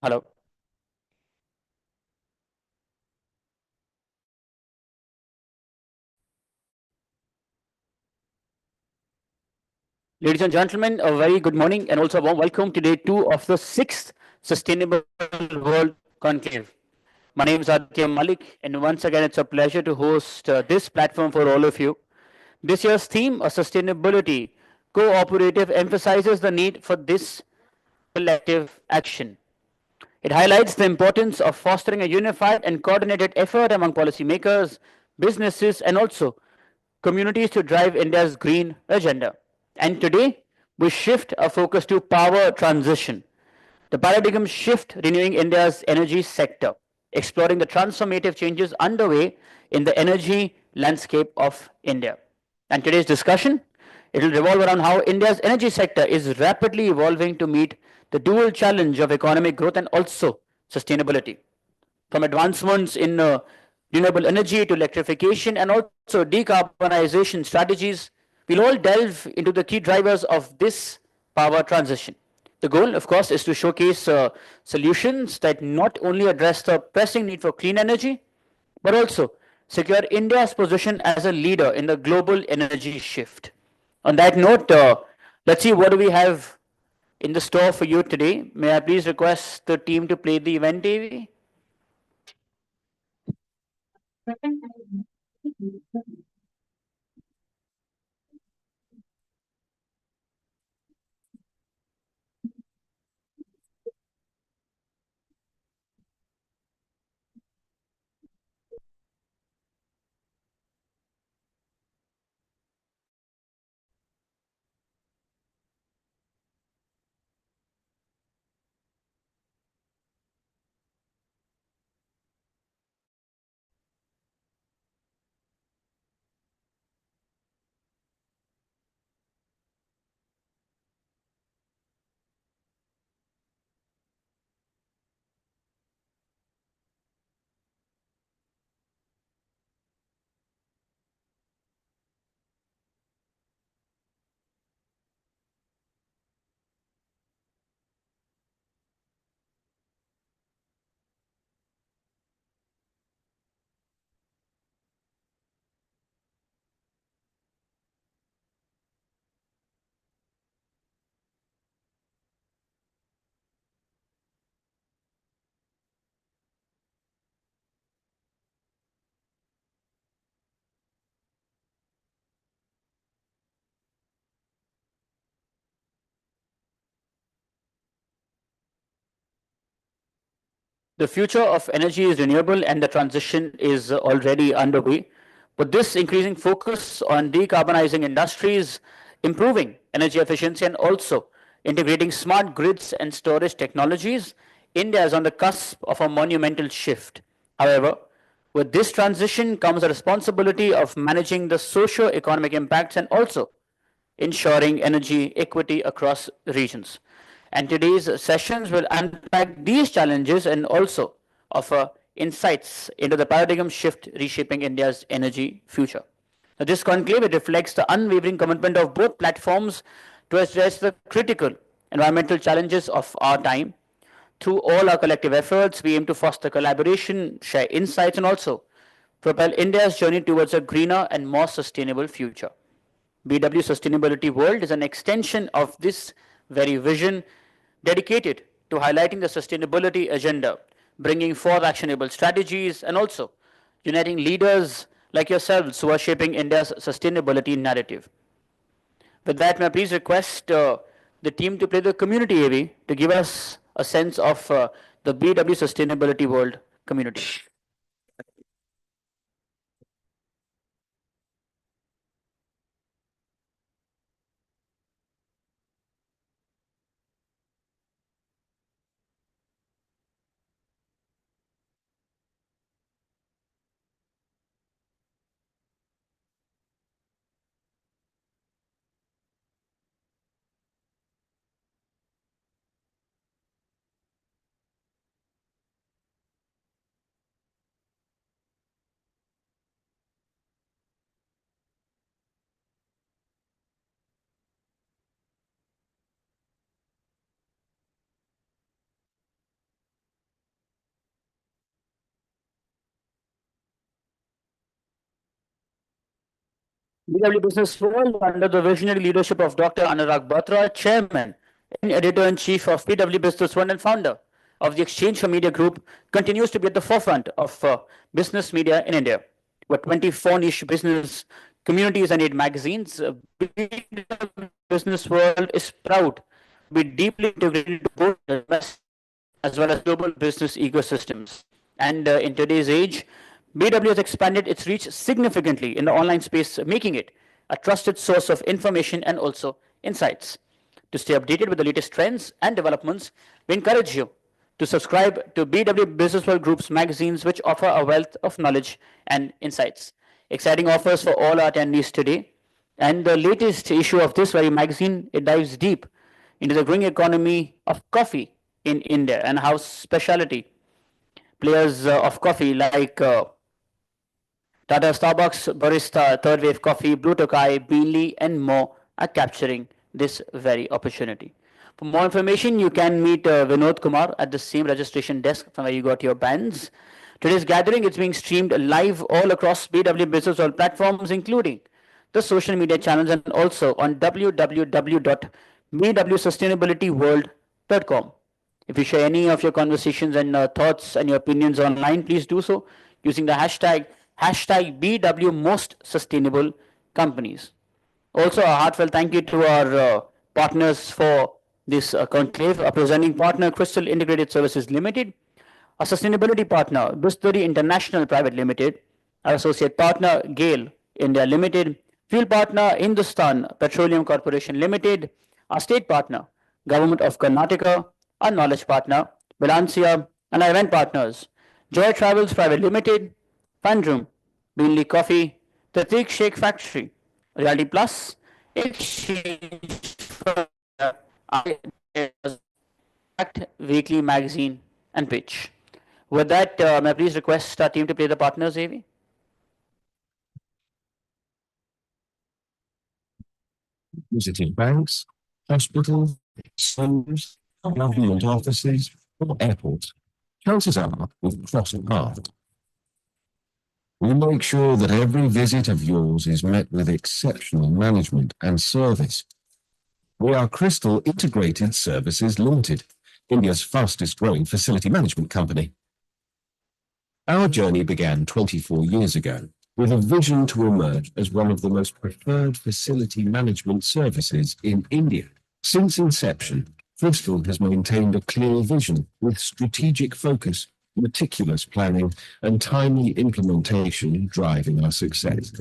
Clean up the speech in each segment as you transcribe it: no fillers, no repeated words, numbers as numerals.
Hello. Ladies and gentlemen, a very good morning and also a warm welcome to day two of the sixth Sustainable World Conclave. My name is Aditya Malik, and once again, it's a pleasure to host this platform for all of you. This year's theme, a sustainability cooperative, emphasizes the need for this collective action. It highlights the importance of fostering a unified and coordinated effort among policymakers, businesses, and also communities to drive India's green agenda. And today, we shift our focus to power transition, the paradigm shift renewing India's energy sector, exploring the transformative changes underway in the energy landscape of India. And today's discussion, it will revolve around how India's energy sector is rapidly evolving to meet the dual challenge of economic growth and also sustainability. From advancements in renewable energy to electrification and also decarbonization strategies, we'll all delve into the key drivers of this power transition. The goal, of course, is to showcase solutions that not only address the pressing need for clean energy, but also secure India's position as a leader in the global energy shift. On that note, let's see what do we have in the store for you today. May I please request the team to play the event TV? The future of energy is renewable and the transition is already underway. But this increasing focus on decarbonizing industries, improving energy efficiency, and also integrating smart grids and storage technologies, India is on the cusp of a monumental shift. However, with this transition comes the responsibility of managing the socio-economic impacts and also ensuring energy equity across regions. And today's sessions will unpack these challenges and also offer insights into the paradigm shift reshaping India's energy future. Now, this conclave reflects the unwavering commitment of both platforms to address the critical environmental challenges of our time. Through all our collective efforts, we aim to foster collaboration, share insights, and also propel India's journey towards a greener and more sustainable future. BW Sustainability World is an extension of this very vision, dedicated to highlighting the sustainability agenda, bringing forth actionable strategies, and also uniting leaders like yourselves who are shaping India's sustainability narrative. With that, may I please request the team to play the community AV to give us a sense of the BW Sustainability World community. BW Business World under the visionary leadership of Dr. Anurag Batra, Chairman and Editor-in-Chief of BW Business World and founder of the Exchange for Media Group, continues to be at the forefront of business media in India. With 24 niche business communities and 8 magazines, BW Business World is proud to be deeply integrated into both domestic as well as global business ecosystems. And in today's age, BW has expanded its reach significantly in the online space, making it a trusted source of information and also insights. To stay updated with the latest trends and developments, we encourage you to subscribe to BW Business World Group's magazines, which offer a wealth of knowledge and insights. Exciting offers for all our attendees today. And the latest issue of this very magazine, it dives deep into the growing economy of coffee in India and how specialty players of coffee like Tata Starbucks, Barista, Third Wave Coffee, Blue Tokai, Beanly, and more are capturing this very opportunity. For more information, you can meet Vinod Kumar at the same registration desk from where you got your bands. Today's gathering is being streamed live all across BW Business World platforms, including the social media channels and also on www.bwsustainabilityworld.com. If you share any of your conversations and thoughts and your opinions online, please do so using the hashtag BW Most Sustainable Companies. Also, a heartfelt thank you to our partners for this conclave. Our presenting partner, Crystal Integrated Services Limited, our sustainability partner, Bisturi International Private Limited, our associate partner, GAIL India Limited, fuel partner, Hindustan Petroleum Corporation Limited, our state partner, Government of Karnataka, our knowledge partner, Bilancia, and our event partners, Joy Travels Private Limited, Fundroom, Beanley Coffee, the Thick Shake Factory, Reality Plus, Exchange for Weekly Magazine, and Pitch. With that, may I please request our team to play the partners, AV? Visiting banks, hospitals, schools, government offices, or airports. Chances are we've crossed paths. We make sure that every visit of yours is met with exceptional management and service. We are Crystal Integrated Services Limited, India's fastest growing facility management company. Our journey began 24 years ago with a vision to emerge as one of the most preferred facility management services in India. Since inception, Crystal has maintained a clear vision with strategic focus, meticulous planning, and timely implementation driving our success.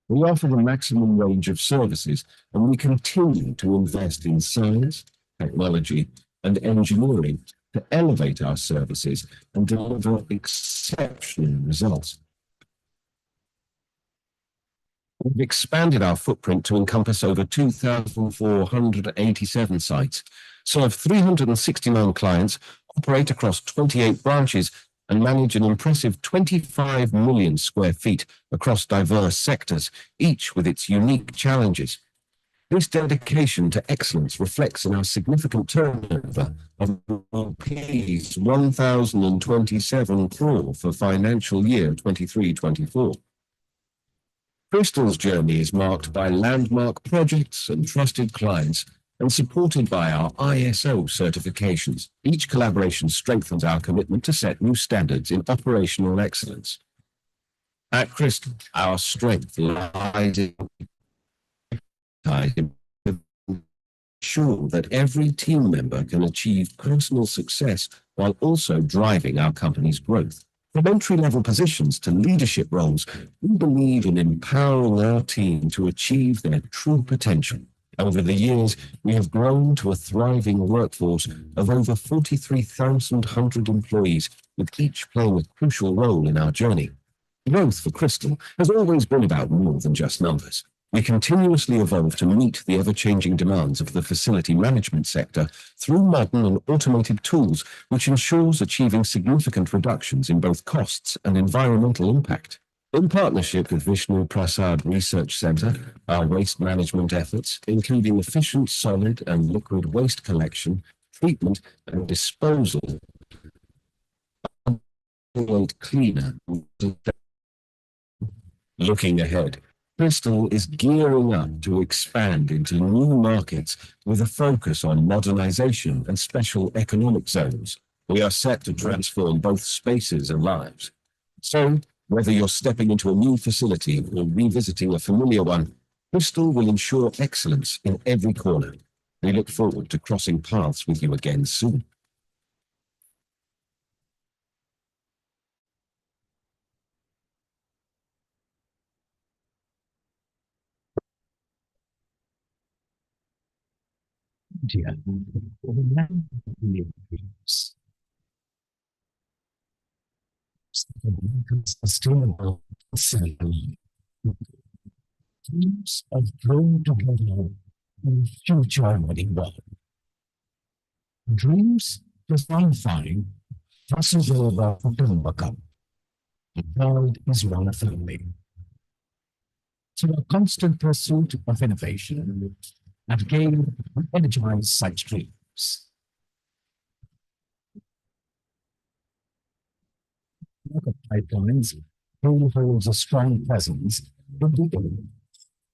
We offer the maximum range of services, and we continue to invest in science, technology, and engineering to elevate our services and deliver exceptional results. We've expanded our footprint to encompass over 2,487 sites, serve 369 clients, operate across 28 branches, and manage an impressive 25 million square feet across diverse sectors, each with its unique challenges. This dedication to excellence reflects in our significant turnover of rupees 1,027 crore for financial year 23-24. Crystal's journey is marked by landmark projects and trusted clients and supported by our ISO certifications. Each collaboration strengthens our commitment to set new standards in operational excellence. At Crystal, our strength lies in ensure that every team member can achieve personal success while also driving our company's growth. From entry-level positions to leadership roles, we believe in empowering our team to achieve their true potential. Over the years, we have grown to a thriving workforce of over 43,100 employees, with each playing a crucial role in our journey. Growth for Crystal has always been about more than just numbers. We continuously evolve to meet the ever-changing demands of the facility management sector through modern and automated tools, which ensures achieving significant reductions in both costs and environmental impact. In partnership with Vishnu Prasad Research Centre, our waste management efforts, including efficient solid and liquid waste collection, treatment and disposal, and cleaner. Looking ahead, Bristol is gearing up to expand into new markets with a focus on modernization and special economic zones. We are set to transform both spaces and lives. So, whether you're stepping into a new facility or revisiting a familiar one, Bristol will ensure excellence in every corner. We look forward to crossing paths with you again soon. India, the land of dreams, sustainable society, dreams of growing together in future-ready world. Dreams personifying Vasudeva Kutumbakam. The world is one family. Through a constant pursuit of innovation and gain energize such dreams. Market pipelines, gold holds a strong presence in the area.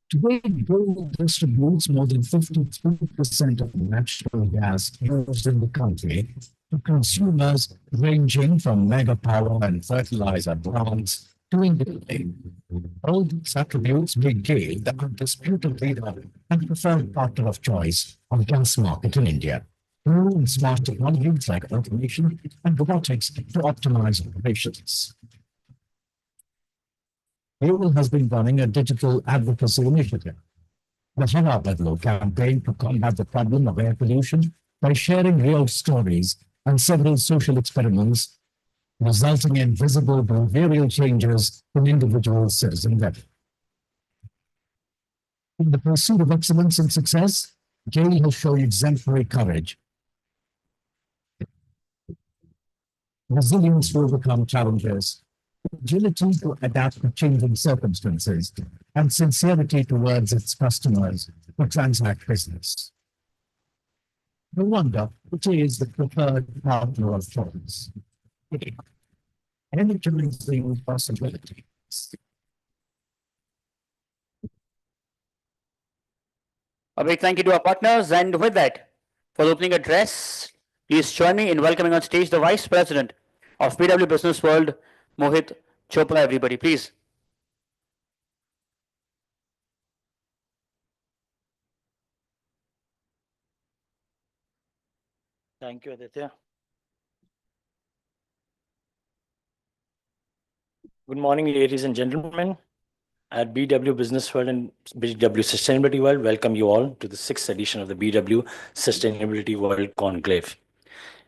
Today, gold distributes more than 53% of the natural gas used in the country to consumers ranging from mega power and fertilizer plants to industry. All these attributes make GAIL the undisputed leader and preferred partner of choice on gas market in India. New and smart technologies like automation and robotics to optimize operations. GAIL has been running a digital advocacy initiative, the Hara Badlo campaign to combat the problem of air pollution by sharing real stories and several social experiments, resulting in visible behavioral changes in individual citizen level. In the pursuit of excellence and success, GAIL has shown exemplary courage, resilience to overcome challenges, agility to adapt to changing circumstances, and sincerity towards its customers to transact business. No wonder it is the preferred partner of choice. Energizing possibilities. A big thank you to our partners. And with that, for the opening address, please join me in welcoming on stage the Vice President of BW Business World, Mohit Chopra, everybody, please. Thank you, Aditya. Good morning, ladies and gentlemen. At BW Business World and BW Sustainability World, welcome you all to the 6th edition of the BW Sustainability World Conclave.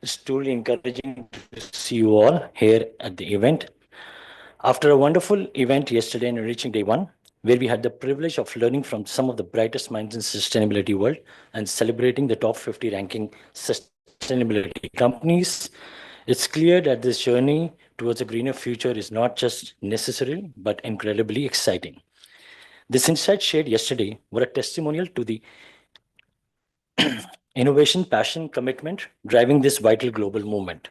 It's truly encouraging to see you all here at the event. After a wonderful event yesterday and reaching day one, where we had the privilege of learning from some of the brightest minds in sustainability world and celebrating the top 50 ranking sustainability companies, it's clear that this journey towards a greener future is not just necessary, but incredibly exciting. This insight shared yesterday were a testimonial to the innovation, passion, commitment driving this vital global movement.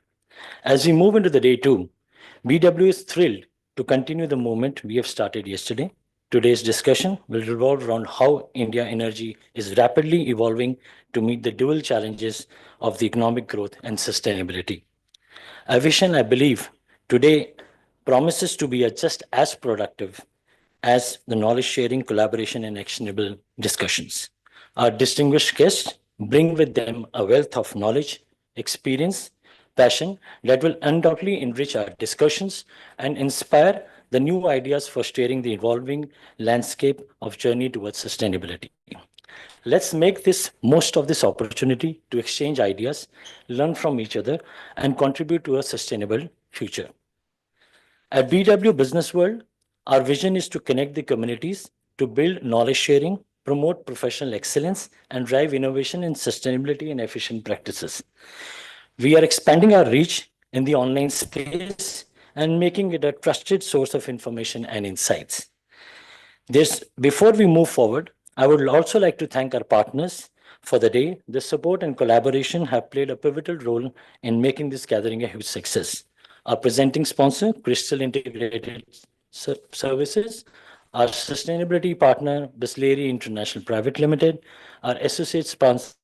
As we move into the day two, BW is thrilled to continue the movement we have started yesterday. Today's discussion will revolve around how India energy is rapidly evolving to meet the dual challenges of the economic growth and sustainability. A vision, I believe, today promises to be just as productive as the knowledge sharing, collaboration, and actionable discussions. Our distinguished guests bring with them a wealth of knowledge, experience, passion that will undoubtedly enrich our discussions and inspire the new ideas for steering the evolving landscape of journey towards sustainability. Let's make this most of this opportunity to exchange ideas, learn from each other, and contribute to a sustainable future. At BW Business World, our vision is to connect the communities to build knowledge sharing, promote professional excellence, and drive innovation in sustainability and efficient practices. We are expanding our reach in the online space and making it a trusted source of information and insights. Before we move forward, I would also like to thank our partners for the day. The support and collaboration have played a pivotal role in making this gathering a huge success. Our presenting sponsor, Crystal Integrated Services, our sustainability partner, Bisleri International Private Limited, our associate sponsor,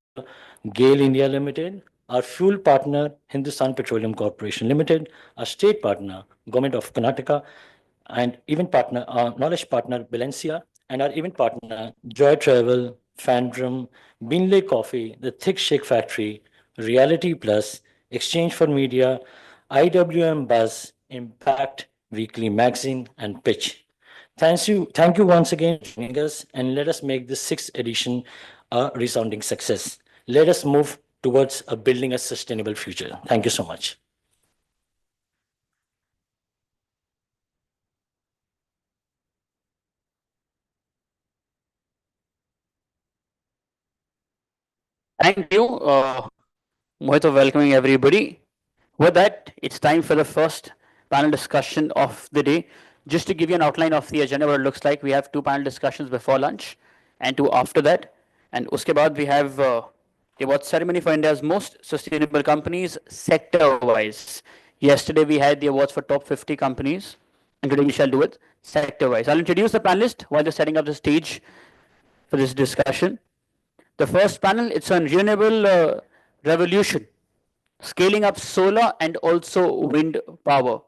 GAIL India Limited, our fuel partner, Hindustan Petroleum Corporation Limited, our state partner, Government of Karnataka, and event partner, our knowledge partner, Valencia, and our event partner, Joy Travel, Fandrum, Beanley Coffee, The Thick Shake Factory, Reality Plus, Exchange for Media, IWM Buzz, Impact, Weekly Magazine, and Pitch. Thank you once again for joining us, and let us make this sixth edition a resounding success. Let us move towards building a sustainable future. Thank you so much. Thank you, Mohit, for welcoming everybody. With that, it's time for the first panel discussion of the day. Just to give you an outline of the agenda, what it looks like, we have two panel discussions before lunch and two after that. And uske baad, we have the award ceremony for India's most sustainable companies sector-wise. Yesterday, we had the awards for top 50 companies, and today we shall do it sector-wise. I'll introduce the panelists while they're setting up the stage for this discussion. The first panel, it's on renewable revolution, scaling up solar and also wind power.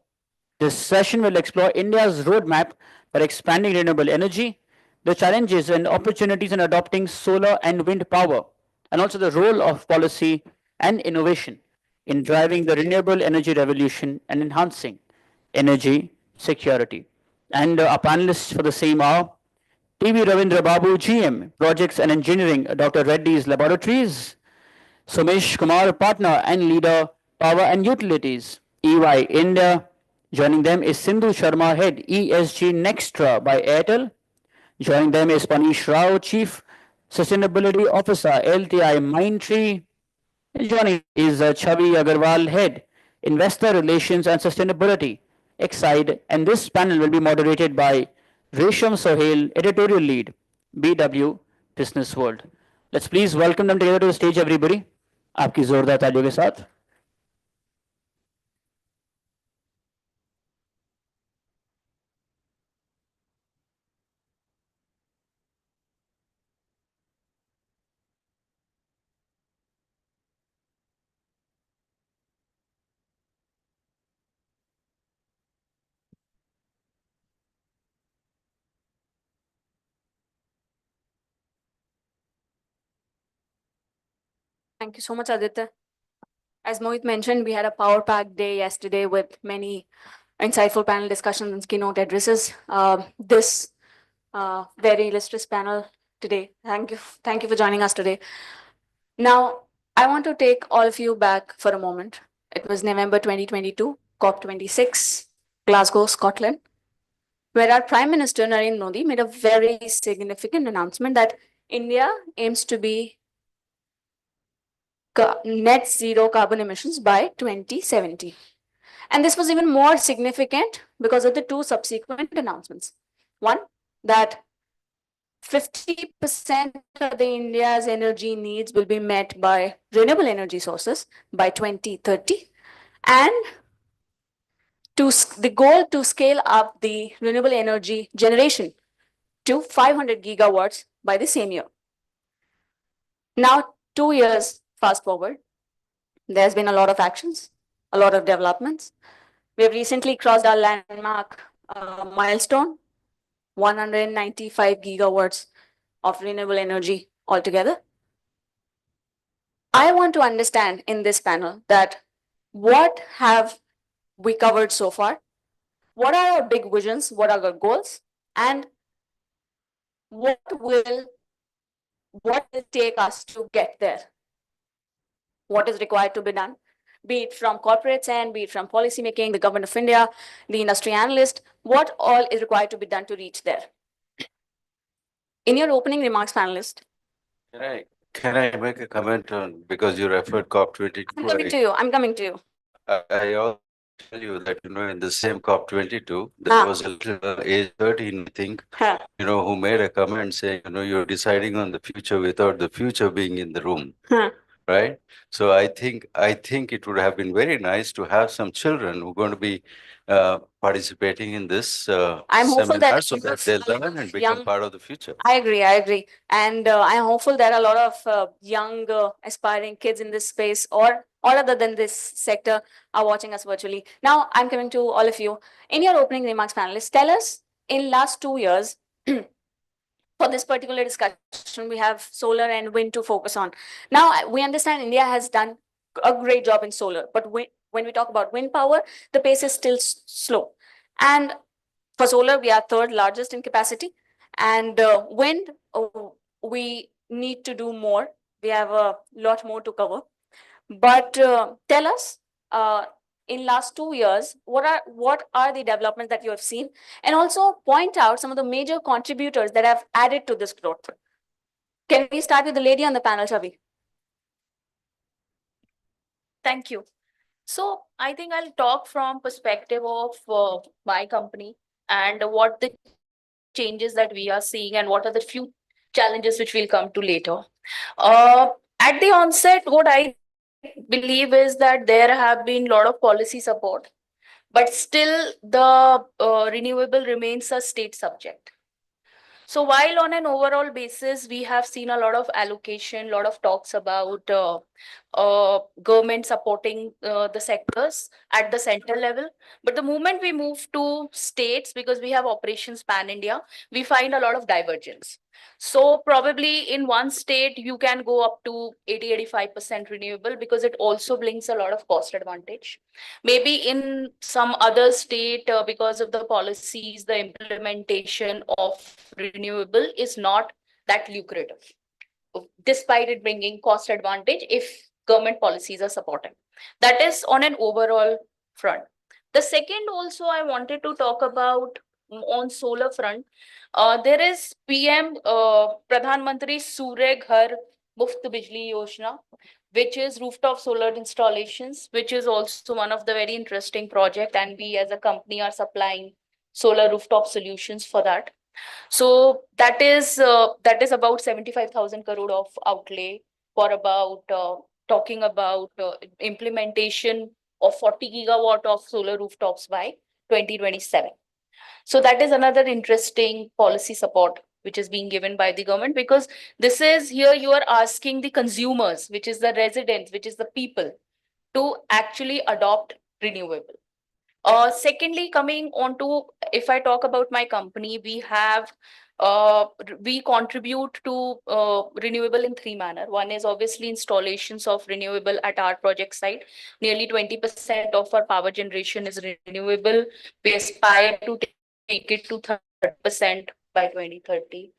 This session will explore India's roadmap for expanding renewable energy, the challenges and opportunities in adopting solar and wind power, and also the role of policy and innovation in driving the renewable energy revolution and enhancing energy security. And our panelists for the same are TV Ravindra Babu, GM, Projects and Engineering, Dr. Reddy's Laboratories, Sumesh Kumar, Partner and Leader, Power and Utilities, EY India. Joining them is Sindhu Sharma, Head, ESG Nextra by Airtel. Joining them is Panish Rao, Chief Sustainability Officer, LTI Mindtree. Joining is Chavi Agarwal, Head, Investor Relations and Sustainability, Exide. And this panel will be moderated by Resham Sohail, Editorial Lead, BW Business World. Let's please welcome them together to the stage, everybody. आपकी जोरदार तालियों के साथ. Thank you so much, Aditya. As Mohit mentioned, we had a power-packed day yesterday with many insightful panel discussions and keynote addresses. This very illustrious panel today. Thank you for joining us today. Now, I want to take all of you back for a moment. It was November 2022, COP26, Glasgow, Scotland, where our Prime Minister Narendra Modi made a very significant announcement that India aims to be net zero carbon emissions by 2070. And this was even more significant because of the two subsequent announcements. One, that 50% of the India's energy needs will be met by renewable energy sources by 2030. And the goal to scale up the renewable energy generation to 500 gigawatts by the same year. Now, 2 years fast forward, there's been a lot of actions, a lot of developments. We have recently crossed our landmark milestone, 195 gigawatts of renewable energy altogether. I want to understand in this panel that what have we covered so far? What are our big visions? What are our goals? And what will it take us to get there? What is required to be done? Be it from corporates and be it from policy making, the government of India, the industry analyst, what all is required to be done to reach there? In your opening remarks, panelist. Can I make a comment on, because you referred COP22? I'm coming to you. I also tell you that, in the same COP22, there was a little age 13, I think, who made a comment saying, you're deciding on the future without the future being in the room. right? So I think it would have been very nice to have some children who are going to be participating in this I'm hopeful that seminar so that they learn and become young. part of the future. I agree. I agree. And I'm hopeful that a lot of young aspiring kids in this space or other than this sector are watching us virtually. Now I'm coming to all of you. In your opening remarks, panelists, tell us in last 2 years, for this particular discussion, we have solar and wind to focus on. Now we understand India has done a great job in solar, but when we talk about wind power, the pace is still slow. And for solar, we are third largest in capacity, and wind, we need to do more. We have a lot more to cover. But tell us, in last 2 years, what are the developments that you have seen, and also point out some of the major contributors that have added to this growth. Can we start with the lady on the panel, Chavi? Thank you. So I think I'll talk from perspective of my company and what the changes that we are seeing and what are the few challenges which we'll come to later. At the onset, what I believe is that there have been a lot of policy support, but still the renewable remains a state subject. So while on an overall basis, we have seen a lot of allocation, lot of talks about government supporting the sectors at the center level. But the moment we move to states, because we have operations pan India, we find a lot of divergence. So probably in one state, you can go up to 80-85% renewable because it also brings a lot of cost advantage. Maybe in some other state, because of the policies, the implementation of renewable is not that lucrative, despite it bringing cost advantage if government policies are supporting. That is on an overall front. The second also I wanted to talk about on solar front, there is PM Pradhan Mantri Surya Ghar Muft Bijli Yojana, which is rooftop solar installations, which is also one of the very interesting project, and we as a company are supplying solar rooftop solutions for that. So that is about 75,000 crore of outlay for about talking about implementation of 40 gigawatt of solar rooftops by 2027. So that is another interesting policy support which is being given by the government, because this is here you are asking the consumers, which is the residents, which is the people, to actually adopt renewable. Secondly, coming on to, if I talk about my company, we contribute to renewable in three manner. One is obviously installations of renewable at our project site. Nearly 20% of our power generation is renewable. We aspire to take it to 30% by 2030.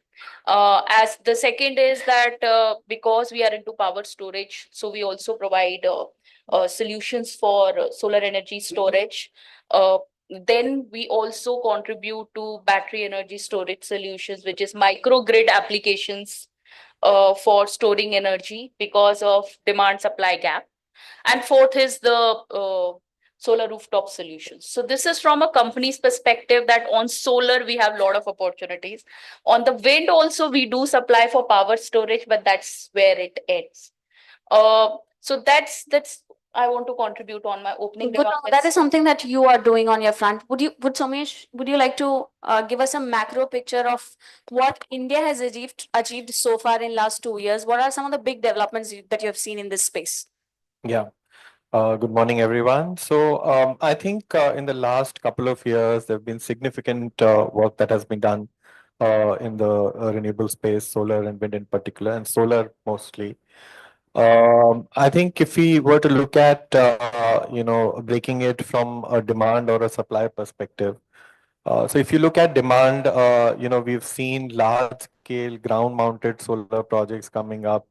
As the second is that because we are into power storage, so we also provide solutions for solar energy storage. Then we also contribute to battery energy storage solutions, which is microgrid applications for storing energy because of demand supply gap. And fourth is the solar rooftop solutions. So this is from a company's perspective that on solar we have a lot of opportunities. On the wind also we do supply for power storage, but that's where it ends. So that's I want to contribute on my opening Good. remarks. That is something that you are doing on your front. Would Somesh, would you like to give us a macro picture of what India has achieved so far in last 2 years? What are some of the big developments that you have seen in this space? Yeah. Good morning, everyone. So I think in the last couple of years, there have been significant work that has been done in the renewable space, solar and wind in particular, and solar mostly. I think if we were to look at, breaking it from a demand or a supply perspective, so if you look at demand, we've seen large scale ground mounted solar projects coming up.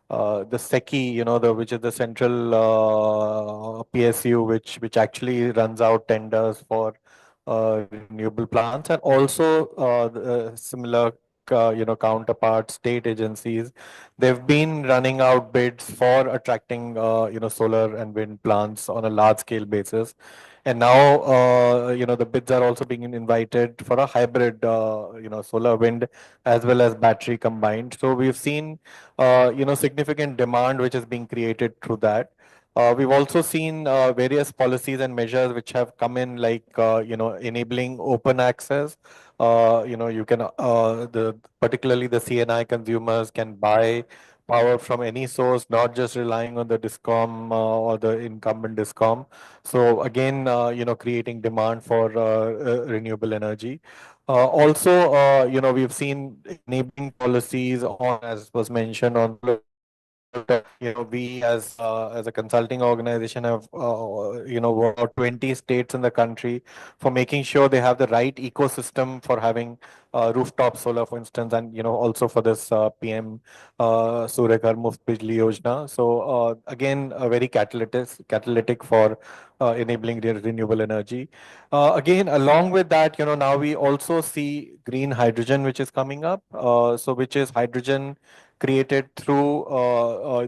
The SECI, which is the central PSU, which actually runs out tenders for renewable plants, and also similar, counterpart state agencies. They've been running out bids for attracting, solar and wind plants on a large scale basis. And now, the bids are also being invited for a hybrid, solar wind as well as battery combined. So we've seen, significant demand which is being created through that. We've also seen various policies and measures which have come in, like, enabling open access. You can, particularly the CNI consumers can buy power from any source, not just relying on the discom or the incumbent discom. So again, creating demand for renewable energy. Also, we've seen enabling policies on, as was mentioned, on we as a consulting organization have worked out 20 states in the country for making sure they have the right ecosystem for having rooftop solar, for instance, and also for this PM Surya Ghar Muft Bijli Yojana. So again, a very catalytic for enabling renewable energy. Again, along with that, now we also see green hydrogen, which is coming up. So which is hydrogen created through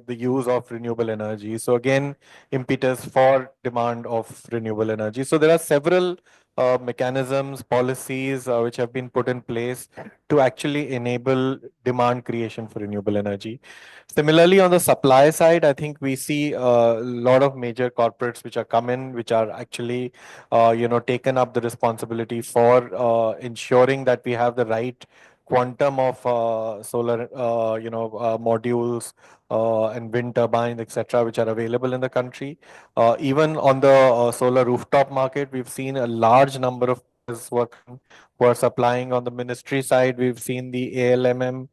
the use of renewable energy. So again, impetus for demand of renewable energy. So there are several mechanisms, policies which have been put in place to actually enable demand creation for renewable energy. Similarly, on the supply side, I think we see a lot of major corporates which are come in, which are actually, taken up the responsibility for ensuring that we have the right quantum of solar, modules and wind turbines, etc., which are available in the country. Even on the solar rooftop market, we've seen a large number of players who are supplying. On the ministry side, we've seen the ALMM,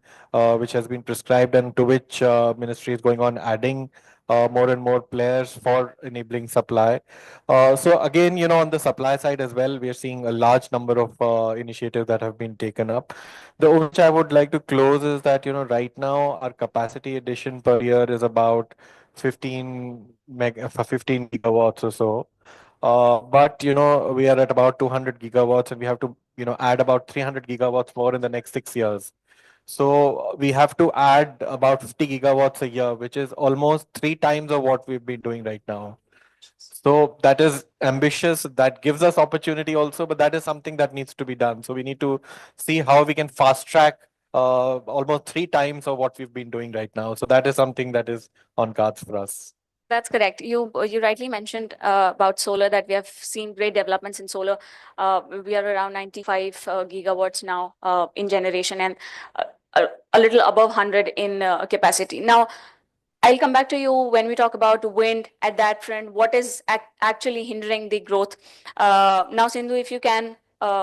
which has been prescribed, and to which ministry is going on adding more and more players for enabling supply. So again, on the supply side as well, we are seeing a large number of initiatives that have been taken up. The which I would like to close is that, right now our capacity addition per year is about 15 gigawatts or so. But, we are at about 200 gigawatts, and we have to, add about 300 gigawatts more in the next 6 years. So we have to add about 50 gigawatts a year, which is almost 3 times of what we've been doing right now. So that is ambitious. That gives us opportunity also, but that is something that needs to be done. So we need to see how we can fast track almost 3 times of what we've been doing right now. So that is something that is on cards for us. That's correct. You rightly mentioned about solar, that we have seen great developments in solar. We are around 95 gigawatts now in generation, and a little above 100 in capacity. Now, I'll come back to you when we talk about wind at that front. What is actually hindering the growth? Now, Sindhu, if you can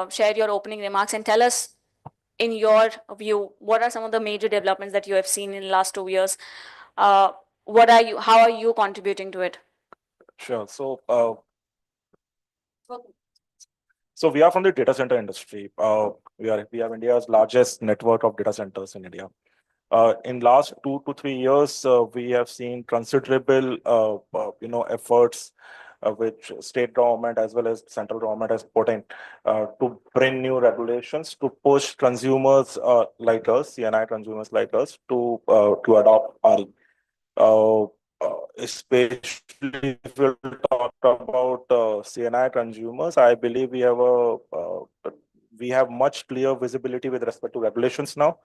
share your opening remarks and tell us, in your view, what are some of the major developments that you have seen in the last 2 years? How are you contributing to it? Sure. So we are from the data center industry. We have India's largest network of data centers in India. In last 2 to 3 years, we have seen considerable, efforts which state government as well as central government has put in to bring new regulations to push consumers like us, CNI consumers like us, to adopt RE. Especially if we'll talk about CNI consumers, I believe we have much clear visibility with respect to regulations now.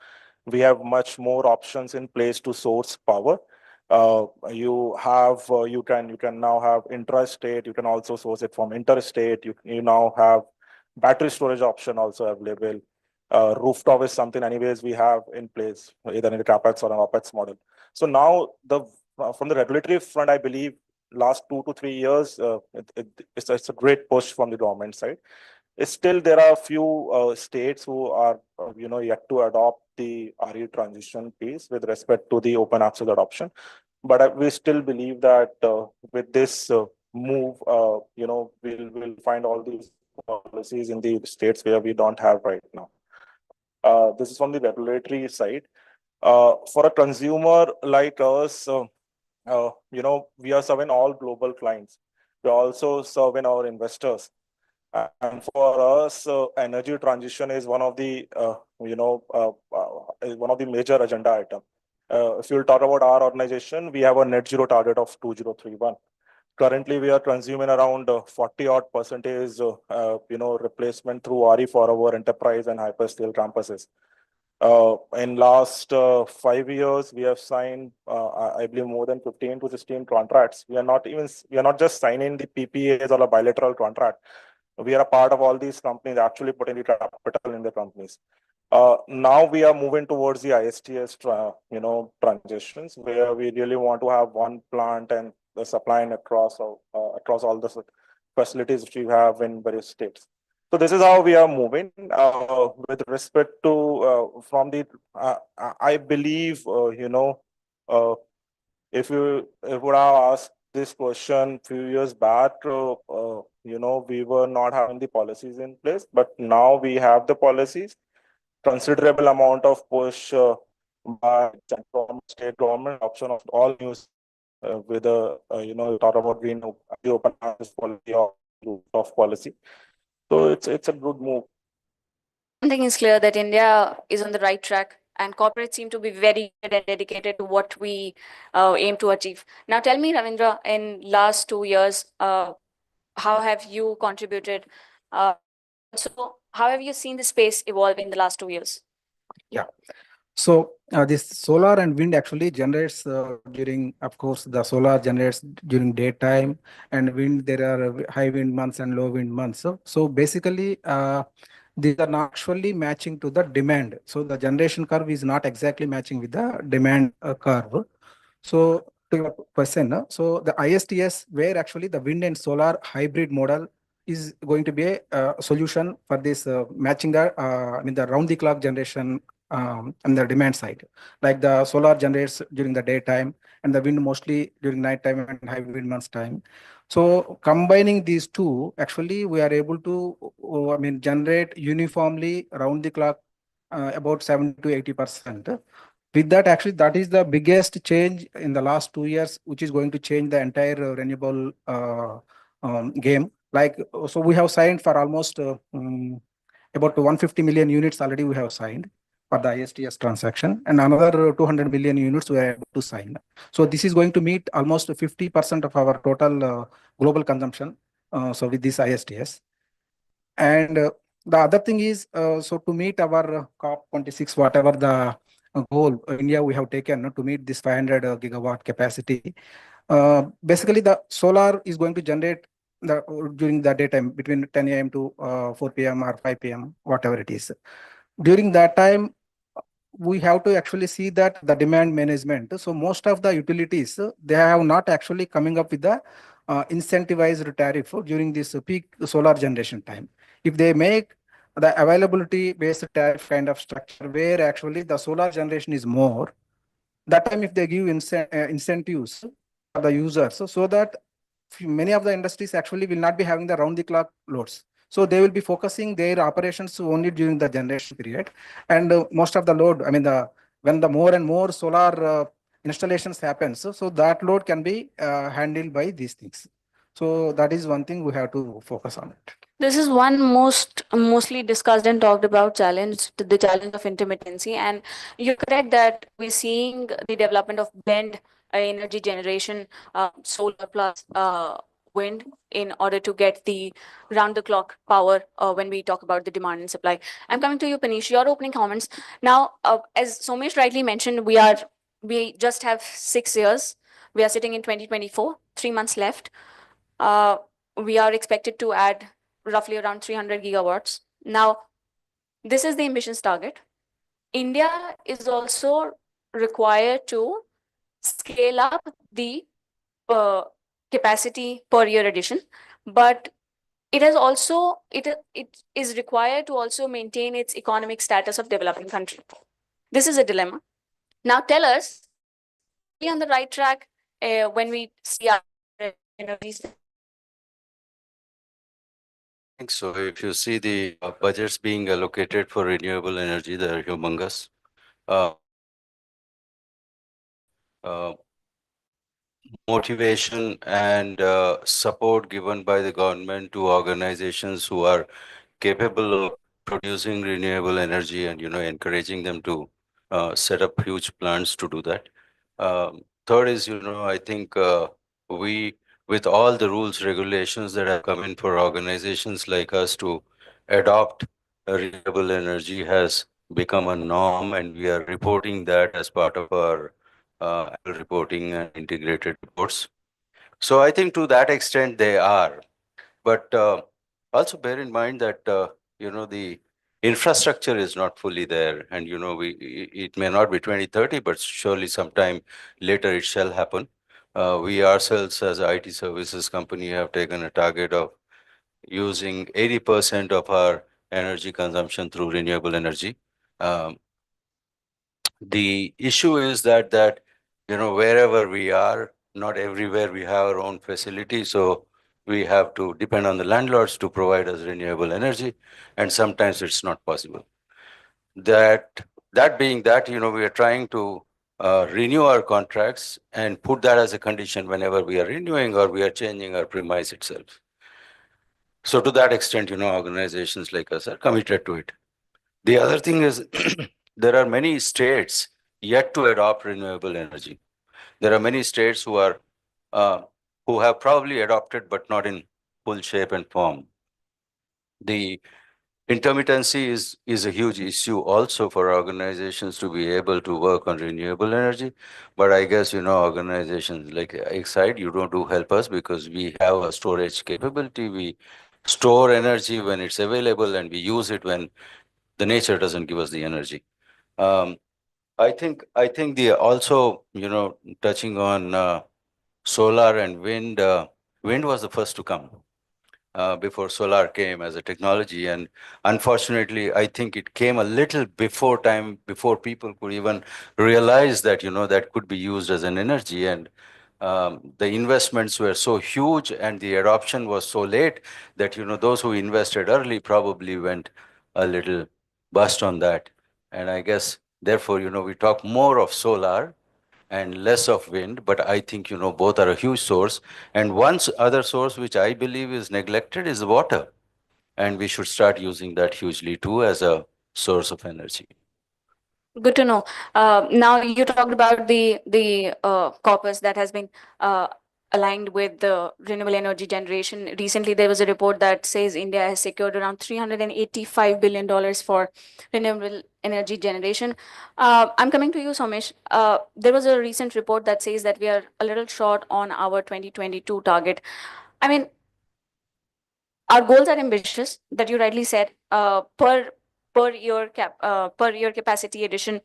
We have much more options in place to source power. You can now have intrastate. You can also source it from interstate. You now have battery storage option also available. Rooftop is something anyways we have in place, either in the capex or an opex model. So now from the regulatory front, I believe last 2 to 3 years, it's a great push from the government side. Still, there are a few states who are, yet to adopt the RE transition piece with respect to the open access adoption. But we still believe that with this move, we'll find all these policies in the states where we don't have right now. This is from the regulatory side. For a consumer like us, we are serving all global clients. We're also serving our investors. And for us, energy transition is one of the, major agenda item. If you'll talk about our organization, we have a net zero target of 2031. Currently, we are consuming around 40 odd percentage, replacement through RE for our enterprise and hyperscale campuses. In last 5 years, we have signed, I believe, more than 15 to 16 contracts. We are not just signing the PPAs or a bilateral contract. We are a part of all these companies actually putting the capital in the companies. Now we are moving towards the ISTS, transitions where we really want to have one plant and the supplying across all the facilities which we have in various states. So this is how we are moving. With respect to from the, I believe, if you would have asked this question few years back, we were not having the policies in place, but now we have the policies. Considerable amount of push by central government, state government, option of all news with a talk about green the open access policy or of policy. So it's a good move. One thing is clear that India is on the right track and corporates seem to be very good and dedicated to what we aim to achieve. Now tell me, Ravindra, in last 2 years, how have you contributed? So how have you seen the space evolve in the last 2 years? Yeah. So this solar and wind actually generates during, of course, the solar generates during daytime, and wind, there are high wind months and low wind months. So basically, these are not actually matching to the demand. So the generation curve is not exactly matching with the demand curve. So to your question, so the ISTS, where actually the wind and solar hybrid model is going to be a solution for this matching the the round the clock generation and the demand side. Like the solar generates during the daytime and the wind mostly during nighttime and high wind months time. So combining these two, actually we are able to generate uniformly round the clock about 70 to 80%. With that, actually, that is the biggest change in the last 2 years, which is going to change the entire renewable game. Like, so we have signed for almost about 150 million units already we have signed for the ISTS transaction, and another 200 million units we are able to sign. So this is going to meet almost 50% of our total global consumption. So with this ISTS. And the other thing is, so to meet our COP26, whatever the goal India we have taken to meet this 500 gigawatt capacity, basically the solar is going to generate during the daytime between 10 a.m. to 4 p.m. or 5 p.m., whatever it is. During that time, we have to actually see that the demand management. So most of the utilities, they have not actually coming up with the incentivized tariff during this peak solar generation time. If they make the availability based tariff kind of structure where actually the solar generation is more, that time if they give incentives for the users, so that many of the industries actually will not be having the round the clock loads. So they will be focusing their operations only during the generation period. And most of the load, when the more and more solar installations happens, so that load can be handled by these things. So that is one thing we have to focus on it. This is one mostly discussed and talked about challenge, the challenge of intermittency. And you're correct that we're seeing the development of blend energy generation, solar plus wind, in order to get the round the clock power when we talk about the demand and supply. I'm coming to you, Panish, your opening comments. Now, as Somesh rightly mentioned, we just have 6 years. We are sitting in 2024, 3 months left. We are expected to add roughly around 300 gigawatts. Now, this is the emissions target. India is also required to scale up the capacity per year addition, but it is required to also maintain its economic status of developing country. This is a dilemma. Now tell us, are we on the right track when we see our energies? I think so. If you see the budgets being allocated for renewable energy, they're humongous. Motivation and support given by the government to organizations who are capable of producing renewable energy and encouraging them to set up huge plants to do that. Third is I think we with all the rules, regulations that have come in for organizations like us to adopt renewable energy has become a norm, and we are reporting that as part of our annual reporting and integrated reports. So I think to that extent they are. But also bear in mind that the infrastructure is not fully there, and it may not be 2030, but surely sometime later it shall happen. We ourselves, as an IT services company, have taken a target of using 80% of our energy consumption through renewable energy. Um, the issue is that wherever we are, not everywhere we have our own facility, so we have to depend on the landlords to provide us renewable energy, and sometimes it's not possible. That being that, we are trying to renew our contracts and put that as a condition whenever we are renewing or we are changing our premise itself. So to that extent, organizations like us are committed to it. The other thing is there are many states yet to adopt renewable energy. There are many states uh, who have probably adopted, but not in full shape and form. The intermittency is a huge issue also for organizations to be able to work on renewable energy. But I guess, organizations like Excite, you don't do help us because we have a storage capability. We store energy when it's available and we use it when the nature doesn't give us the energy. Um, I think the also, touching on solar and wind, wind was the first to come before solar came as a technology. And unfortunately, I think it came a little before time, before people could even realize that, that could be used as an energy. And the investments were so huge and the adoption was so late that, those who invested early probably went a little bust on that. And I guess, therefore, we talk more of solar and less of wind, but I think, both are a huge source. And one other source which I believe is neglected is water. And we should start using that hugely too as a source of energy. Good to know. Now you talked about the corpus that has been uh, aligned with the renewable energy generation. Recently, there was a report that says India has secured around $385 billion for renewable energy generation. I'm coming to you, Somesh. There was a recent report that says that we are a little short on our 2022 target. I mean, our goals are ambitious, that you rightly said. Per year capacity addition,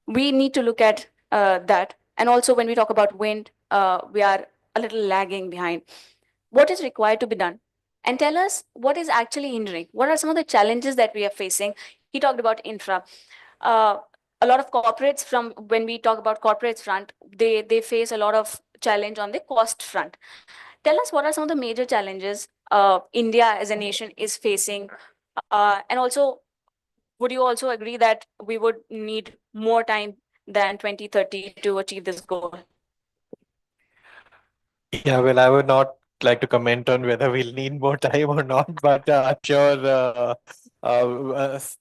we need to look at that. And also, when we talk about wind, we are a little lagging behind. What is required to be done? And tell us what is actually hindering. What are some of the challenges that we are facing? He talked about infra. Uh, a lot of corporates, from when we talk about corporates front, they face a lot of challenge on the cost front. Tell us what are some of the major challenges India as a nation is facing, and also, would you also agree that we would need more time than 2030 to achieve this goal? Yeah, well, I would not like to comment on whether we'll need more time or not, but I'm sure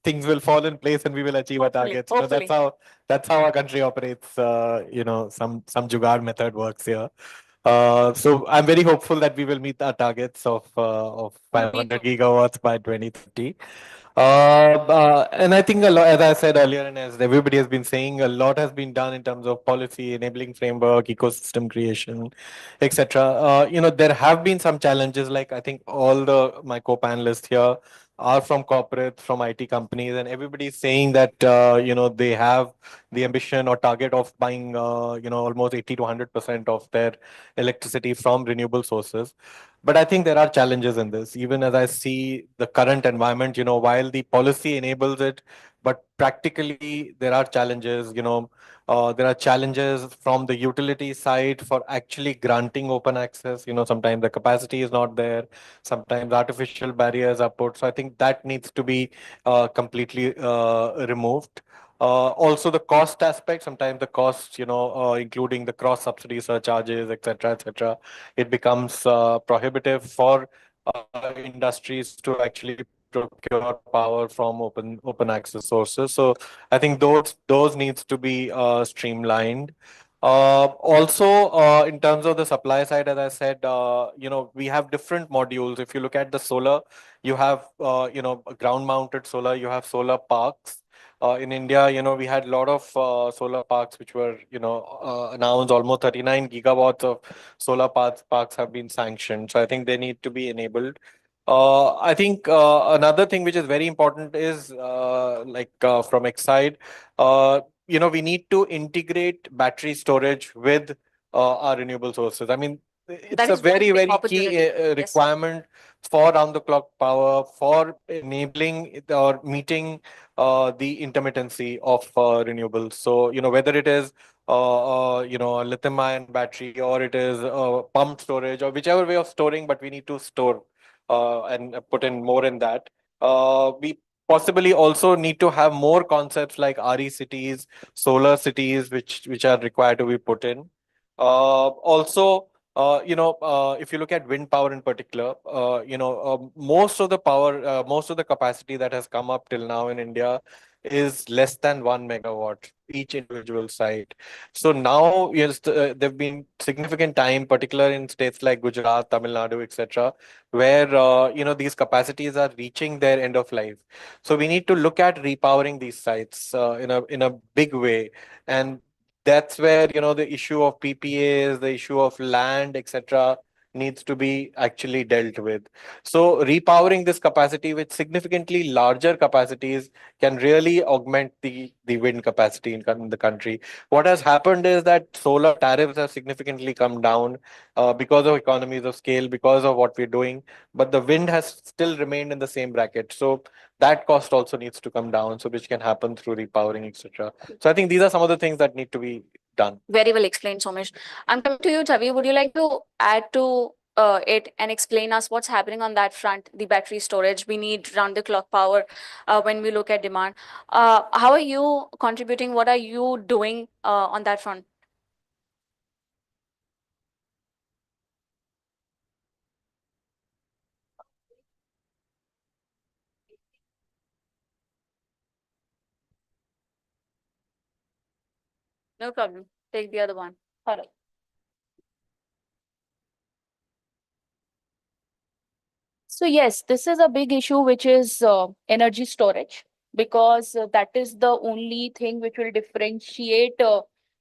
things will fall in place and we will achieve our Hopefully, targets. You know, hopefully. that's how our country operates. Some jugaad method works here. So I'm very hopeful that we will meet our targets of Me 500 too. gigawatts by 2030. And I think a lot, as I said earlier, and as everybody has been saying, a lot has been done in terms of policy, enabling framework, ecosystem creation, etc. There have been some challenges. Like I think all my co-panelists here are from corporate, from IT companies, and everybody is saying that they have the ambition or target of buying almost 80 to 100% of their electricity from renewable sources. But I think there are challenges in this, even as I see the current environment, while the policy enables it, but practically there are challenges, there are challenges from the utility side for actually granting open access. Sometimes the capacity is not there, sometimes artificial barriers are put. So I think that needs to be completely removed. Also the cost aspect, sometimes the cost, including the cross subsidy surcharges, etc., it becomes prohibitive for industries to actually procure power from open access sources. So I think those needs to be streamlined. Also, in terms of the supply side, as I said, we have different modules. If you look at the solar, you have, ground mounted solar, you have solar parks. In India, we had a lot of solar parks which were, announced. Almost 39 gigawatts of solar parks have been sanctioned. So I think they need to be enabled. I think another thing which is very important is from Exide, we need to integrate battery storage with our renewable sources. I mean, it's That a is one very, big very key opportunity. Yes. requirement for round the clock power, for enabling or meeting the intermittency of renewables. So, whether it is a lithium ion battery or it is pumped storage or whichever way of storing, but we need to store and put in more in that. We possibly also need to have more concepts like RE cities, solar cities, which are required to be put in. Also, if you look at wind power in particular, most of the power, most of the capacity that has come up till now in India is less than 1 megawatt each individual site. So now, yes, there've been significant time, particularly in states like Gujarat, Tamil Nadu, etc., where these capacities are reaching their end of life. So we need to look at repowering these sites in a big way, and that's where the issue of PPAs, the issue of land, etc., needs to be actually dealt with. So repowering this capacity with significantly larger capacities can really augment the wind capacity in the country. What has happened is that solar tariffs have significantly come down because of economies of scale, because of what we're doing, but the wind has still remained in the same bracket. So that cost also needs to come down, so which can happen through repowering, etc. So I think these are some of the things that need to be done. Very well explained, Somesh. I'm coming to you, Chavi. Would you like to add to it and explain us what's happening on that front, the battery storage? We need round the clock power when we look at demand. How are you contributing? What are you doing on that front? No problem. Take the other one. All right. So yes, this is a big issue, which is energy storage, because that is the only thing which will differentiate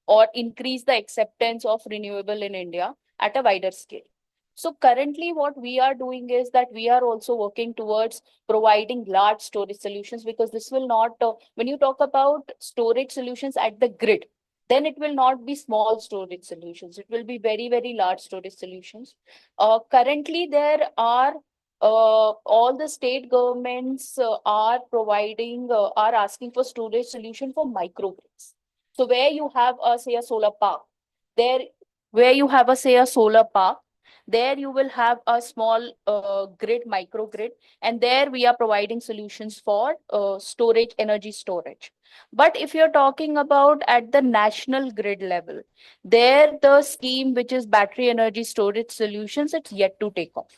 or increase the acceptance of renewable in India at a wider scale. So currently what we are doing is that we are also working towards providing large storage solutions, because this will not, when you talk about storage solutions at the grid, then it will not be small storage solutions. It will be very, very large storage solutions. Currently, there are all the state governments are asking for storage solution for microgrids. So where you have say a solar park, there where you have say a solar park, there you will have a small grid, microgrid, and there we are providing solutions for storage, energy storage. But if you're talking about at the national grid level, there the scheme which is battery energy storage solutions, it's yet to take off.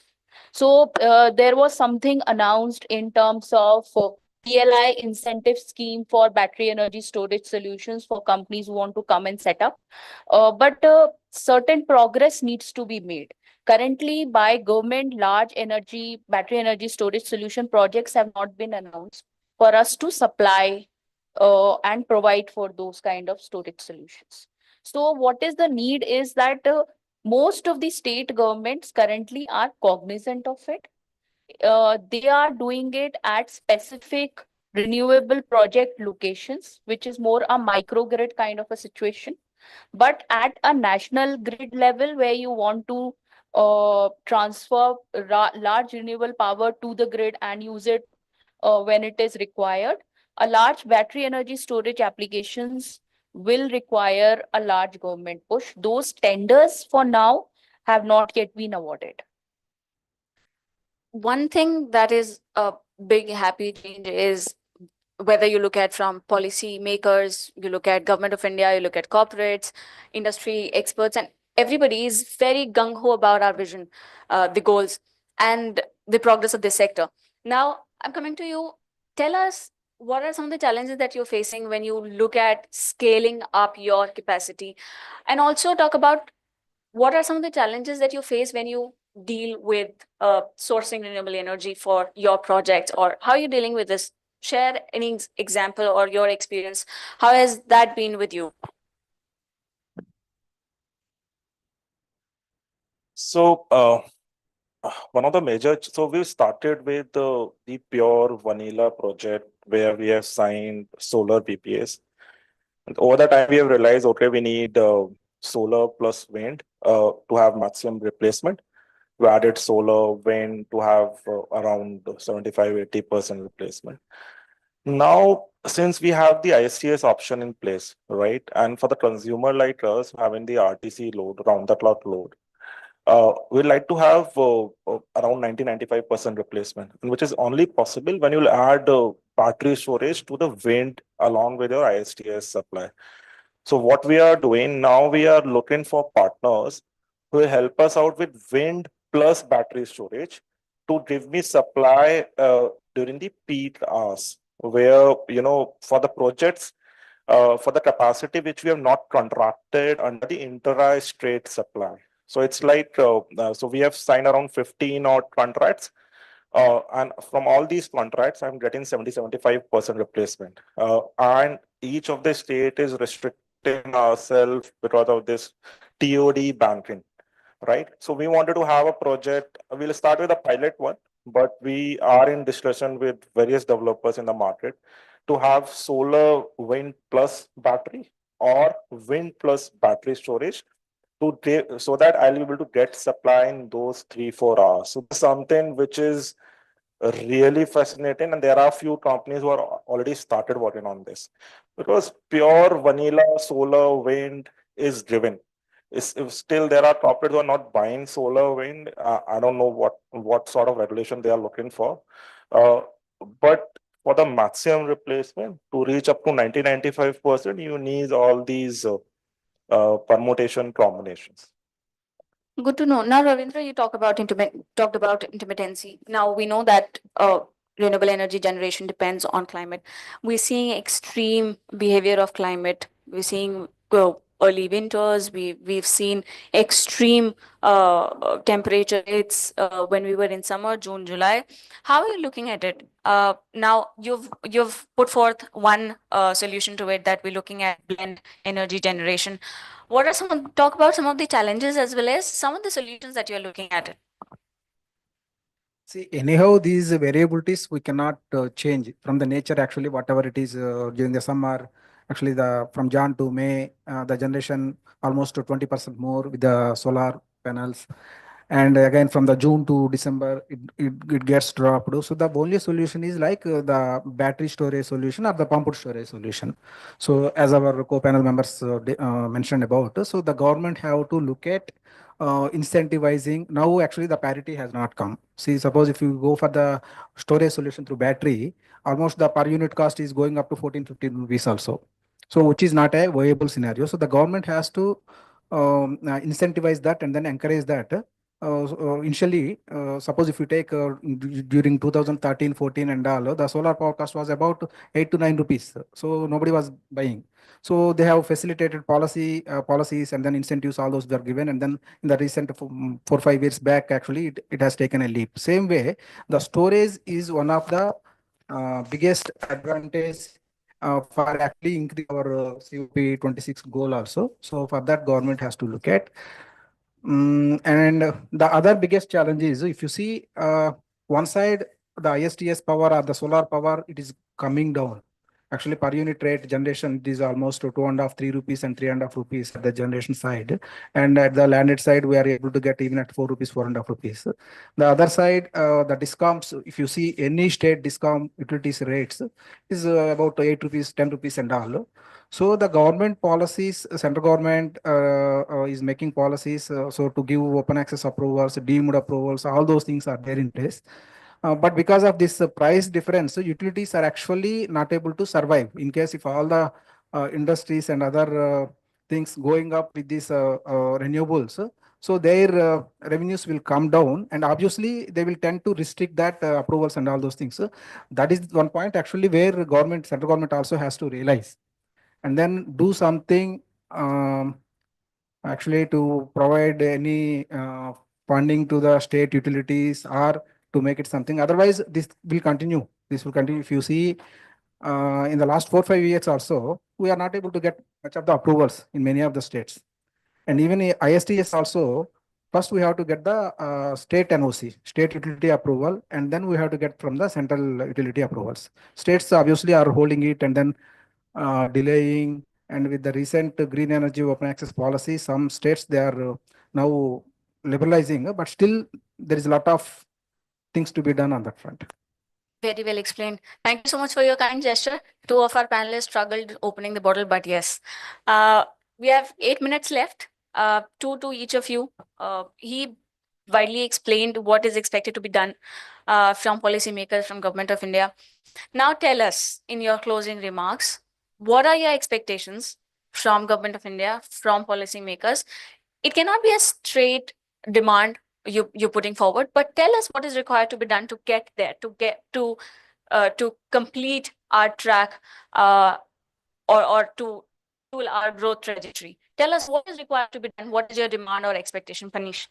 So there was something announced in terms of PLI incentive scheme for battery energy storage solutions for companies who want to come and set up. But certain progress needs to be made. Currently, by government, large energy, battery energy storage solution projects have not been announced for us to supply and provide for those kind of storage solutions. So what is the need is that most of the state governments currently are cognizant of it. They are doing it at specific renewable project locations, which is more a microgrid kind of a situation. But at a national grid level, where you want to transfer large renewable power to the grid and use it when it is required, a large battery energy storage applications will require a large government push. Those tenders for now have not yet been awarded. One thing that is a big happy change is whether you look at from policy makers, you look at government of India, you look at corporates, industry experts, and everybody is very gung-ho about our vision, the goals, and the progress of this sector. Now, I'm coming to you. Tell us what are some of the challenges that you're facing when you look at scaling up your capacity? And also talk about what are some of the challenges that you face when you deal with sourcing renewable energy for your projects, or how are you dealing with this? Share any example or your experience. How has that been with you? So, one of the major, so we started with the pure vanilla project where we have signed solar PPAs. And over the time, we have realized, okay, we need solar plus wind to have maximum replacement. We added solar, wind to have around 75-80% replacement. Now, since we have the ISTS option in place, right, and for the consumer like us having the RTC load, round the clock load, we'd like to have around 90-95% replacement, which is only possible when you'll add battery storage to the wind along with your ISTS supply. So what we are doing now, we are looking for partners who will help us out with wind plus battery storage to give me supply during the peak hours, where, for the projects, for the capacity which we have not contracted under the intra-state supply. So it's like, so we have signed around 15 odd contracts. And from all these contracts, I'm getting 70-75% replacement. And each of the state is restricting ourselves because of this TOD banking, right? So we wanted to have a project. We'll start with a pilot one, but we are in discussion with various developers in the market to have solar, wind plus battery or wind plus battery storage so that I'll be able to get supply in those 3-4 hours. So something which is really fascinating, and there are a few companies who are already started working on this, because pure vanilla solar wind is driven. If still there are corporates who are not buying solar wind. I don't know what sort of regulation they are looking for, but for the maximum replacement to reach up to 90-95%, you need all these permutation combinations. Good to know. Now, Ravindra, you talked about intermittency. Now we know that renewable energy generation depends on climate. We're seeing extreme behavior of climate. We're seeing early winters. We've seen extreme temperature. It's when we were in summer, June, July. How are you looking at it? Now you've put forth one solution to it, that we're looking at blend energy generation. What are talk about some of the challenges as well as some of the solutions that you're looking at it? See, anyhow, these variabilities we cannot change from the nature. Actually, whatever it is during the summer, actually the from Jan to May, the generation almost to 20% more with the solar panels. And again, from the June to December, it gets dropped. So the only solution is like the battery storage solution or the pumped storage solution. So as our co-panel members mentioned about, so the government have to look at incentivizing. Now actually the parity has not come. See, suppose if you go for the storage solution through battery, almost the per unit cost is going up to 14-15 rupees also. So which is not a viable scenario. So the government has to incentivize that and then encourage that. Initially, suppose if you take during 2013-14 and all, the solar power cost was about 8 to 9 rupees. So nobody was buying. So they have facilitated policies and then incentives, all those were given. And then in the recent 4-5 years back, actually, it has taken a leap. Same way, the storage is one of the biggest advantage for actually increase our COP26 goal also. So for that, government has to look at. And the other biggest challenge is, if you see one side, the ISTS power or the solar power, it is coming down. Actually, per unit rate generation, it is almost 2.5, 3 rupees and 3.5 rupees at the generation side. And at the landed side, we are able to get even at 4 rupees, 4.5 rupees. The other side, the discoms, if you see any state discom utilities rates, is about 8 rupees, 10 rupees and all. So the government policies, central government is making policies so to give open access approvals, deemed approvals, all those things are there in place. But because of this price difference, utilities are actually not able to survive. In case if all the industries and other things going up with these renewables, So their revenues will come down, and obviously they will tend to restrict that approvals and all those things. So that is one point actually where government, central government also has to realize and then do something actually to provide any funding to the state utilities or to make it something. Otherwise, this will continue. This will continue. If you see in the last 4 5 years also, we are not able to get much of the approvals in many of the states. And even ISTS also, first we have to get the state NOC, state utility approval, and then we have to get from the central utility approvals. States obviously are holding it and then delaying. And with the recent green energy open access policy, some states they are now liberalizing, but still there is a lot of things to be done on that front. Very well explained. Thank you so much for your kind gesture. Two of our panelists struggled opening the bottle, but yes. We have 8 minutes left, two to each of you. He widely explained what is expected to be done from policymakers, from Government of India. Now tell us in your closing remarks, what are your expectations from Government of India, from policymakers? It cannot be a straight demand you're putting forward, but tell us what is required to be done to get there, to complete our track or to fuel our growth trajectory. Tell us what is required to be done. What is your demand or expectation, Panish?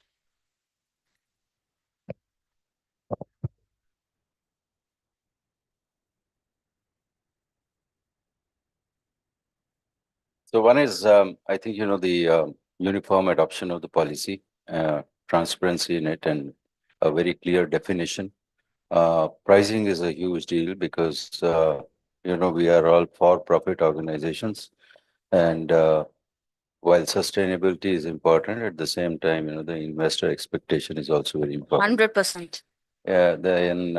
So one is, I think, the uniform adoption of the policy, transparency in it, and a very clear definition. Pricing is a huge deal because, we are all for-profit organizations. And while sustainability is important, at the same time, the investor expectation is also very important. 100%. Yeah, then,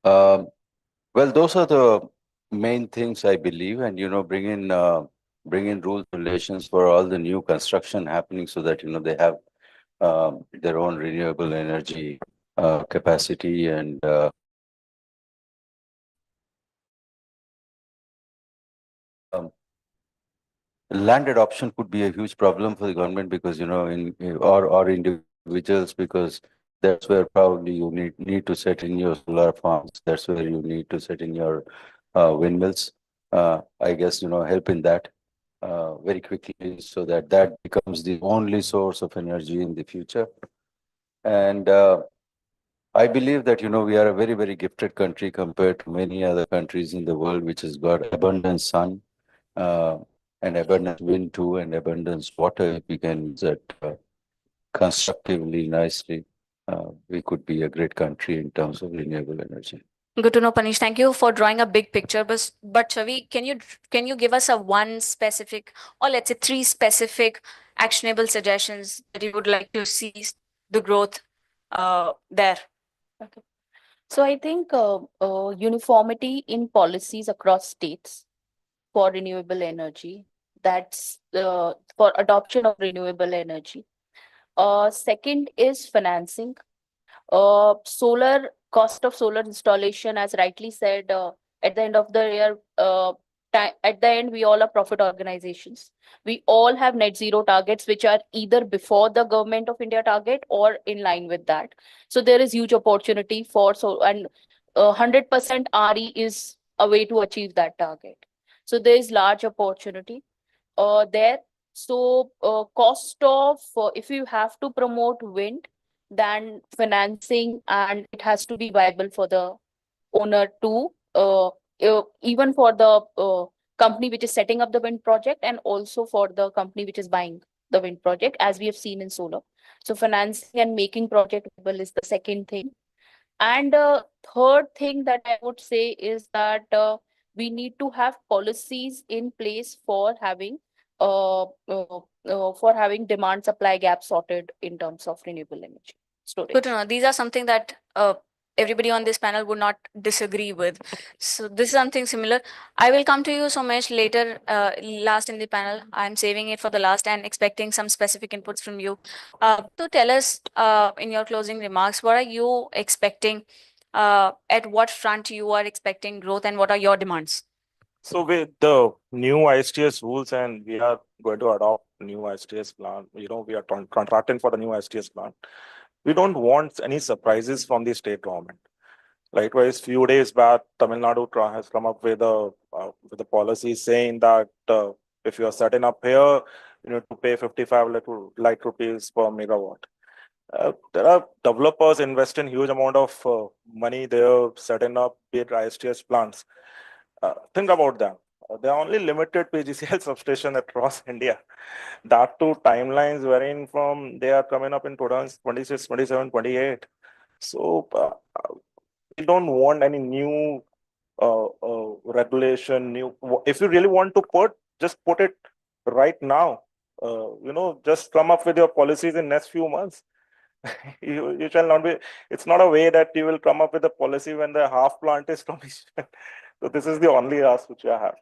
well, those are the main things I believe, and bring in rules, regulations for all the new construction happening, so that they have their own renewable energy capacity, and land adoption could be a huge problem for the government, because or individuals, because that's where probably you need to set in your solar farms. That's where you need to set in your windmills. I guess help in that very quickly, so that becomes the only source of energy in the future. And I believe that we are a very, very gifted country compared to many other countries in the world, which has got abundant sun, and abundant wind too, and abundance water. If we can use it constructively, nicely, we could be a great country in terms of renewable energy. Good to know, Panish. Thank you for drawing a big picture. But Chavi, can you give us a one specific, or let's say 3 specific actionable suggestions that you would like to see the growth there? Okay. So I think uniformity in policies across states for renewable energy, that's for adoption of renewable energy. Second is financing. Cost of solar installation, as rightly said, at the end of the year, at the end, we all are profit organizations. We all have net zero targets, which are either before the Government of India target or in line with that. So there is huge opportunity and 100% RE is a way to achieve that target. So there is large opportunity there. So cost of, if you have to promote wind, then financing, and it has to be viable for the owner too, even for the company which is setting up the wind project, and also for the company which is buying the wind project, as we have seen in solar. So financing and making project viable is the second thing. And third thing that I would say is that we need to have policies in place for having demand supply gap sorted in terms of renewable energy storage. Good to know. These are something that everybody on this panel would not disagree with. So this is something similar. I will come to you, Somesh, later, last in the panel. I'm saving it for the last and expecting some specific inputs from you. To tell us in your closing remarks, what are you expecting? At what front you are expecting growth, and what are your demands? So with the new ISTS rules, and we are going to adopt new STS plant. We are contracting for the new STS plant. We don't want any surprises from the state government. Likewise, few days back, Tamil Nadu has come up with a policy saying that if you are setting up here, you need to pay 55 lakh rupees per megawatt. There are developers investing huge amount of money there setting up big ISTS plants. Think about them. There are only limited PGCL substation across India. That too timelines varying from they are coming up in 2026, 27, 28. So we don't want any new regulation. If you really want to just put it right now. Just come up with your policies in next few months. You shall not be. It's not a way that you will come up with a policy when the half plant is commissioned. So this is the only ask which I have.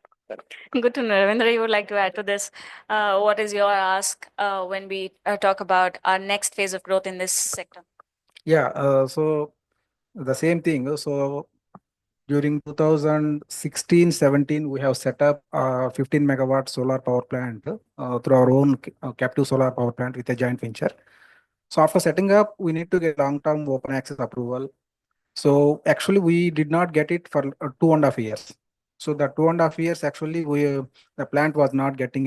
Good to know. Ravindra, you would like to add to this. What is your ask when we talk about our next phase of growth in this sector? Yeah, so the same thing. So during 2016-17, we have set up a 15 megawatt solar power plant through our own captive solar power plant with a joint venture. So after setting up, we need to get long-term open access approval. So actually, we did not get it for 2.5 years. So the 2.5 years, actually, the plant was not getting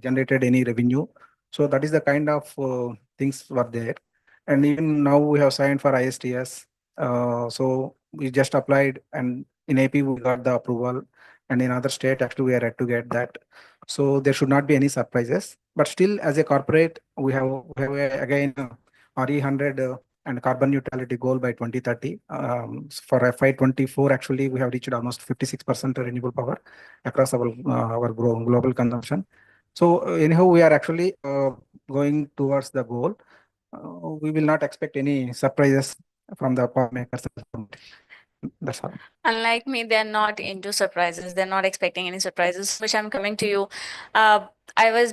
generated any revenue. So that is the kind of things were there. And even now we have signed for ISTS. So we just applied, and in AP we got the approval, and in other state actually we are yet to get that. So there should not be any surprises. But still, as a corporate, we have again RE100 and carbon neutrality goal by 2030. For FY24, actually, we have reached almost 56% renewable power across our global consumption. So anyhow, we are actually going towards the goal. We will not expect any surprises from the power makers. That's all. Unlike me, they're not into surprises. They're not expecting any surprises, which I'm coming to you. I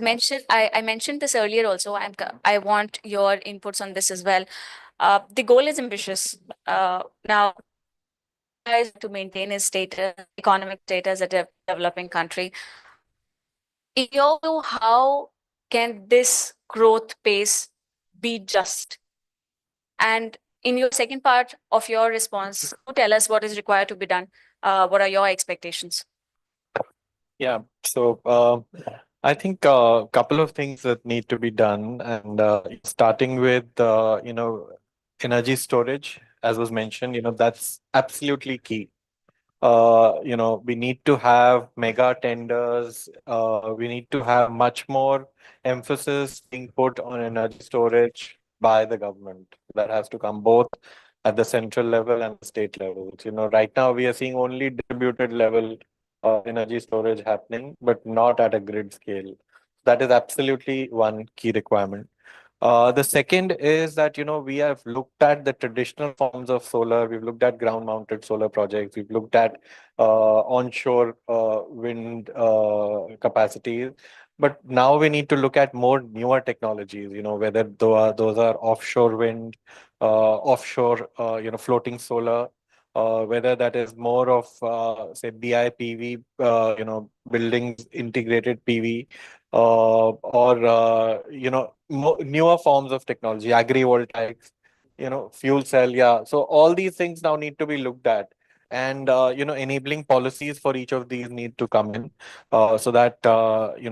mentioned this earlier also. I want your inputs on this as well. The goal is ambitious. Now, guys, to maintain his status, economic status as a developing country. In your view, how can this growth pace be just? And in your second part of your response, tell us what is required to be done. What are your expectations? Yeah, so I think a couple of things that need to be done, and starting with energy storage, as was mentioned, that's absolutely key. We need to have mega tenders. We need to have much more emphasis being put on energy storage by the government. That has to come both at the central level and the state level. Right now we are seeing only distributed level energy storage happening, but not at a grid scale. That is absolutely one key requirement. The second is that, we have looked at the traditional forms of solar. We've looked at ground mounted solar projects. We've looked at onshore wind capacities. But now we need to look at more newer technologies, whether those are offshore wind, offshore, floating solar, whether that is more of, say, BIPV, buildings integrated PV, or newer forms of technology, agrivoltaics, fuel cell. Yeah. So all these things now need to be looked at, and enabling policies for each of these need to come in, so that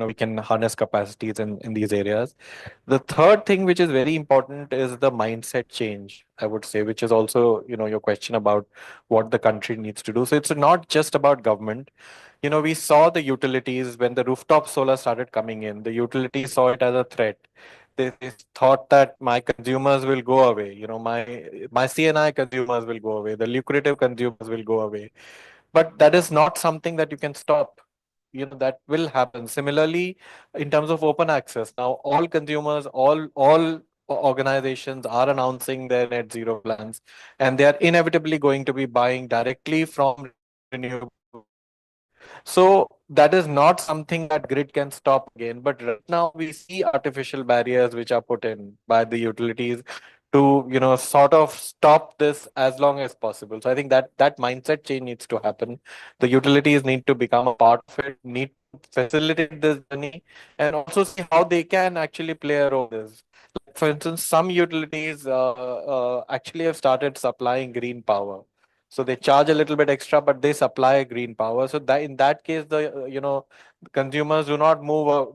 we can harness capacities in these areas. The third thing, which is very important, is the mindset change, I would say, which is also your question about what the country needs to do. So it's not just about government. We saw the utilities when the rooftop solar started coming in. The utilities saw it as a threat. They thought that my consumers will go away. My CNI consumers will go away. The lucrative consumers will go away. But that is not something that you can stop. That will happen. Similarly, in terms of open access, now all consumers, all organizations are announcing their net zero plans, and they are inevitably going to be buying directly from renewable. So that is not something that grid can stop again. But right now we see artificial barriers which are put in by the utilities to, sort of stop this as long as possible. So I think that mindset change needs to happen. The utilities need to become a part of it, need facilitate this journey and also see how they can actually play a role in this. Like for instance, some utilities actually have started supplying green power. So they charge a little bit extra, but they supply green power. So that in that case, the consumers do not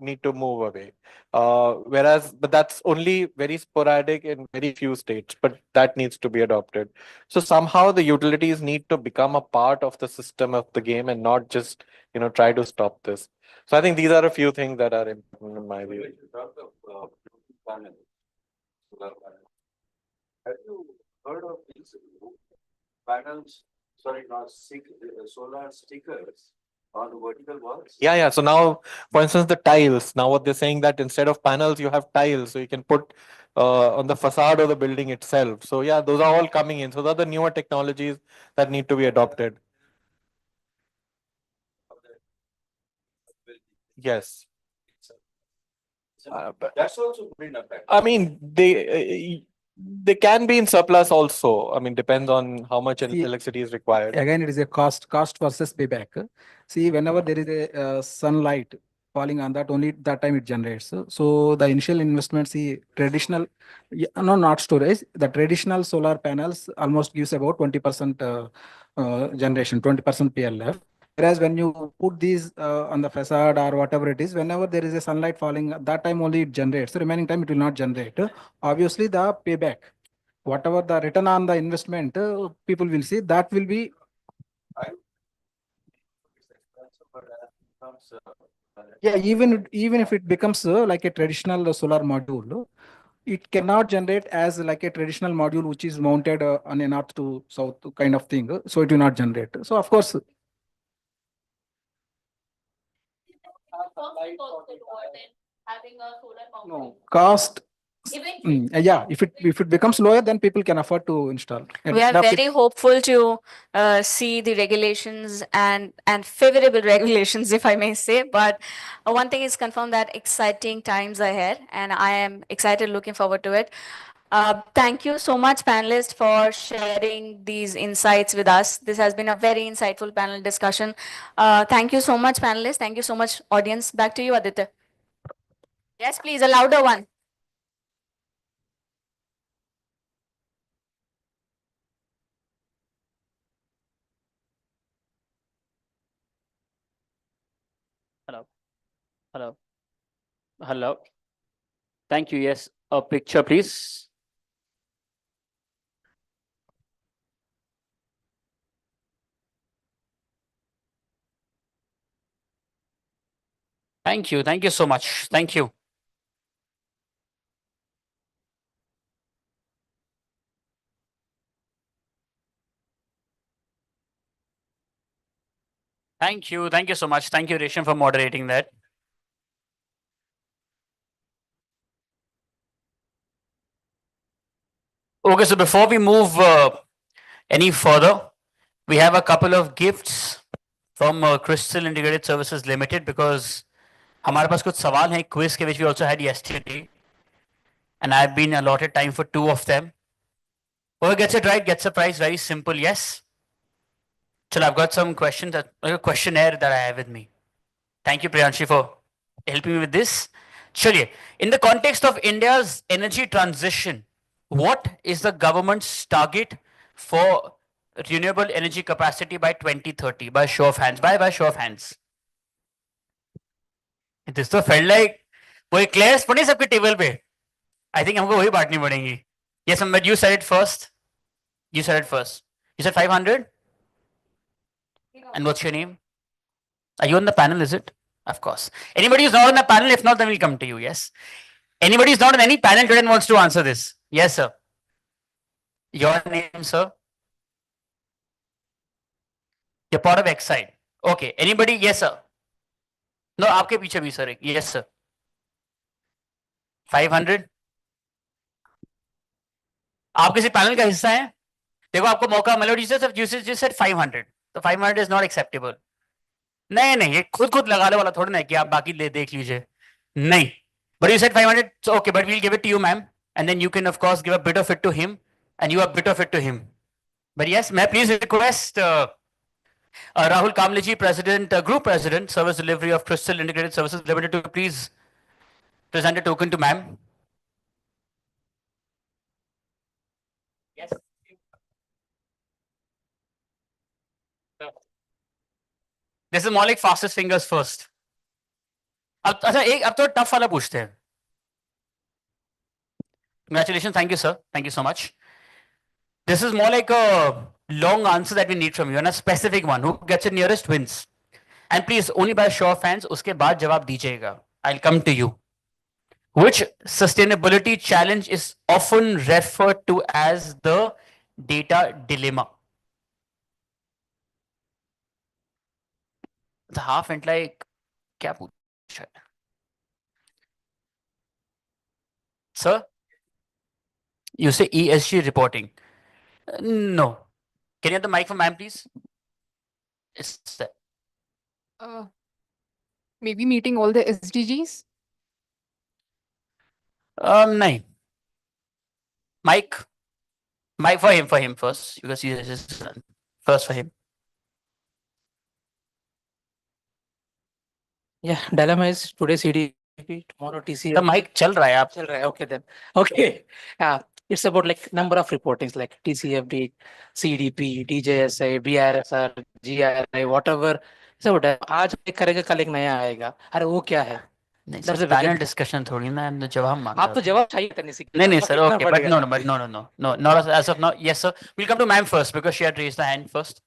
need to move away. But that's only very sporadic in very few states. But that needs to be adopted. So somehow the utilities need to become a part of the system of the game and not just try to stop this. So I think these are a few things that are important in my view. Solar panel. Have you heard of these panels? Sorry, not solar stickers on the vertical walls? Yeah. So now, for instance, the tiles. Now what they're saying that instead of panels, you have tiles, so you can put on the facade of the building itself. So yeah, those are all coming in. So those are the newer technologies that need to be adopted. Yes. That's also green effect. I mean, they can be in surplus also. I mean, depends on how much See, electricity is required. Again, it is a cost versus payback. See, whenever there is a sunlight falling on that, only that time it generates. So the initial investment, see, traditional, no, not storage. The traditional solar panels almost gives about 20% generation, 20% PLF. Whereas when you put these on the facade or whatever it is, whenever there is a sunlight falling, that time only it generates. The remaining time it will not generate. Obviously, the payback, whatever the return on the investment, people will see that will be. Yeah, even if it becomes like a traditional solar module, it cannot generate as like a traditional module which is mounted on a north to south kind of thing. So it will not generate. So of course, Having a solar no mountain. cost. Eventually. Yeah, if it becomes lower, then people can afford to install. We are very hopeful to see the regulations and favorable regulations, if I may say. But one thing is confirmed that exciting times ahead, and I am excited, looking forward to it. Thank you so much, panelists, for sharing these insights with us. This has been a very insightful panel discussion. Thank you so much, panelists. Thank you so much, audience. Back to you, Aditya. Yes, please, a louder one. Hello. Hello. Hello. Thank you. Yes. A picture, please. Thank you. Thank you so much. Thank you. Thank you. Thank you so much. Thank you, Resham, for moderating that. Okay, so before we move any further, we have a couple of gifts from Crystal Integrated Services Limited because हमारे पास कुछ सवाल हैं quiz के which we also had yesterday, and I've been allotted time for 2 of them. Whoever gets it right gets a prize. Very simple. Yes. So I've got some questions, a questionnaire that I have with me. Thank you, Priyanshi, for helping me with this. Chaliye, in the context of India's energy transition, what is the government's target for renewable energy capacity by 2030? By show of hands. By show of hands. This तो felt like कोई क्लेयर्स पड़ी सबके table पे. I think हमको वही बांटनी पड़ेंगी. Yes, but you said it first. You said it first. You said 500. And what's your name? Are you on the panel? Is it? Of course. Anybody who's not on the panel? If not, then we'll come to you. Yes. Anybody who's not on any panel today and wants to answer this? Yes, sir. Your name, sir? You're part of Exide. Okay. Anybody? Yes, sir. No, आपके पीछे भी sir. Yes, sir. 500. आप किसी panel का हिस्सा हैं? देखो आपको मौका मिला you said 500. तो 500 is not acceptable. नहीं ये खुद लगाने वाला थोड़ा ना है कि आप बाकी देख लीजिए. नहीं. But you said 500. So okay, but we'll give it to you, ma'am. And then you can of course give a bit of it to him and you a bit of it to him. But yes, may I please request Rahul Kamleji, President, Group President, Service Delivery of Crystal Integrated Services Limited, to please present a token to ma'am. Yes. This is more like fastest fingers first. अब तो tough वाला पूछते हैं. Congratulations, thank you, sir. Thank you so much. This is more like a long answer that we need from you and a specific one. Who gets it nearest wins. And please, only by show of hands, उसके बाद जवाब दीजिएगा. I'll come to you. Which sustainability challenge is often referred to as the data dilemma? The half went like, क्या पूछा है? Sir, you say ESG reporting. No. Can you have the mic for ma'am, please? It's that. Maybe meeting all the SDGs. No. Mike for him first, because he is his son. First for him. Yeah, dilemma is today CDP, tomorrow TCF. The mic चल रहा है आप. चल रहा है, okay then. Okay. It's about like number of reportings like TCFD, CDP, DJSI, BRSR, GRI, whatever. So आज एक करेगा कल एक नया आएगा. अरे वो क्या है? नहीं That's sir, a panel wicked- discussion थोड़ी ना, जवाब मांग आप तो जवाब चाहिए करने से. नहीं sir, okay, but no, not as of now. Yes sir, we'll come to ma'am first because she had raised the hand first.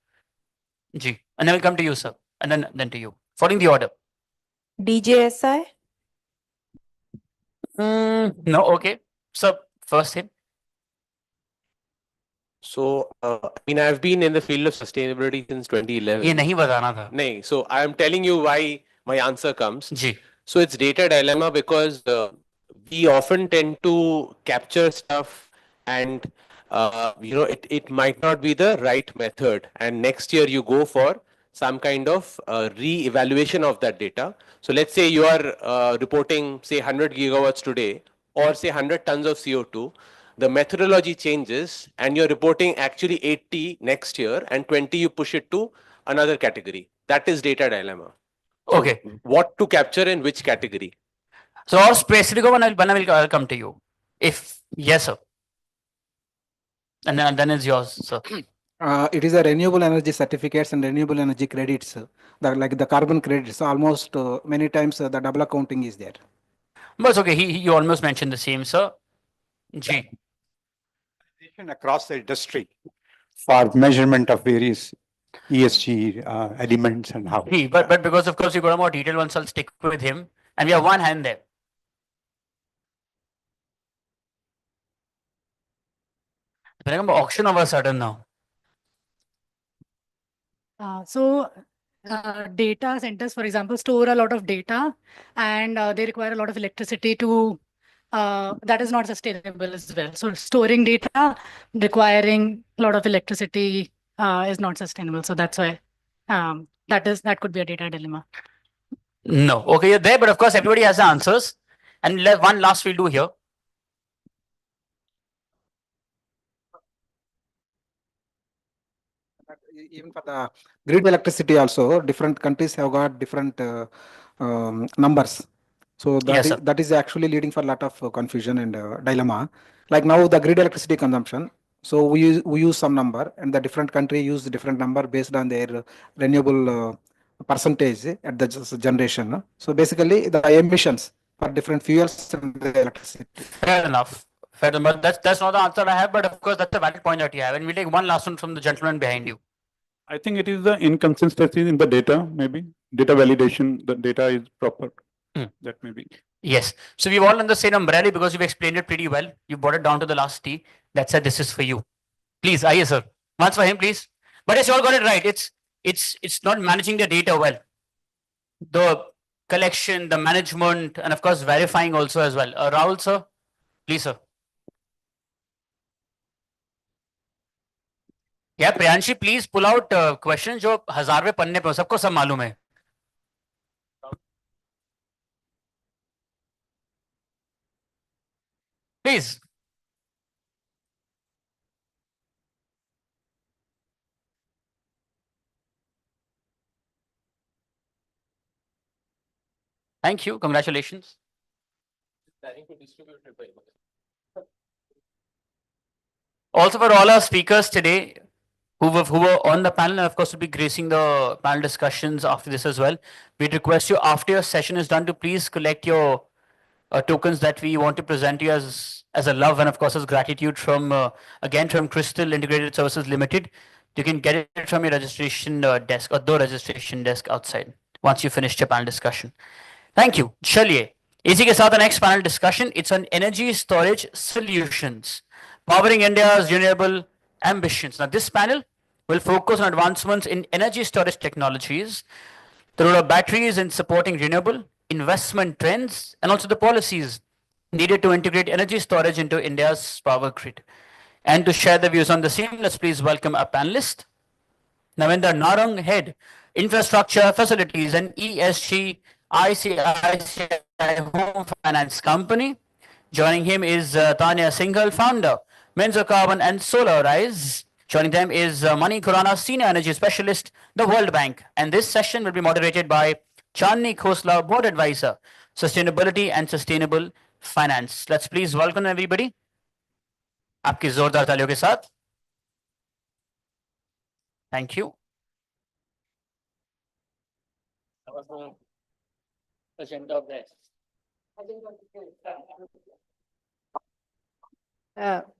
Ji, and then we'll come to you, sir, and then to you, following the order. DJSI. No, okay. So first him. So, I mean, I've been in the field of sustainability since 2011. ये नहीं बताना था. Nahin, so I am telling you why my answer comes. Ji. So it's data dilemma because we often tend to capture stuff and it might not be the right method. And next year you go for some kind of re-evaluation of that data. So let's say you are reporting say 100 gigawatts today or say 100 tons of CO2. The methodology changes and you're reporting actually 80 next year and 20 you push it to another category. That is data dilemma. So Okay. what to capture in which category? So our specific one, I'll come to you. If yes sir. And then it's yours, sir. It is a renewable energy certificates and renewable energy credits, like the carbon credits. Almost many times the double accounting is there. But it's okay, you almost mentioned the same, sir. Ji. Across the industry for measurement of various ESG elements and how. But because of course you got a more detailed one, so I'll stick with him. And we have one hand there. Auction of a sudden now. Data centers, for example, store a lot of data and they require a lot of electricity to, that is not sustainable as well. So storing data requiring a lot of electricity is not sustainable. So that's why that could be a data dilemma. No, okay, you're there, but of course everybody has the answers. And one last we'll do here. Even for the grid electricity also, different countries have got different numbers. So that, Yes, is, that is actually leading for a lot of confusion and dilemma. Like now the grid electricity consumption. So we use some number and the different country use different number based on their renewable percentage at the generation. So basically the emissions for different fuels and the electricity. Fair enough. Fair enough. That's not the answer I have, but of course that's a valid point that you have. And we'll take one last one from the gentleman behind you. I think it is the inconsistency in the data, maybe data validation, the data is proper. That may be. Yes. So we've all on the same umbrella because you've explained it pretty well. You brought it down to the last T. That said, this is for you. Please, aye, sir. Once for him, please. But yes, you all got it right. It's not managing the data well. The collection, the management, and of course verifying also as well. Rahul, sir, please, sir. Yeah, Priyanshi, please pull out questions जो 1000वें पन्ने पे हो, सबको सब मालूम है. Please. Thank you. Congratulations. Also, for all our speakers today who were on the panel and of course will be gracing the panel discussions after this as well, we'd request you after your session is done to please collect your tokens that we want to present to you as a love and of course as gratitude from again from Crystal Integrated Services Limited. You can get it from your registration desk or the registration desk outside once you finish your panel discussion. Thank you. चलिए इसी के साथ next panel discussion. It's on energy storage solutions, powering India's renewable ambitions. Now this panel will focus on advancements in energy storage technologies, the role of batteries in supporting renewable investment trends, and also the policies needed to integrate energy storage into India's power grid. And to share the views on the same, let's please welcome our panelist, Navinder Narang, Head, Infrastructure, Facilities and ESG, ICICI Home Finance Company. Joining him is Tanya Singhal, Founder, Menzo Carbon and Solar Rise. Joining them is Mani Khurana, Senior Energy Specialist, the World Bank. And this session will be moderated by Chandni Khosla, Board Advisor, Sustainability and Sustainable Finance. Let's please welcome everybody. आपकी जोरदार तालियों के साथ. Thank you.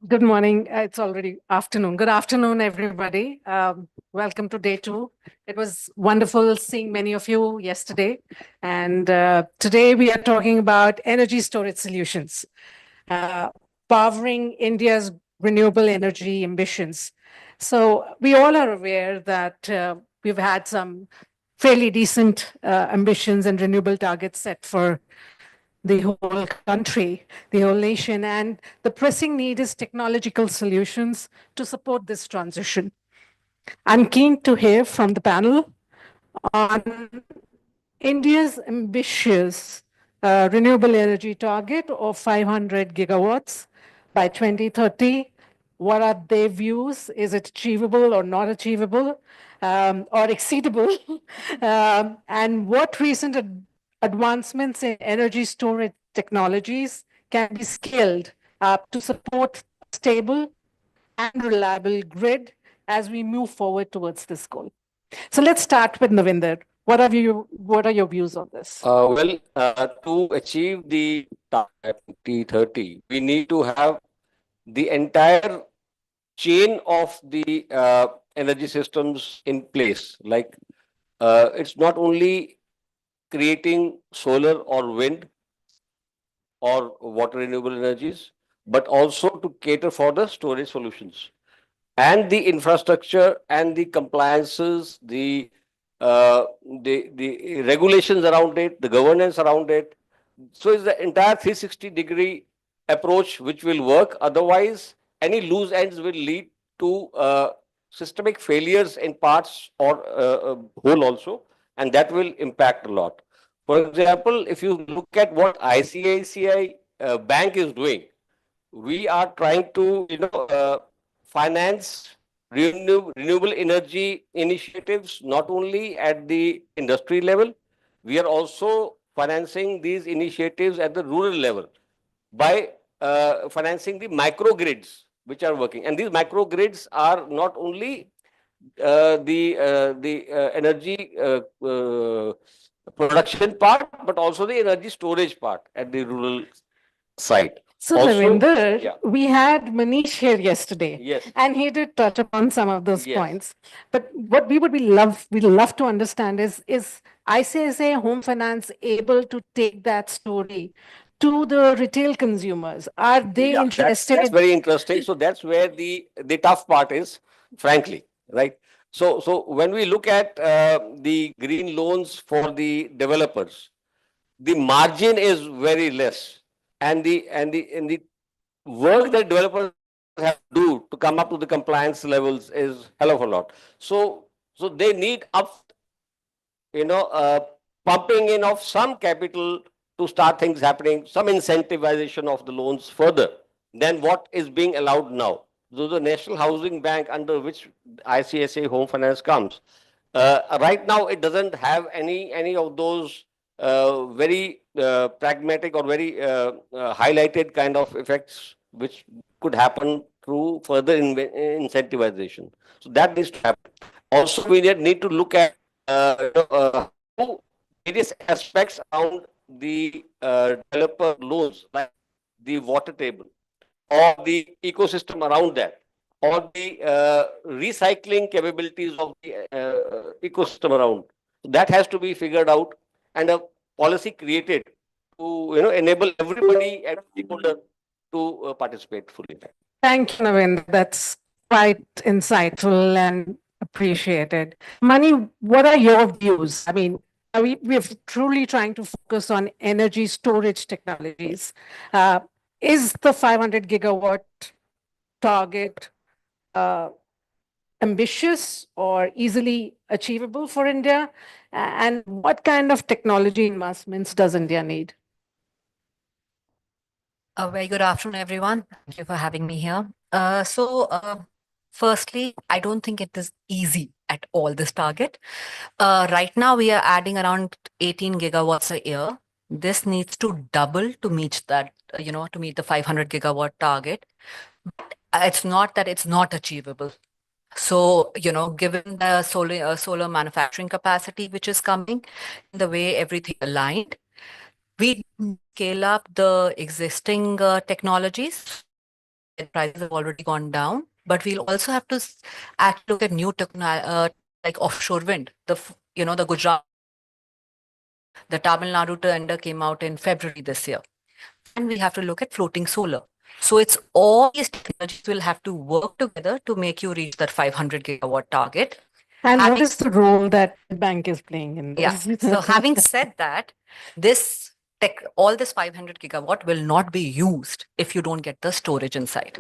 Good morning. It's already afternoon. Good afternoon, everybody. Welcome to day 2. It was wonderful seeing many of you yesterday. And today we are talking about energy storage solutions, powering India's renewable energy ambitions. So we all are aware that we've had some fairly decent ambitions and renewable targets set for the whole country, the whole nation, and the pressing need is technological solutions to support this transition. I'm keen to hear from the panel on India's ambitious renewable energy target of 500 gigawatts by 2030. What are their views? Is it achievable or not achievable, or exceedable? And what recent advancements in energy storage technologies can be scaled up to support stable and reliable grid as we move forward towards this goal? So let's start with Navinder. What are your views on this? To achieve the target 2030, we need to have the entire chain of the energy systems in place. Like it's not only creating solar or wind or water renewable energies, but also to cater for the storage solutions and the infrastructure and the compliances, the regulations around it, the governance around it. So it's the entire 360-degree approach which will work. Otherwise, any loose ends will lead to systemic failures in parts or whole also, and that will impact a lot. For example, if you look at what ICICI Bank is doing, we are trying to finance renewable energy initiatives not only at the industry level, we are also financing these initiatives at the rural level by financing the microgrids which are working. And these microgrids are not only the energy production part, but also the energy storage part at the rural side. So, Also, Navinder, yeah. we had Manish here yesterday, Yes. and he did touch upon some of those Yes. points. But what we'd love to understand is ICICI Home Finance able to take that story to the retail consumers? Are they Yeah, interested? that's very interesting. So that's where the tough part is, frankly, right? So when we look at the green loans for the developers, the margin is very less, and the work that developers have to do to come up to the compliance levels is hell of a lot. So they need pumping in of some capital to start things happening, some incentivization of the loans further than what is being allowed now. So the National Housing Bank, under which ICICI Home Finance comes, right now it doesn't have any of those very pragmatic or very highlighted kind of effects which could happen through further incentivization. So that needs to happen. Also, we need to look at how various aspects around the developer loans, like the water table or the ecosystem around that, or the recycling capabilities of the ecosystem around. That has to be figured out and a policy created to enable everybody and stakeholder to participate fully. Thank you, Naveen. That's quite insightful and appreciated. Mani, what are your views? I mean, we're truly trying to focus on energy storage technologies. Is the 500 gigawatt target ambitious or easily achievable for India? And what kind of technology investments does India need? A very good afternoon, everyone. Thank you for having me here. Firstly, I don't think it is easy at all, this target. Right now, we are adding around 18 gigawatts a year. This needs to double to meet that, to meet the 500 gigawatt target. But it's not that it's not achievable. So, given the solar manufacturing capacity which is coming, the way everything aligned, we scale up the existing technologies. Prices have already gone down, but we'll also have to actually look at new technology like offshore wind. The Gujarat, the Tamil Nadu tender came out in February this year, and we have to look at floating solar. So it's all these technologies will have to work together to make you reach that 500 gigawatt target. And what is the role that the bank is playing in this? Yeah. So having said that, all this 500 gigawatt will not be used if you don't get the storage inside.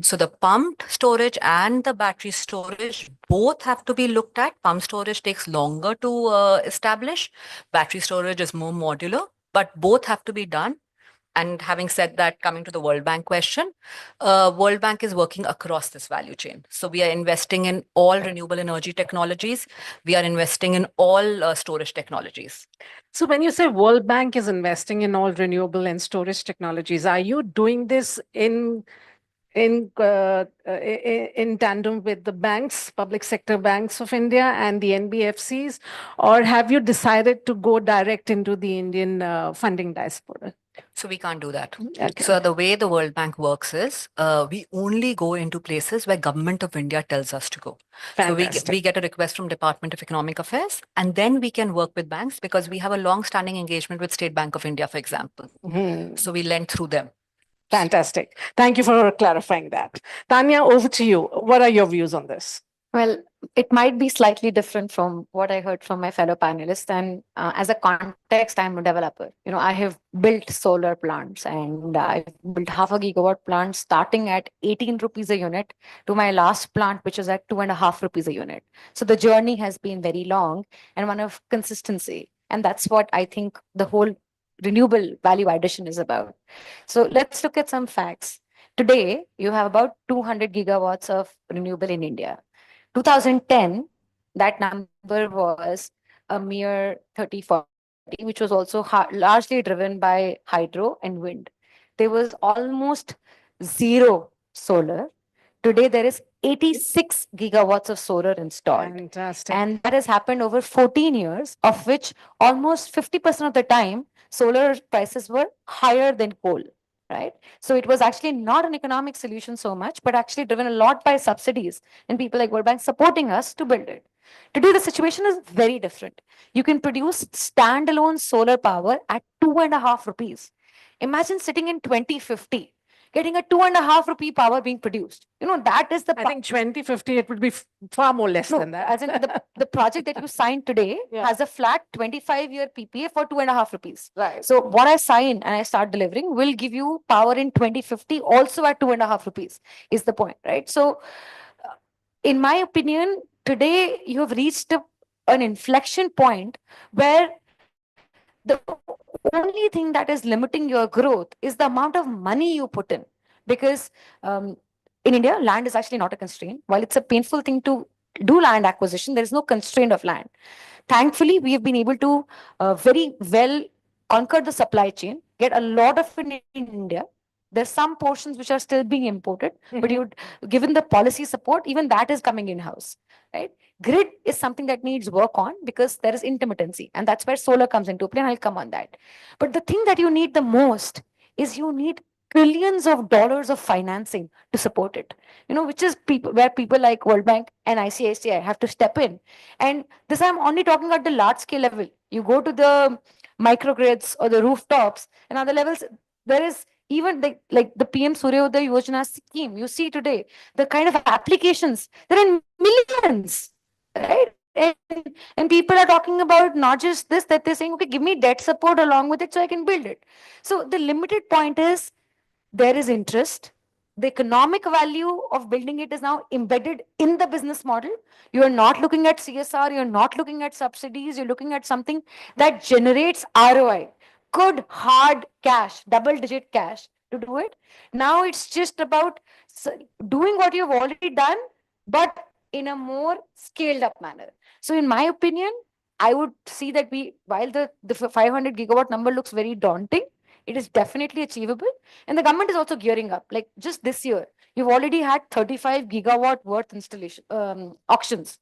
So the pumped storage and the battery storage both have to be looked at. Pump storage takes longer to establish. Battery storage is more modular, but both have to be done. And having said that, coming to the World Bank question, World Bank is working across this value chain. So we are investing in all renewable energy technologies. We are investing in all storage technologies. So when you say World Bank is investing in all renewable and storage technologies, are you doing this in tandem with the banks, public sector banks of India and the NBFCs, or have you decided to go direct into the Indian funding diaspora? So we can't do that. Okay. So the way the World Bank works is we only go into places where Government of India tells us to go. Fantastic. So we get a request from Department of Economic Affairs, and then we can work with banks because we have a long-standing engagement with State Bank of India, for example. So we lend through them. Fantastic. Thank you for clarifying that. Tanya, over to you. What are your views on this? Well, it might be slightly different from what I heard from my fellow panelists. And as a context, I'm a developer. I have built solar plants and I've built half a gigawatt plant starting at 18 rupees a unit to my last plant, which is at 2.5 rupees a unit. So the journey has been very long and one of consistency. And that's what I think the whole renewable value addition is about. So let's look at some facts. Today, you have about 200 gigawatts of renewable in India. 2010, that number was a mere 30-40, which was also largely driven by hydro and wind. There was almost zero solar. Today, there is 86 gigawatts of solar installed. Fantastic. And that has happened over 14 years, of which almost 50% of the time, solar prices were higher than coal. Right? So it was actually not an economic solution so much, but actually driven a lot by subsidies and people like World Bank supporting us to build it. Today, the situation is very different. You can produce standalone solar power at 2.5 rupees. Imagine sitting in 2050, getting a 2.5 rupee power being produced. That is the. I think 2050, it would be far more less than that. As in the project that you signed today has a flat 25-year PPA for 2.5 rupees. Right. So what I sign and I start delivering will give you power in 2050 also at 2.5 rupees is the point, right? So in my opinion, today you have reached an inflection point where the only thing that is limiting your growth is the amount of money you put in. Because in India, land is actually not a constraint. While it's a painful thing to do land acquisition. There is no constraint of land. Thankfully, we have been able to very well conquer the supply chain, get a lot of it in India. There's some portions which are still being imported, but given the policy support, even that is coming in-house, right? Grid is something that needs work on because there is intermittency, and that's where solar comes into play, and I'll come on that. But the thing that you need the most is you need trillions of dollars of financing to support it, which is where people like World Bank and ICICI have to step in. And this, I'm only talking at the large scale level. You go to the microgrids or the rooftops and other levels, there is even like the PM Suryodaya Yojana scheme. You see today the kind of applications, there are millions, right? And people are talking about not just this, that they're saying, okay, give me debt support along with it so I can build it. So the limited point is there is interest. The economic value of building it is now embedded in the business model. You are not looking at CSR, you're not looking at subsidies, you're looking at something that generates ROI, good hard cash, double-digit cash to do it. Now it's just about doing what you've already done, but in a more scaled up manner. So in my opinion, I would see that while the 500 gigawatt number looks very daunting, it is definitely achievable. And the government is also gearing up. Like just this year, you've already had 35 gigawatt worth installation auctions,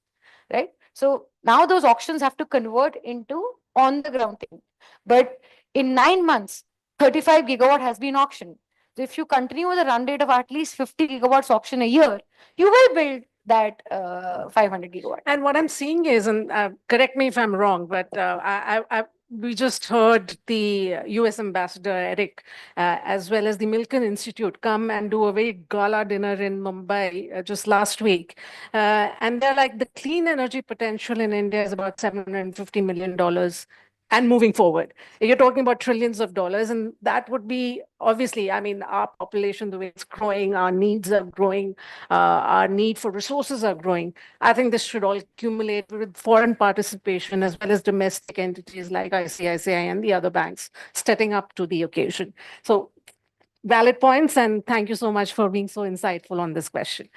right? So now those auctions have to convert into on the ground thing. But in 9 months, 35 gigawatt has been auctioned. So if you continue with a run rate of at least 50 gigawatts auction a year, you will build that 500 gigawatt. And what I'm seeing is, and correct me if I'm wrong, but we just heard the US Ambassador Eric, as well as the Milken Institute, come and do a very gala dinner in Mumbai just last week. And they're like, the clean energy potential in India is about $750 million. And moving forward, you're talking about trillions of dollars, and that would be obviously, I mean, our population, the way it's growing, our needs are growing, our need for resources are growing. I think this should all accumulate with foreign participation as well as domestic entities like ICICI and the other banks stepping up to the occasion. So valid points, and thank you so much for being so insightful on this question.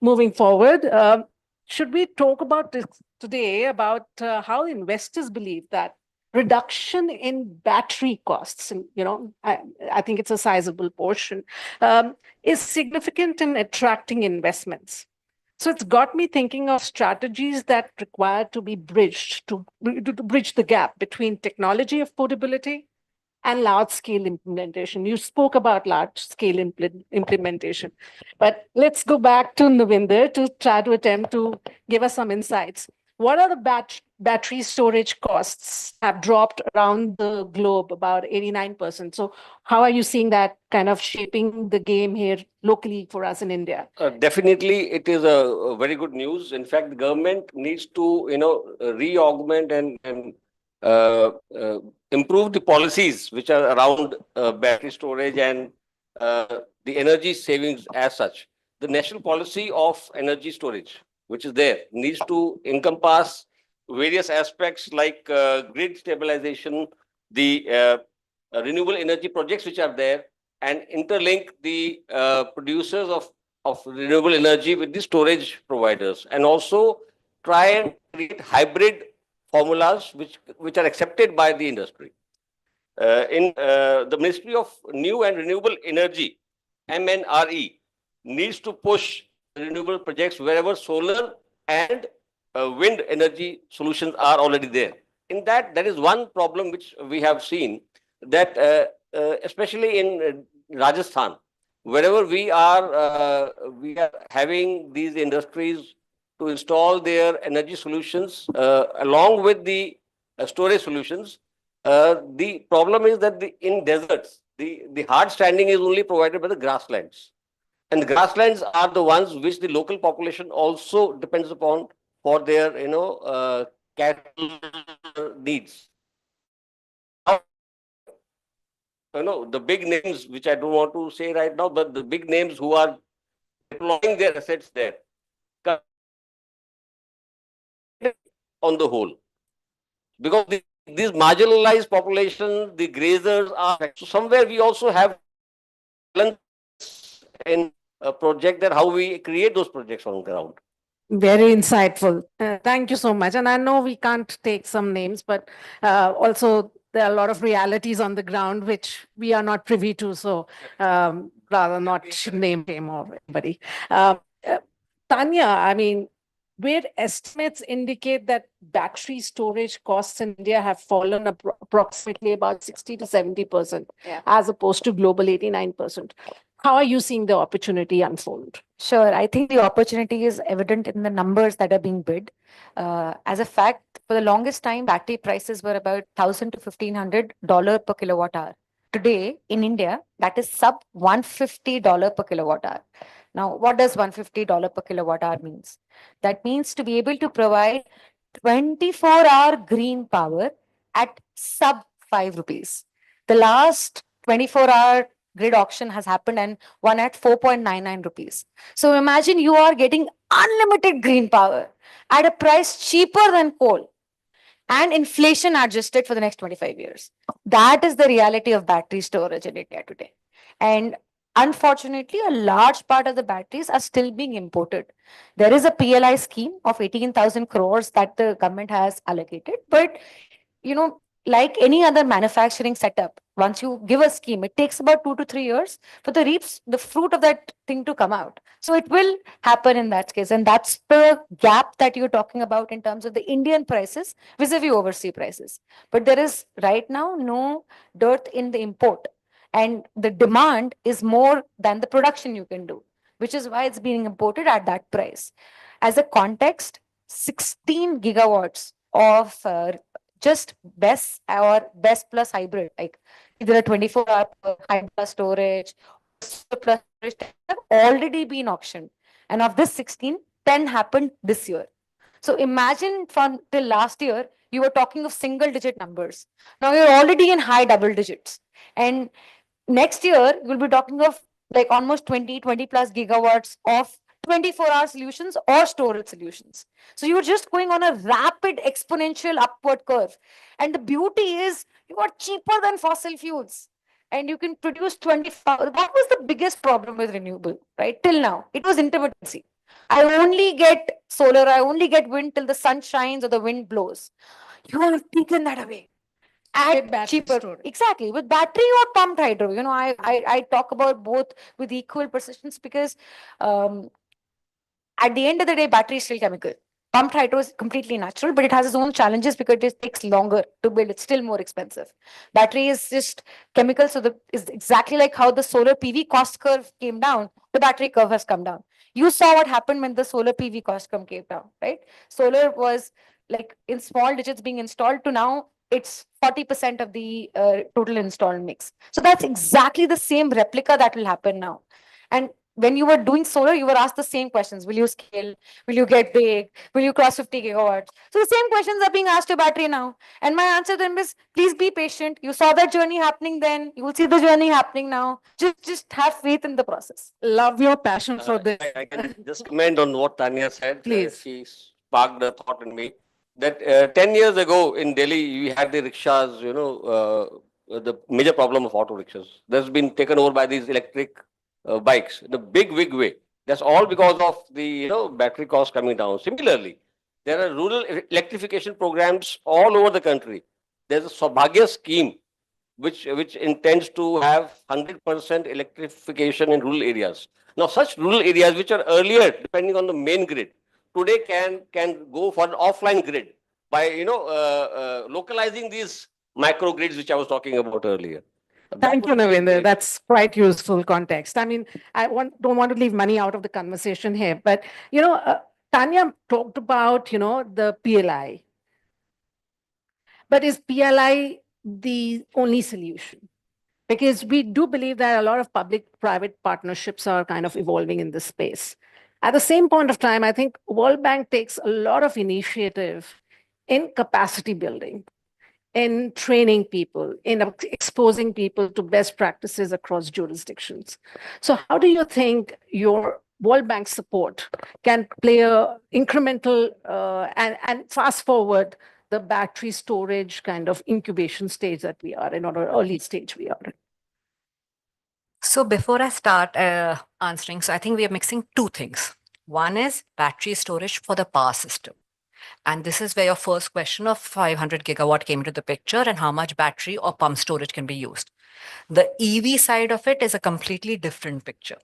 Moving forward, should we talk about this today about how investors believe that reduction in battery costs, and I think it's a sizable portion, is significant in attracting investments. So it's got me thinking of strategies that require to be bridged to bridge the gap between technology affordability and large-scale implementation. You spoke about large-scale implementation, but let's go back to Navinder to try to attempt to give us some insights. What are the battery storage costs have dropped around the globe about 89%. So how are you seeing that kind of shaping the game here locally for us in India? Definitely, it is a very good news. In fact, the government needs to, re-augment and improve the policies which are around battery storage and the energy savings as such. The national policy of energy storage, which is there, needs to encompass various aspects like grid stabilization, the renewable energy projects which are there, and interlink the producers of renewable energy with the storage providers, and also try and create hybrid formulas which are accepted by the industry. In the Ministry of New and Renewable Energy, MNRE, needs to push renewable projects wherever solar and wind energy solutions are already there. In that, there is one problem which we have seen, that especially in Rajasthan, wherever we are having these industries to install their energy solutions along with the storage solutions. The problem is that in deserts, the hard standing is only provided by the grasslands. And the grasslands are the ones which the local population also depends upon for their, cattle needs. The big names, which I don't want to say right now, but the big names who are deploying their assets there on the whole. Because these marginalized populations, the grazers are, so somewhere we also have in a project that how we create those projects on the ground. Very insightful. Thank you so much. And I know we can't take some names, but also there are a lot of realities on the ground which we are not privy to. So rather not name him or anybody. Uh, Tanya, I mean, where estimates indicate that battery storage costs in India have fallen approximately about 60 to 70%, as opposed to global 89%. How are you seeing the opportunity unfold? Sure. I think the opportunity is evident in the numbers that are being bid. As a fact, for the longest time, battery prices were about $1,000 to $1,500 per kilowatt hour. Today in India, that is sub $150 per kilowatt hour. Now, what does $150 per kilowatt hour means? That means to be able to provide 24-hour green power at sub 5 rupees. The last 24-hour grid auction has happened and one at 4.99 rupees. So imagine you are getting unlimited green power at a price cheaper than coal and inflation adjusted for the next 25 years. That is the reality of battery storage in India today. And unfortunately, a large part of the batteries are still being imported. There is a PLI scheme of 18,000 crores that the government has allocated, but you know, like any other manufacturing setup, once you give a scheme, it takes about 2 to 3 years for the fruit of that thing to come out. So it will happen in that case. And that's the gap that you're talking about in terms of the Indian prices vis-a-vis overseas prices. But there is right now no dearth in the import. And the demand is more than the production you can do, which is why it's being imported at that price. As a context, 16 gigawatts of just BESS or BESS plus hybrid, like either a 24-hour hybrid plus storage, plus storage have already been auctioned. And of this 16, 10 happened this year. So imagine from till last year, you were talking of single digit numbers. Now you're already in high double digits. And next year, we'll be talking of like almost 20 plus gigawatts of 24-hour solutions or storage solutions. So you're just going on a rapid exponential upward curve. And the beauty is you are cheaper than fossil fuels and you can produce 25. What was the biggest problem with renewable, right? Till now, it was intermittency. I only get solar, I only get wind till the sun shines or the wind blows. You have taken that away at cheaper storage. Exactly, with battery or pumped hydro. I talk about both with equal precisions because at the end of the day, battery is still chemical. Pumped hydro is completely natural, but it has its own challenges because it takes longer to build. It's still more expensive. Battery is just chemical, so is exactly like how the solar PV cost curve came down. The battery curve has come down. You saw what happened when the solar PV cost curve came down, right? Solar was like in small digits being installed to now it's 40% of the total installed mix. So that's exactly the same replica that will happen now. And when you were doing solar, you were asked the same questions. Will you scale? Will you get big? Will you cross 50 gigawatts? So the same questions are being asked to battery now. And my answer to them is, please be patient. You saw that journey happening then. You will see the journey happening now. Just have faith in the process. Love your passion for this. I can just comment on what Tanya said. Please. She sparked a thought in me that 10 years ago in Delhi, we had the rickshaws, the major problem of auto rickshaws. That's been taken over by these electric bikes in a big way. That's all because of the battery cost coming down. Similarly, there are rural electrification programs all over the country. There's a Saubhagya scheme which intends to have 100% electrification in rural areas. Now, such rural areas which are earlier depending on the main grid, today can go for an offline grid by localizing these microgrids which I was talking about earlier. Thank you, Navindra. That's quite useful context. I mean, don't want to leave money out of the conversation here, but Tanya talked about the PLI. But is PLI the only solution? Because we do believe that a lot of public-private partnerships are kind of evolving in this space. At the same point of time, I think World Bank takes a lot of initiative in capacity building, in training people, in exposing people to best practices across jurisdictions. So how do you think your World Bank support can play a incremental and fast forward the battery storage kind of incubation stage that we are in, or early stage we are in? So before I start answering, so I think we are mixing two things. One is battery storage for the power system. And this is where your first question of 500 gigawatt came into the picture and how much battery or pump storage can be used. The EV side of it is a completely different picture.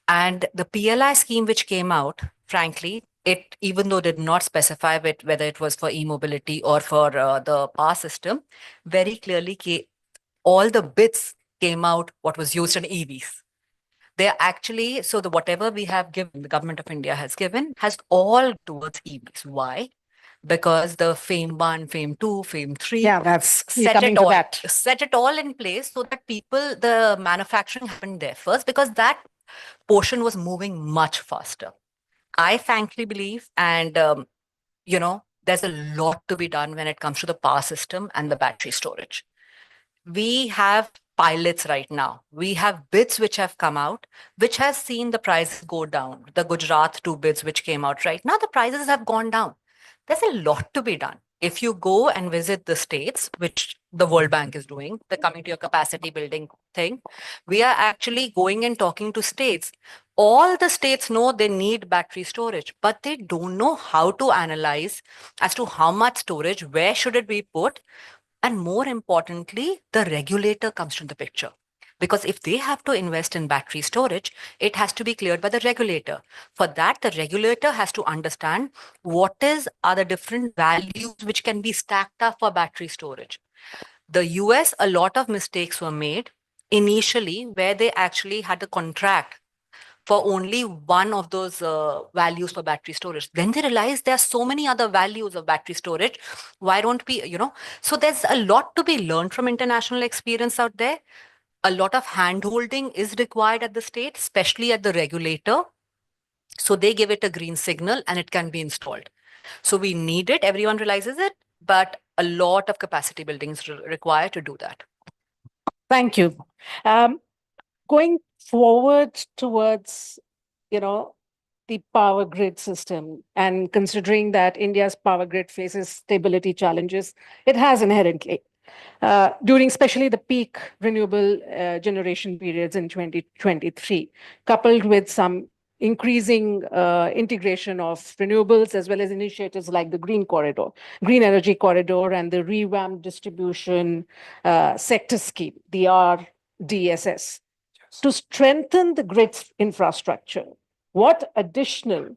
And the PLI scheme which came out, frankly, it even though did not specify whether it was for e-mobility or for the power system, very clearly all the bits came out what was used in EVs. They are actually, so the whatever we have given, the government of India has given, has all towards EVs. Why? Because the FAME 1, FAME 2, FAME 3, Yeah, that's set it all in place so that the manufacturing happened there first, because that portion was moving much faster. I frankly believe, and there's a lot to be done when it comes to the power system and the battery storage. We have pilots right now. We have bids which have come out, which has seen the prices go down. The Gujarat 2 bids which came out right now, the prices have gone down. There's a lot to be done. If you go and visit the states, which the World Bank is doing, the coming to your capacity building thing, we are actually going and talking to states. All the states know they need battery storage, but they don't know how to analyze as to how much storage, where should it be put, and more importantly, the regulator comes to the picture. Because if they have to invest in battery storage, it has to be cleared by the regulator. For that, the regulator has to understand are the different values which can be stacked up for battery storage. The US, a lot of mistakes were made initially where they actually had a contract for only one of those values for battery storage. Then they realized there are so many other values of battery storage. Why don't we, so there's a lot to be learned from international experience out there. A lot of hand-holding is required at the state, especially at the regulator. So they give it a green signal and it can be installed. So we need it, everyone realizes it, but a lot of capacity building is required to do that. Thank you. Going forward towards, the power grid system, and considering that India's power grid faces stability challenges, it has inherently. During especially the peak renewable generation periods in 2023, coupled with some increasing integration of renewables as well as initiatives like the Green Energy Corridor, and the revamped distribution sector scheme, the RDSS, to strengthen the grid's infrastructure. What additional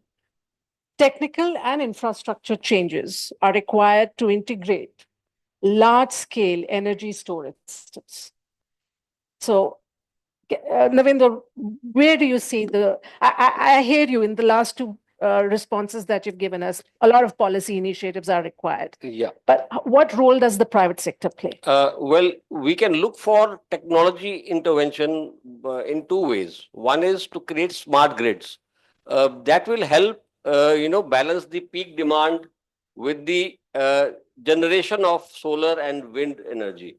technical and infrastructure changes are required to integrate large-scale energy storage systems? So, Navinder, where do you see I hear you in the last two responses that you've given us. A lot of policy initiatives are required. Yeah. But what role does the private sector play? Well, we can look for technology intervention in two ways. One is to create smart grids. That will help, balance the peak demand with the generation of solar and wind energy.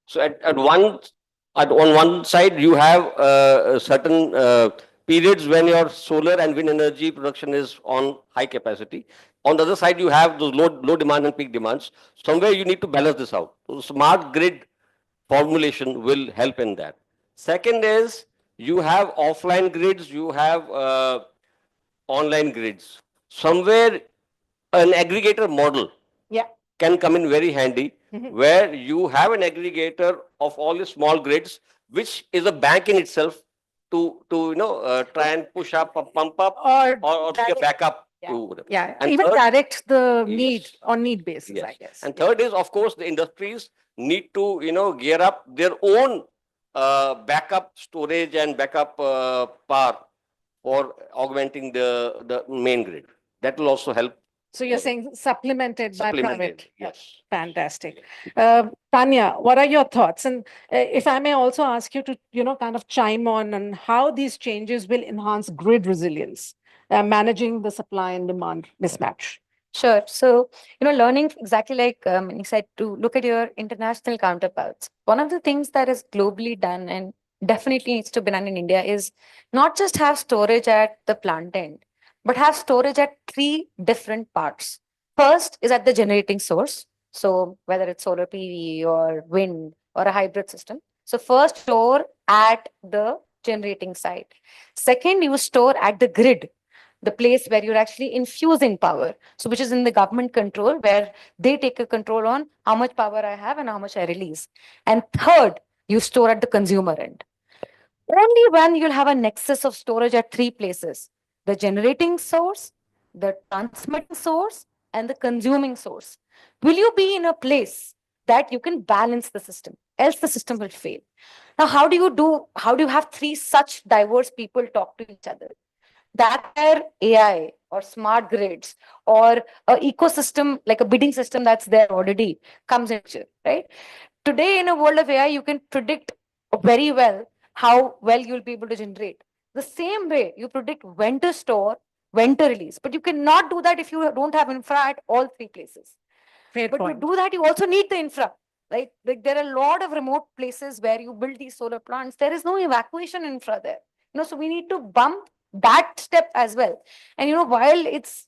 So on one side, you have certain periods when your solar and wind energy production is on high capacity. On the other side, you have those low demand and peak demands. Somewhere you need to balance this out. So smart grid formulation will help in that. Second is you have offline grids, you have online grids. Somewhere an aggregator model can come in very handy, where you have an aggregator of all the small grids, which is a bank in itself to try and push up, pump up, or be a backup to whatever. Yeah, And even third, direct the need on need basis, I guess. and third is, of course, the industries need to gear up their own backup storage and backup power for augmenting the main grid. That will also help. So you're saying supplemented by private? Yes. Fantastic. Tanya, what are your thoughts? And if I may also ask you to, kind of chime on how these changes will enhance grid resilience, managing the supply and demand mismatch. Sure. So, learning exactly like you said, to look at your international counterparts. One of the things that is globally done and definitely needs to be done in India is not just have storage at the plant end, but have storage at three different parts. First is at the generating source. So whether it's solar PV or wind or a hybrid system. So first store at the generating side. Second, you store at the grid. the place where you're actually infusing power. So which is in the government control, where they take a control on how much power I have and how much I release. And third, you store at the consumer end. Only when you'll have a nexus of storage at three places: the generating source, the transmitting source, and the consuming source, will you be in a place that you can balance the system. Else the system will fail. Now, how do you have three such diverse people talk to each other? That's where AI or smart grids or a ecosystem like a bidding system that's there already comes into, right? Today, in a world of AI, you can predict very well how well you'll be able to generate. The same way you predict when to store, when to release, but you cannot do that if you don't have infra at all three places. Fair But point. to do that, you also need the infra. Right? Like there are a lot of remote places where you build these solar plants. There is no evacuation infra there. So we need to bump that step as well. And while it's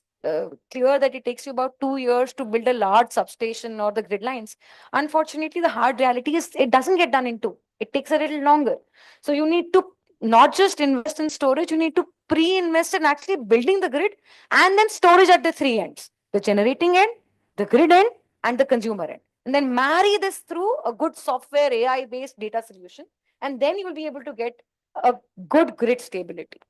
clear that it takes you about 2 years to build a large substation or the grid lines, unfortunately, the hard reality is it doesn't get done in two. It takes a little longer. So you need to not just invest in storage, you need to pre-invest in actually building the grid and then storage at the three ends: the generating end, the grid end, and the consumer end. And then marry this through a good software AI-based data solution, and then you will be able to get a good grid stability.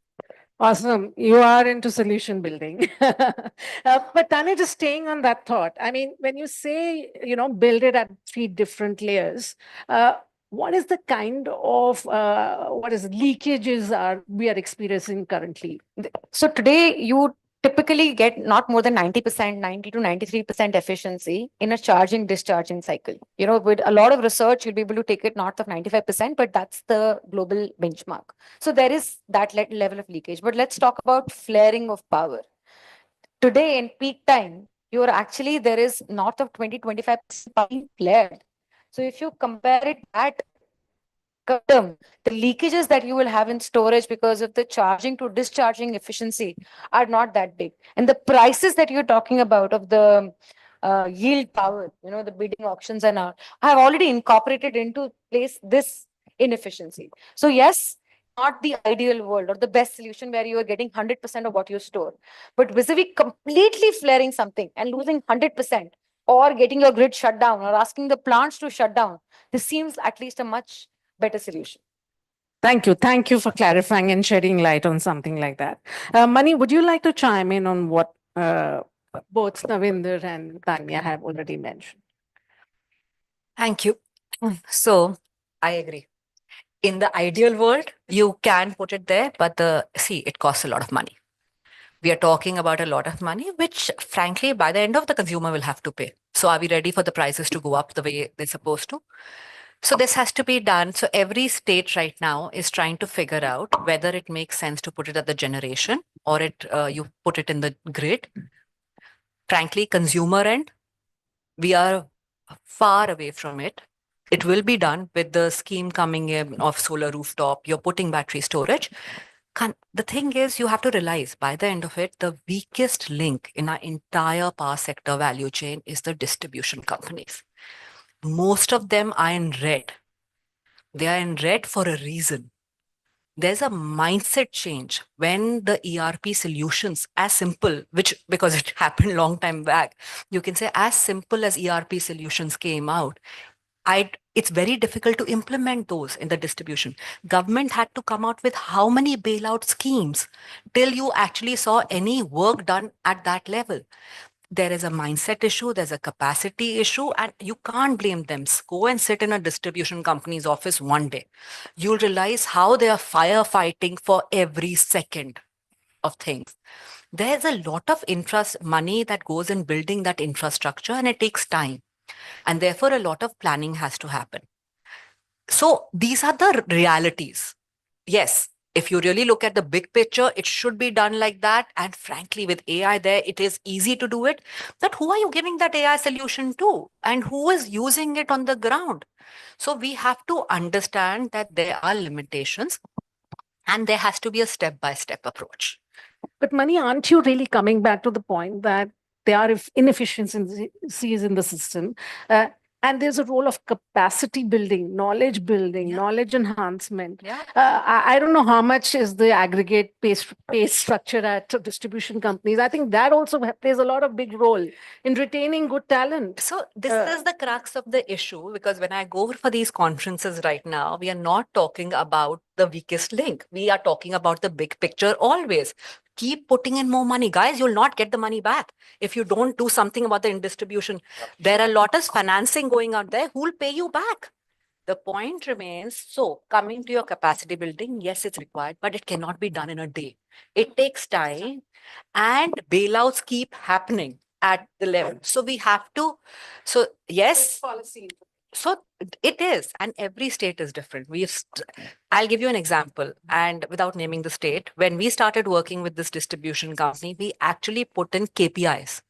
Awesome. You are into solution building. But Tanya, just staying on that thought, I mean, when you say, build it at three different layers, what is the kind of leakages we are experiencing currently? So today you typically get not more than 90%, 90 to 93% efficiency in a charging discharging cycle. With a lot of research, you'll be able to take it north of 95%, but that's the global benchmark. So there is that level of leakage. But let's talk about flaring of power. Today in peak time, there is north of 20-25% power being flared. So if you compare it that term, the leakages that you will have in storage because of the charging to discharging efficiency are not that big. And the prices that you're talking about of the yield power, the bidding auctions and all, have already incorporated into place this inefficiency. So yes, not the ideal world or the best solution where you are getting 100% of what you store, but vis-a-vis completely flaring something and losing 100% or getting your grid shut down or asking the plants to shut down, this seems at least a much better solution. Thank you. Thank you for clarifying and shedding light on something like that. Mani, would you like to chime in on what both Navinder and Tanya have already mentioned? Thank you. So I agree. In the ideal world, you can put it there, but it costs a lot of money. We are talking about a lot of money, which frankly, by the end of the consumer will have to pay. So are we ready for the prices to go up the way they're supposed to? So this has to be done. So every state right now is trying to figure out whether it makes sense to put it at the generation or you put it in the grid. Frankly, consumer end, we are far away from it. It will be done with the scheme coming in of solar rooftop. You're putting battery storage. The thing is, you have to realize by the end of it, the weakest link in our entire power sector value chain is the distribution companies. Most of them are in red. They are in red for a reason. There's a mindset change when the ERP solutions, as simple, because it happened long time back, you can say as simple as ERP solutions came out, it's very difficult to implement those in the distribution. Government had to come out with how many bailout schemes till you actually saw any work done at that level. There is a mindset issue, there's a capacity issue, and you can't blame them. Go and sit in a distribution company's office one day. You'll realize how they are firefighting for every second of things. There's a lot of money that goes in building that infrastructure, and it takes time. And therefore, a lot of planning has to happen. So these are the realities. Yes, if you really look at the big picture, it should be done like that. And frankly, with AI there, it is easy to do it. But who are you giving that AI solution to? And who is using it on the ground? So we have to understand that there are limitations and there has to be a step-by-step approach. But Mani, aren't you really coming back to the point that there are inefficiencies in the system? And there's a role of capacity building, knowledge building, knowledge enhancement. I don't know how much is the aggregate pay structure at distribution companies. I think that also plays a lot of big role in retaining good talent. So this is the crux of the issue, because when I go for these conferences right now, we are not talking about the weakest link. We are talking about the big picture always. Keep putting in more money. Guys, you'll not get the money back if you don't do something about the distribution. There are a lot of financing going out there. Who will pay you back? The point remains, so coming to your capacity building, yes, it's required, but it cannot be done in a day. It takes time, and bailouts keep happening at the level. So we have to, so yes, so it is, and every state is different. I'll give you an example, and without naming the state, when we started working with this distribution company, we actually put in KPIs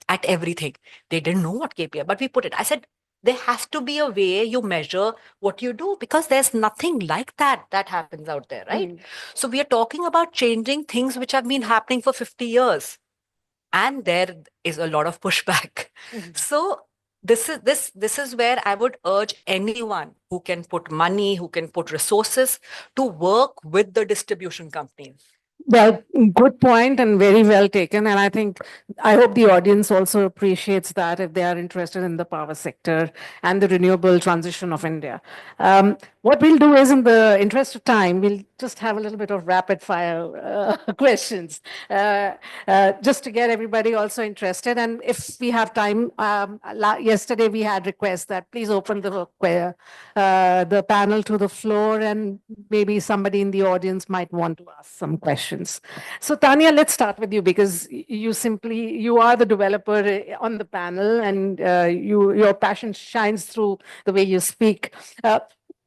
at everything. They didn't know what KPI, but we put it. I said, there has to be a way you measure what you do, because there's nothing like that happens out there, right? So we are talking about changing things which have been happening for 50 years. And there is a lot of pushback. So this is where I would urge anyone who can put money, who can put resources, to work with the distribution companies. Well, good point and very well taken. And I hope the audience also appreciates that if they are interested in the power sector and the renewable transition of India. What we'll do is, in the interest of time, we'll just have a little bit of rapid fire questions, just to get everybody also interested. And if we have time, yesterday we had requests that please open the panel to the floor, and maybe somebody in the audience might want to ask some questions. So Tanya, let's start with you, because you are the developer on the panel, and your passion shines through the way you speak.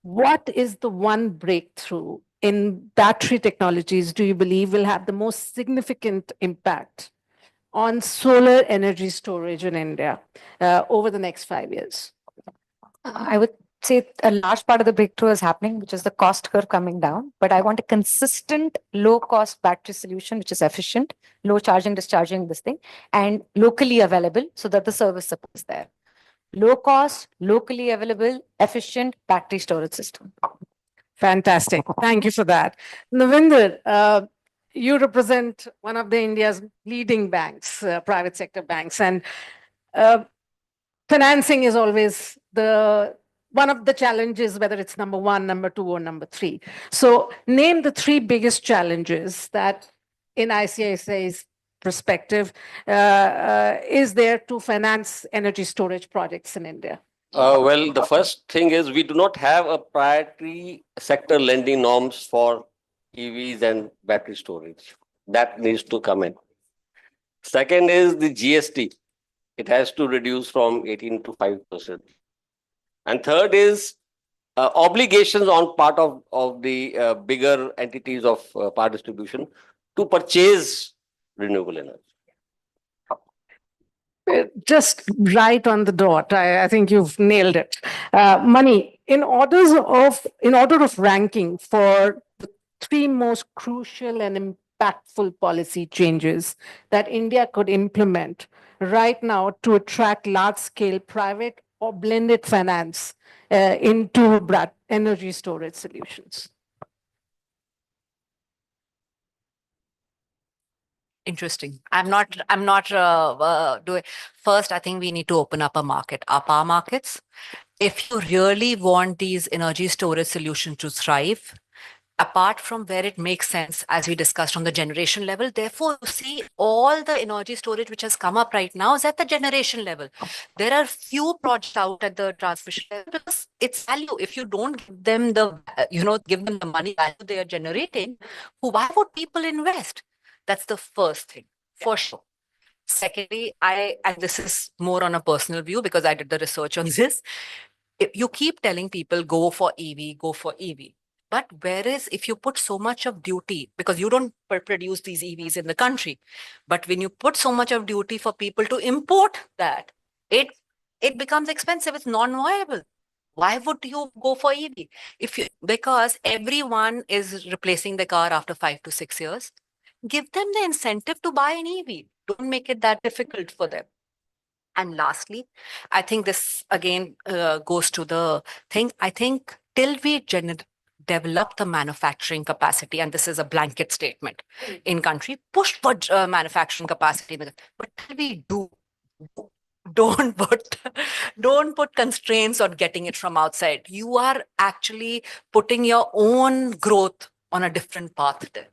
What is the one breakthrough in battery technologies do you believe will have the most significant impact on solar energy storage in India over the next 5 years? I would say a large part of the breakthrough is happening, which is the cost curve coming down. But I want a consistent, low-cost battery solution, which is efficient, low charging, discharging, this thing, and locally available so that the service support is there. Low cost, locally available, efficient battery storage system. Fantastic. Thank you for that. Navinder, you represent one of the India's leading banks, private sector banks, and financing is always one of the challenges, whether it's number one, number two, or number three. So name the three biggest challenges that, in ICICI's perspective, is there to finance energy storage projects in India? Well, the first thing is we do not have a priority sector lending norms for EVs and battery storage. That needs to come in. Second is the GST. It has to reduce from 18 to 5%. And third is obligations on part of the bigger entities of power distribution to purchase renewable energy. Just right on the dot. I think you've nailed it. Mani, in order of ranking for the three most crucial and impactful policy changes that India could implement right now to attract large-scale private or blended finance into energy storage solutions. Interesting. I'm not doing. First, I think we need to open up our power markets. If you really want these energy storage solutions to thrive, apart from where it makes sense, as we discussed on the generation level, therefore, you see all the energy storage which has come up right now is at the generation level. There are few projects out at the transmission level because it's value. If you don't give them give them the money value they are generating, why would people invest? That's the first thing, for sure. Secondly, and this is more on a personal view because I did the research on this. You keep telling people go for EV, go for EV. But whereas if you put so much of duty, because you don't produce these EVs in the country, but when you put so much of duty for people to import that, it becomes expensive. It's non-viable. Why would you go for EV? Because everyone is replacing the car after 5 to 6 years. Give them the incentive to buy an EV. Don't make it that difficult for them. And lastly, I think this again goes to the thing. I think till we develop the manufacturing capacity, and this is a blanket statement in country, push for manufacturing capacity, but till we do, don't put don't put constraints on getting it from outside. You are actually putting your own growth on a different path there.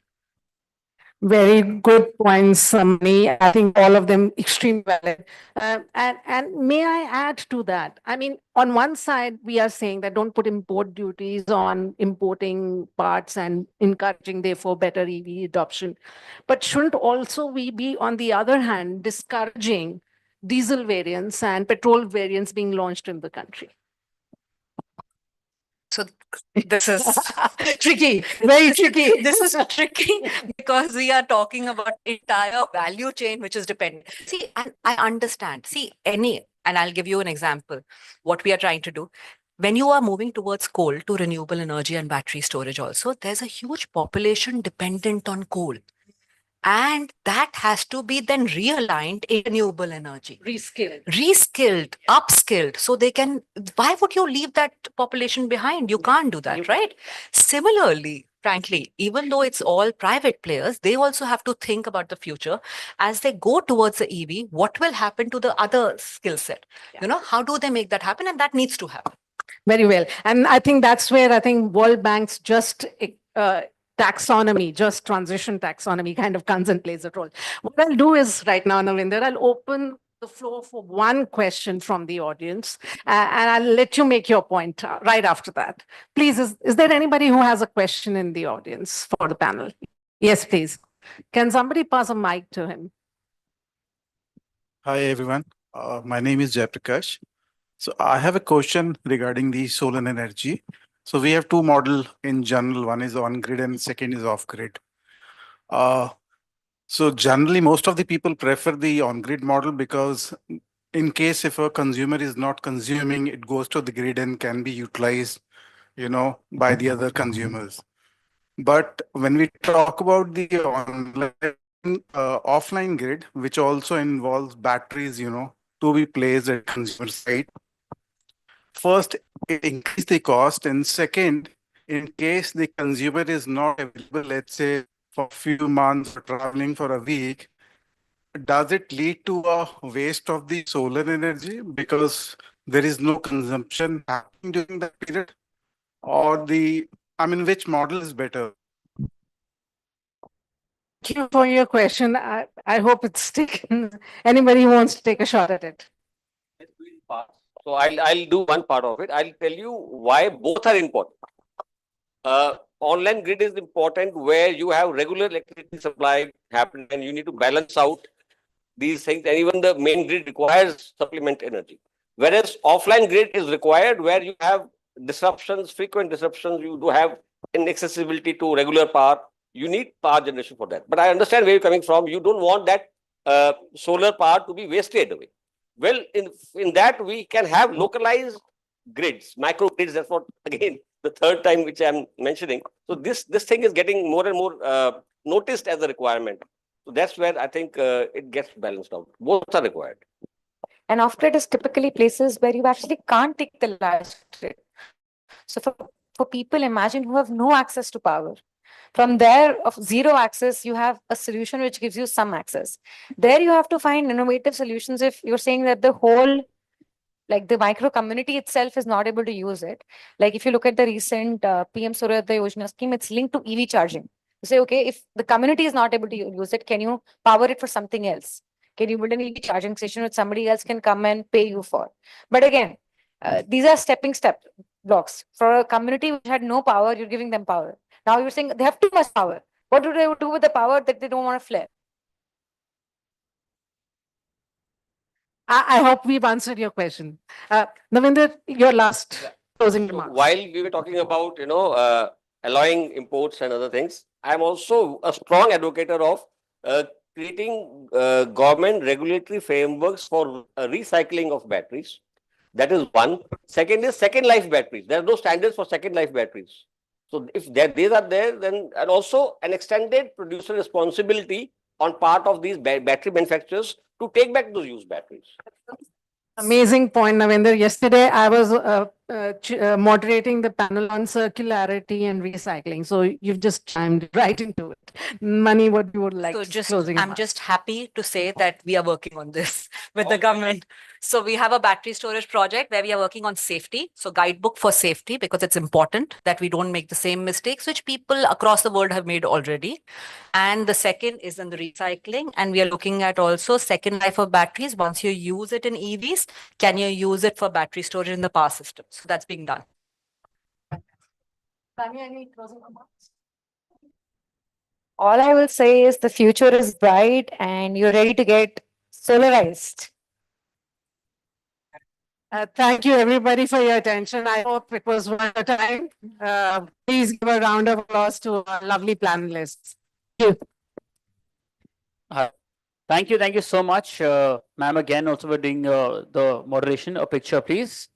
Very good points, Mani. I think all of them extremely valid. And may I add to that? I mean, on one side, we are saying that don't put import duties on importing parts and encouraging, therefore, better EV adoption. But shouldn't also we be, on the other hand, discouraging diesel variants and petrol variants being launched in the country? So this is tricky, very tricky. This is tricky because we are talking about entire value chain, which is dependent. See, and I understand. See, and I'll give you an example. What we are trying to do. When you are moving towards coal to renewable energy and battery storage also, there's a huge population dependent on coal. And that has to be then realigned in renewable energy. Reskilled, upskilled. So they can, why would you leave that population behind? You can't do that, right? Similarly, frankly, even though it's all private players, they also have to think about the future. As they go towards the EV, what will happen to the other skill set? You know, how do they make that happen? And that needs to happen. Very well. And I think that's where I think World Bank's just taxonomy, just transition taxonomy kind of comes and plays a role. What I'll do is right now, Navinder, I'll open the floor for one question from the audience, and I'll let you make your point right after that. Please, is there anybody who has a question in the audience for the panel? Yes, please. Can somebody pass a mic to him? Hi, everyone. My name is Jayaprakash. So I have a question regarding the solar energy. So we have two models in general. One is on grid and second is off grid. So generally, most of the people prefer the on grid model because in case if a consumer is not consuming, it goes to the grid and can be utilized, by the other consumers. But when we talk about the online, offline grid, which also involves batteries, to be placed at consumer side, first, it increases the cost, and second, in case the consumer is not available, let's say for a few months or traveling for a week, does it lead to a waste of the solar energy because there is no consumption happening during that period? Or which model is better? Thank you for your question. I hope it's taken. Anybody who wants to take a shot at it? So I'll do one part of it. I'll tell you why both are important. Online grid is important where you have regular electricity supply happening and you need to balance out these things, and even the main grid requires supplement energy. Whereas offline grid is required where you have disruptions, frequent disruptions, you do have inaccessibility to regular power. You need power generation for that. But I understand where you're coming from. You don't want that solar power to be wasted away. Well, in that we can have localized grids, micro grids. That's what, again, the third time which I'm mentioning. So this thing is getting more and more noticed as a requirement. So that's where I think it gets balanced out. Both are required. And off-grid is typically places where you actually can't take the large grid. So for people, imagine, who have no access to power. From there, of zero access, you have a solution which gives you some access. There you have to find innovative solutions if you're saying that the whole, like the micro community itself is not able to use it. Like if you look at the recent PM Suryodaya Yojana scheme, it's linked to EV charging. You say, okay, if the community is not able to use it, can you power it for something else? Can you build an EV charging station which somebody else can come and pay you for? But again, these are stepping step blocks. For a community which had no power, you're giving them power. Now you're saying they have too much power. What do they do with the power that they don't want to flare? I hope we've answered your question. Navinder, your last closing remarks. While we were talking about, allowing imports and other things, I'm also a strong advocate of creating government regulatory frameworks for recycling of batteries. That is one. Second is second life batteries. There are no standards for second life batteries. So if these are there, then, and also an extended producer responsibility on part of these battery manufacturers to take back those used batteries. Amazing point, Navinder. Yesterday, I was moderating the panel on circularity and recycling. So you've just chimed right into it. Money, what you would like So to just, closing I'm remarks. just happy to say that we are working on this with the government. So we have a battery storage project where we are working on safety. So guidebook for safety, because it's important that we don't make the same mistakes which people across the world have made already. And the second is in the recycling. And we are looking at also second life of batteries. Once you use it in EVs, can you use it for battery storage in the power system? So that's being done. Tanya, any closing remarks? All I will say is the future is bright and you're ready to get solarized. Thank you, everybody, for your attention. I hope it was worth the time. Please give a round of applause to our lovely panelists. Thank you. Thank you so much, ma'am, again, also for doing the moderation. A picture, please.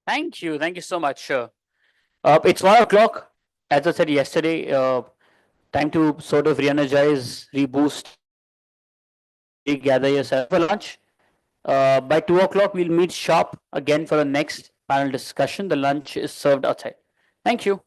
Thank you so much. It's 1 o'clock, as I said yesterday. Time to sort of re-energize, reboost, regather yourself for lunch. By 2 o'clock, we'll meet sharp again for the next panel discussion. The lunch is served outside. Thank you.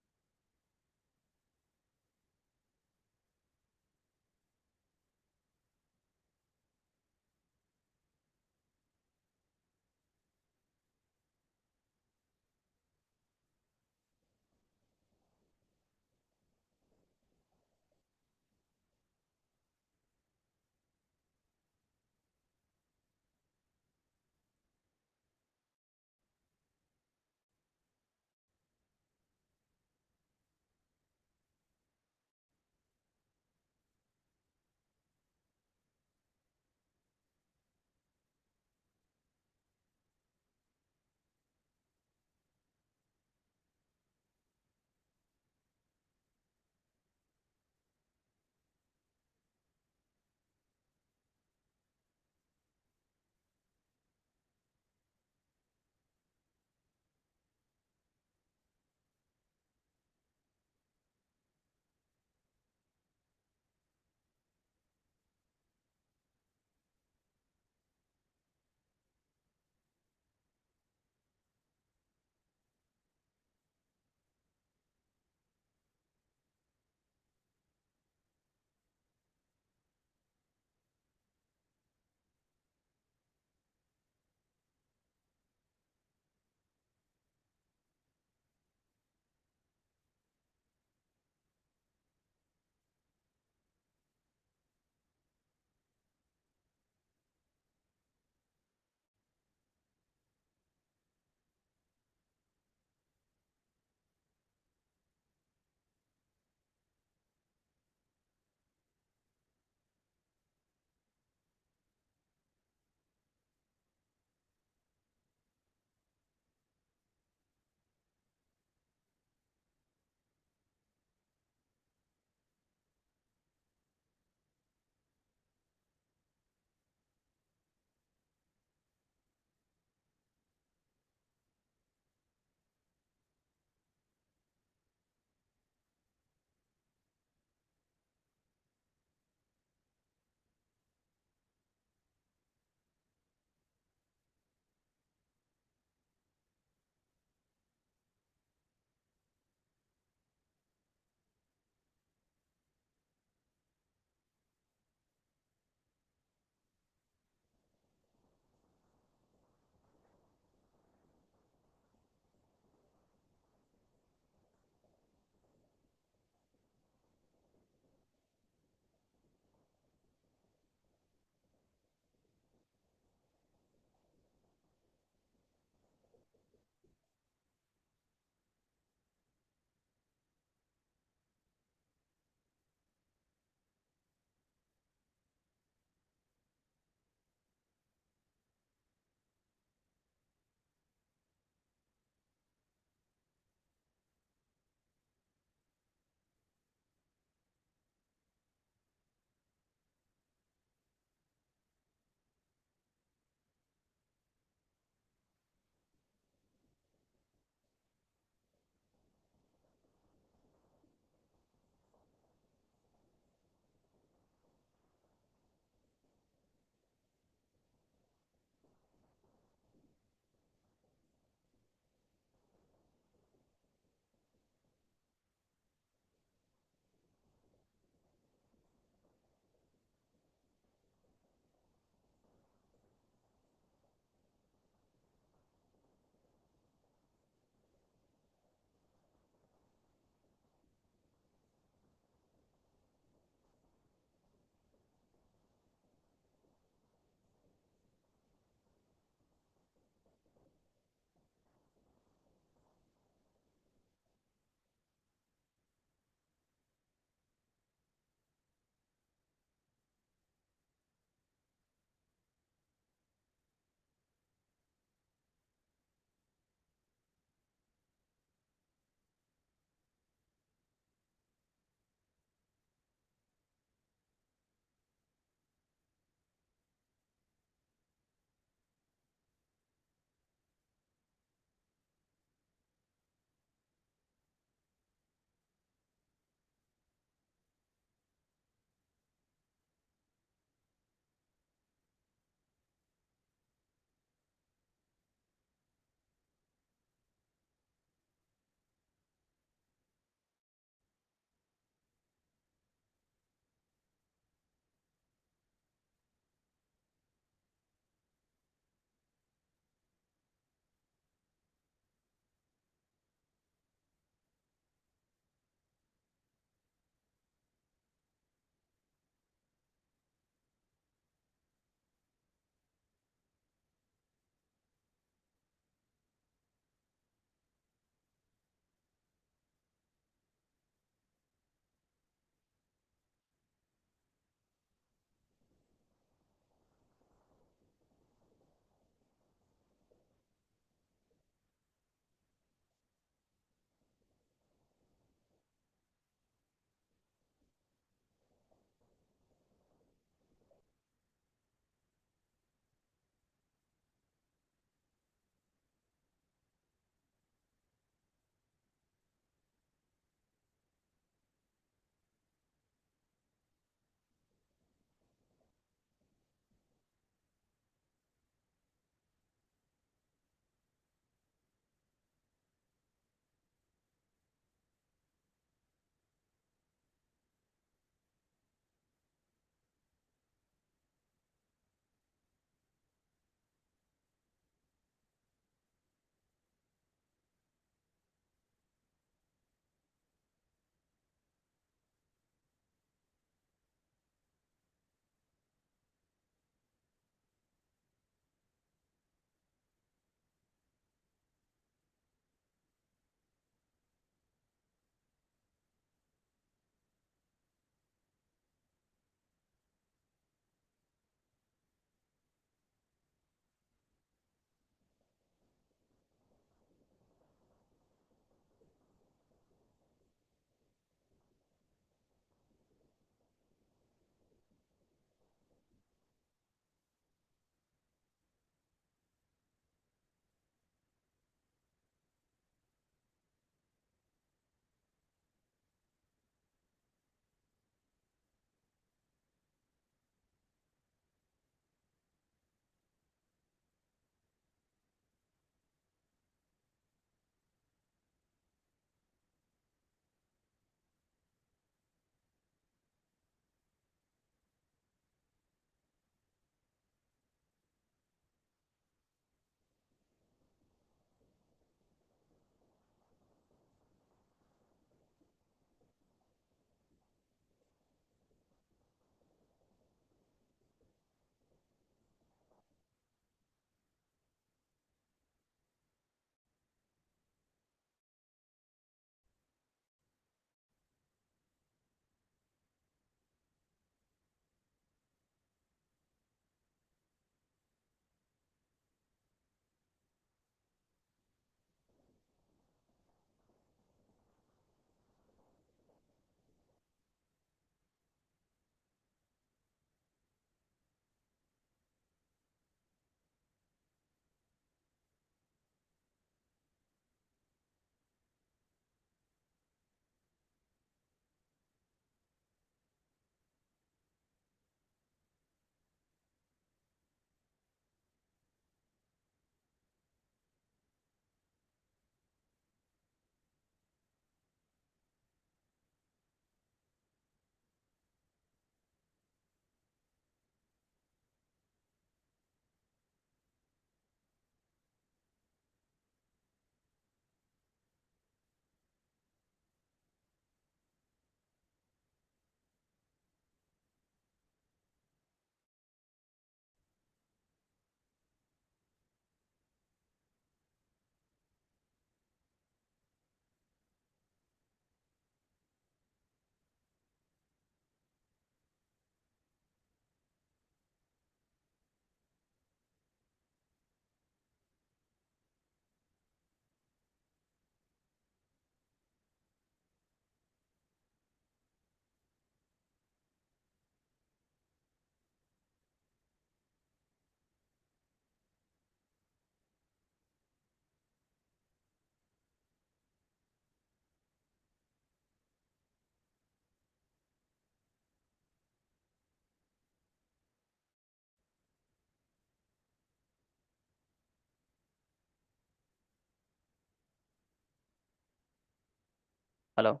Hello.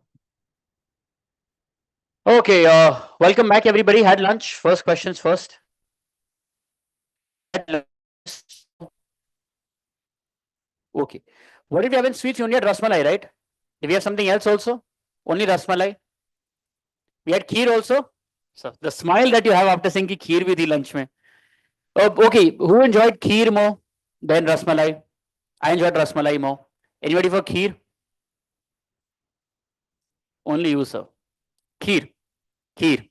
Okay, welcome back everybody. Had lunch? First questions first. Okay. What did we have in sweets? We only had rasmalai, right? Did we have something else also? Only rasmalai? We had kheer also? So the smile that you have after saying ki kheer bhi thi lunch mein. Oh, okay, who enjoyed kheer more than rasmalai? I enjoyed rasmalai more. Anybody for kheer? Only you, sir. Kheer. Kheer.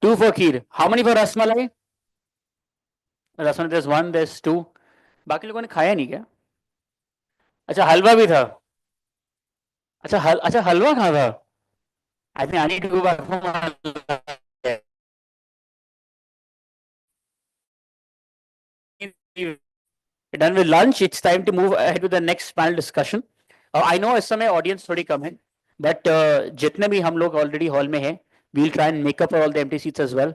2 for kheer. How many for rasmalai? Rasmalai, there's 1, there's 2. बाकी लोगों ने खाया नहीं क्या? अच्छा हलवा भी था. अच्छा हलवा कहाँ था? I think I need to go back home. Done with lunch, it's time to move ahead with the next panel discussion. I know इस समय audience थोड़ी कम है, but जितने भी हम लोग already hall में हैं, we'll try and make up for all the empty seats as well.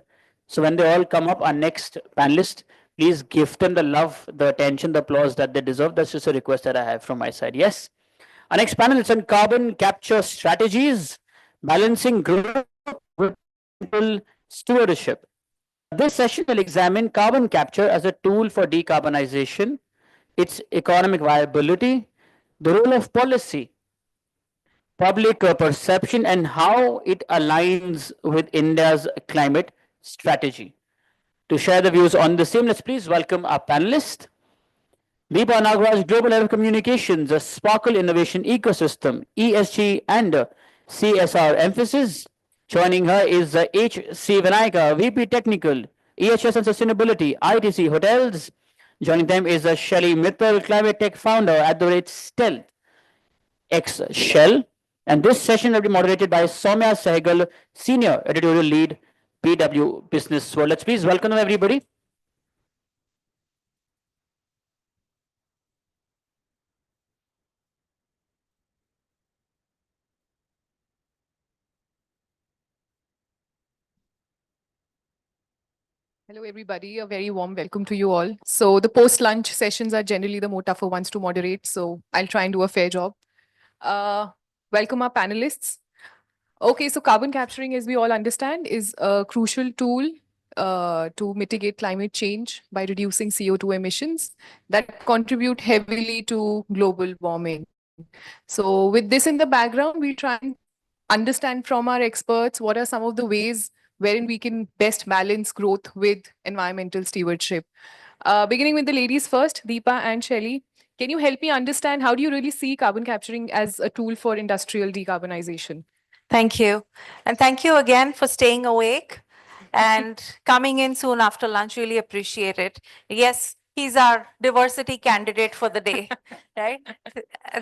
So when they all come up, our next panelist, please give them the love, the attention, the applause that they deserve. That's just a request that I have from my side. Yes. Our next panel is on carbon capture strategies, balancing growth with stewardship. This session will examine carbon capture as a tool for decarbonization, its economic viability, the role of policy, public perception, and how it aligns with India's climate strategy. To share the views on the same, let's please welcome our panelists. Deepa Nagaraj, Global Head of Communications, a Sparkle Innovation Ecosystem, ESG and CSR emphasis. Joining her is H.C. Vinayaka, VP Technical, EHS and Sustainability, ITC Hotels. Joining them is Shelly Mittal, Climate Tech Founder at the rate Stealth, ex-Shell. And this session will be moderated by Soumya Sehgal, Senior Editorial Lead, PW Business World. Let's please welcome them, everybody. Hello, everybody. A very warm welcome to you all. So the post-lunch sessions are generally the more tougher ones to moderate. So I'll try and do a fair job. Welcome our panelists. Okay, so carbon capturing, as we all understand, is a crucial tool to mitigate climate change by reducing CO2 emissions that contribute heavily to global warming. So with this in the background, we try and understand from our experts what are some of the ways wherein we can best balance growth with environmental stewardship. Beginning with the ladies first, Deepa and Shelly, can you help me understand how do you really see carbon capturing as a tool for industrial decarbonization? Thank you. And thank you again for staying awake and coming in soon after lunch. Really appreciate it. Yes, he's our diversity candidate for the day, right?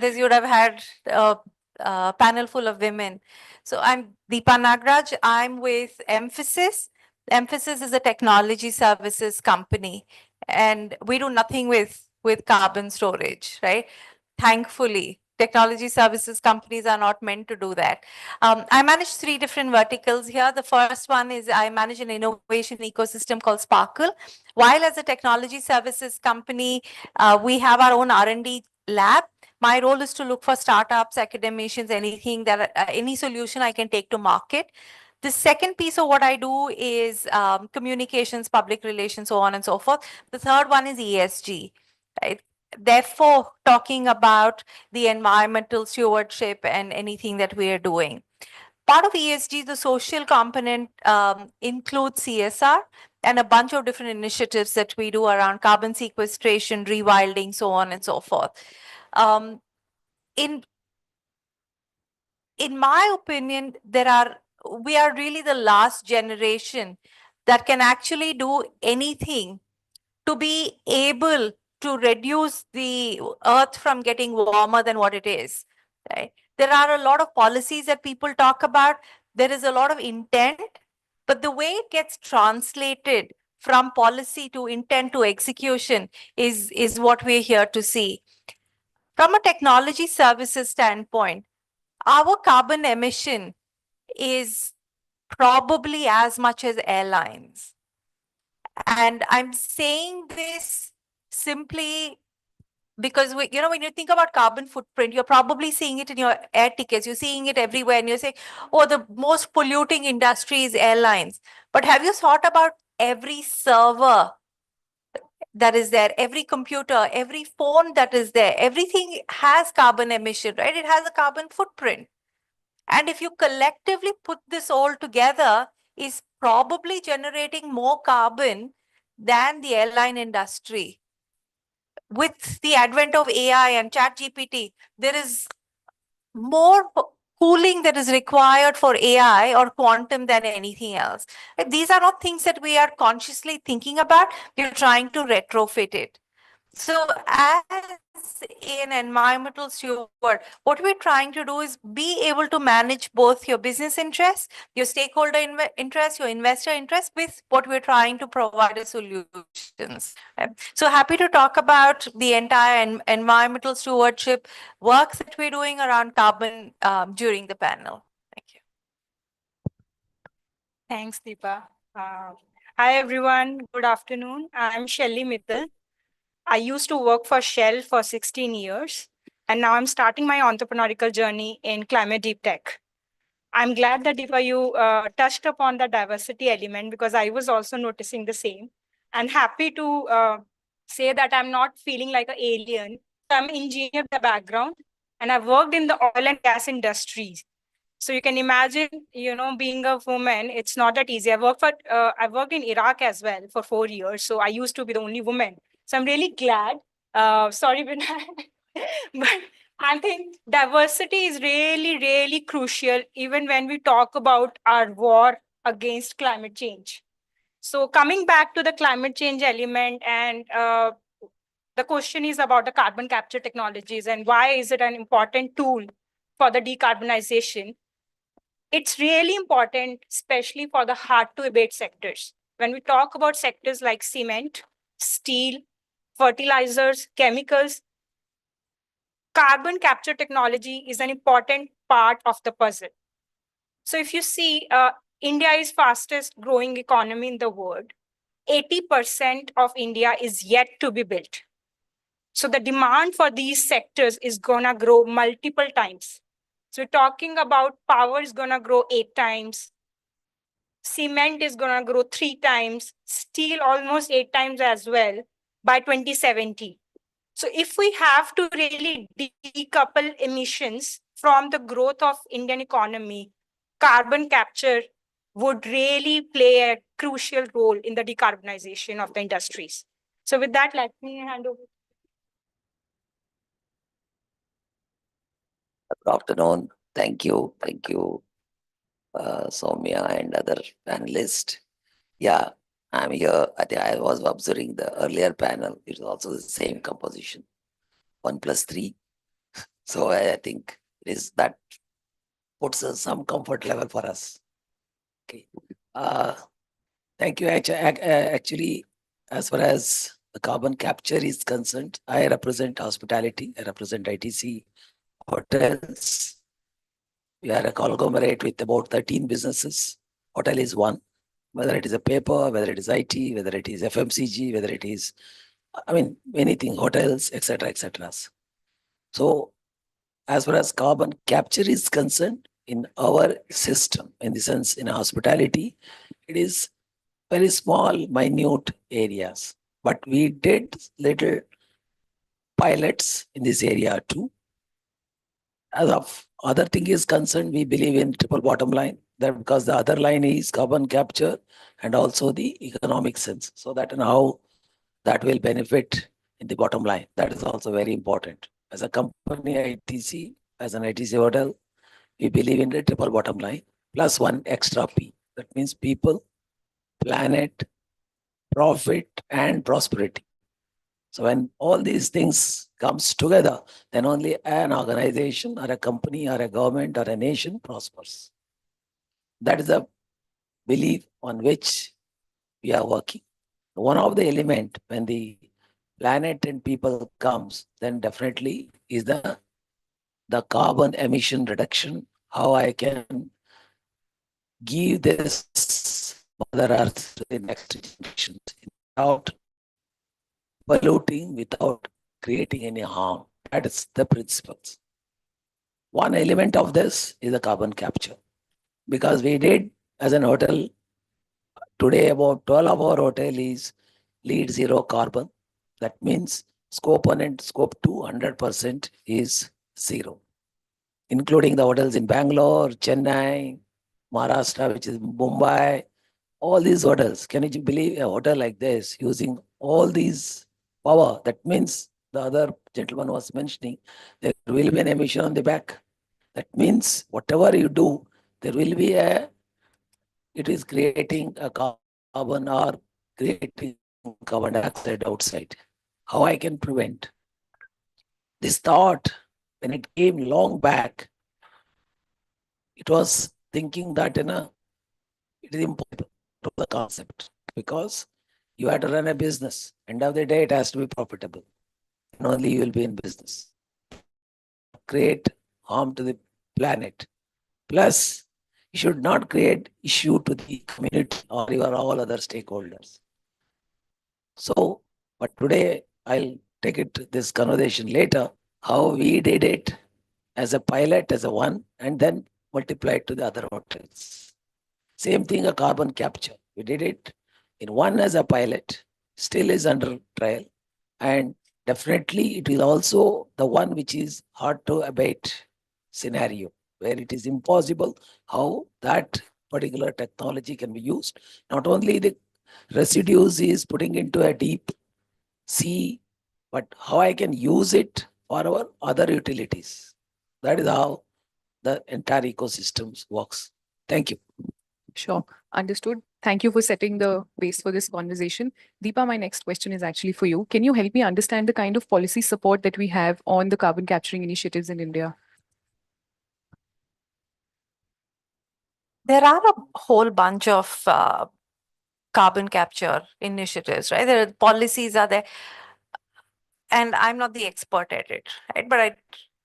This you would have had a panel full of women. So I'm Deepa Nagraj. I'm with Emphasis. Emphasis is a technology services company, and we do nothing with carbon storage, right? Thankfully, technology services companies are not meant to do that. I manage 3 different verticals here. The first one is I manage an innovation ecosystem called Sparkle. While as a technology services company, we have our own R&D lab. My role is to look for startups, academicians, anything that any solution I can take to market. The second piece of what I do is communications, public relations, so on and so forth. The third one is ESG, right? Therefore, talking about the environmental stewardship and anything that we are doing. Part of ESG, the social component includes CSR and a bunch of different initiatives that we do around carbon sequestration, rewilding, so on and so forth. In my opinion, we are really the last generation that can actually do anything to be able to reduce the earth from getting warmer than what it is, right? There are a lot of policies that people talk about. There is a lot of intent, but the way it gets translated from policy to intent to execution is what we're here to see. From a technology services standpoint, our carbon emission is probably as much as airlines. And I'm saying this simply because when you think about carbon footprint, you're probably seeing it in your air tickets, you're seeing it everywhere, and you're saying, oh, the most polluting industry is airlines. But have you thought about every server that is there, every computer, every phone that is there? Everything has carbon emission, right? It has a carbon footprint. And if you collectively put this all together, is probably generating more carbon than the airline industry. With the advent of AI and ChatGPT, there is more cooling that is required for AI or quantum than anything else. These are not things that we are consciously thinking about. We're trying to retrofit it. So as an environmental steward, what we're trying to do is be able to manage both your business interests, your stakeholder interests, your investor interests with what we're trying to provide as solutions. So happy to talk about the entire environmental stewardship work that we're doing around carbon during the panel. Thank you. Thanks, Deepa. Hi, everyone. Good afternoon. I'm Shelly Mittal. I used to work for Shell for 16 years, and now I'm starting my entrepreneurial journey in climate deep tech. I'm glad that Deepa, you touched upon the diversity element because I was also noticing the same. And happy to say that I'm not feeling like an alien. I'm an engineer by background, and I've worked in the oil and gas industries. So you can imagine, being a woman, it's not that easy. I worked in Iraq as well for 4 years. So I used to be the only woman. So I'm really glad. Sorry, Vinay. But I think diversity is really, really crucial, even when we talk about our war against climate change. So coming back to the climate change element, and the question is about the carbon capture technologies and why is it an important tool for the decarbonization. It's really important, especially for the hard to abate sectors. When we talk about sectors like cement, steel, fertilizers, chemicals, carbon capture technology is an important part of the puzzle. So if you see, India is fastest growing economy in the world. 80% of India is yet to be built. So the demand for these sectors is gonna grow multiple times. So we're talking about power is gonna grow 8 times. Cement is gonna grow 3 times. Steel almost 8 times as well by 2070. So if we have to really decouple emissions from the growth of Indian economy, carbon capture would really play a crucial role in the decarbonization of the industries. So with that, let me hand over. Good afternoon. Thank you. Thank you, Soumya and other panelists. Yeah, I'm here. I think I was observing the earlier panel. It was also the same composition, 1+3. So I think it is that puts some comfort level for us. Okay. Thank you. Actually, as far as the carbon capture is concerned, I represent hospitality. I represent ITC hotels. We are a conglomerate with about 13 businesses. Hotel is one, whether it is a paper, whether it is IT, whether it is FMCG, whether it is, anything, hotels, etc., etc. So as far as carbon capture is concerned, in our system, in the sense in hospitality, it is very small, minute areas. But we did little pilots in this area too. As of other thing is concerned, we believe in triple bottom line, that because the other line is carbon capture and also the economic sense. So that and how that will benefit in the bottom line. That is also very important. As a company, ITC, as an ITC hotel, we believe in the triple bottom line plus one extra P. That means people, planet, profit, and prosperity. So when all these things comes together, then only an organization or a company or a government or a nation prospers. That is the belief on which we are working. One of the element when the planet and people comes, then definitely is the carbon emission reduction, how I can give this Mother Earth to the next generations without polluting, without creating any harm. That is the principles. One element of this is the carbon capture. Because we did as an hotel, today about 12 of our hotel is lead zero carbon. That means scope 1 and scope 2, 100% is zero, including the hotels in Bangalore, Chennai, Maharashtra, which is Mumbai, all these hotels. Can you believe a hotel like this using all these power? That means the other gentleman was mentioning there will be an emission on the back. That means whatever you do, there will be it is creating a carbon or creating carbon dioxide outside. How I can prevent? This thought, when it came long back, it was thinking that it is impossible to the concept because you have to run a business. End of the day, it has to be profitable. And only you will be in business. Create harm to the planet. Plus, you should not create issue to the community or your all other stakeholders. So, but today I'll take it this conversation later, how we did it as a pilot, as a one, and then multiply it to the other hotels. Same thing, a carbon capture. We did it in one as a pilot, still is under trial. And definitely it is also the one which is hard to abate scenario, where it is impossible how that particular technology can be used. Not only the residues is putting into a deep sea, but how I can use it for our other utilities. That is how the entire ecosystem works. Thank you. Sure. Understood. Thank you for setting the base for this conversation. Deepa, my next question is actually for you. Can you help me understand the kind of policy support that we have on the carbon capturing initiatives in India? There are a whole bunch of carbon capture initiatives, right? There are policies are there, and I'm not the expert at it, right? But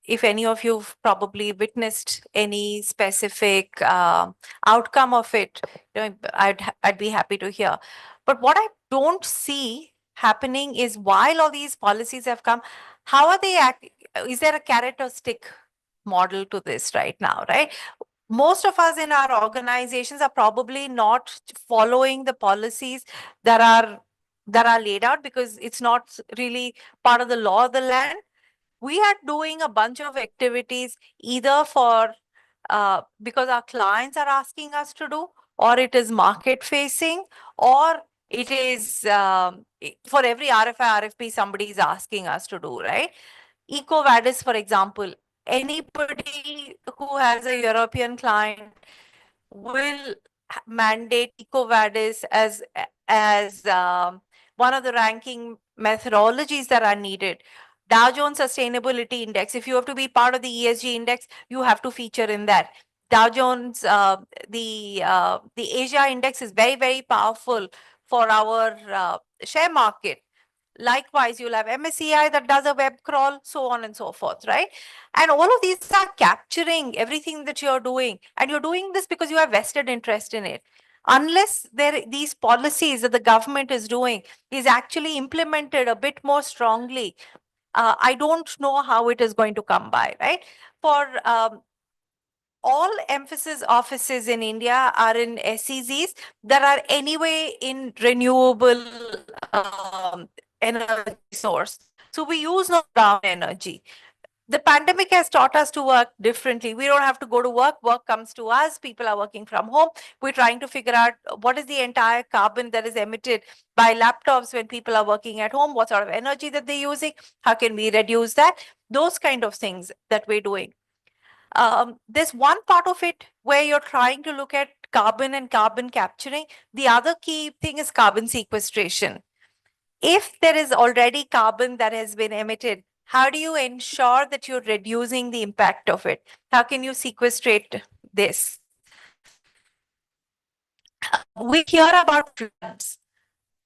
if any of you've probably witnessed any specific outcome of it, I'd be happy to hear. But what I don't see happening is while all these policies have come, how are they is there a carrot or stick model to this right now, right? Most of us in our organizations are probably not following the policies that are laid out because it's not really part of the law of the land. We are doing a bunch of activities either for because our clients are asking us to do, or it is market facing, or it is for every RFI, RFP somebody is asking us to do, right? EcoVadis, for example, anybody who has a European client will mandate EcoVadis as one of the ranking methodologies that are needed. Dow Jones Sustainability Index, if you have to be part of the ESG index, you have to feature in that. Dow Jones, the Asia index is very, very powerful for our share market. Likewise, you'll have MSCI that does a web crawl, so on and so forth, right? And all of these are capturing everything that you're doing. And you're doing this because you have vested interest in it. Unless these policies that the government is doing is actually implemented a bit more strongly, I don't know how it is going to come by, right? For all emphasis offices in India are in SEZs that are anyway in renewable energy source. So we use no brown energy. The pandemic has taught us to work differently. We don't have to go to work. Work comes to us. People are working from home. We're trying to figure out what is the entire carbon that is emitted by laptops when people are working at home, what sort of energy that they're using, how can we reduce that? Those kind of things that we're doing. There's one part of it where you're trying to look at carbon and carbon capturing. The other key thing is carbon sequestration. If there is already carbon that has been emitted, how do you ensure that you're reducing the impact of it? How can you sequestrate this? We hear about floods,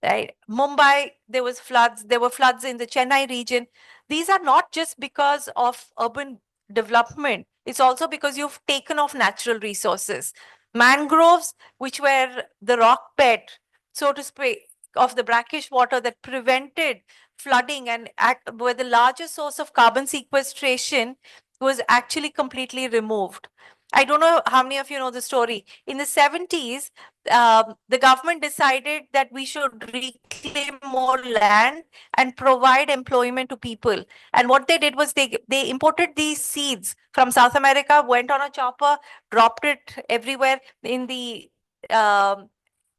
right? Mumbai, there were floods in the Chennai region. These are not just because of urban development. It's also because you've taken off natural resources. Mangroves, which were the rock bed, so to speak, of the brackish water that prevented flooding and were the largest source of carbon sequestration was actually completely removed. I don't know how many of you know the story. In the 70s, the government decided that we should reclaim more land and provide employment to people. And what they did was they imported these seeds from South America, went on a chopper, dropped it everywhere in the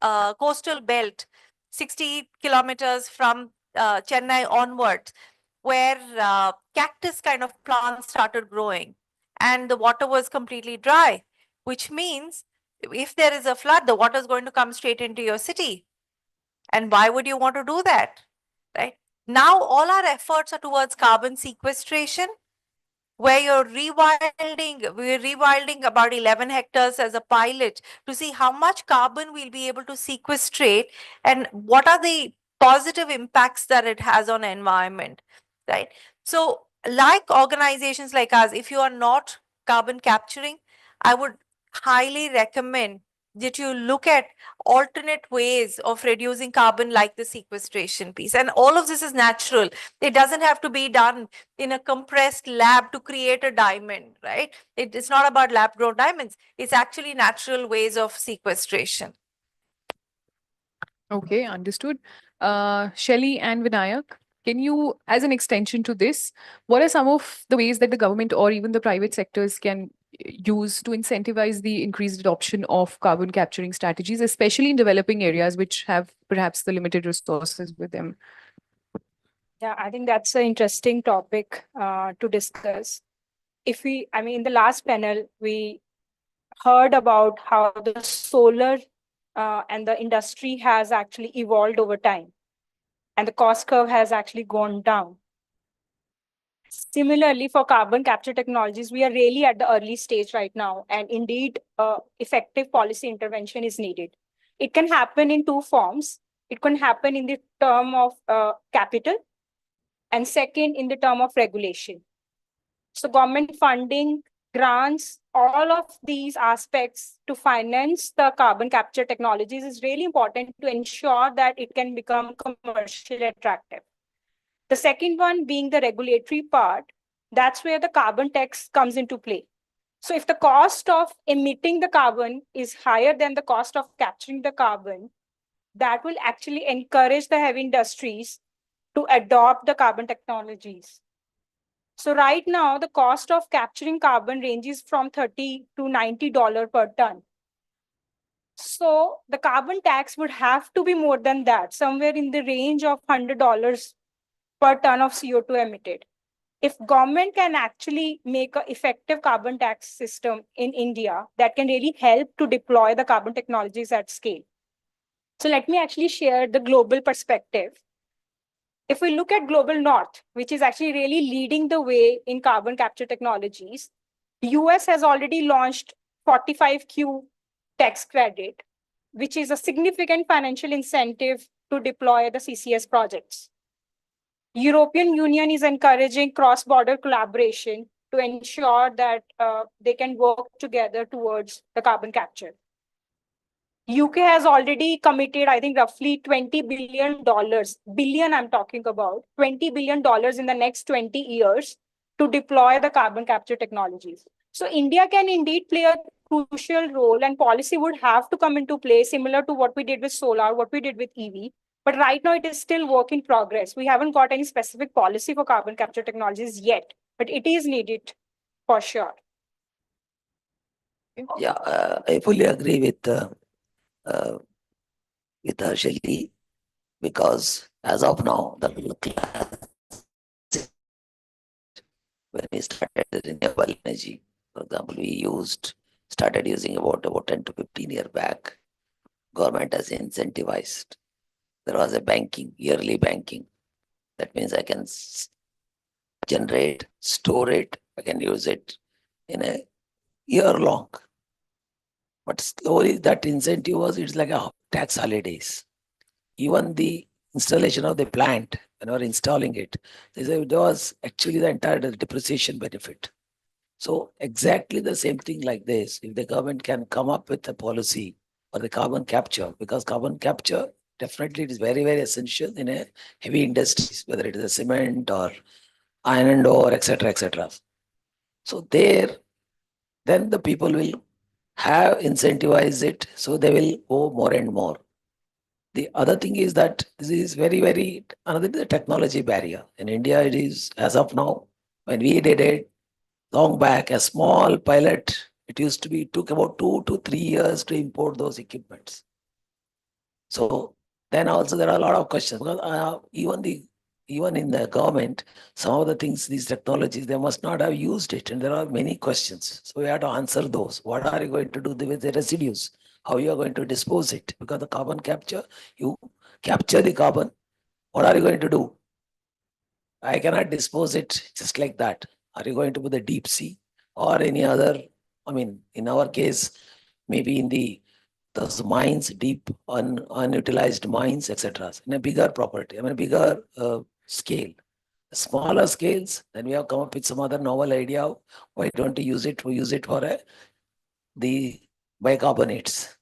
coastal belt, 60 kilometers from Chennai onwards, where cactus kind of plants started growing and the water was completely dry, which means if there is a flood, the water is going to come straight into your city. And why would you want to do that? Right? Now, all our efforts are towards carbon sequestration, where we're rewilding about 11 hectares as a pilot to see how much carbon we'll be able to sequestrate and what are the positive impacts that it has on environment, right? So like organizations like us, if you are not carbon capturing, I would highly recommend that you look at alternate ways of reducing carbon like the sequestration piece. And all of this is natural. It doesn't have to be done in a compressed lab to create a diamond, right? It's not about lab grown diamonds. It's actually natural ways of sequestration. Okay, understood. Shelly and Vinayak, can you, as an extension to this, what are some of the ways that the government or even the private sectors can use to incentivize the increased adoption of carbon capturing strategies, especially in developing areas which have perhaps the limited resources with them? Yeah, I think that's an interesting topic to discuss. In the last panel, we heard about how the solar and the industry has actually evolved over time, and the cost curve has actually gone down. Similarly, for carbon capture technologies, we are really at the early stage right now, and indeed, effective policy intervention is needed. It can happen in two forms. It can happen in the term of capital, and second, in the term of regulation. So government funding, grants, all of these aspects to finance the carbon capture technologies is really important to ensure that it can become commercially attractive. The second one being the regulatory part, that's where the carbon tax comes into play. So if the cost of emitting the carbon is higher than the cost of capturing the carbon, that will actually encourage the heavy industries to adopt the carbon technologies. So right now, the cost of capturing carbon ranges from $30 to $90 per ton. So the carbon tax would have to be more than that, somewhere in the range of $100 per ton of CO2 emitted. If government can actually make an effective carbon tax system in India, that can really help to deploy the carbon technologies at scale. So let me actually share the global perspective. If we look at global north, which is actually really leading the way in carbon capture technologies, the US has already launched 45Q tax credit, which is a significant financial incentive to deploy the CCS projects. European Union is encouraging cross-border collaboration to ensure that they can work together towards the carbon capture. UK has already committed, I think, roughly $20 billion I'm talking about, $20 billion in the next 20 years to deploy the carbon capture technologies. So India can indeed play a crucial role, and policy would have to come into play, similar to what we did with solar, what we did with EV. But right now, it is still work in progress. We haven't got any specific policy for carbon capture technologies yet, but it is needed for sure. Yeah, I fully agree with Shelly, because as of now, when we started the renewable energy, for example, started using about 10 to 15 years back. Government has incentivized. There was a yearly banking. That means I can generate, store it, I can use it in a year long. But slowly that incentive it's like a tax holidays. Even the installation of the plant, when we're installing it, there was actually the entire depreciation benefit. So exactly the same thing like this, if the government can come up with a policy for the carbon capture, because carbon capture definitely it is very, very essential in a heavy industries, whether it is a cement or iron and ore, etc., etc. So there, then the people will have incentivize it, so they will go more and more. The other thing is that this is very, very another the technology barrier. In India, it is as of now, when we did it long back, a small pilot, it used to be took about 2 to 3 years to import those equipments. So then also there are a lot of questions because even in the government, some of the things, these technologies, they must not have used it, and there are many questions. So we have to answer those. What are you going to do with the residues? How you are going to dispose it? Because the carbon capture, you capture the carbon. What are you going to do? I cannot dispose it just like that. Are you going to put the deep sea or any other? I mean, in our case, maybe in those mines, deep unutilized mines, etc. In a bigger property, I mean, bigger scale. Smaller scales, then we have come up with some other novel idea of why don't we use it? We use it for the bicarbonates.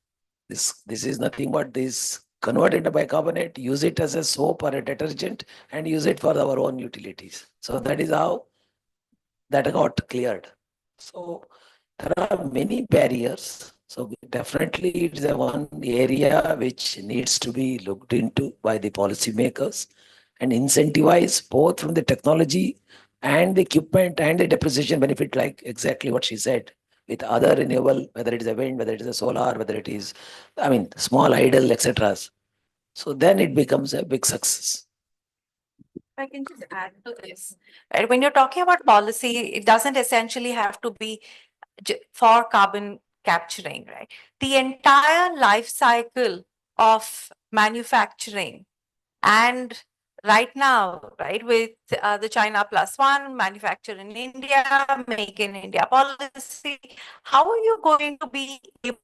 This is nothing but this convert into bicarbonate, use it as a soap or a detergent, and use it for our own utilities. So that is how that got cleared. So there are many barriers. So definitely it is a one area which needs to be looked into by the policymakers and incentivize both from the technology and the equipment and the depreciation benefit, like exactly what she said, with other renewable, whether it is a wind, whether it is a solar, whether it is, I mean, small idle, etc. So then it becomes a big success. I can just add to this. Right? When you're talking about policy, it doesn't essentially have to be for carbon capturing, right? The entire life cycle of manufacturing, and right now, right, with the China +1, manufacture in India, make in India policy, how are you going to be able to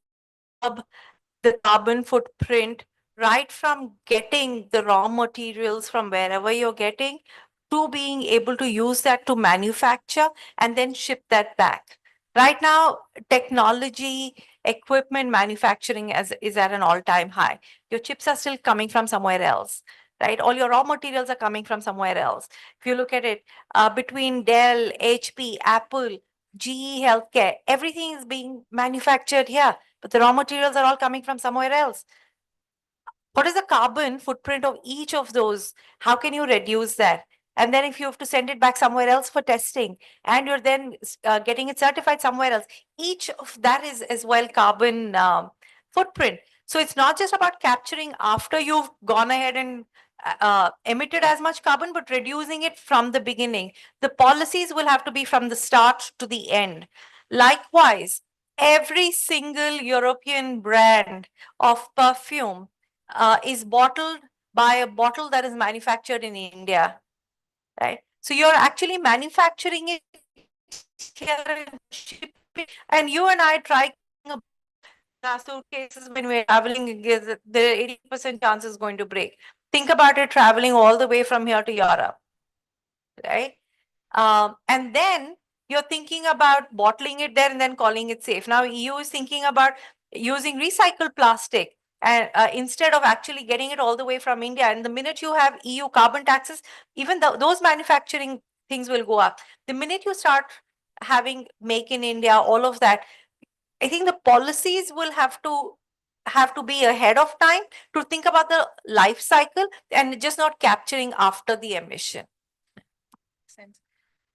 curb the carbon footprint right from getting the raw materials from wherever you're getting to being able to use that to manufacture and then ship that back? Right now, technology, equipment manufacturing is at an all-time high. Your chips are still coming from somewhere else, right? All your raw materials are coming from somewhere else. If you look at it, between Dell, HP, Apple, GE Healthcare, everything is being manufactured here, but the raw materials are all coming from somewhere else. What is the carbon footprint of each of those? How can you reduce that? And then if you have to send it back somewhere else for testing, and you're then getting it certified somewhere else, each of that is as well carbon footprint. So it's not just about capturing after you've gone ahead and emitted as much carbon, but reducing it from the beginning. The policies will have to be from the start to the end. Likewise, every single European brand of perfume is bottled by a bottle that is manufactured in India, right? So you're actually manufacturing it here and shipping. And you and I try our suitcases when we're traveling, the 80% chance is going to break. Think about it traveling all the way from here to Europe, right? And then you're thinking about bottling it there and then calling it safe. Now EU is thinking about using recycled plastic and instead of actually getting it all the way from India. And the minute you have EU carbon taxes, even those manufacturing things will go up. The minute you start having make in India, all of that, I think the policies will have to be ahead of time to think about the life cycle and just not capturing after the emission. Sense.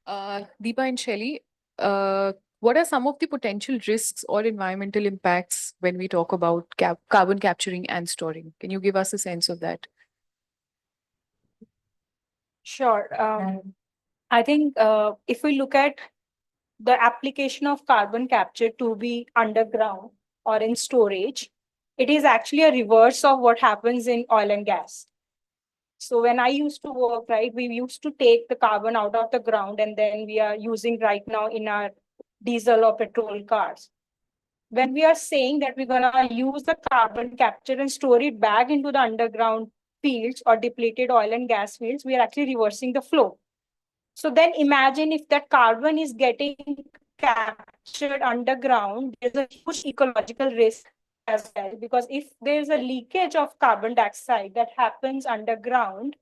Deepa and Shelley, what are some of the potential risks or environmental impacts when we talk about carbon capturing and storing? Can you give us a sense of that? Sure. I think if we look at the application of carbon capture to be underground or in storage, it is actually a reverse of what happens in oil and gas. So when I used to work, right, we used to take the carbon out of the ground and then we are using right now in our diesel or petrol cars. When we are saying that we're going to use the carbon capture and store it back into the underground fields or depleted oil and gas fields, we are actually reversing the flow. So then imagine if that carbon is getting captured underground, there's a huge ecological risk as well, because if there's a leakage of carbon dioxide that happens underground,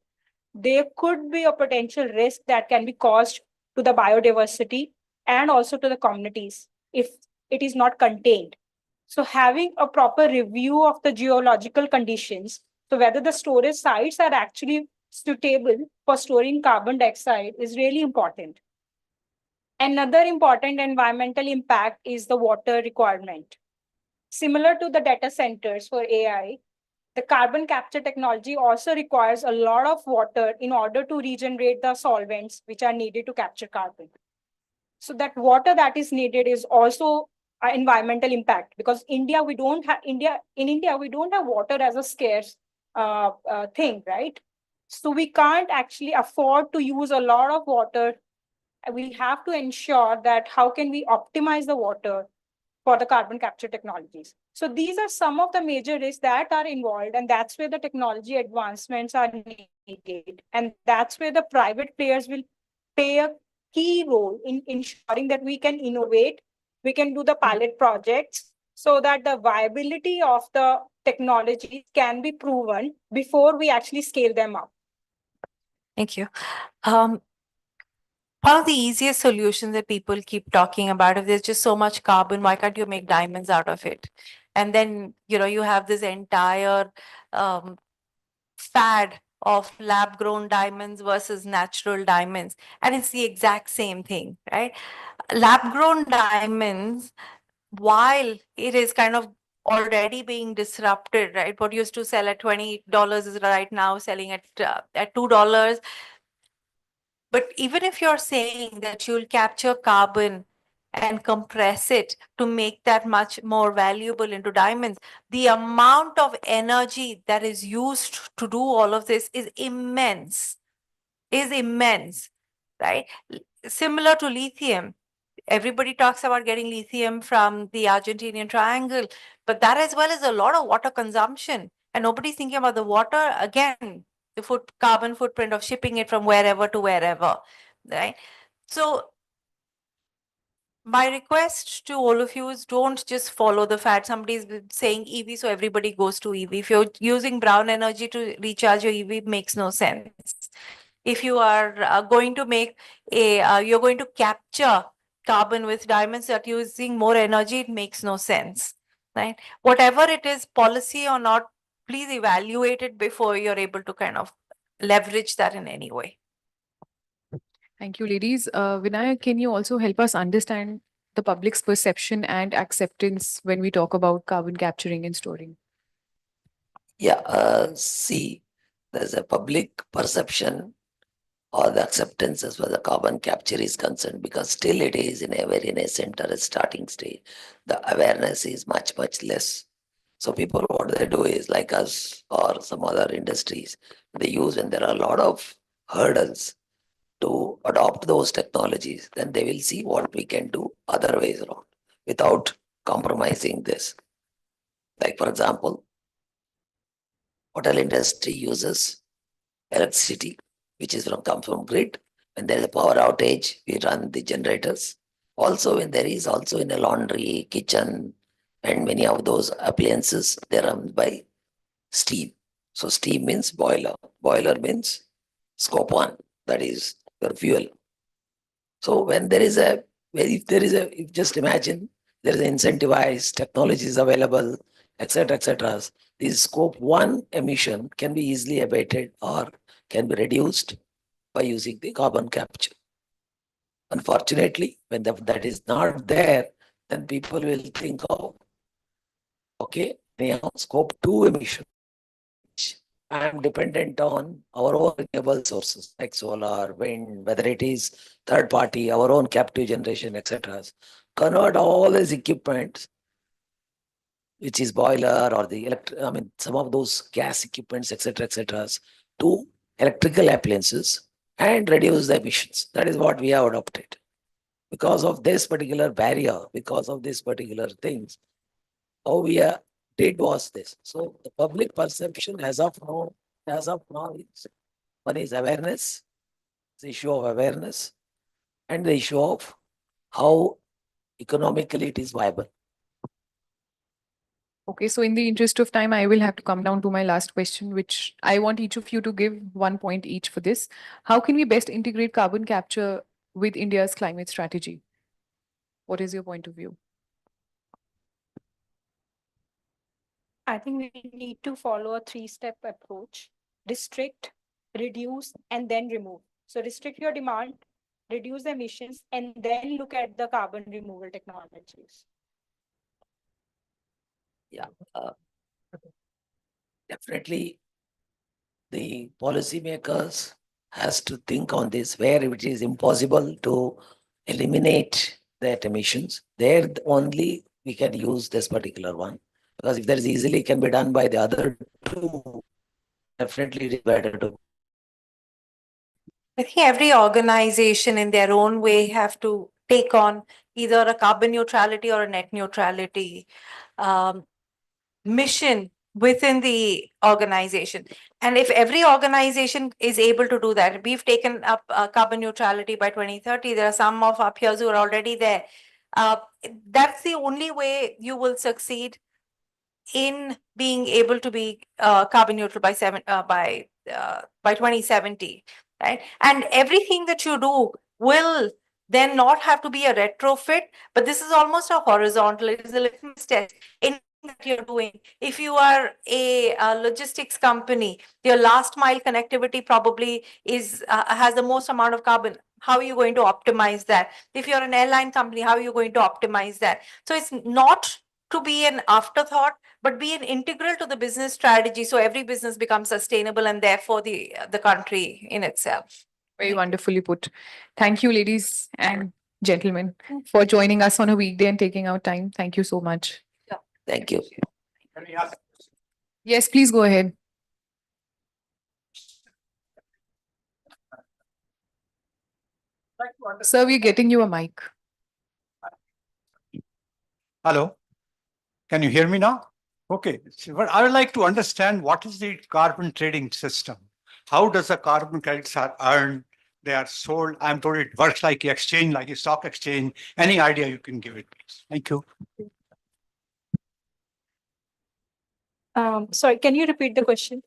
there could be a potential risk that can be caused to the biodiversity and also to the communities if it is not contained. So having a proper review of the geological conditions, so whether the storage sites are actually suitable for storing carbon dioxide is really important. Another important environmental impact is the water requirement. Similar to the data centers for AI, the carbon capture technology also requires a lot of water in order to regenerate the solvents which are needed to capture carbon. So that water that is needed is also an environmental impact, because in India we don't have water as a scarce thing, right? So we can't actually afford to use a lot of water. We have to ensure that how can we optimize the water for the carbon capture technologies. So these are some of the major risks that are involved, and that's where the technology advancements are needed. And that's where the private players will play a key role in ensuring that we can innovate, we can do the pilot projects so that the viability of the technology can be proven before we actually scale them up. Thank you. One of the easiest solutions that people keep talking about, if there's just so much carbon, why can't you make diamonds out of it? And then, you have this entire fad of lab grown diamonds versus natural diamonds. And it's the exact same thing, right? Lab grown diamonds, while it is kind of already being disrupted, right? What used to sell at $20 is right now selling at $2. But even if you're saying that you'll capture carbon and compress it to make that much more valuable into diamonds, the amount of energy that is used to do all of this is immense, right? Similar to lithium. Everybody talks about getting lithium from the Argentinian triangle, but that as well is a lot of water consumption. And nobody's thinking about the water, again, the carbon footprint of shipping it from wherever to wherever, right? So my request to all of you is don't just follow the fad. Somebody's been saying EV, so everybody goes to EV. If you're using brown energy to recharge your EV, it makes no sense. If you are going to make you're going to capture carbon with diamonds that are using more energy, it makes no sense, right? Whatever it is, policy or not, please evaluate it before you're able to kind of leverage that in any way. Thank you, ladies. Vinayak, can you also help us understand the public's perception and acceptance when we talk about carbon capturing and storing? Yeah, see, there's a public perception or the acceptance as far as the carbon capture is concerned, because still it is in a very nascent or a starting stage. The awareness is much, much less. So people, what they do is like us or some other industries, they use when there are a lot of hurdles to adopt those technologies, then they will see what we can do other ways around without compromising this. Like for example, hotel industry uses electricity, which is comes from grid. When there is a power outage, we run the generators. Also, when there is also in a laundry, kitchen, and many of those appliances, they run by steam. So steam means boiler. Boiler means scope 1, that is your fuel. So when there is just imagine there is incentivized technologies available, etc. This scope 1 emission can be easily abated or can be reduced by using the carbon capture. Unfortunately, when that is not there, then people will think of, okay, now scope 2 emission. I am dependent on our own renewable sources like solar, wind, whether it is third party, our own captive generation, etc. Convert all these equipment, which is boiler or the some of those gas equipments, etc., to electrical appliances and reduce the emissions. That is what we have adopted. Because of this particular barrier, because of this particular things, how we did was this. So the public perception as of now is one is awareness, the issue of awareness, and the issue of how economically it is viable. Okay, so in the interest of time, I will have to come down to my last question, which I want each of you to give 1 point each for this. How can we best integrate carbon capture with India's climate strategy? What is your point of view? I think we need to follow a three-step approach: restrict, reduce, and then remove. So restrict your demand, reduce the emissions, and then look at the carbon removal technologies. Yeah, definitely the policymakers has to think on this, where it is impossible to eliminate that emissions, there only we can use this particular one. Because if there is easily can be done by the other two, definitely it is better to. I think every organization in their own way have to take on either a carbon neutrality or a net neutrality mission within the organization. And if every organization is able to do that, we've taken up carbon neutrality by 2030. There are some of our peers who are already there. That's the only way you will succeed in being able to be carbon neutral by 2070, right? And everything that you do will then not have to be a retrofit, but this is almost a horizontal. It is a litmus test. Anything that you're doing, if you are a logistics company, your last mile connectivity probably is has the most amount of carbon. How are you going to optimize that? If you're an airline company, how are you going to optimize that? So it's not to be an afterthought, but be an integral to the business strategy, so every business becomes sustainable and therefore the country in itself. Very wonderfully put. Thank you, ladies and gentlemen, for joining us on a weekday and taking our time. Thank you so much. Thank you. Yes, please go ahead. Sir, we're getting you a mic. Hello, can you hear me now? Okay, so but I would like to understand what is the carbon trading system? How does the carbon credits are earned? They are sold. I'm told it works like an exchange, like a stock exchange. Any idea you can give it, please? Thank you. Sorry, can you repeat the question?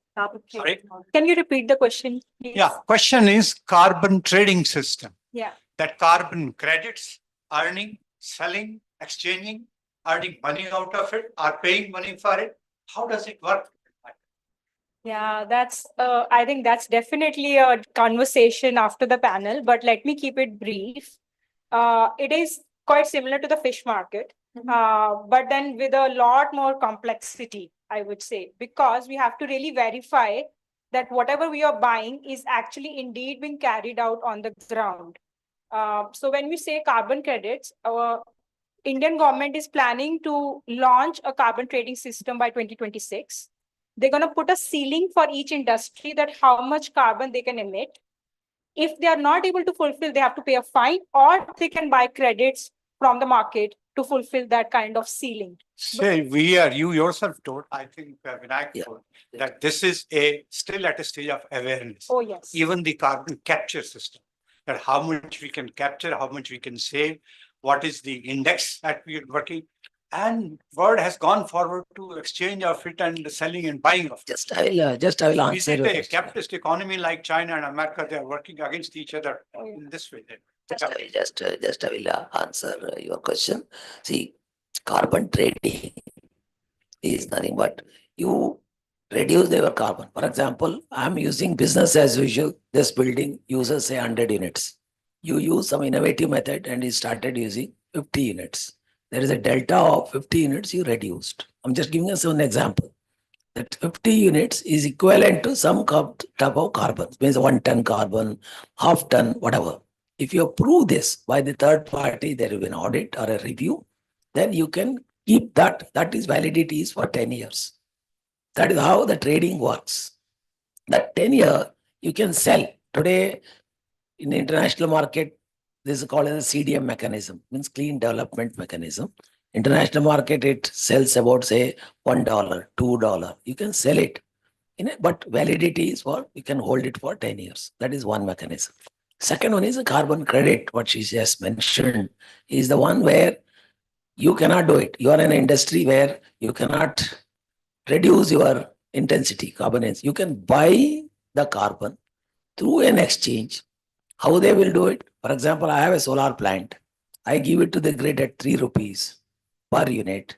Sorry? Can you repeat the question, please? Yeah, question is carbon trading system. Yeah. That carbon credits, earning, selling, exchanging, earning money out of it, or paying money for it. How does it work? Yeah, that's, I think that's definitely a conversation after the panel, but let me keep it brief. It is quite similar to the fish market, but then with a lot more complexity, I would say, because we have to really verify that whatever we are buying is actually indeed being carried out on the ground. So when we say carbon credits, our Indian government is planning to launch a carbon trading system by 2026. They're going to put a ceiling for each industry that how much carbon they can emit. If they are not able to fulfill, they have to pay a fine, or they can buy credits from the market to fulfill that kind of ceiling. Say, you yourself told, I think Vinayak told, that this is still at a stage of awareness. Oh, yes. Even the carbon capture system, that how much we can capture, how much we can save, what is the index that we are working. And world has gone forward to exchange of it and selling and buying of it. I will answer Is it your a question. capitalist economy like China and America? They are working against each other in this way. I will answer your question. See, carbon trading is nothing but you reduce your carbon. For example, I'm using business as usual. This building uses say 100 units. You use some innovative method and you started using 50 units. There is a delta of 50 units you reduced. I'm just giving us an example. That 50 units is equivalent to some type of carbon, means 1 ton carbon, half ton, whatever. If you prove this by the third party, there will be an audit or a review, then you can keep that. That is validity is for 10 years. That is how the trading works. That 10 year, you can sell. Today, in the international market, this is called as a CDM mechanism, means clean development mechanism. International market, it sells about say $1, $2. You can sell it, but validity is for, you can hold it for 10 years. That is one mechanism. Second one is a carbon credit, what she just mentioned, is the one where You cannot do it. You are in an industry where you cannot reduce your intensity, carbon intensity. You can buy the carbon through an exchange. How they will do it? For example, I have a solar plant. I give it to the grid at 3 rupees per unit.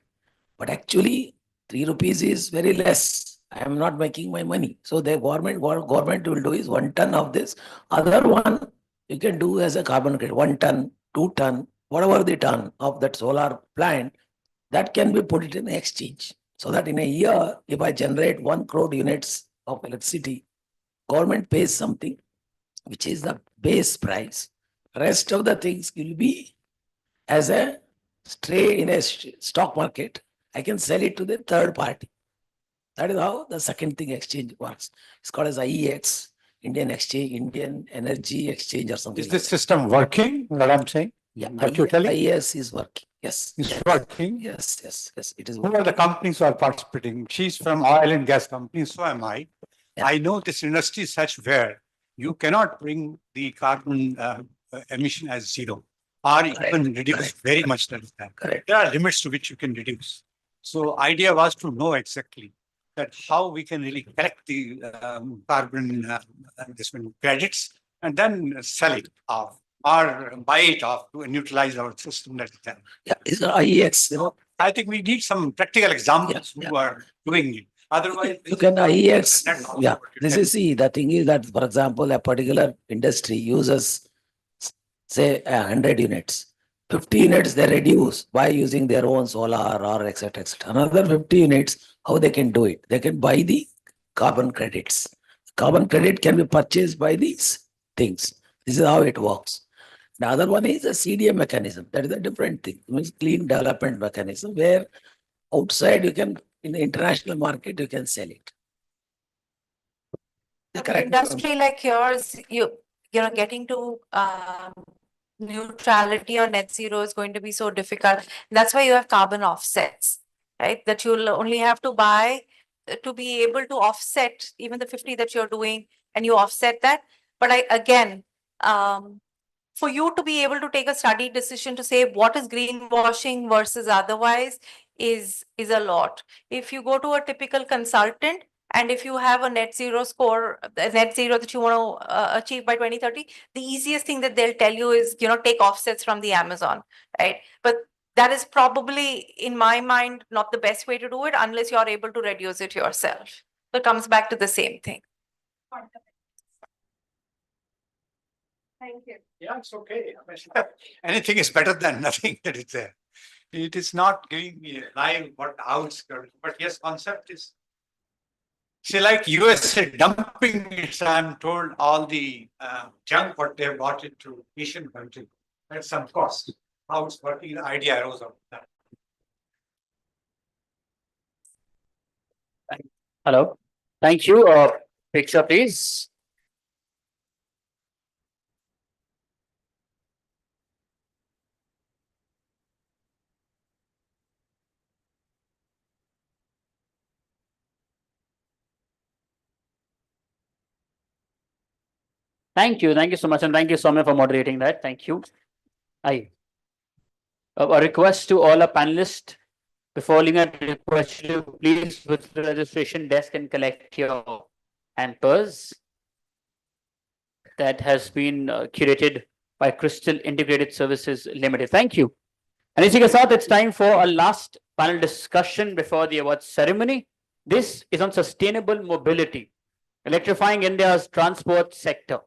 But actually, 3 rupees is very less. I am not making my money. So the government, what government will do is 1 ton of this. Other one you can do as a carbon credit, 1 ton, 2 ton, whatever the ton of that solar plant, that can be put it in exchange. So that in a year, if I generate 1 crore units of electricity, government pays something, which is the base price. Rest of the things will be as a stray in a stock market. I can sell it to the third party. That is how the second thing exchange works. It's called as IEX, Indian Exchange, Indian Energy Exchange or something. Is this system working? What I'm saying? Yeah, What you're telling? IEX is working. Yes. It's working. Yes, yes, yes. It is Who working. are the companies who are participating? She's from oil and gas companies, so am I. I know this industry is such where you cannot bring the carbon emission as zero or even reduce very much than that. Correct. There are limits to which you can reduce. So idea was to know exactly that how we can really collect the carbon credits and then sell it off or buy it off to neutralize our system that is there. Yeah, it's the IEX. You know, I think we need some practical examples who are doing it. Otherwise, you can IEX. Yeah, this is see, the thing is that, for example, a particular industry uses, say, 100 units. 50 units they reduce by using their own solar or etc. etc. Another 50 units, how they can do it? They can buy the carbon credits. Carbon credit can be purchased by these things. This is how it works. The other one is a CDM mechanism. That is a different thing. It means clean development mechanism, where outside you can, in the international market, you can sell it. An industry like yours, you know, getting to neutrality or net zero is going to be so difficult. That's why you have carbon offsets, right? That you'll only have to buy to be able to offset even the 50 that you're doing, and you offset that. But again, for you to be able to take a studied decision to say what is greenwashing versus otherwise is a lot. If you go to a typical consultant, and if you have a net zero score, net zero that you want to achieve by 2030, the easiest thing that they'll tell you is, you know, take offsets from the Amazon, right? But that is probably, in my mind, not the best way to do it unless you're able to reduce it yourself. So it comes back to the same thing. Thank you. Yeah, it's okay. Anything is better than nothing that is there. It is not giving me live how it's going. But yes, concept is. See, like USA dumping it, I'm told all the junk what they have brought into Asian country at some cost. How it's working, the idea arose out of that. Hello. Thank you. Picture, please. Thank you. Thank you so much. And thank you, Soumya, for moderating that. Thank you. A request to all our panelists before leaving, a request you please visit the registration desk and collect your hampers that has been curated by Crystal Integrated Services Limited. Thank you. And इसी के साथ it's time for a last panel discussion before the awards ceremony. This is on sustainable mobility, electrifying India's transport sector.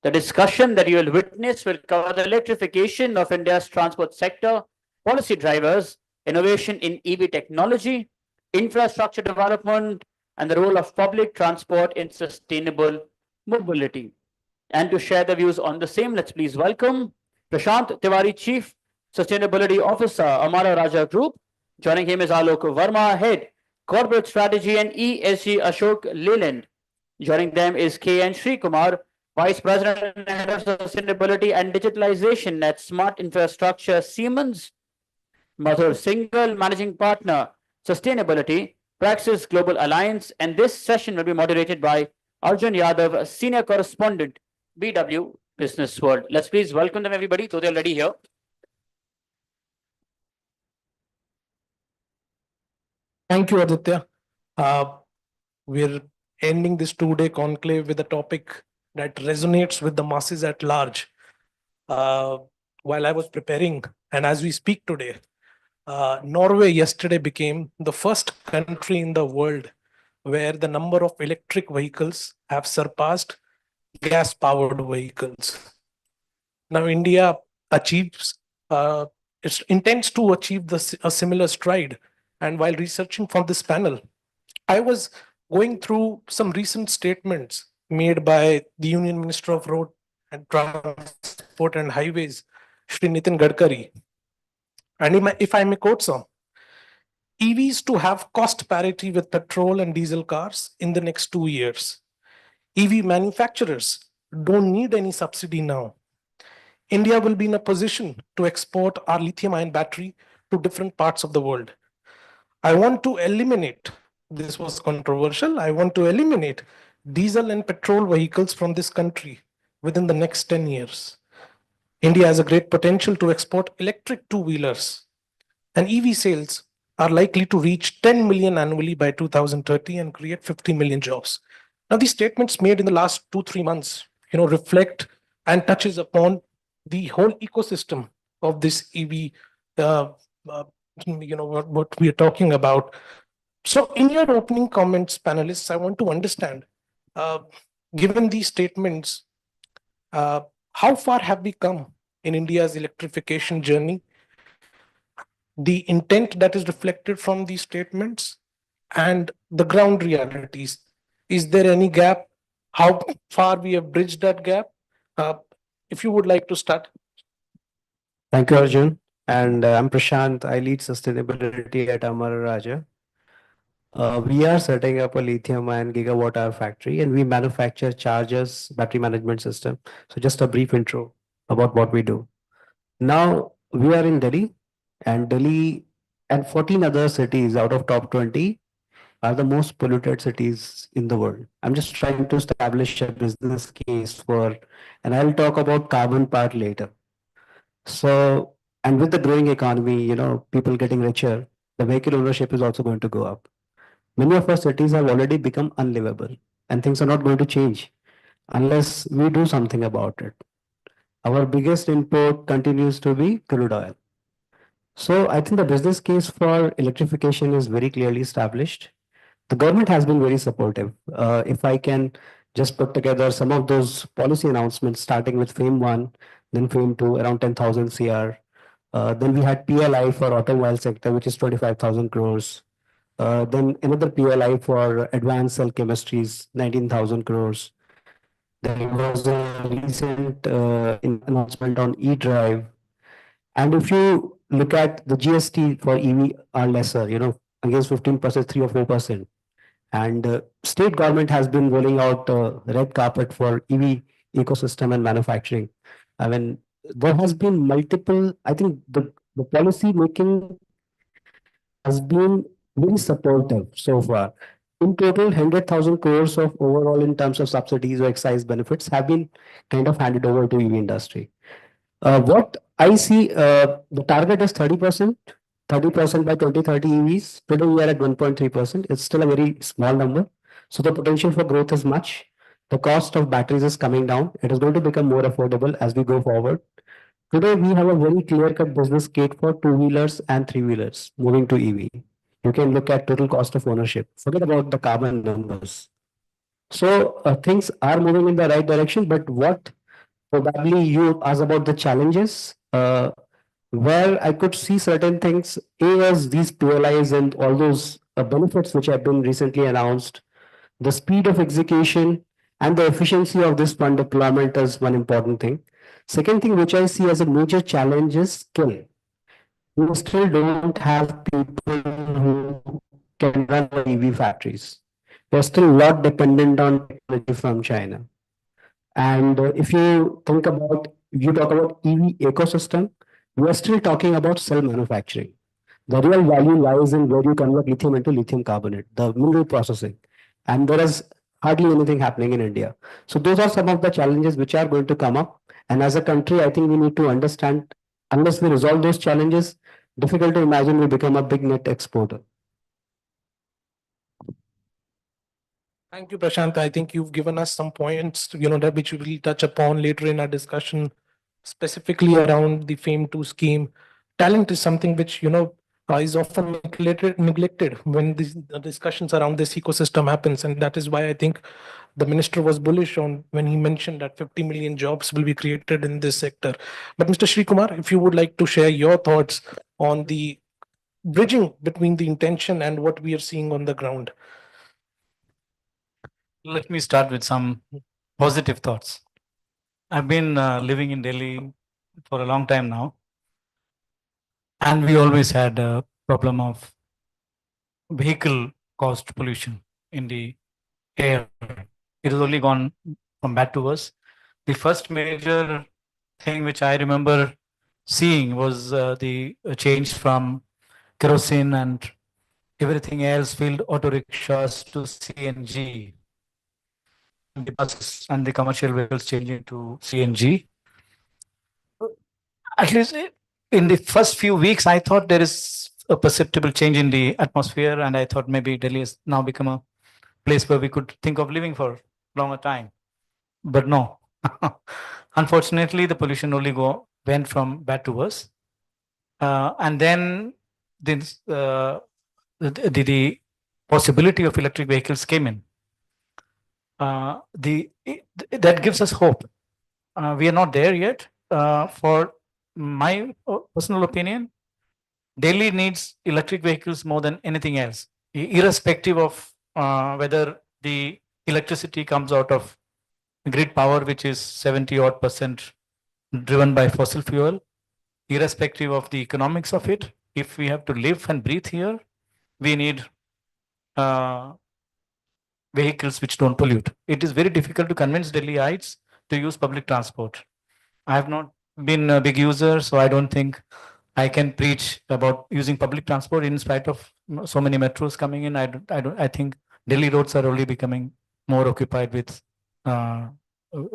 The discussion that you will witness will cover the electrification of India's transport sector, policy drivers, innovation in EV technology, infrastructure development, and the role of public transport in sustainable mobility. And to share the views on the same, let's please welcome Prashant Tiwari, Chief Sustainability Officer, Amara Raja Group. Joining him is Alok Verma, Head, Corporate Strategy and ESG, Ashok Leland. Joining them is K.N. Srikumar, Vice President and Head of Sustainability and Digitalization at Smart Infrastructure Siemens. Madhur Singhal, Managing Partner, Sustainability, Praxis Global Alliance. And this session will be moderated by Arjun Yadav, Senior Correspondent, BW Business World. Let's please welcome them, everybody, so they're already here. Thank you, Aditya. We're ending this two-day conclave with a topic that resonates with the masses at large. While I was preparing, and as we speak today, Norway yesterday became the first country in the world where the number of electric vehicles have surpassed gas-powered vehicles. Now, India achieves, it intends to achieve a similar stride. And while researching for this panel, I was going through some recent statements made by the Union Minister of Road and Transport and Highways, Shri Nitin Gadkari. And if I may quote some, EVs to have cost parity with petrol and diesel cars in the next 2 years. EV manufacturers don't need any subsidy now. India will be in a position to export our lithium-ion battery to different parts of the world. I want to eliminate, this was controversial, I want to eliminate diesel and petrol vehicles from this country within the next 10 years. India has a great potential to export electric two-wheelers, and EV sales are likely to reach 10 million annually by 2030 and create 50 million jobs. Now, these statements made in the last 2-3 months, reflect and touches upon the whole ecosystem of this EV, what we are talking about. So in your opening comments, panelists, I want to understand, given these statements, how far have we come in India's electrification journey? The intent that is reflected from these statements and the ground realities. Is there any gap? How far we have bridged that gap? If you would like to start. Thank you, Arjun. And I'm Prashant. I lead sustainability at Amara Raja. We are setting up a lithium-ion gigawatt-hour factory, and we manufacture chargers, battery management system. So just a brief intro about what we do. Now, we are in Delhi, and 14 other cities out of top 20 are the most polluted cities in the world. I'm just trying to establish a business case for, and I'll talk about carbon part later. So, and with the growing economy, people getting richer, the vehicle ownership is also going to go up. Many of our cities have already become unlivable, and things are not going to change unless we do something about it. Our biggest import continues to be crude oil. So I think the business case for electrification is very clearly established. The government has been very supportive. If I can just put together some of those policy announcements, starting with FAME 1, then FAME 2, around 10,000 CR. Then we had PLI for automobile sector, which is 25,000 crores. Then another PLI for advanced cell chemistries, 19,000 crores. There was a recent announcement on e-drive. And if you look at the GST for EV are lesser, against 15%, 3 or 4%. And state government has been rolling out red carpet for EV ecosystem and manufacturing. I mean, there has been multiple, I think the policy making has been very supportive so far. In total, 100,000 crores of overall in terms of subsidies or excise benefits have been kind of handed over to EV industry. What I see, the target is 30%, 30% by 2030 EVs. Today we are at 1.3%. It's still a very small number. So the potential for growth is much. The cost of batteries is coming down. It is going to become more affordable as we go forward. Today we have a very clear-cut business case for two-wheelers and three-wheelers moving to EV. You can look at total cost of ownership. Forget about the carbon numbers. So things are moving in the right direction, but what probably you asked about the challenges, where I could see certain things. A was these PLIs and all those benefits which have been recently announced. The speed of execution and the efficiency of this fund deployment is one important thing. Second thing which I see as a major challenge is skill. We still don't have people who can run EV factories. We're still a lot dependent on technology from China. And if you talk about EV ecosystem, we are still talking about cell manufacturing. The real value lies in where you convert lithium into lithium carbonate, the mineral processing. And there is hardly anything happening in India. So those are some of the challenges which are going to come up. And as a country, I think we need to understand, unless we resolve those challenges, difficult to imagine we become a big net exporter. Thank you, Prashant. I think you've given us some points, that which we will touch upon later in our discussion, specifically around the FAME2 scheme. Talent is something which, is often neglected when these the discussions around this ecosystem happens. And that is why I think the minister was bullish on when he mentioned that 50 million jobs will be created in this sector. But Mr. Sri Kumar, if you would like to share your thoughts on the bridging between the intention and what we are seeing on the ground. Let me start with some positive thoughts. I've been living in Delhi for a long time now, and we always had a problem of vehicle caused pollution in the air. It has only gone from bad to worse. The first major thing which I remember seeing was the change from kerosene and everything else, filled auto rickshaws, to CNG. The buses and the commercial vehicles changing to CNG. At least in the first few weeks, I thought there is a perceptible change in the atmosphere, and I thought maybe Delhi has now become a place where we could think of living for a longer time. But no. Unfortunately, the pollution only went from bad to worse. And then this, the possibility of electric vehicles came in. That gives us hope. We are not there yet. For my personal opinion, Delhi needs electric vehicles more than anything else, irrespective of whether the electricity comes out of grid power, which is 70% driven by fossil fuel, irrespective of the economics of it. If we have to live and breathe here, we need vehicles which don't pollute. It is very difficult to convince Delhiites to use public transport. I have not been a big user, so I don't think I can preach about using public transport in spite of so many metros coming in. I think Delhi roads are only becoming more occupied with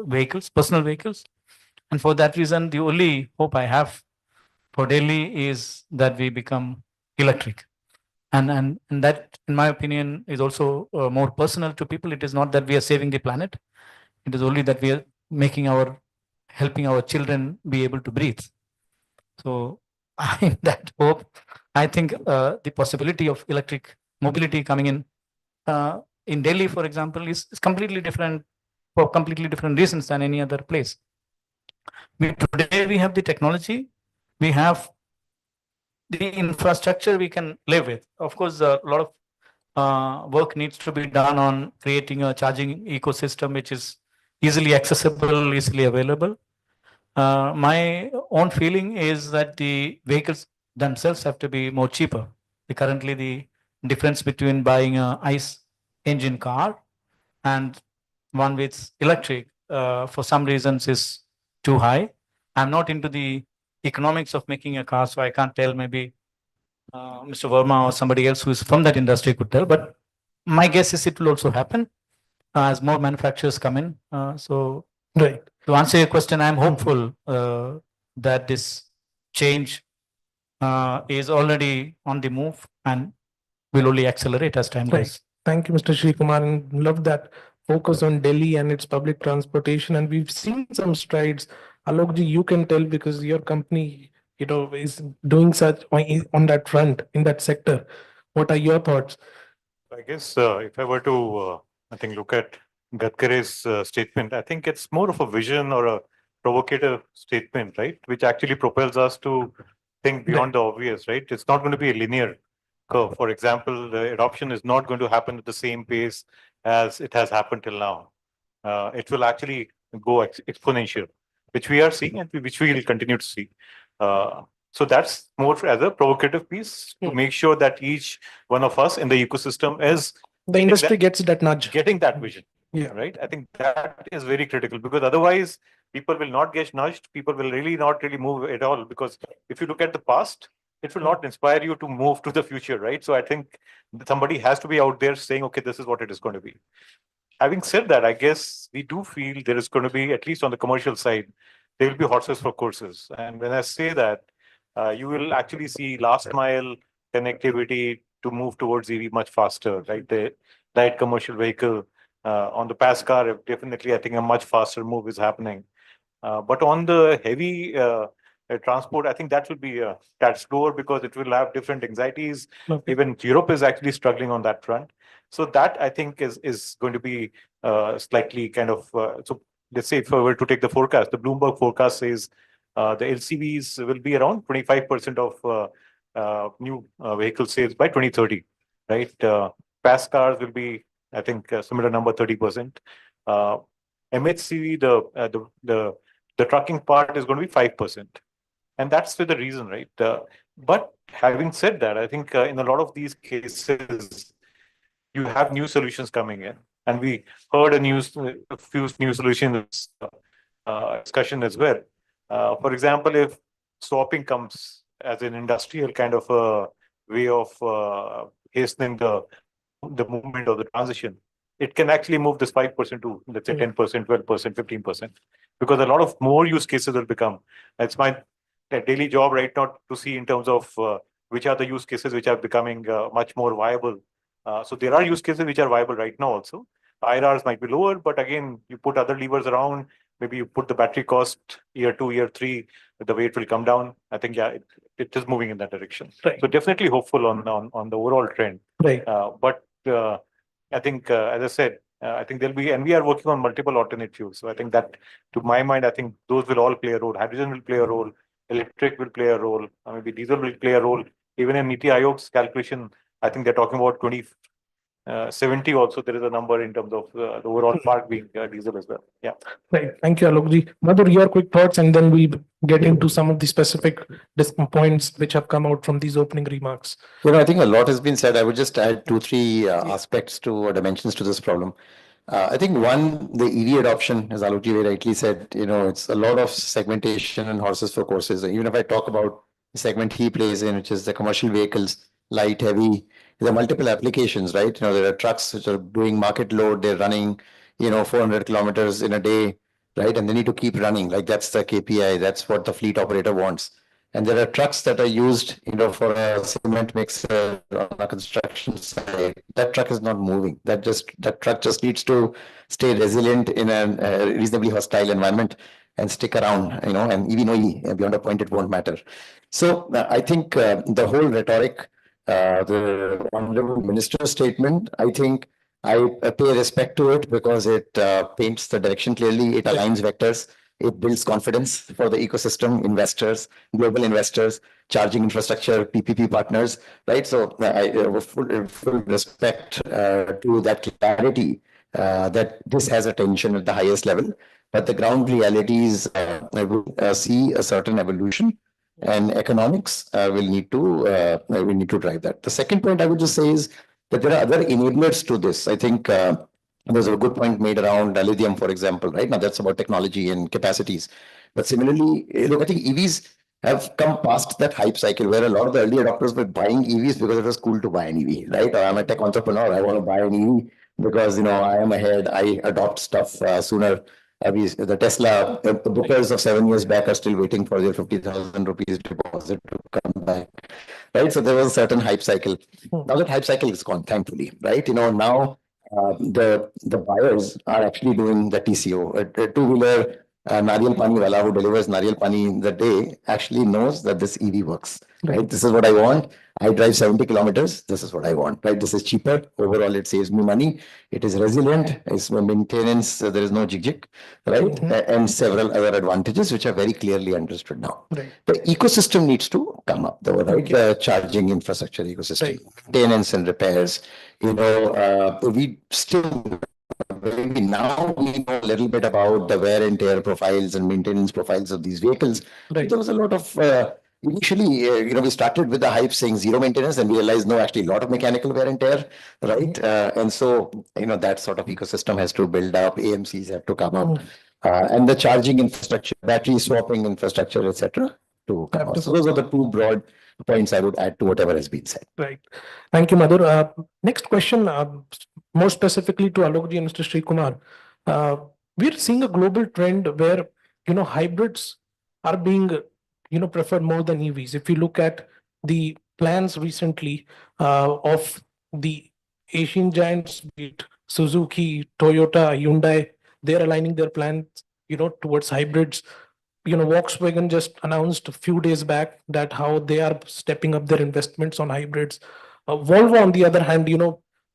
vehicles, personal vehicles. And for that reason, the only hope I have for Delhi is that we become electric. And that, in my opinion, is also more personal to people. It is not that we are saving the planet. It is only that we are helping our children be able to breathe. So in that hope, I think the possibility of electric mobility coming in Delhi, for example, is completely different for completely different reasons than any other place. Today we have the technology, we have the infrastructure we can live with. Of course, a lot of work needs to be done on creating a charging ecosystem which is easily accessible, easily available. My own feeling is that the vehicles themselves have to be more cheaper. Currently, the difference between buying a ICE engine car and one with electric, for some reasons, is too high. I'm not into the economics of making a car, so I can't tell. Maybe Mr. Verma or somebody else who is from that industry could tell. But my guess is it will also happen as more manufacturers come in. So, right. To answer your question, I'm hopeful that this change is already on the move and will only accelerate as time goes. Thank you, Mr. Sri Kumar, and love that focus on Delhi and its public transportation. And we've seen some strides. Alokji, you can tell because your company, is doing such on that front in that sector. What are your thoughts? I guess if I were to, I think, look at Gadkare's statement, I think it's more of a vision or a provocative statement, right? Which actually propels us to think beyond the obvious, right? It's not going to be a linear curve. For example, the adoption is not going to happen at the same pace as it has happened till now. It will actually go exponential, which we are seeing and which we will continue to see. So that's more as a provocative piece to make sure that each one of us in the ecosystem is the industry gets that nudge, getting that vision. Yeah. Right. I think that is very critical because otherwise people will not get nudged. People will not really move at all because if you look at the past, it will not inspire you to move to the future. Right. So I think somebody has to be out there saying, okay, this is what it is going to be. Having said that, I guess we do feel there is going to be, at least on the commercial side, there will be horses for courses. And when I say that, you will actually see last mile connectivity to move towards EV much faster, right? The light commercial vehicle On the pass car, definitely, I think a much faster move is happening. But on the heavy transport, I think that will be that slower because it will have different anxieties. Okay. Even Europe is actually struggling on that front. So that I think is going to be slightly kind of so. Let's say if I were to take the forecast, the Bloomberg forecast says the LCVs will be around 25% of new vehicle sales by 2030, right? Pass cars will be, I think, a similar number, 30%. MHCV, the trucking part is going to be 5%. And that's for the reason, right? But having said that, I think in a lot of these cases, you have new solutions coming in. And we heard a few new solutions discussion as well. For example, if swapping comes as an industrial kind of a way of hastening the movement or the transition, it can actually move this 5% to, let's say, 10%, 12%, 15%, because a lot of more use cases will become. It's my daily job right now to see in terms of which are the use cases which are becoming much more viable. So there are use cases which are viable right now also. IRRs might be lower, but again, you put other levers around, maybe you put the battery cost year 2, year 3, the way it will come down. I think, yeah, it is moving in that direction. Right. So definitely hopeful on the overall trend. Right. But I think, as I said, I think there'll be, and we are working on multiple alternate fuels. So I think that, to my mind, I think those will all play a role. Hydrogen will play a role. Electric will play a role. Maybe diesel will play a role. Even in Niti Aayog's calculation, I think they're talking about 2070 also. There is a number in terms of the overall park being diesel as well. Yeah. Right. Thank you, Alokji. Madhur, your quick thoughts, and then we get into some of the specific points which have come out from these opening remarks. I think a lot has been said. I would just add 2, 3 aspects to or dimensions to this problem. I think one, the EV adoption, as Alokji very rightly said, it's a lot of segmentation and horses for courses. Even if I talk about the segment he plays in, which is the commercial vehicles, light, heavy, there are multiple applications, right? There are trucks which are doing market load, they're running, 400 kilometers in a day, right? And they need to keep running. Like that's the KPI, that's what the fleet operator wants. And there are trucks that are used, for a cement mixer on a construction site. That truck is not moving. That truck just needs to stay resilient in a reasonably hostile environment and stick around, and EV, no EV, beyond a point, it won't matter. So I think the whole rhetoric, the Honorable Minister's statement, I think I pay respect to it because it paints the direction clearly, it aligns vectors. It builds confidence for the ecosystem, investors, global investors, charging infrastructure, PPP partners, right? So I full respect to that clarity that this has attention at the highest level. But the ground realities will see a certain evolution, and economics will need to drive that. The second point I would just say is that there are other enablers to this. I think there's a good point made around lithium, for example, right? Now that's about technology and capacities. But similarly, look, I think EVs have come past that hype cycle where a lot of the early adopters were buying EVs because it was cool to buy an EV, right? Or I'm a tech entrepreneur, I want to buy an EV because, I am ahead, I adopt stuff sooner. The Tesla the bookers of 7 years back are still waiting for their 50,000 rupees deposit to come back, right? So there was a certain hype cycle. Now that hype cycle is gone, thankfully, right? Now the buyers are actually doing the TCO. A two-wheeler Nariyal Pani wala who delivers Nariyal Pani in the day actually knows that this EV works, right? This is what I want. I drive 70 kilometers. This is what I want, right? This is cheaper. Overall, it saves me money. It is resilient. It's maintenance. There is no jig, right? And several other advantages which are very clearly understood now. Right. The ecosystem needs to come up, though, right? The charging infrastructure ecosystem, maintenance and repairs. We still maybe now we know a little bit about the wear and tear profiles and maintenance profiles of these vehicles. Right. There was a lot of initially, we started with the hype saying zero maintenance, and we realized no, actually a lot of mechanical wear and tear, right? And so, that sort of ecosystem has to build up. AMCs have to come up, and the charging infrastructure, battery swapping infrastructure, etc. to come up. So those are the two broad points I would add to whatever has been said. Right. Thank you, Madhur. Next question, more specifically to Alokji and Mr. Sri Kumar. We're seeing a global trend where, hybrids are being, preferred more than EVs. If you look at the plans recently of the Asian giants, be it Suzuki, Toyota, Hyundai, they're aligning their plans, towards hybrids. Volkswagen just announced a few days back that how they are stepping up their investments on hybrids. Volvo, on the other hand,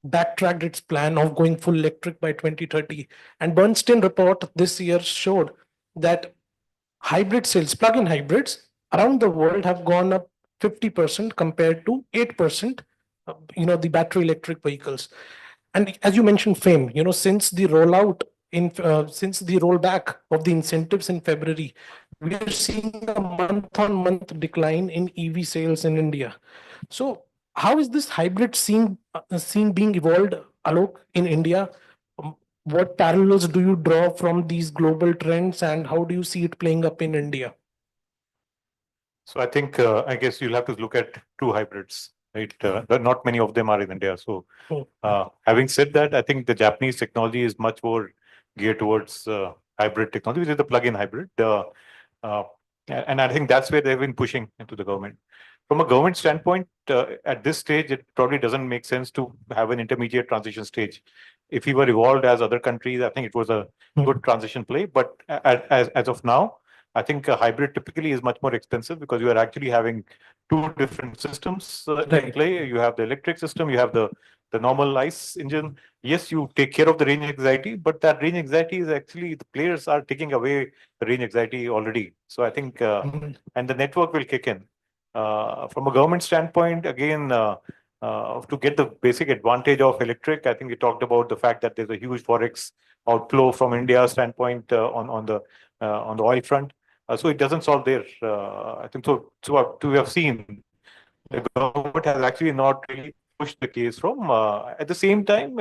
backtracked its plan of going full electric by 2030. And Bernstein report this year showed that hybrid sales, plug-in hybrids around the world have gone up 50% compared to 8%, the battery electric vehicles. And as you mentioned, FAME, since the since the rollback of the incentives in February, we are seeing a month-on-month decline in EV sales in India. So how is this hybrid scene being evolved, Alok, in India? What parallels do you draw from these global trends, and how do you see it playing up in India? So I think, I guess you'll have to look at two hybrids, right? Not many of them are in India. So having said that, I think the Japanese technology is much more geared towards hybrid technology, which is the plug-in hybrid. And I think that's where they've been pushing into the government. From a government standpoint, at this stage, it probably doesn't make sense to have an intermediate transition stage. If we were evolved as other countries, I think it was a good transition play. But as of now, I think a hybrid typically is much more expensive because you are actually having two different systems in play. You have the electric system, you have the normal ICE engine. Yes, you take care of the range anxiety, but that range anxiety is actually, the players are taking away the range anxiety already. So I think, and the network will kick in. From a government standpoint, again, to get the basic advantage of electric, I think we talked about the fact that there's a huge forex outflow from India's standpoint on the oil front. So it doesn't solve there. I think so. We have seen the government has actually not really pushed the case from. At the same time,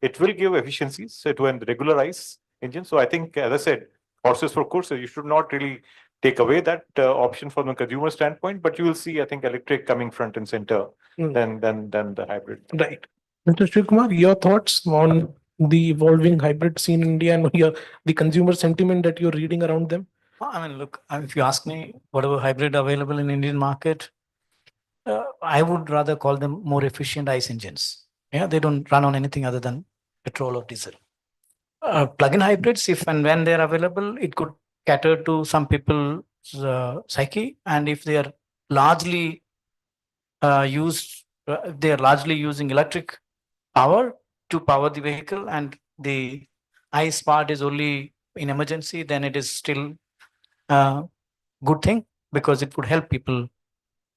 it will give efficiencies to an regular ICE engine. So I think, as I said, horses for courses. You should not really take away that option from the consumer standpoint, but you will see, I think, electric coming front and center than the hybrid. Right. Mr. Shivkumar, your thoughts on the evolving hybrid scene in India and the consumer sentiment that you're reading around them? I mean, look, if you ask me, whatever hybrid available in Indian market, I would rather call them more efficient ICE engines. Yeah, they don't run on anything other than petrol or diesel. Plug-in hybrids, if and when they're available, it could cater to some people's psyche, and if they are largely they are largely using electric power to power the vehicle, and the ICE part is only in emergency, then it is still a good thing because it would help people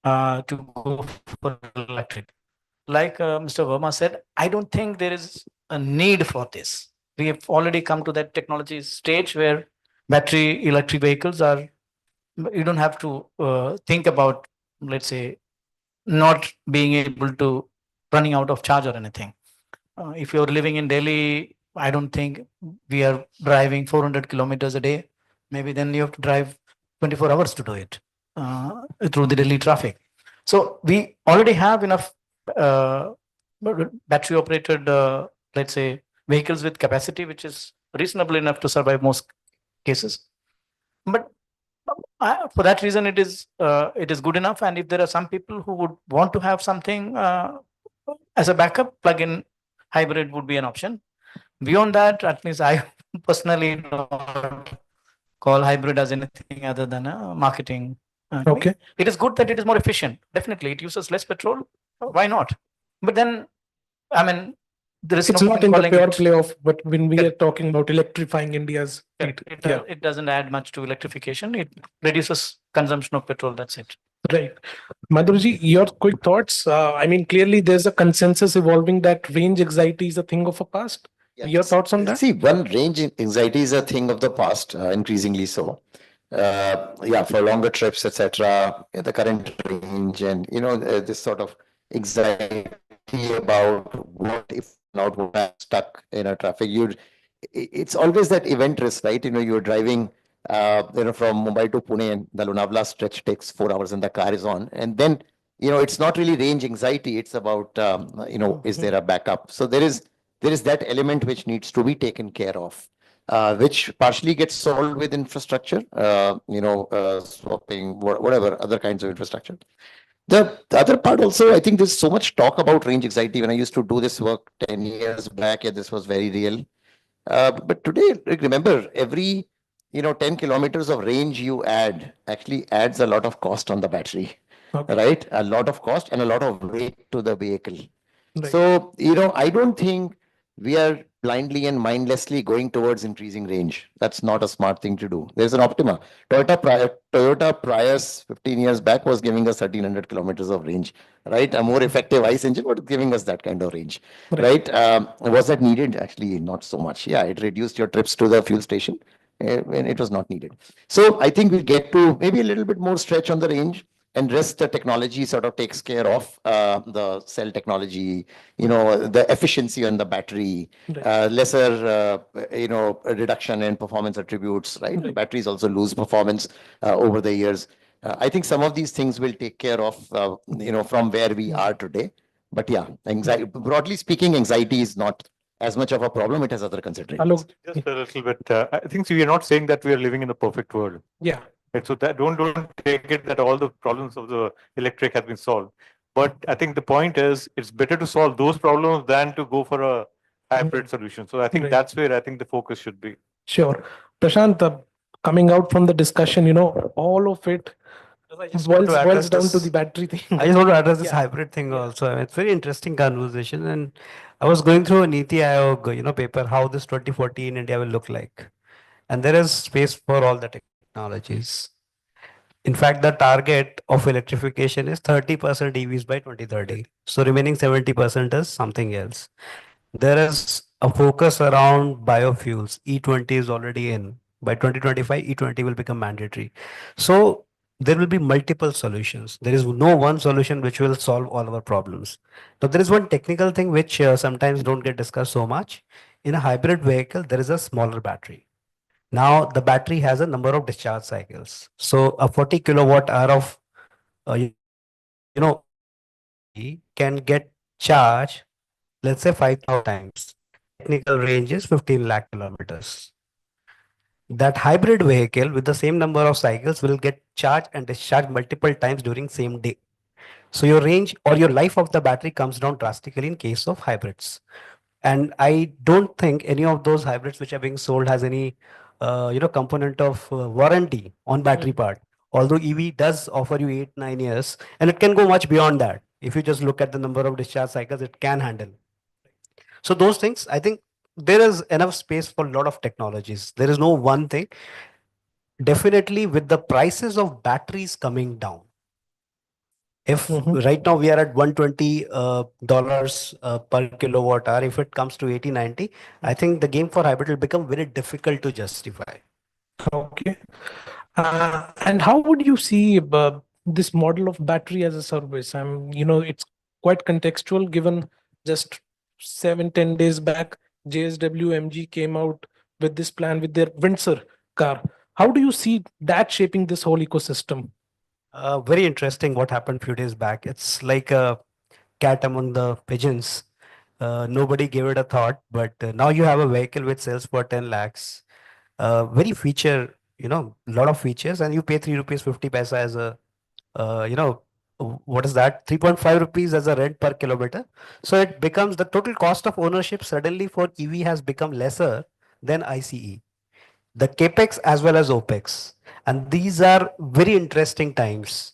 to go for electric. Like Mr. Verma said, I don't think there is a need for this. We have already come to that technology stage where battery electric vehicles are, you don't have to think about, let's say, not being able to running out of charge or anything. If you're living in Delhi, I don't think we are driving 400 kilometers a day. Maybe then you have to drive 24 hours to do it through the Delhi traffic. So we already have enough battery operated, let's say, vehicles with capacity, which is reasonable enough to survive most cases. But for that reason, it is good enough. And if there are some people who would want to have something as a backup, plug-in hybrid would be an option. Beyond that, at least I personally don't call hybrid as anything other than a marketing. Okay. It is good that it is more efficient. Definitely, it uses less petrol. Why not? But then, I mean, there is it's no not point in the calling pure it- play of, but when we are talking about electrifying India's It doesn't add much to electrification. It reduces consumption of petrol. That's it. Right. Madhurji, your quick thoughts. I mean, clearly there's a consensus evolving that range anxiety is a thing of a past. Your thoughts on that? See, one, range anxiety is a thing of the past, increasingly so. Yeah, for longer trips, etc. The current range, and this sort of anxiety about what if not would have stuck in a traffic. It's always that event risk, right? You're driving, from Mumbai to Pune, and the Lonavala stretch takes 4 hours, and the car is on, and then it's not really range anxiety. It's about is there a backup? So there is that element which needs to be taken care of, which partially gets solved with infrastructure, swapping, whatever other kinds of infrastructure. The other part also, I think there's so much talk about range anxiety. When I used to do this work 10 years back, yeah, this was very real. But today, like, remember, every 10 kilometers of range you add actually adds a lot of cost on the battery, right? A lot of cost and a lot of weight to the vehicle. So, I don't think we are blindly and mindlessly going towards increasing range. That's not a smart thing to do. There's an optima. Toyota Prius 15 years back was giving us 1300 kilometers of range, right? A more effective ICE engine was giving us that kind of range, right? Was that needed? Actually, not so much. Yeah, it reduced your trips to the fuel station when it was not needed. So I think we'll get to maybe a little bit more stretch on the range, and rest the technology sort of takes care of the cell technology, the efficiency on the battery, lesser, reduction in performance attributes, right? Batteries also lose performance over the years. I think some of these things will take care of, from where we are today. But yeah, anxiety, broadly speaking, anxiety is not as much of a problem. It has other considerations. Just a little bit. I think we are not saying that we are living in a perfect world. Yeah. Right, so that don't take it that all the problems of the electric have been solved. But I think the point is it's better to solve those problems than to go for a hybrid solution. So I think that's where I think the focus should be. Sure. Prashant, coming out from the discussion, all of it boils down to the battery thing. I just want to address this hybrid thing also. It's very interesting conversation, and I was going through a Niti Aayog, paper, how this 2040 in India will look like, and there is space for all the technologies. In fact, the target of electrification is 30% EVs by 2030. So remaining 70% is something else. There is a focus around biofuels. E20 is already in. By 2025, E20 will become mandatory. So there will be multiple solutions. There is no one solution which will solve all our problems. Now, there is one technical thing which sometimes don't get discussed so much. In a hybrid vehicle, there is a smaller battery. Now, the battery has a number of discharge cycles. So a 40 kilowatt hour of, can get charged, let's say 5,000 times. Technical range is 15 lakh kilometers. That hybrid vehicle with the same number of cycles will get charged and discharged multiple times during same day. So your range or your life of the battery comes down drastically in case of hybrids. And I don't think any of those hybrids which are being sold has any, component of warranty on battery part. Although EV does offer you 8-9 years, and it can go much beyond that. If you just look at the number of discharge cycles, it can handle. So those things, I think there is enough space for a lot of technologies. There is no one thing. Definitely with the prices of batteries coming down. If right now we are at $120 per kilowatt hour, if it comes to 80-90, I think the game for hybrid will become very difficult to justify. Okay. And how would you see this model of battery as a service? It's quite contextual given just 7-10 days back, JSW MG came out with this plan with their Windsor car. How do you see that shaping this whole ecosystem? Very interesting what happened a few days back. It's like a cat among the pigeons. Nobody gave it a thought, but now you have a vehicle which sells for 10 lakhs. Very feature, a lot of features, and you pay 3 rupees 50 paisa as a, what is that? 3.5 rupees as a rent per kilometer. So it becomes the total cost of ownership suddenly for EV has become lesser than ICE. The capex as well as opex, and these are very interesting times.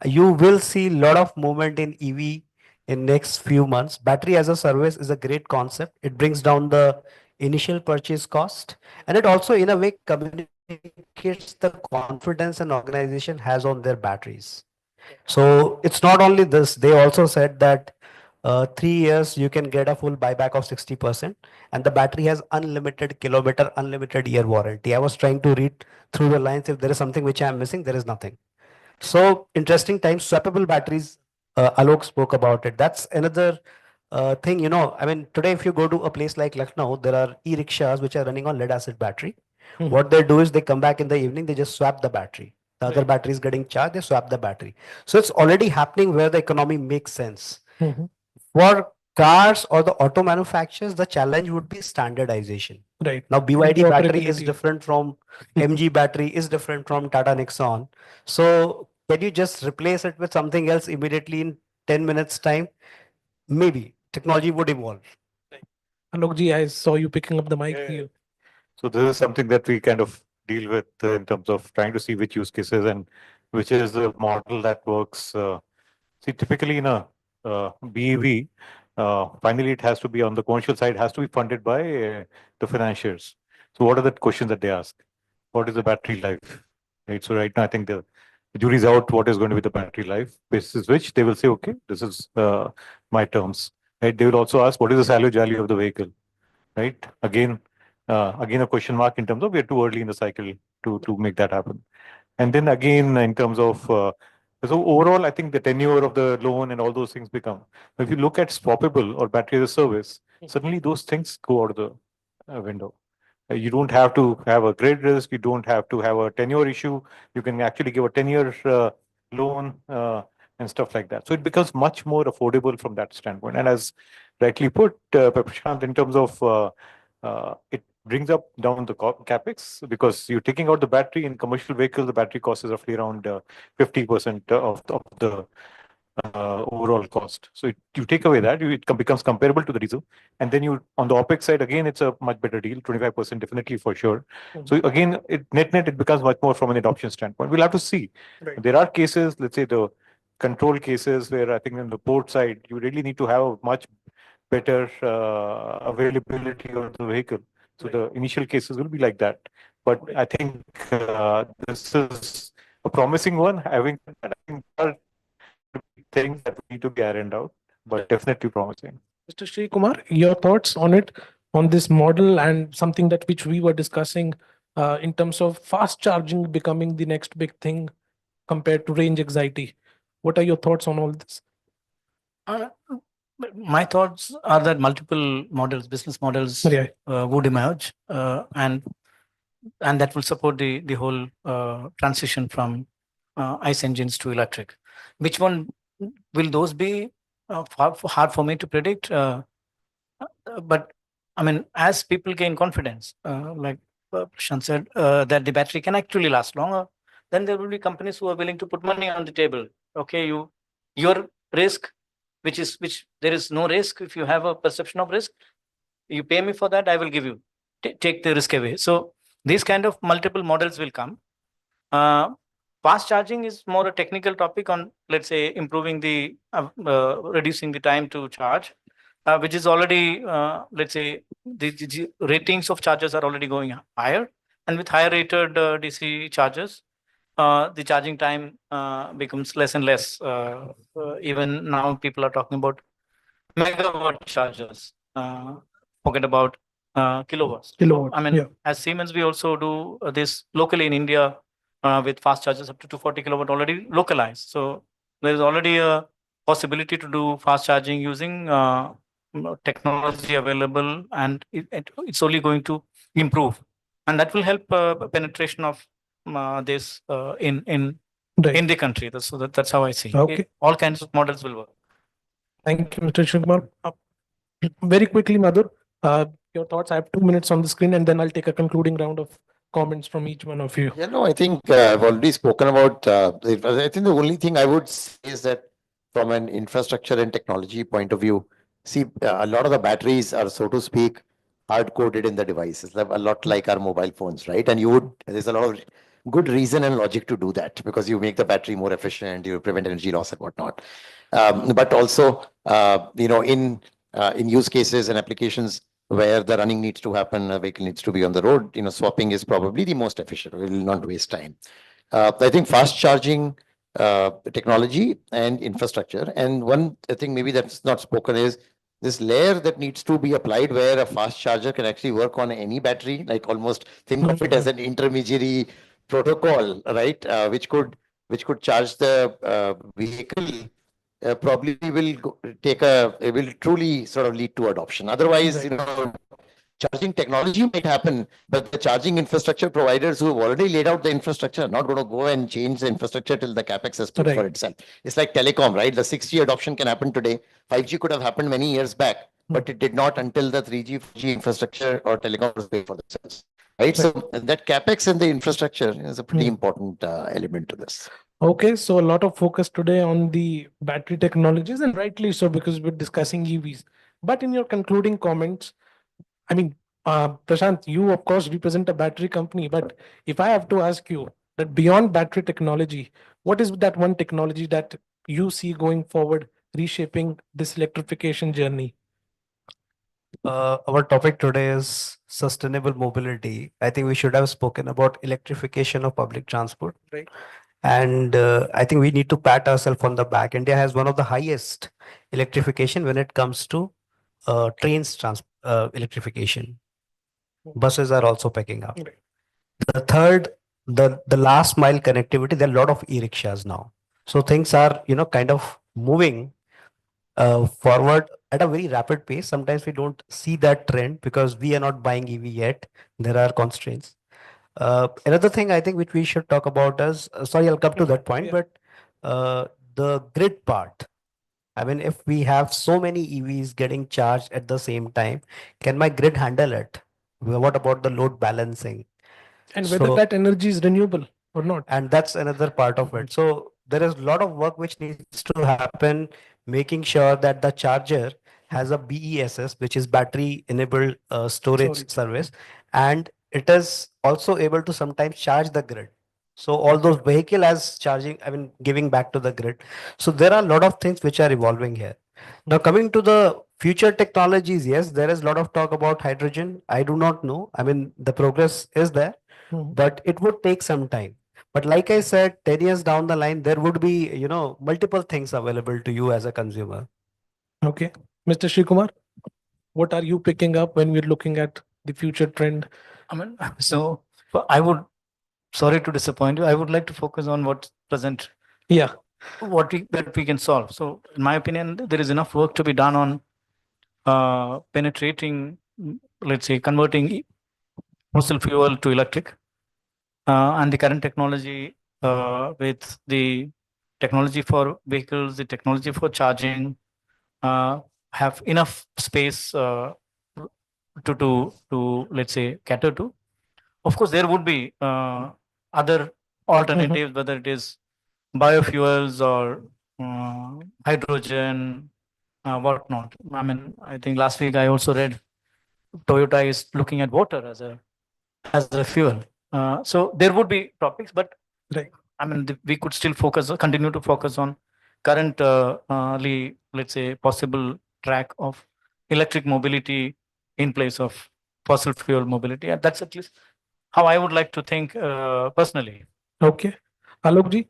You will see a lot of movement in EV in next few months. Battery as a service is a great concept. It brings down the initial purchase cost, and it also in a way communicates the confidence an organization has on their batteries. So it's not only this, they also said that 3 years you can get a full buyback of 60%, and the battery has unlimited kilometer, unlimited year warranty. I was trying to read through the lines. If there is something which I am missing, there is nothing. So interesting times. Swappable batteries, Alok spoke about it. That's another thing, I mean, today if you go to a place like Lucknow, there are e-rickshaws which are running on lead acid battery. What they do is they come back in the evening, they just swap the battery. The other battery is getting charged, they swap the battery. So it's already happening where the economy makes sense. For cars or the auto manufacturers, the challenge would be standardization. Right. Now, BYD battery is different from MG battery is different from Tata Nexon. So can you just replace it with something else immediately in 10 minutes time? Maybe technology would evolve. Alokji, I saw you picking up the mic. You. So this is something that we kind of deal with in terms of trying to see which use cases and which is the model that works. See, typically in a BEV, finally it has to be on the commercial side, has to be funded by the financiers. So what are the questions that they ask? What is the battery life? Right. So right now I think the jury's out what is going to be the battery life, basis which they will say, okay, this is my terms. Right. They will also ask what is the salvage value of the vehicle. Right. Again a question mark in terms of we're too early in the cycle to make that happen. And then again, in terms of, so overall, I think the tenure of the loan and all those things become. If you look at swappable or battery as a service, suddenly those things go out of the window. You don't have to have a grade risk. You don't have to have a tenure issue. You can actually give a 10-year loan and stuff like that. So it becomes much more affordable from that standpoint. And as rightly put, Prashant, in terms of it brings up down the capex because you're taking out the battery in commercial vehicles. The battery cost is roughly around 50% of the overall cost. So you take away that, it becomes comparable to the diesel. And then you, on the OPEX side, again, it's a much better deal, 25% definitely for sure. So again, net, it becomes much more from an adoption standpoint. We'll have to see. Right. There are cases, let's say the control cases where I think on the port side, you really need to have a much better availability of the vehicle. So the initial cases will be like that. But I think this is a promising one. Having said that, I think there are things that we need to be ironed out, but definitely promising. Mr. Sri Kumar, your thoughts on it, on this model and something that which we were discussing in terms of fast charging becoming the next big thing compared to range anxiety. What are your thoughts on all this? My thoughts are that multiple models, business models would emerge and that will support the whole transition from ICE engines to electric. Which one will those be? Hard for me to predict. But I mean, as people gain confidence, like Prashant said, that the battery can actually last longer, then there will be companies who are willing to put money on the table. Okay, your risk, which there is no risk. If you have a perception of risk, you pay me for that, I will give you. Take the risk away. So these kind of multiple models will come. Fast charging is more a technical topic on, let's say, improving the reducing the time to charge, which is already, let's say, the ratings of chargers are already going higher, and with higher rated DC chargers, the charging time becomes less and less. Even now, people are talking about megawatt chargers. Forget about kilowatts. Kilowatts, I mean, as Siemens, we also do this locally in India with fast chargers up to 240 kilowatt already localized. So there is already a possibility to do fast charging using technology available, and it's only going to improve, and that will help penetration of this in the country. That's how I see. Okay. All kinds of models will work. Thank you, Mr. Shikumar. Very quickly, Madhur, your thoughts. I have 2 minutes on the screen, and then I'll take a concluding round of comments from each one of you. Yeah, no, I think I've already spoken about it. I think the only thing I would say is that from an infrastructure and technology point of view, see, a lot of the batteries are, so to speak, hard-coded in the devices, a lot like our mobile phones, right? And there's a lot of good reason and logic to do that because you make the battery more efficient, you prevent energy loss and whatnot. But also, in use cases and applications where the running needs to happen, a vehicle needs to be on the road, swapping is probably the most efficient. We will not waste time. I think fast charging technology and infrastructure. And one thing maybe that's not spoken is this layer that needs to be applied where a fast charger can actually work on any battery, like almost think of it as an intermediary protocol, right? Which could charge the vehicle. Probably will truly sort of lead to adoption. Otherwise, charging technology might happen, but the charging infrastructure providers who have already laid out the infrastructure are not going to go and change the infrastructure till the capex has paid for itself. It's like telecom, right? The 6G adoption can happen today. 5G could have happened many years back, but it did not until the 3G, 4G infrastructure or telecom was paid for themselves. Right. So that capex and the infrastructure is a pretty important element to this. Okay, so a lot of focus today on the battery technologies, and rightly so, because we're discussing EVs. But in your concluding comments, I mean, Prashant, you of course represent a battery company, but if I have to ask you that beyond battery technology, what is that one technology that you see going forward, reshaping this electrification journey? Our topic today is sustainable mobility. I think we should have spoken about electrification of public transport. Right. And I think we need to pat ourselves on the back. India has one of the highest electrification when it comes to electrification. Buses are also picking up. Right. The third, the last mile connectivity, there are a lot of e-rickshaws now. So things are, kind of moving forward at a very rapid pace. Sometimes we don't see that trend because we are not buying EV yet. There are constraints. Another thing I think which we should talk about is, sorry, I'll come to that point, but the grid part. I mean, if we have so many EVs getting charged at the same time, can my grid handle it? What about the load balancing? And whether that energy is renewable or not. And that's another part of it. So there is a lot of work which needs to happen, making sure that the charger has a BESS, which is battery enabled storage service, and it is also able to sometimes charge the grid. So all those vehicle as charging, I mean, giving back to the grid. So there are a lot of things which are evolving here. Now coming to the future technologies, yes, there is a lot of talk about hydrogen. I do not know. I mean, the progress is there, but it would take some time. But like I said, 10 years down the line, there would be, multiple things available to you as a consumer. Okay. Mr. Shikumar, what are you picking up when we're looking at the future trend? I mean, so I would, sorry to disappoint you, I would like to focus on what's present. Yeah. That we can solve. So in my opinion, there is enough work to be done on penetrating, let's say, converting fossil fuel to electric. And the current technology with the technology for vehicles, the technology for charging, have enough space to let's say cater to. Of course, there would be other alternatives, whether it is biofuels or hydrogen, whatnot. I mean, I think last week I also read Toyota is looking at water as a fuel. So there would be topics, but I mean, we could still continue to focus on current, let's say, possible track of electric mobility in place of fossil fuel mobility. And that's at least how I would like to think personally. Okay. Alokji?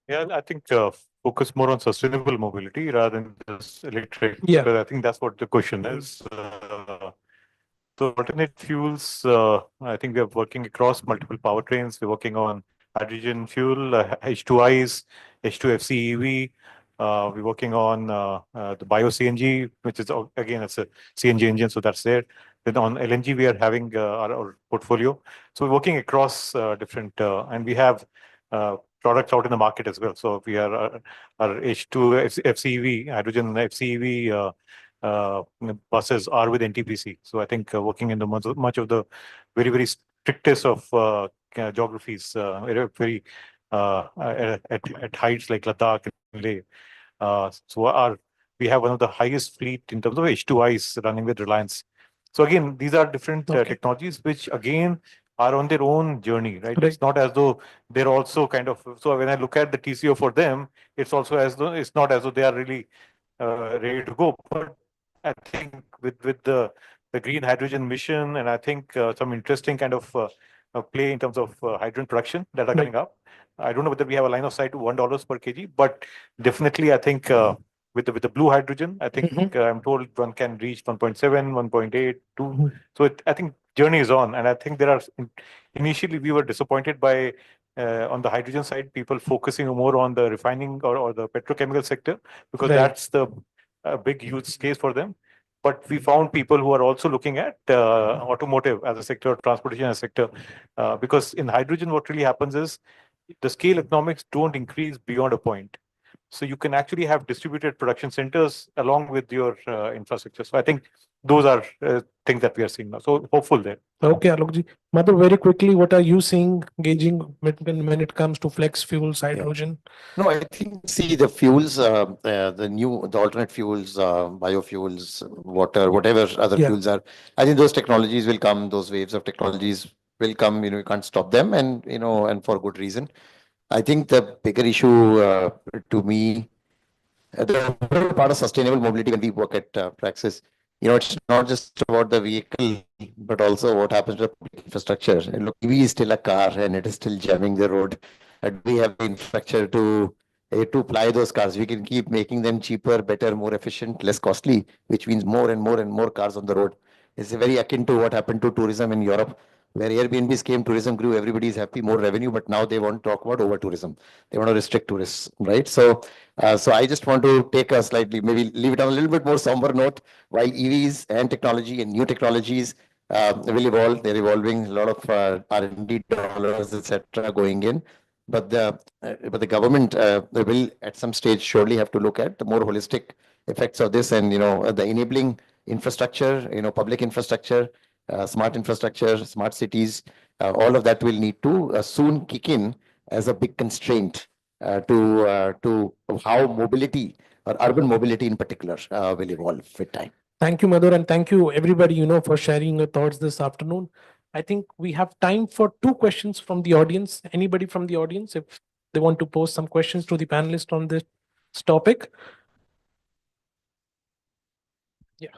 Yeah, I think focus more on sustainable mobility rather than just electric. Yeah. Because I think that's what the question is. So alternate fuels, I think we are working across multiple powertrains. We're working on hydrogen fuel, H2Is, H2FCEV. We're working on the bio CNG, which is again it's a CNG engine, so that's there. Then on LNG, we are having our portfolio. So we're working across different, and we have products out in the market as well. So we are our H2 FCEV, hydrogen FCEV buses are with NTPC. So I think working in the much of the very strictest of geographies, very at heights like Ladakh and Leh. So we have one of the highest fleet in terms of H2Is running with Reliance. So again, these are different technologies which again are on their own journey, right? It's not as though they're also kind of. So when I look at the TCO for them, it's also as though it's not as though they are really ready to go. But I think with the green hydrogen mission, and I think some interesting kind of play in terms of hydrogen production that are coming up. I don't know whether we have a line of sight to $1 per kg, but definitely I think with the blue hydrogen, I think I'm told one can reach 1.7, 1.8, 2. So I think journey is on, and I think there are initially we were disappointed by on the hydrogen side, people focusing more on the refining or the petrochemical sector because that's the big use case for them. But we found people who are also looking at automotive as a sector, transportation as a sector, because in hydrogen, what really happens is the scale economics don't increase beyond a point. So you can actually have distributed production centers along with your infrastructure. So I think those are things that we are seeing now. So hopeful there. Okay, Alokji. Madhu, very quickly, what are you seeing, gauging when it comes to flex fuels, hydrogen? No, I think, see, the fuels, the alternate fuels, biofuels, water, whatever other fuels are, I think those technologies will come, those waves of technologies will come, you can't stop them, and, and for good reason. I think the bigger issue to me, the whole part of sustainable mobility when we work at Praxis, it's not just about the vehicle, but also what happens to the public infrastructure. And look, EV is still a car and it is still jamming the road. And we have the infrastructure to ply those cars. We can keep making them cheaper, better, more efficient, less costly, which means more and more and more cars on the road. It's very akin to what happened to tourism in Europe, where Airbnbs came, tourism grew, everybody is happy, more revenue, but now they want to talk about over tourism. They want to restrict tourists, right? So I just want to take a slightly, maybe leave it on a little bit more somber note. While EVs and technology and new technologies will evolve, they're evolving, a lot of R&D dollars, etc., going in. But the government will at some stage surely have to look at the more holistic effects of this, and the enabling infrastructure, public infrastructure, smart infrastructure, smart cities, all of that will need to soon kick in as a big constraint to how mobility or urban mobility in particular will evolve with time. Thank you, Madhur, and thank you everybody, for sharing your thoughts this afternoon. I think we have time for 2 questions from the audience. Anybody from the audience, if they want to pose some questions to the panelists on this topic? Yeah.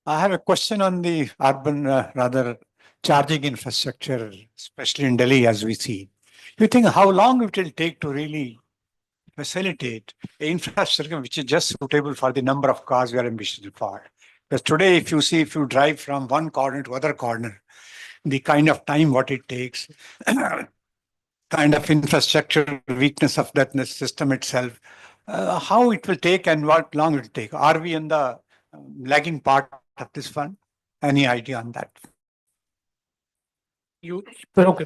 I have a question on the urban, rather charging infrastructure, especially in Delhi, as we see. You think how long it will take to really facilitate infrastructure which is just suitable for the number of cars we are ambitious for? Because today, if you drive from one corner to other corner, the kind of time what it takes, kind of infrastructure weakness of that system itself, how it will take and what long it will take? Are we in the lagging part of this fund? Any idea on that? Okay,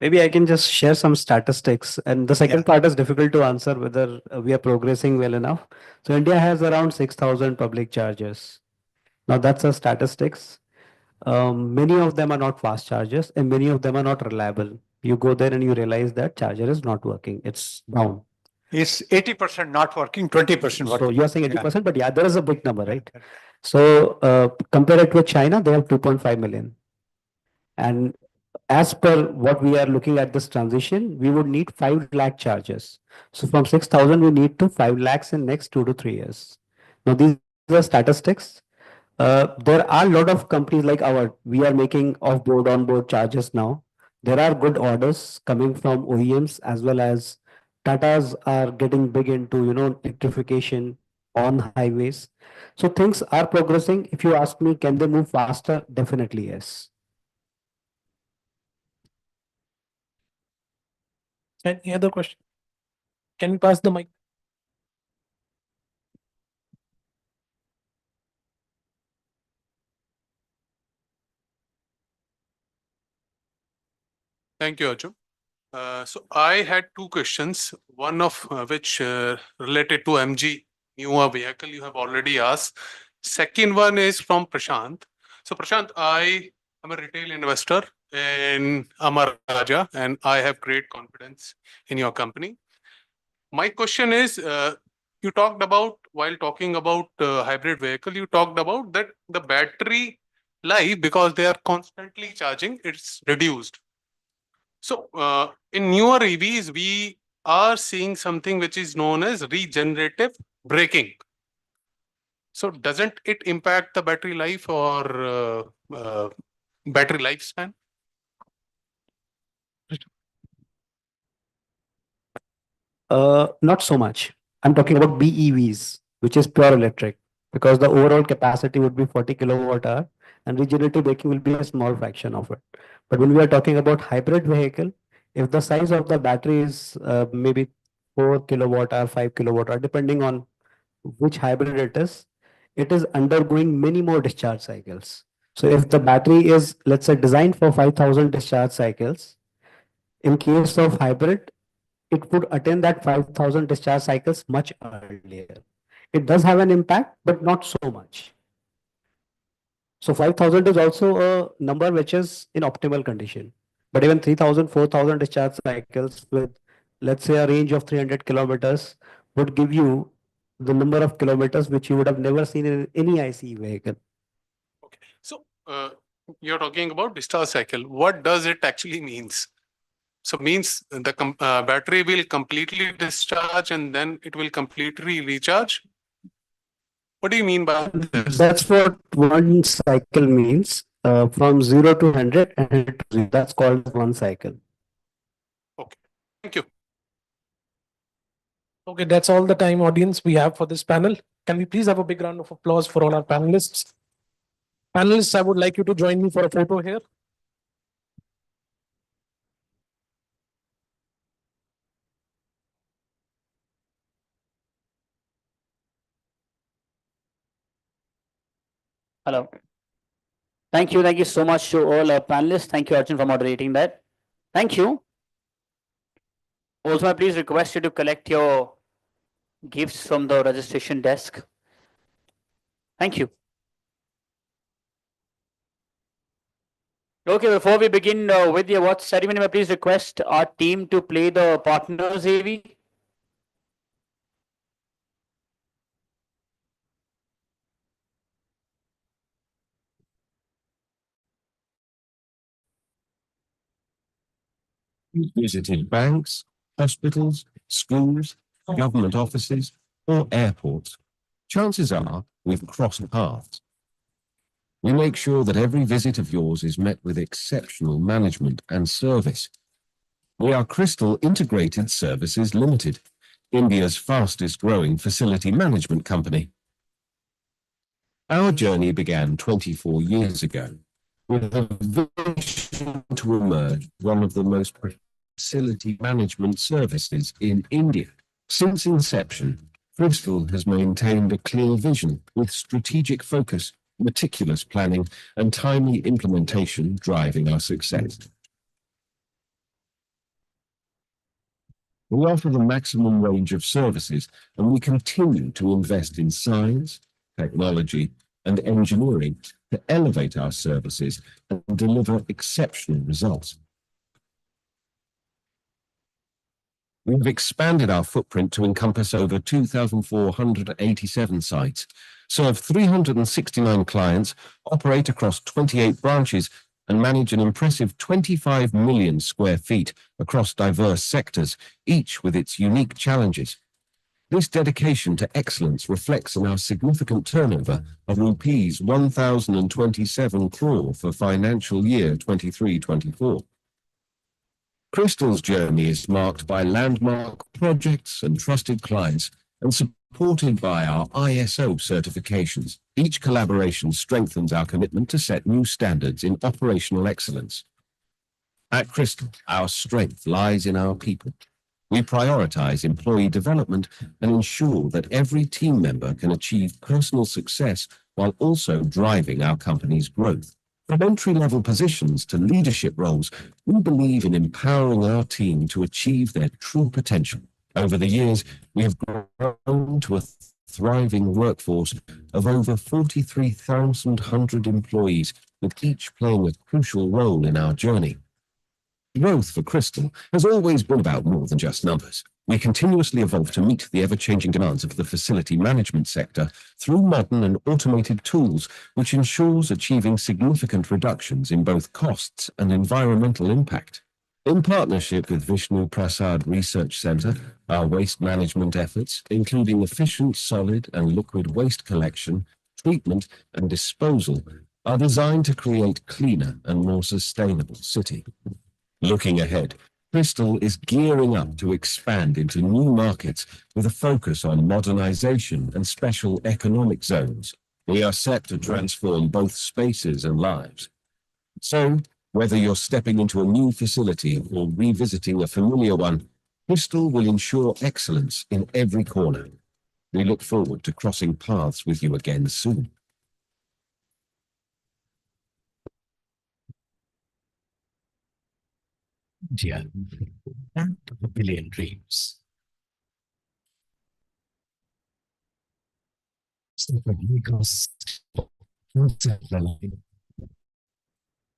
Maybe I can just share some statistics. And the second part is difficult to answer whether we are progressing well enough. So India has around 6,000 public chargers. Now that's a statistics. Many of them are not fast chargers and many of them are not reliable. You go there and you realize that charger is not working. It's down. Is 80% not working, 20% working? So you are saying 80%, but yeah, there is a big number, right? So compare it with China, they have 2.5 million. And as per what we are looking at this transition, we would need 5 lakh chargers. So from 6,000, we need to 5 lakhs in next 2 to 3 years. Now these are statistics. There are a lot of companies like we are making off-board, on-board chargers now. There are good orders coming from OEMs as well as Tatas are getting big into, electrification on highways. So things are progressing. If you ask me, can they move faster? Definitely yes. Any other question? Can we pass the mic? Thank you, Arjun. So I had 2 questions, one of which related to MG, newer vehicle you have already asked. Second one is from Prashant. So Prashant, I am a retail investor in Amar Raja and I have great confidence in your company. My question is, you talked about, while talking about hybrid vehicle, you talked about that the battery life, because they are constantly charging, it's reduced. So in newer EVs, we are seeing something which is known as regenerative braking. So doesn't it impact the battery life or battery lifespan? Not so much. I'm talking about BEVs, which is pure electric, because the overall capacity would be 40 kilowatt hour and regenerative braking will be a small fraction of it. But when we are talking about hybrid vehicle, if the size of the battery is maybe 4 kilowatt hour, 5 kilowatt hour, depending on which hybrid it is undergoing many more discharge cycles. So if the battery is, let's say, designed for 5,000 discharge cycles, in case of hybrid, it would attain that 5,000 discharge cycles much earlier. It does have an impact, but not so much. So 5,000 is also a number which is in optimal condition. But even 3,000, 4,000 discharge cycles with, let's say, a range of 300 kilometers would give you the number of kilometers which you would have never seen in any ICE vehicle. So you're talking about discharge cycle. What does it actually means? So means the battery will completely discharge and then it will completely recharge? What do you mean by this? That's what one cycle means, from 0 to 100 and 100 to 0. That's called one cycle. Okay, thank you. Okay, that's all the time, audience, we have for this panel. Can we please have a big round of applause for all our panelists? Panelists, I would like you to join me for a photo here. Hello. Thank you so much to all our panelists. Thank you, Arjun, for moderating that. Thank you. Also, I please request you to collect your gifts from the registration desk. Thank you. Okay, before we begin with the awards ceremony, may I please request our team to play the partners AV. Visited banks, hospitals, schools, government offices, or airports, chances are we've crossed paths. We make sure that every visit of yours is met with exceptional management and service. We are Crystal Integrated Services Limited, India's fastest growing facility management company. Our journey began 24 years ago with a vision to emerge one of the most facility management services in India. Since inception, Crystal has maintained a clear vision with strategic focus, meticulous planning, and timely implementation driving our success. We offer the maximum range of services, and we continue to invest in science, technology, and engineering to elevate our services and deliver exceptional results. We've expanded our footprint to encompass over 2,487 sites, serve 369 clients, operate across 28 branches, and manage an impressive 25 million square feet across diverse sectors, each with its unique challenges. This dedication to excellence reflects in our significant turnover of rupees 1,027 crore for financial year 23-24. Crystal's journey is marked by landmark projects and trusted clients, and supported by our ISO certifications. Each collaboration strengthens our commitment to set new standards in operational excellence. At Crystal, our strength lies in our people. We prioritize employee development and ensure that every team member can achieve personal success while also driving our company's growth. From entry-level positions to leadership roles, we believe in empowering our team to achieve their true potential. Over the years, we have grown to a thriving workforce of over 43,100 employees, with each playing a crucial role in our journey. Growth for Crystal has always been about more than just numbers. We continuously evolve to meet the ever-changing demands of the facility management sector through modern and automated tools, which ensures achieving significant reductions in both costs and environmental impact. In partnership with Vishnu Prasad Research Centre, our waste management efforts, including efficient solid and liquid waste collection, treatment and disposal, are designed to create cleaner and more sustainable city. Looking ahead, Crystal is gearing up to expand into new markets with a focus on modernization and special economic zones. We are set to transform both spaces and lives. So, whether you're stepping into a new facility or revisiting a familiar one, Crystal will ensure excellence in every corner. We look forward to crossing paths with you again soon. India, land of a billion dreams.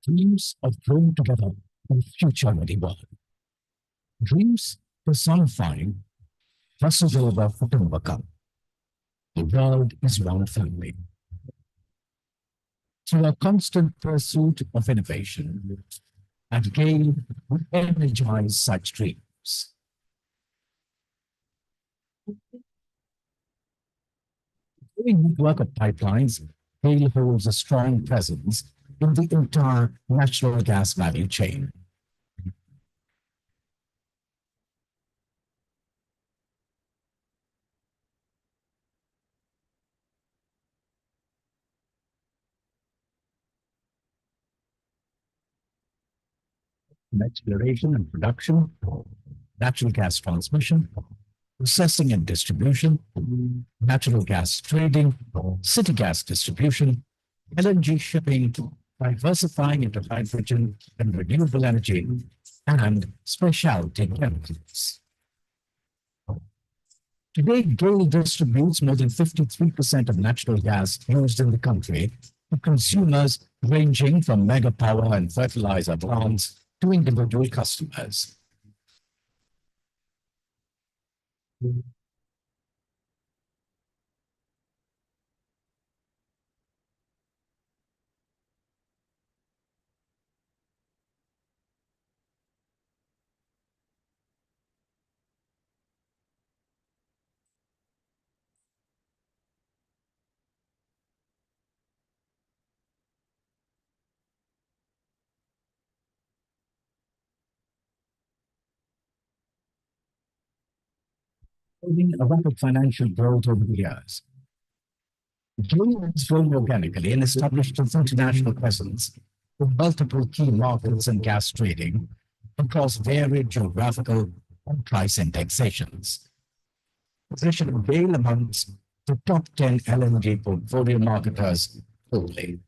Dreams of growing together in future-ready world. Dreams personifying Vasudeva Kutumbakam. The world is one family. Through a constant pursuit of innovation, and GAIL would energize such dreams. Doing network of pipelines, GAIL holds a strong presence in the entire natural gas value chain. Exploration and production, natural gas transmission, processing and distribution, natural gas trading, city gas distribution, LNG shipping, diversifying into hydrogen and renewable energy, and specialty chemicals. Today, GAIL distributes more than 53% of natural gas used in the country to consumers ranging from mega power and fertilizer plants to individual customers. Holding a rapid financial growth over the years. GAIL has grown organically and established its international presence with multiple key markets and gas trading across varied geographical and price indexations. Positioning GAIL amongst the top 10 LNG portfolio marketers globally.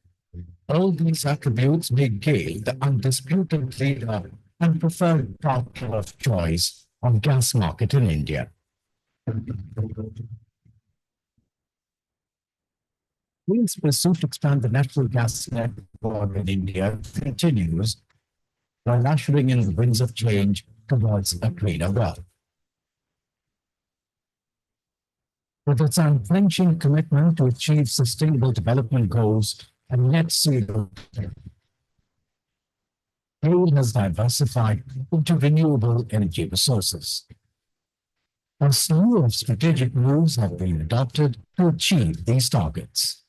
All these attributes make GAIL the undisputed leader and preferred partner of choice on gas market in India. GAIL's pursuit to expand the natural gas network in India continues while ushering in the winds of change towards a greener world. With its unflinching commitment to achieve sustainable development goals and net zero, GAIL has diversified into renewable energy resources. A slew of strategic moves have been adopted to achieve these targets.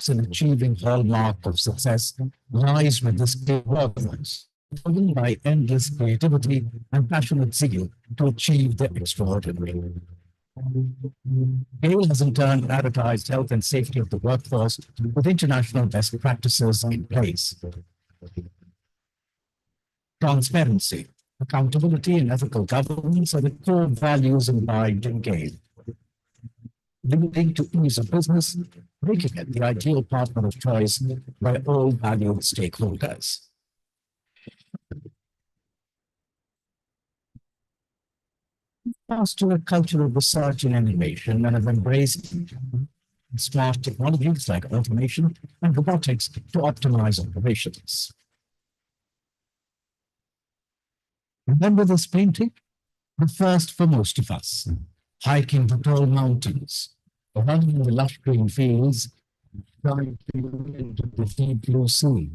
In achieving hallmark of success lies with the skilled workforce, driven by endless creativity and passionate zeal to achieve the extraordinary. GAIL has in turn prioritized health and safety of the workforce with international best practices in place. Transparency, accountability, and ethical governance are the core values imbibed in GAIL, leading to ease of business, making it the ideal partner of choice by all valued stakeholders. Foster a culture of research and innovation and have embraced smart technologies like automation and robotics to optimize operations. Remember this painting? The first for most of us, hiking the tall mountains, running in the lush green fields, diving into the deep blue sea.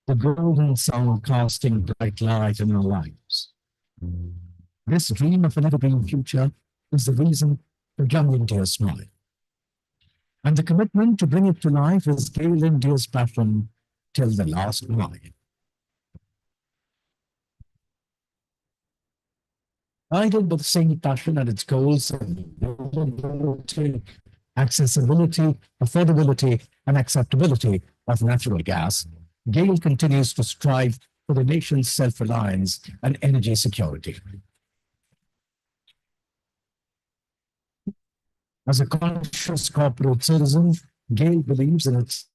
The golden sun casting bright light in our lives. This dream of an evergreen future is the reason for Young India's smile. And the commitment to bring it to life is GAIL India's passion till the last mile. Guided by the same passion and its goals of accessibility, affordability, and acceptability of natural gas, GAIL continues to strive for the nation's self-reliance and energy security. As a conscious corporate citizen, Gail believes in its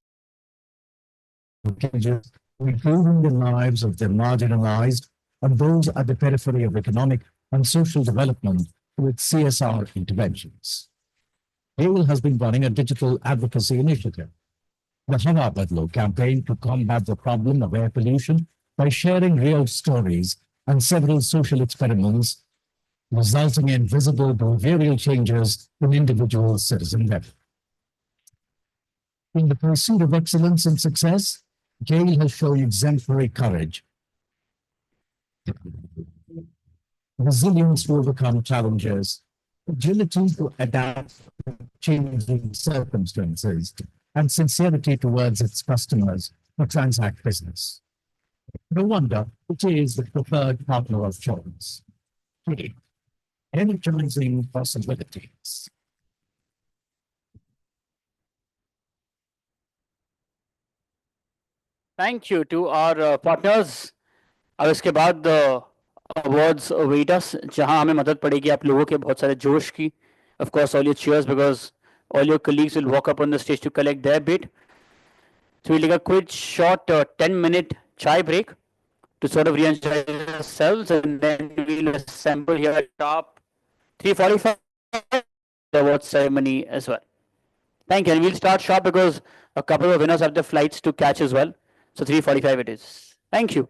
packages, improving the lives of the marginalized and those at the periphery of economic and social development through its CSR interventions. Gail has been running a digital advocacy initiative, the Hava Badlo campaign, to combat the problem of air pollution by sharing real stories and several social experiments, resulting in visible behavioral changes in individual citizen level. In the pursuit of excellence and success, Gail has shown exemplary courage, resilience to overcome challenges, agility to adapt to changing circumstances, and sincerity towards its customers to transact business. No wonder it is the preferred partner of choice. Energizing possibilities. Thank you to our partners. अब इसके बाद awards await us, जहां हमें मदद पड़ेगी आप लोगों के बहुत सारे जोश की. Of course, all your cheers, because all your colleagues will walk up on the stage to collect their bid. So we'll take a quick short 10-minute chai break to sort of re-energize ourselves, and then we'll assemble here at sharp 3:45 the award ceremony as well. Thank you. And we'll start sharp because a couple of winners have their flights to catch as well. So 3:45 it is. Thank you.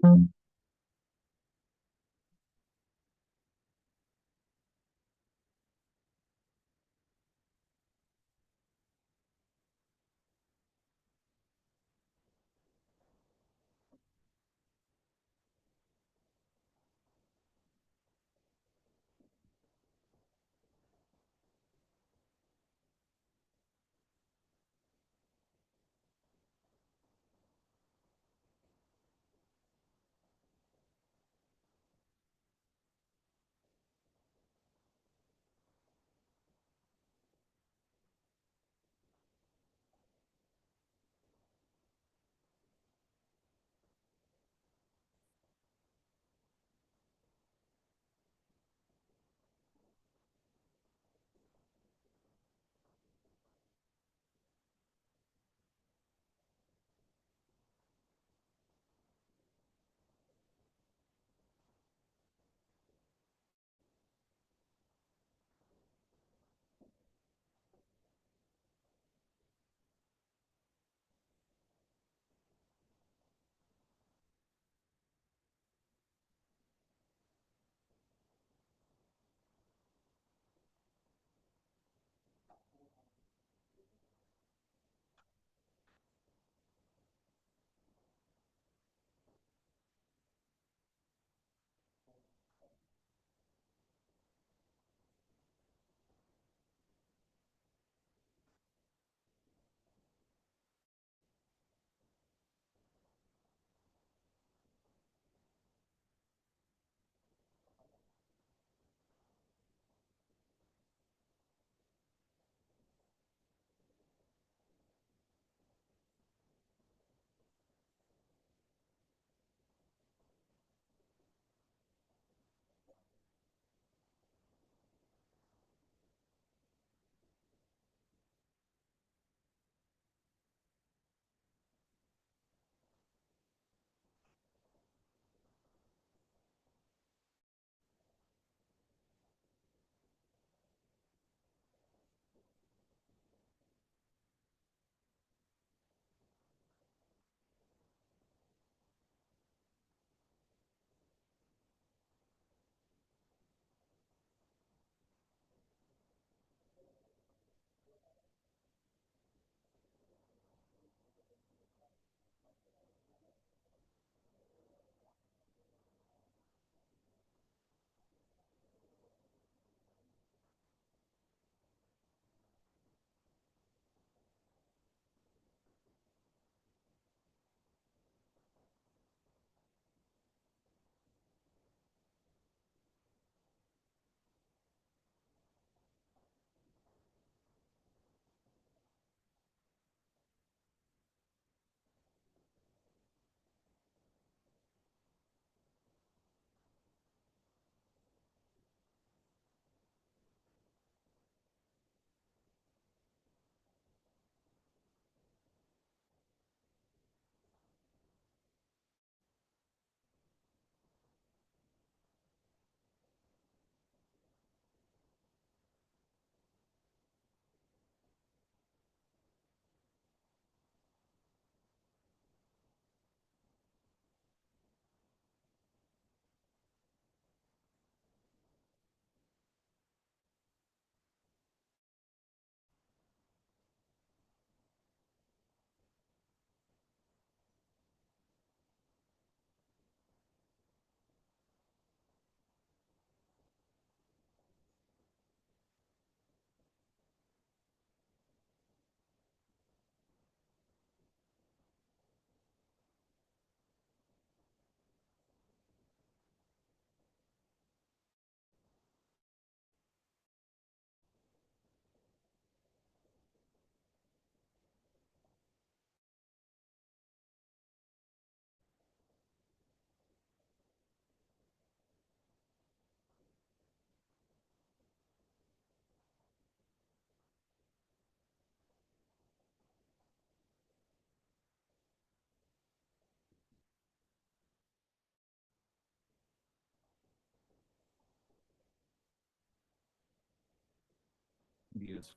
India's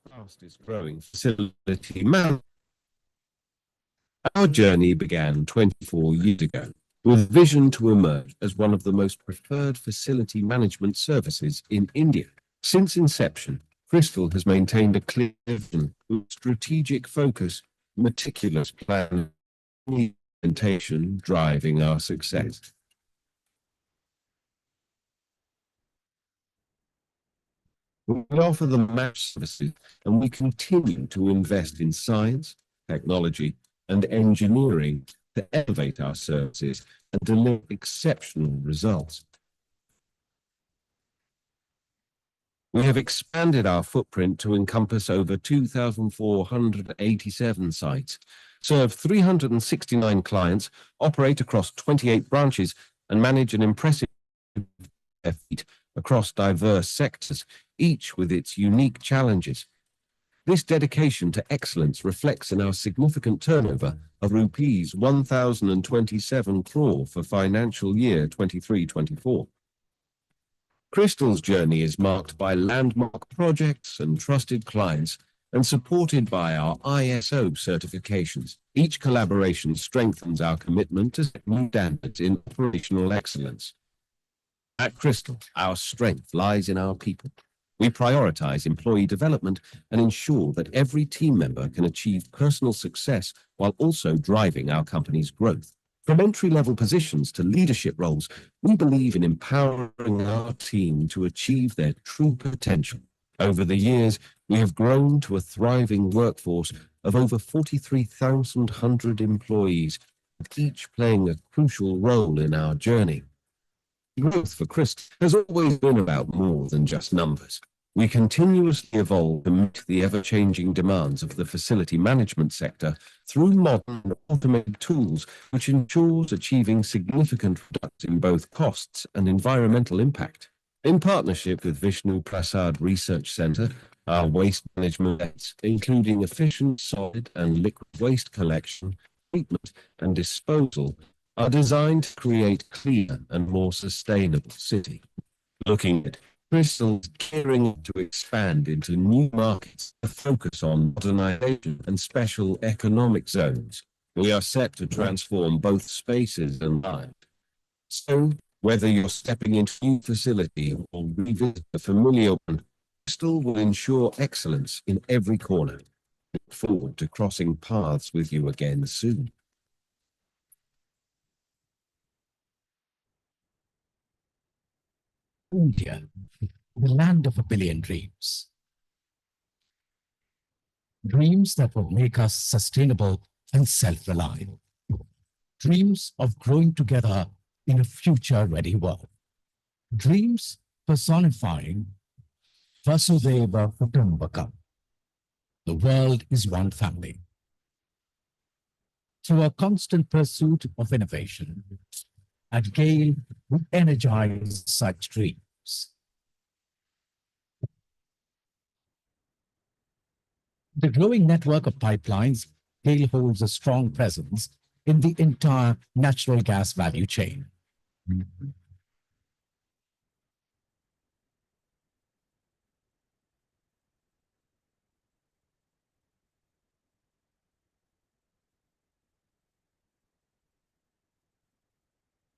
fastest growing facility man. Our journey began 24 years ago. with vision to emerge as one of the most preferred facility management services in India. Since inception, Crystal has maintained a clear vision with strategic focus, meticulous planning, and implementation driving our success. We offer the match services, and we continue to invest in science, technology, and engineering to elevate our services and deliver exceptional results. We have expanded our footprint to encompass over 2,487 sites, serve 369 clients, operate across 28 branches, and manage an impressive fleet across diverse sectors, each with its unique challenges. This dedication to excellence reflects in our significant turnover of rupees 1,027 crore for financial year 23-24. Crystal's journey is marked by landmark projects and trusted clients and supported by our ISO certifications. Each collaboration strengthens our commitment to set new standards in operational excellence. At Crystal, our strength lies in our people. We prioritize employee development and ensure that every team member can achieve personal success while also driving our company's growth. From entry-level positions to leadership roles, we believe in empowering our team to achieve their true potential. Over the years, we have grown to a thriving workforce of over 43,100 employees, with each playing a crucial role in our journey. Growth for Crystal has always been about more than just numbers. We continuously evolve to meet the ever-changing demands of the facility management sector through modern automated tools, which ensures achieving significant reductions in both costs and environmental impact. In partnership with Vishnu Prasad Research Center, our waste management nets, including efficient solid and liquid waste collection, treatment, and disposal, are designed to create a cleaner and more sustainable city. Looking at Crystal's gearing up to expand into new markets to focus on modernization and special economic zones. We are set to transform both spaces and lives. So, whether you're stepping into a new facility or revisit a familiar one, Crystal will ensure excellence in every corner. Look forward to crossing paths with you again soon. India, the land of a billion dreams. Dreams that will make us sustainable and self-reliant. Dreams of growing together in a future-ready world. Dreams personifying Vasudhaiva Kutumbakam. The world is one family. Through a constant pursuit of innovation, at GAIL, we energize such dreams. The growing network of pipelines, GAIL holds a strong presence in the entire natural gas value chain.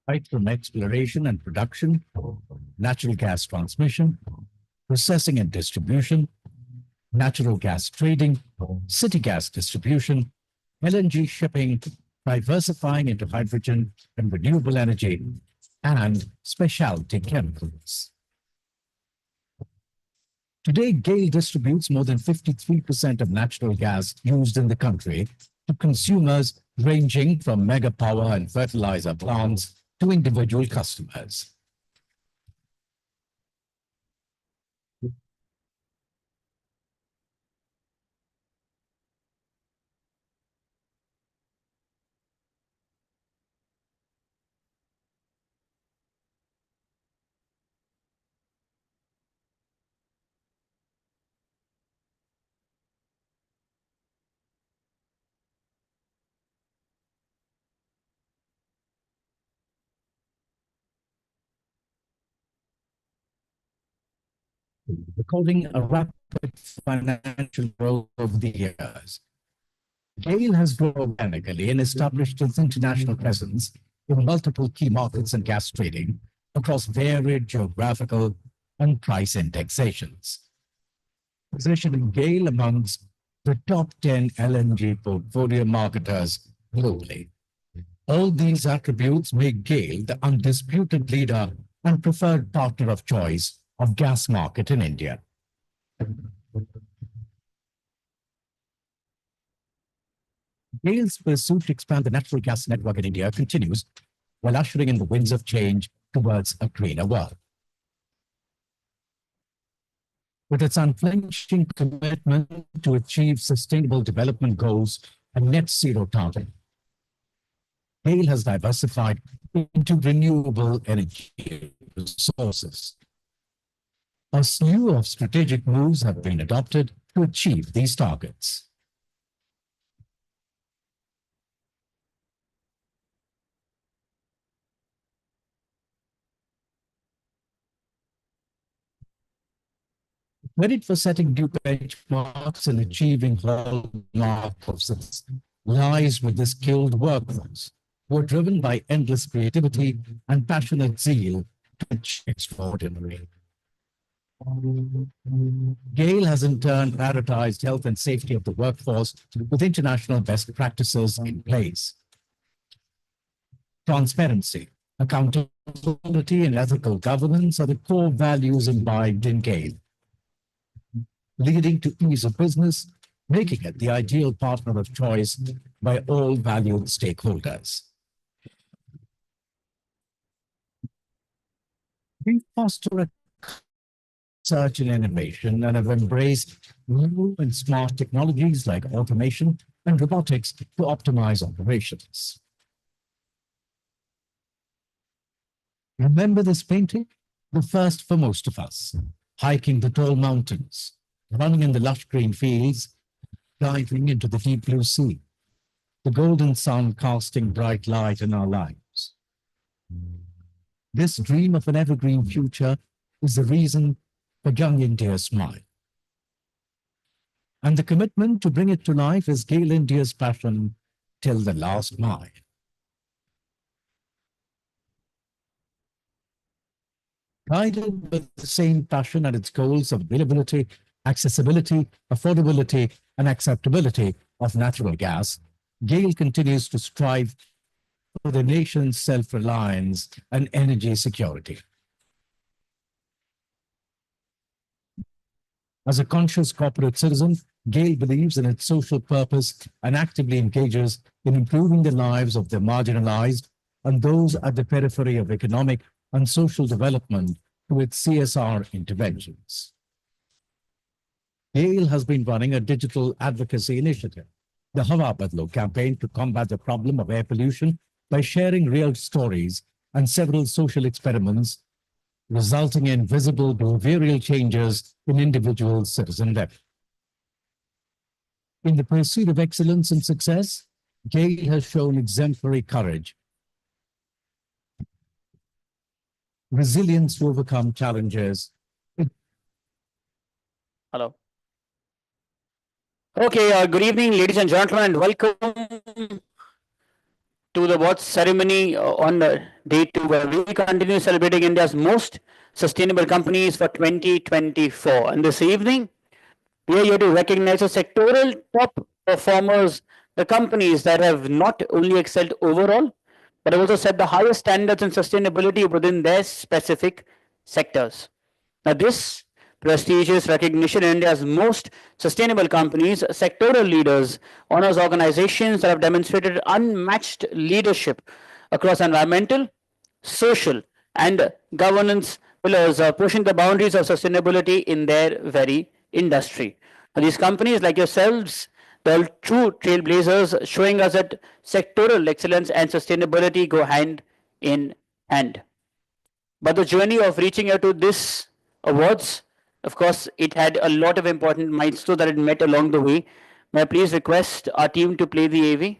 Right from exploration and production, natural gas transmission, processing and distribution, natural gas trading, city gas distribution, LNG shipping, diversifying into hydrogen and renewable energy, and specialty chemicals. Today, GAIL distributes more than 53% of natural gas used in the country to consumers ranging from mega power and fertilizer plants to individual customers. Recording a rapid financial growth over the years. GAIL has grown organically and established its international presence in multiple key markets and gas trading across varied geographical and price indexations, positioning GAIL amongst the top 10 LNG portfolio marketers globally. All these attributes make GAIL the undisputed leader and preferred partner of choice of gas market in India. GAIL's pursuit to expand the natural gas network in India continues while ushering in the winds of change towards a greener world. With its unflinching commitment to achieve sustainable development goals and net zero target, GAIL has diversified into renewable energy resources. A slew of strategic moves have been adopted to achieve these targets. Credit for setting new benchmarks and achieving hallmark of success lies with the skilled workforce who are driven by endless creativity and passionate zeal to achieve extraordinary. GAIL has in turn prioritized health and safety of the workforce with international best practices in place. Transparency, accountability, and ethical governance are the core values imbibed in GAIL, leading to ease of business, making it the ideal partner of choice by all valued stakeholders. We foster a research and innovation and have embraced new and smart technologies like automation and robotics to optimize operations. Remember this painting? The first for most of us, hiking the tall mountains, running in the lush green fields, diving into the deep blue sea, the golden sun casting bright light in our lives. This dream of an evergreen future is the reason for Young India's smile. And the commitment to bring it to life is GAIL India's passion till the last mile. Guided with the same passion and its goals of availability, accessibility, affordability, and acceptability of natural gas, GAIL continues to strive for the nation's self-reliance and energy security. As a conscious corporate citizen, GAIL believes in its social purpose and actively engages in improving the lives of the marginalized and those at the periphery of economic and social development through its CSR interventions. GAIL has been running a digital advocacy initiative, the Hawa Badlo campaign, to combat the problem of air pollution by sharing real stories and several social experiments, resulting in visible behavioral changes in individual citizen level. In the pursuit of excellence and success, GAIL has shown exemplary courage, resilience to overcome challenges. Hello. Okay, good evening, ladies and gentlemen, and welcome to the awards ceremony on day 2, where we continue celebrating India's most sustainable companies for 2024. And this evening, we are here to recognize the sectoral top performers, the companies that have not only excelled overall, but also set the highest standards in sustainability within their specific sectors. Now, this prestigious recognition in India's most sustainable companies, sectoral leaders, honors organizations that have demonstrated unmatched leadership across environmental, social, and governance pillars, pushing the boundaries of sustainability in their very industry. Now, these companies, like yourselves, they're true trailblazers, showing us that sectoral excellence and sustainability go hand in hand. But the journey of reaching out to this awards, of course, it had a lot of important milestones that it met along the way. May I please request our team to play the AV?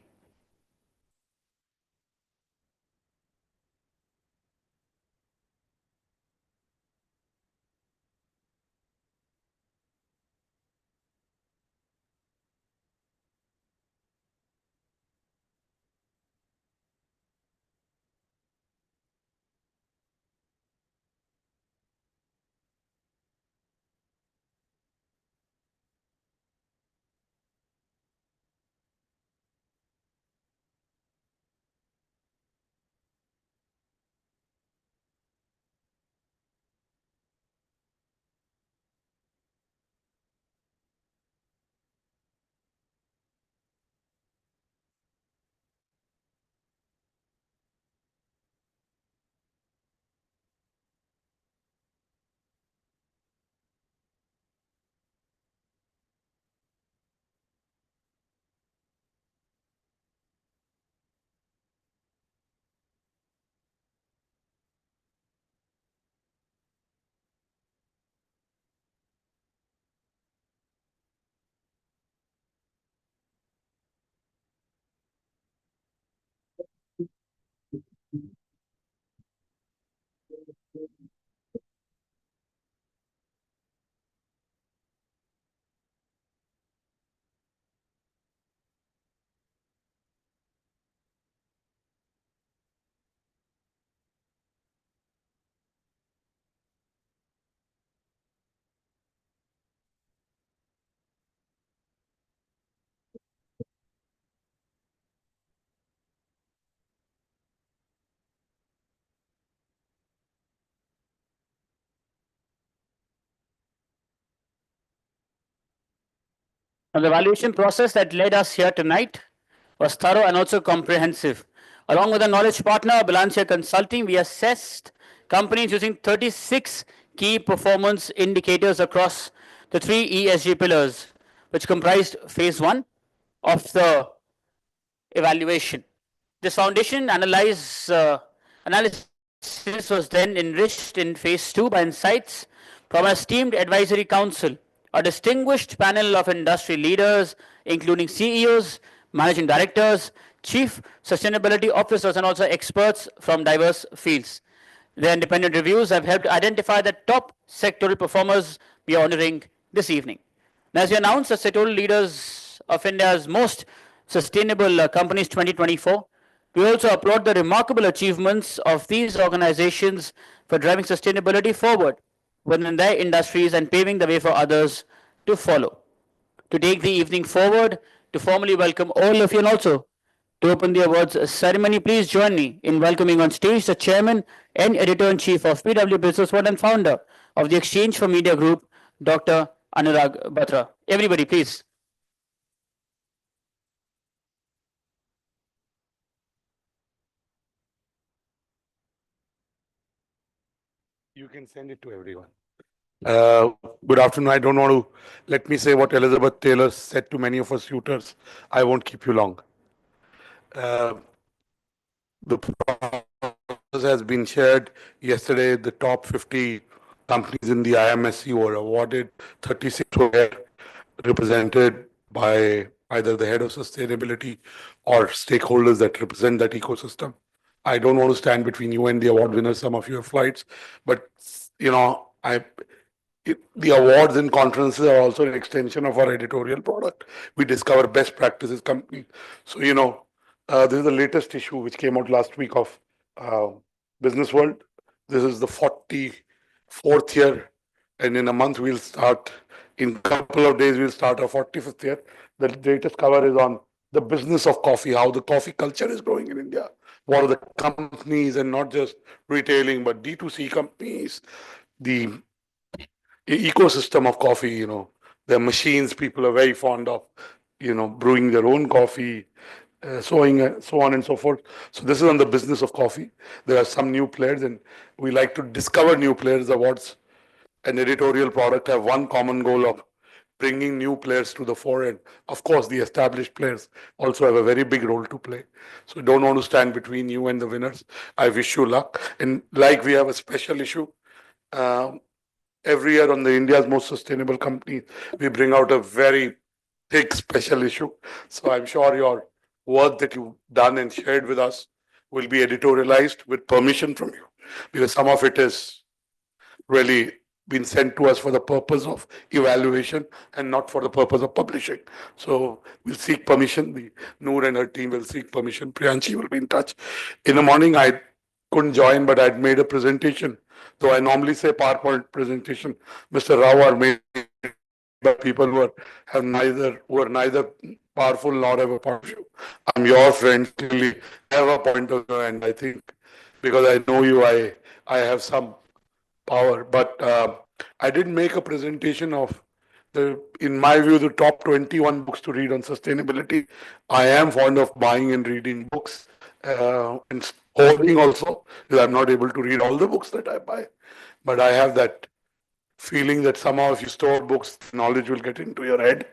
Now, the evaluation process that led us here tonight was thorough and also comprehensive. Along with a knowledge partner, Bilancia Consulting, we assessed companies using 36 key performance indicators across the three ESG pillars, which comprised phase one of the evaluation. This foundation analysis was then enriched in phase two by insights from an esteemed advisory council, a distinguished panel of industry leaders, including CEOs, managing directors, chief sustainability officers, and also experts from diverse fields. Their independent reviews have helped identify the top sectoral performers we are honoring this evening. Now, as we announced the sectoral leaders of India's most sustainable companies 2024, we also applaud the remarkable achievements of these organizations for driving sustainability forward within their industries and paving the way for others to follow. To take the evening forward, to formally welcome all of you and also to open the awards ceremony, please join me in welcoming on stage the chairman and editor-in-chief of PW Business World and founder of the Exchange for Media Group, Dr. Anurag Batra. Everybody, please. You can send it to everyone. Good afternoon. I don't want to let me say what Elizabeth Taylor said to many of us suitors. I won't keep you long. The process has been shared yesterday. The top 50 companies in the IMSC were awarded. 36 were represented by either the head of sustainability or stakeholders that represent that ecosystem. I don't want to stand between you and the award winners. Some of you have flights, but the awards and conferences are also an extension of our editorial product. We discover best practices companies. So, this is the latest issue which came out last week of Business World. This is the 44th year, and in a month we'll start. In a couple of days we'll start our 45th year. The latest cover is on the business of coffee, how the coffee culture is growing in India. What are the companies, and not just retailing, but D2C companies, the ecosystem of coffee, the machines people are very fond of, brewing their own coffee, so on and so forth. So this is on the business of coffee. There are some new players, and we like to discover new players. Awards and editorial product have one common goal of bringing new players to the fore. And of course, the established players also have a very big role to play. So don't want to stand between you and the winners. I wish you luck. And like we have a special issue, every year on the India's most sustainable company, we bring out a very big special issue. So I'm sure your work that you've done and shared with us will be editorialized with permission from you, because some of it is really been sent to us for the purpose of evaluation and not for the purpose of publishing. So we'll seek permission. The Noor and her team will seek permission. Priyanshi will be in touch. In the morning, I couldn't join, but I'd made a presentation. Though I normally say PowerPoint presentation, Mr. Rao are made by people who are neither powerful nor have a point of view. I'm your friend, clearly have a point of view, and I think because I know you, I have some power. But I didn't make a presentation of in my view, the top 21 books to read on sustainability. I am fond of buying and reading books and hoarding also, because I'm not able to read all the books that I buy. But I have that feeling that somehow if you store books, knowledge will get into your head.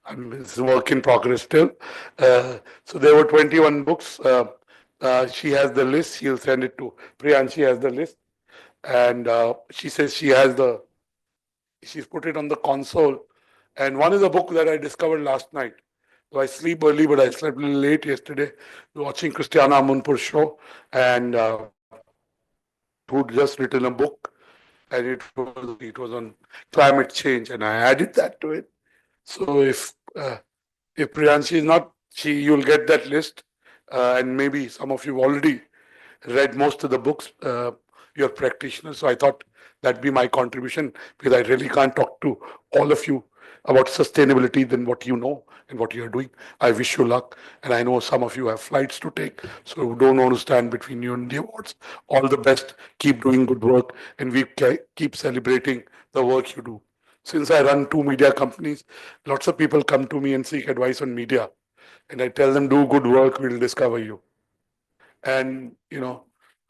It's a work in progress still. So there were 21 books. She has the list. She'll send it to Priyanshi. Has the list. And she says she's put it on the console. And one is a book that I discovered last night. So I sleep early, but I slept a little late yesterday watching Christiana Amunpur's show, and who'd just written a book, and it was on climate change, and I added that to it. So if Priyanshi is not, you'll get that list, and maybe some of you already read most of the books. You're practitioners, so I thought that'd be my contribution, because I really can't talk to all of you about sustainability than what you know and what you're doing. I wish you luck, and I know some of you have flights to take, so don't want to stand between you and the awards. All the best. Keep doing good work, and we keep celebrating the work you do. Since I run two media companies, lots of people come to me and seek advice on media. And I tell them, do good work, we'll discover you. And,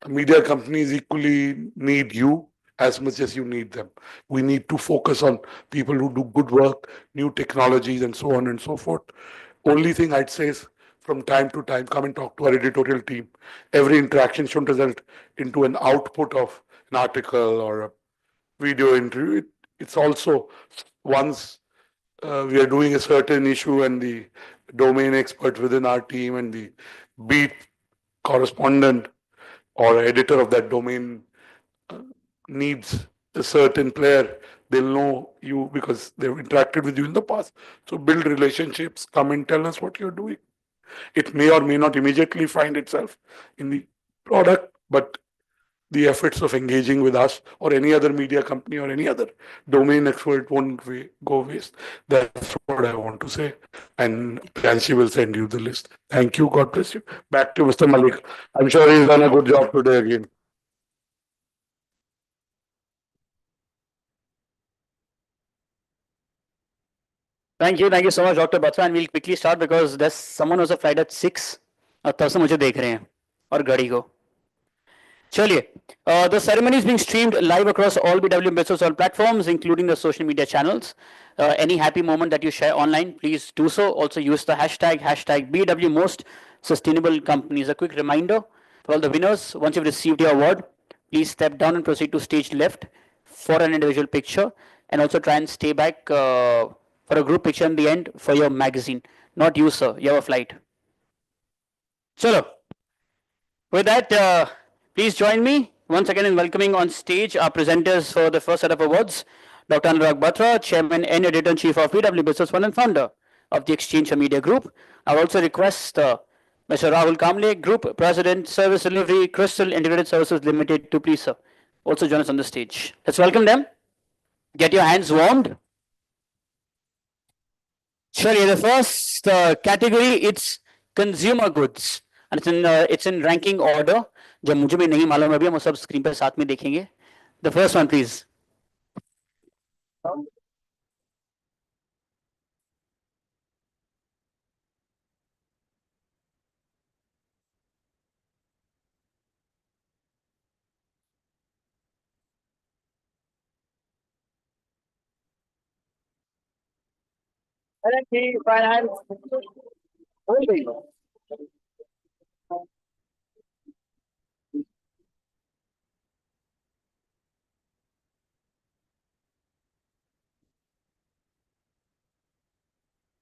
media companies equally need you as much as you need them. We need to focus on people who do good work, new technologies, and so on and so forth. Only thing I'd say is from time to time, come and talk to our editorial team. Every interaction should result into an output of an article or a video interview. It's also once we are doing a certain issue and the domain expert within our team and the beat correspondent or editor of that domain needs a certain player, they'll know you because they've interacted with you in the past. So build relationships, come and tell us what you're doing. It may or may not immediately find itself in the product, but the efforts of engaging with us or any other media company or any other domain expert won't go waste. That's what I want to say. And Priyanshi will send you the list. Thank you. God bless you. Back to Mr. Malik. I'm sure he's done a good job today again. Thank you so much, Dr. Batra. And we'll quickly start because there's someone who's a flight at 6 और तब से मुझे देख रहे हैं और घड़ी को. चलिए, the ceremony is being streamed live across all BW business all platforms, including the social media channels. Any happy moment that you share online, please do so. Also use the hashtag BW Most Sustainable Companies. A quick reminder for all the winners: once you've received your award, please step down and proceed to stage left for an individual picture, and also try and stay back for a group picture in the end for your magazine. Not you, sir. You have a flight. Chalo. With that, please join me once again in welcoming on stage our presenters for the first set of awards. Dr. Anurag Batra, Chairman and Editor-in-Chief of BW Business One and founder of the Exchange Media Group. I would also request Mr. Rahul Kamble, Group President, Service Delivery, Crystal Integrated Services Limited, to please, sir, also join us on the stage. Let's welcome them. Get your hands warmed. Surely the first category, it's consumer goods. And it's in ranking order. जब मुझे भी नहीं मालूम अभी हम सब screen पर साथ में देखेंगे. The first one, please.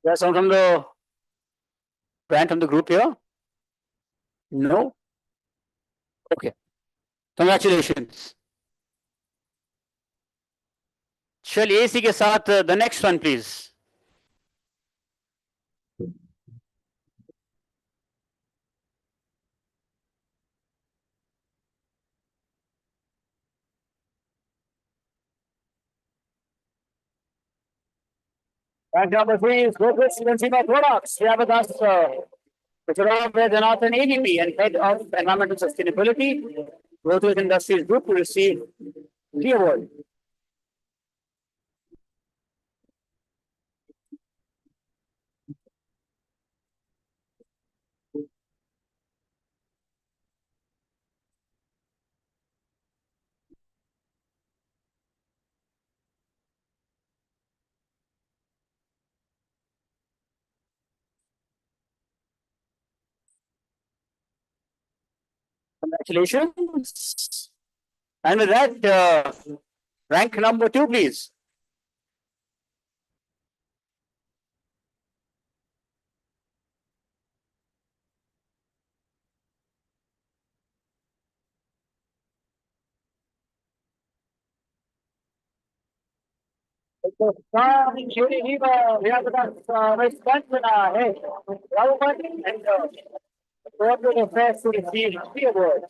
There's someone from the brand from the group here? No? Okay. Congratulations. चलिए इसी के साथ the next one, please. Rank number 3 is Focus Consumer Products. We have with us Mr. Ram Janathan, AVP and Head of Environmental Sustainability, Growth with Industries Group, to receive the award. Congratulations. And with that, rank number 2, please. We have with us Vice Chancellor Head, Government and Corporate Affairs to receive the award.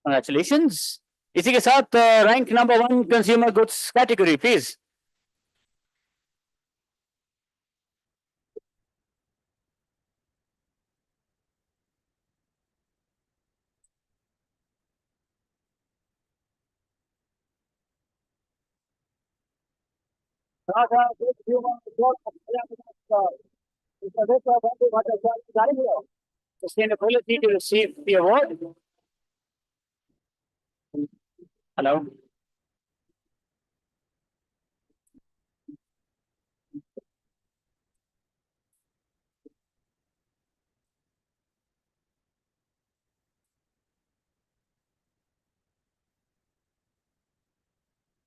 Congratulations. इसी के साथ rank number 1 consumer goods category please. Sustainability to receive the award. Hello.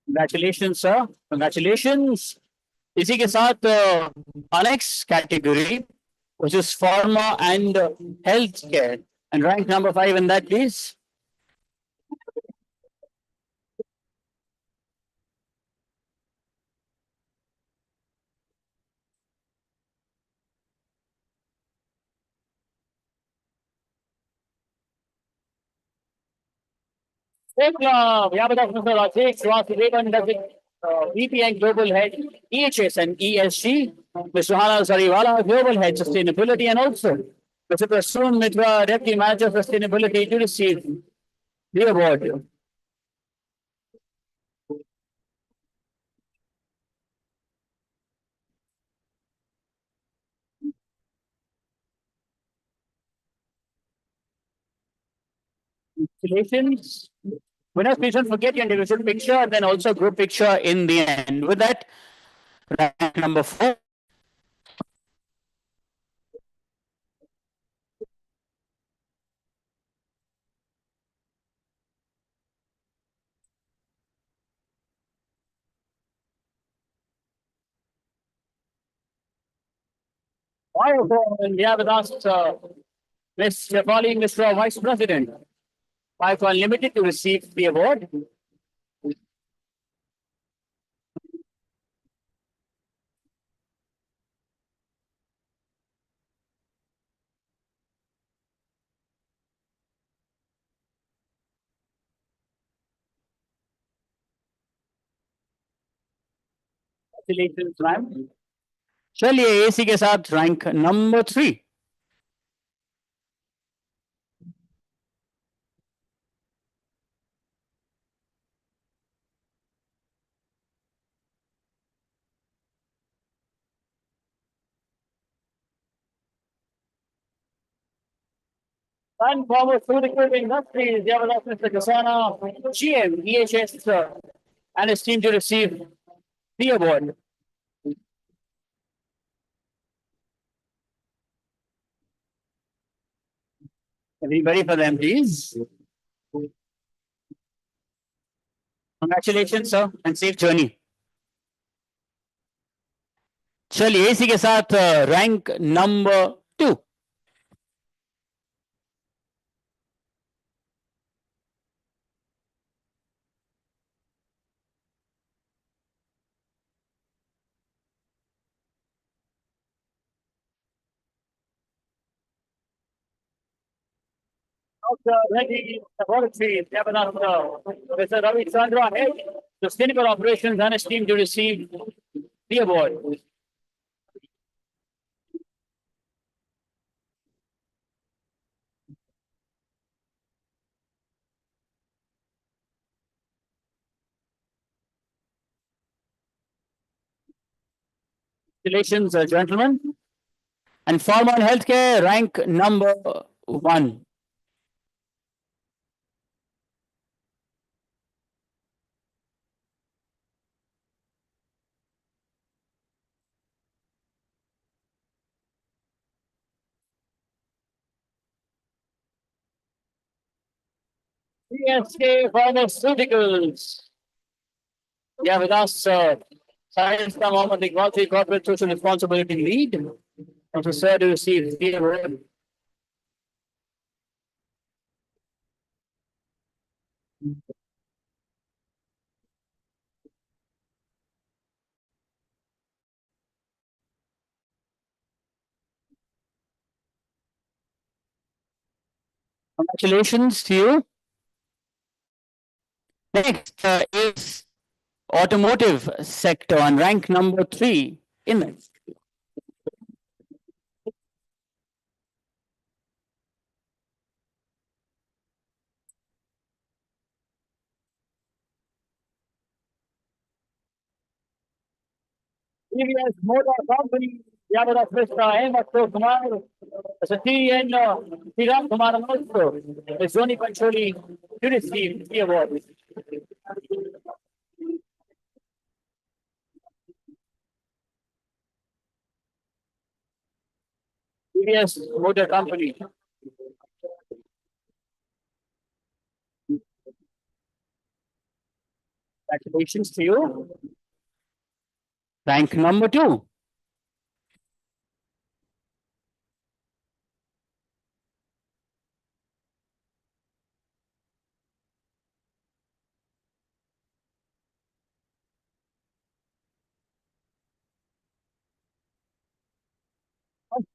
Congratulations, sir. Congratulations. इसी के साथ next category, which is pharma and healthcare, and rank number 5 in that, please. यहाँ पर Mr. Rajesh Vasudevan, VP and Global Head, EHS and ESG. Mr. Hana Sariwala, Global Head, Sustainability, and also Mr. Prasoon Mitra, Deputy Manager, Sustainability, to receive the award. Congratulations. Winners, please don't forget your individual picture and then also group picture in the end. With that, rank number 4. And we have with us Ms. Shefali Mishra, Vice President, Biocon Limited, to receive the award. Congratulations, ma'am. चलिए इसी के साथ rank number 3. And pharmaceutical industries, they have Mr. Kasana, GM, EHS, and his team to receive the award. Everybody for them, please. Congratulations, sir, and safe journey. चलिए इसी के साथ rank number 2. Ready laboratory, Mr. Ravi Chandra, head sustainable operations, and his team to receive the award. Congratulations, gentlemen. And pharma and healthcare, rank number 1. CSK Pharmaceuticals. Yeah, with us, Science Mohammed Iqbal, the Corporate Social Responsibility Lead. Also, sir, to receive the award. Congratulations to you. Next is automotive sector on rank number 3 in that. TVS Motor Company, Yamada Krishna, Hemako Kumar, Sati and Hiram Kumar also is only controlling to receive the award. TVS Motor Company. Congratulations to you. Rank number 2.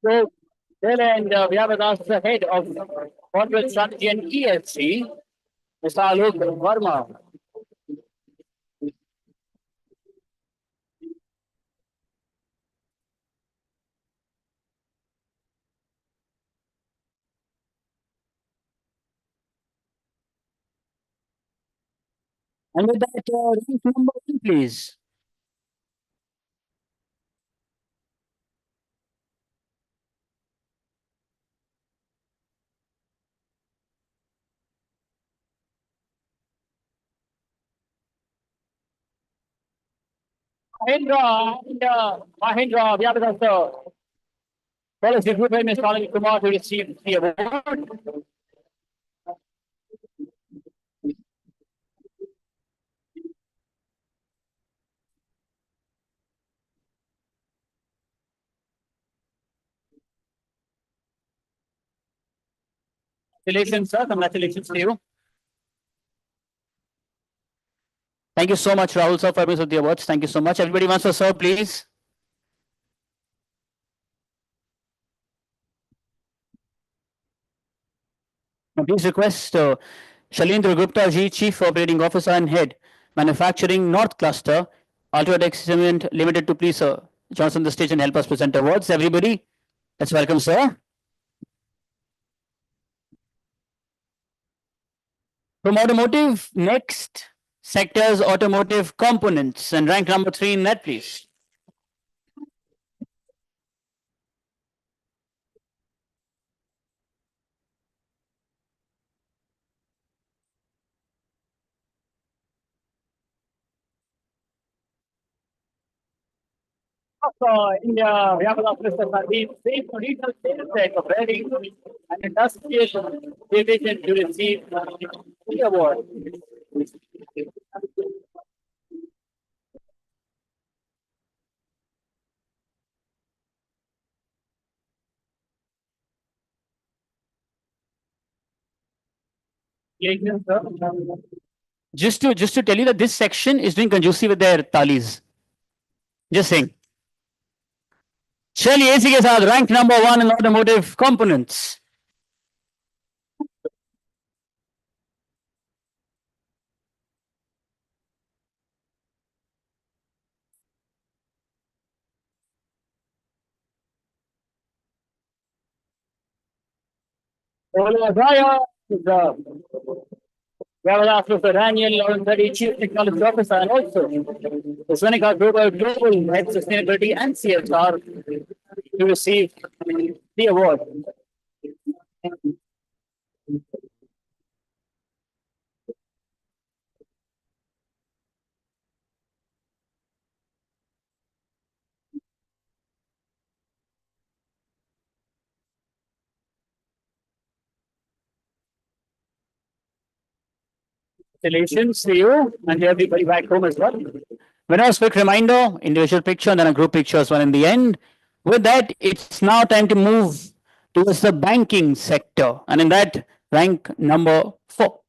So, then and we have with us the head of corporate strategy and ESG, Mr. Alok Verma. And with that, rank number 1, please. Mahindra and Mahindra, we have with us the policy group head, Mr. Anil Kumar, to receive the award. Congratulations, sir. Congratulations to you. Thank you so much, Rahul, sir, for bringing us the awards. Thank you so much. Everybody wants to serve, please. Now, please request Shalendra Gupta ji, Chief Operating Officer and Head, Manufacturing North Cluster, Ultratech Cement Limited, to please join us on the stage and help us present awards. Everybody, let's welcome, sir. From automotive, next sectors automotive components and rank number 3 in that, please. India, we have a Mr. Sandeep Singh, regional sales head of Reading and Industrial Division, to receive the award. Just to tell you that this section is doing conducive with their talis. Just saying. चलिए इसी के साथ rank number 1 in automotive components. We have Mr. Daniel Lawrence, Chief Technology Officer, and also the Seneca Global Head Sustainability and CSR, to receive the award. Congratulations to you and to everybody back home as well. Winners, quick reminder, individual picture and then a group picture as well in the end. With that, it's now time to move towards the banking sector, and in that, rank number 4.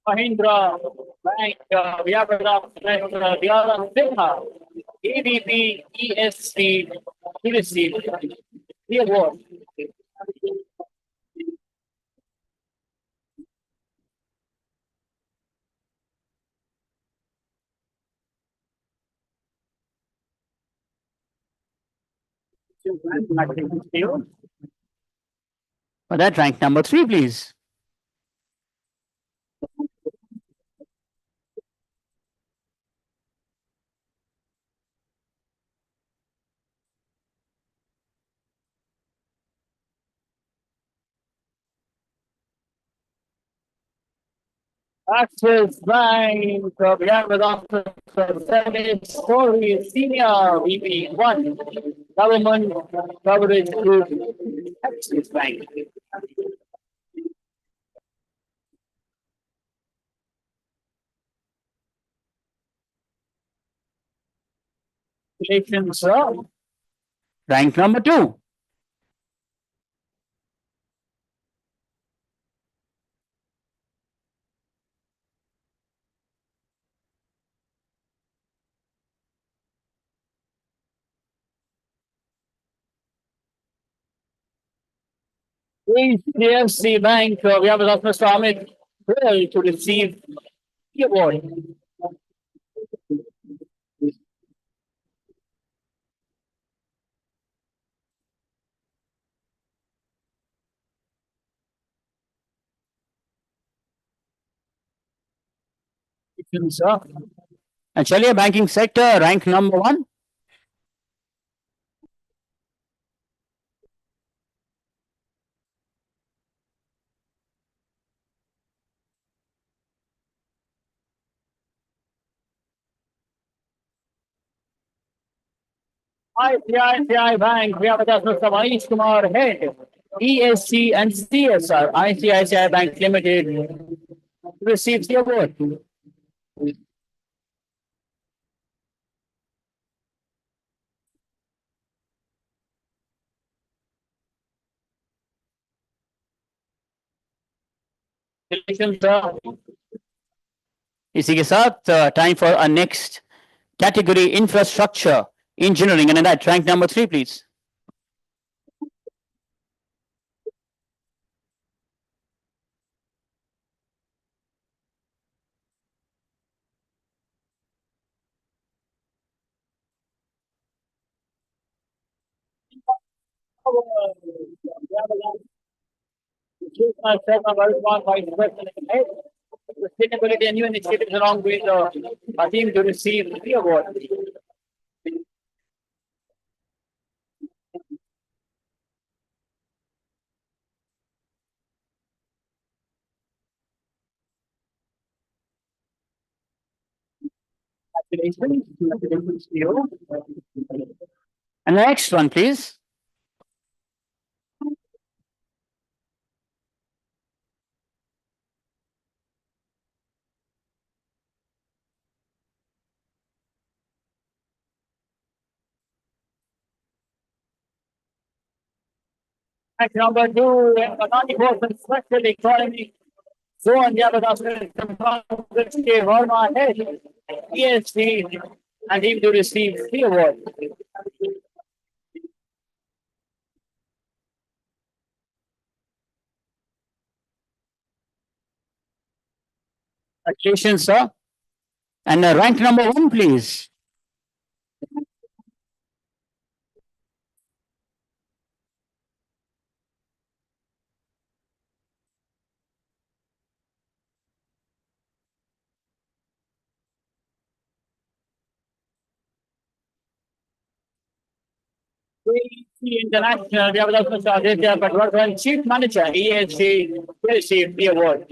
Mahindra Bank, we have Diara Sinha, ABP ESC, to receive the award. For that, rank number 3, please. Axis Bank, we have with Officer Senate Story Senior VP1, Government Coverage Group, Axis Bank. Congratulations, sir. Rank number 2. HDFC Bank, we have with us Mr. Amit Goel to receive the award. Congratulations, sir. And Shalia banking sector, rank number 1. ICICI Bank, we have with us Mr. Manish Kumar Head, ESC and CSR, ICICI Bank Limited, receives the award. Congratulations, sir. इसी के साथ time for our next category, infrastructure engineering, and in that rank number 3, please. Sustainability and new initiatives along with our team to receive the award. Congratulations to you. And the next one, please. Rank number 2, Economic Special Economy Zone, we have with us Mr. K. Verma Head, ESC, and him to receive the award. Congratulations, sir. And rank number 1, please. ESC International, we have with us Mr. Aditya Patwardhan, Chief Manager, ESC, to receive the award.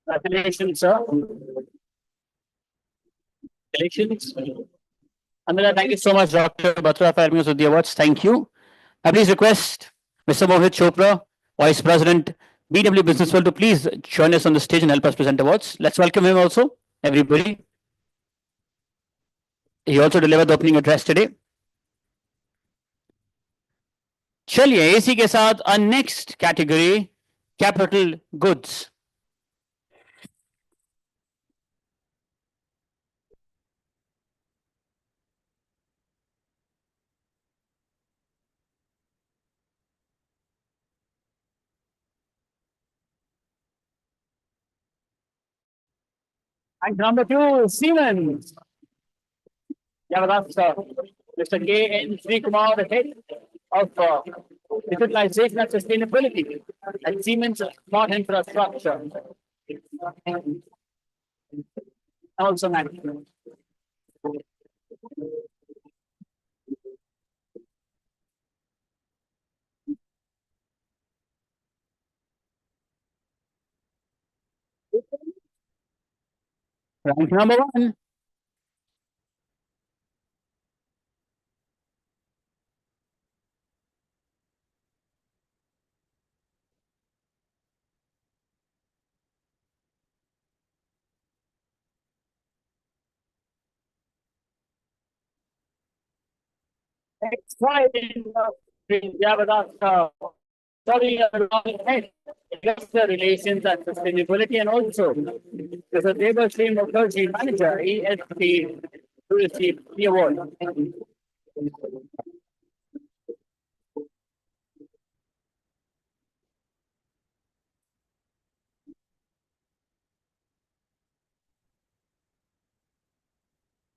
Congratulations, sir. Congratulations. Amila, thank you so much, Dr. Batra, for helping us with the awards. Thank you. I please request Mr. Mohit Chopra, Vice President, BW Business World, to please join us on the stage and help us present awards. Let's welcome him also. everybody. He also delivered the opening address today. चलिए इसी के साथ our next category, capital goods. And number 2, Siemens. Yeah, but that's Mr. K. N. Sri Kumar, the head of digitalization and sustainability at Siemens Smart Infrastructure. Also management. Rank number 1. Exciting. Yeah, but that's studying investor relations and sustainability, and also there's a labor stream of clergy manager, ESP, to receive the award.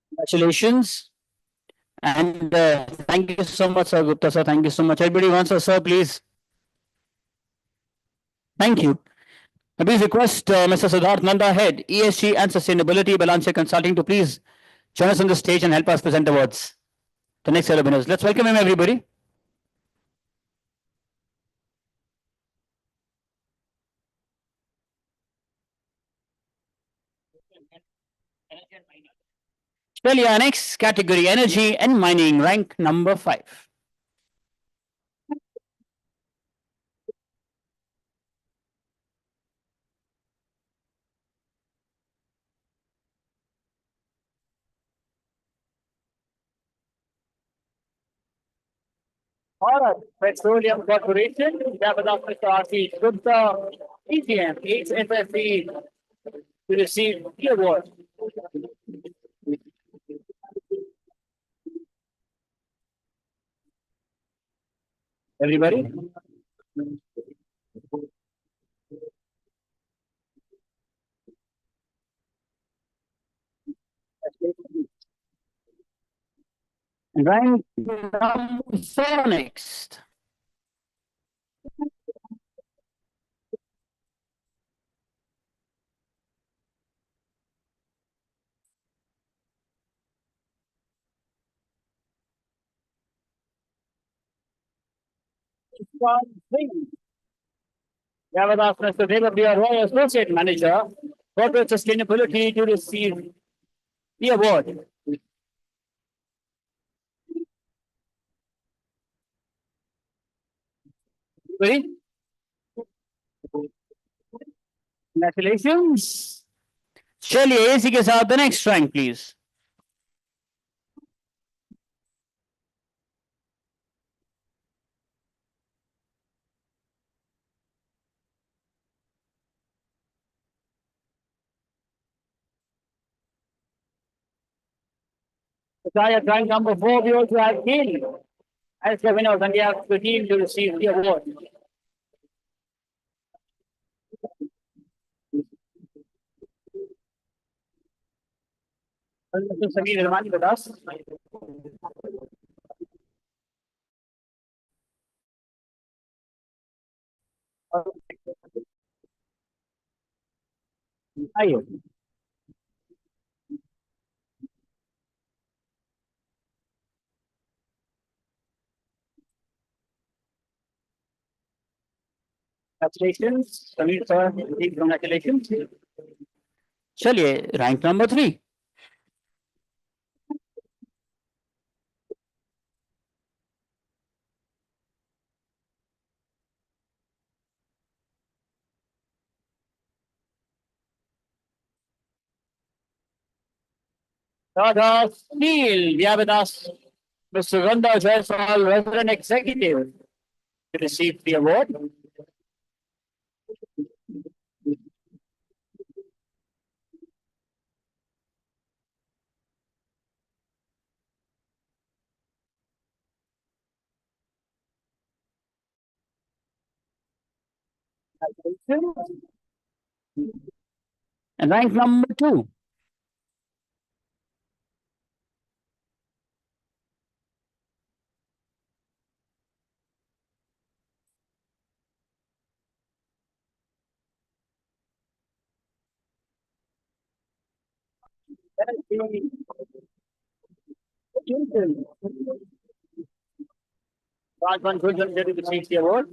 Congratulations. And thank you so much, Sir Gupta, sir. Thank you so much. Everybody wants a sir, please. Thank you. I please request Mr. Siddharth Nanda, Head, ESG and Sustainability, Balanche Consulting, to please join us on the stage and help us present awards. The next set of winners. Let's welcome him, everybody. Well, yeah, next category, energy and mining, rank number 5. All right, Petroleum Corporation, Jabadaf Mr. R.C. Gupta, ETM, HFSE, to receive the award. Everybody? Rank number 4 next. Javadas Mr. Devapriya Roy, Associate Manager, Corporate Sustainability, to receive the award. Ready? Congratulations. चलिए इसी के साथ the next rank, please. At rank number 4, we also have Gil as the winner, and we have the team to receive the award. Mr. Sameer Irmani with us. Hi. Congratulations, Sameer sir. Congratulations. चलिए rank number 3. Tata Steel, we have with us Mr. Sugandha Jaiswal, Resident Executive, to receive the award. And rank number 2. Rajman Guljan to receive the award.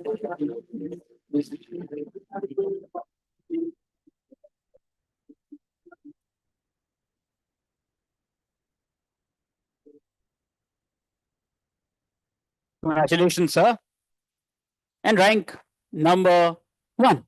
Congratulations, sir. And rank number 1.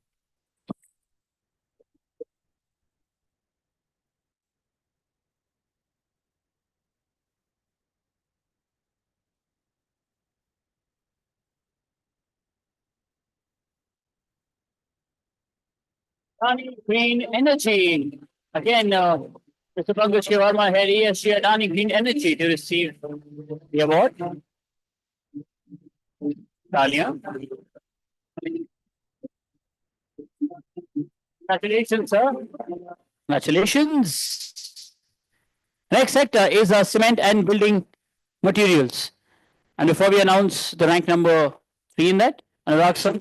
Adani Green Energy. Again, Mr. Pankaj Verma had ESG Adani Green Energy to receive the award. Talia. Congratulations, sir. Congratulations. Next sector is cement and building materials. And before we announce the rank number 3 in that, Anurag sir.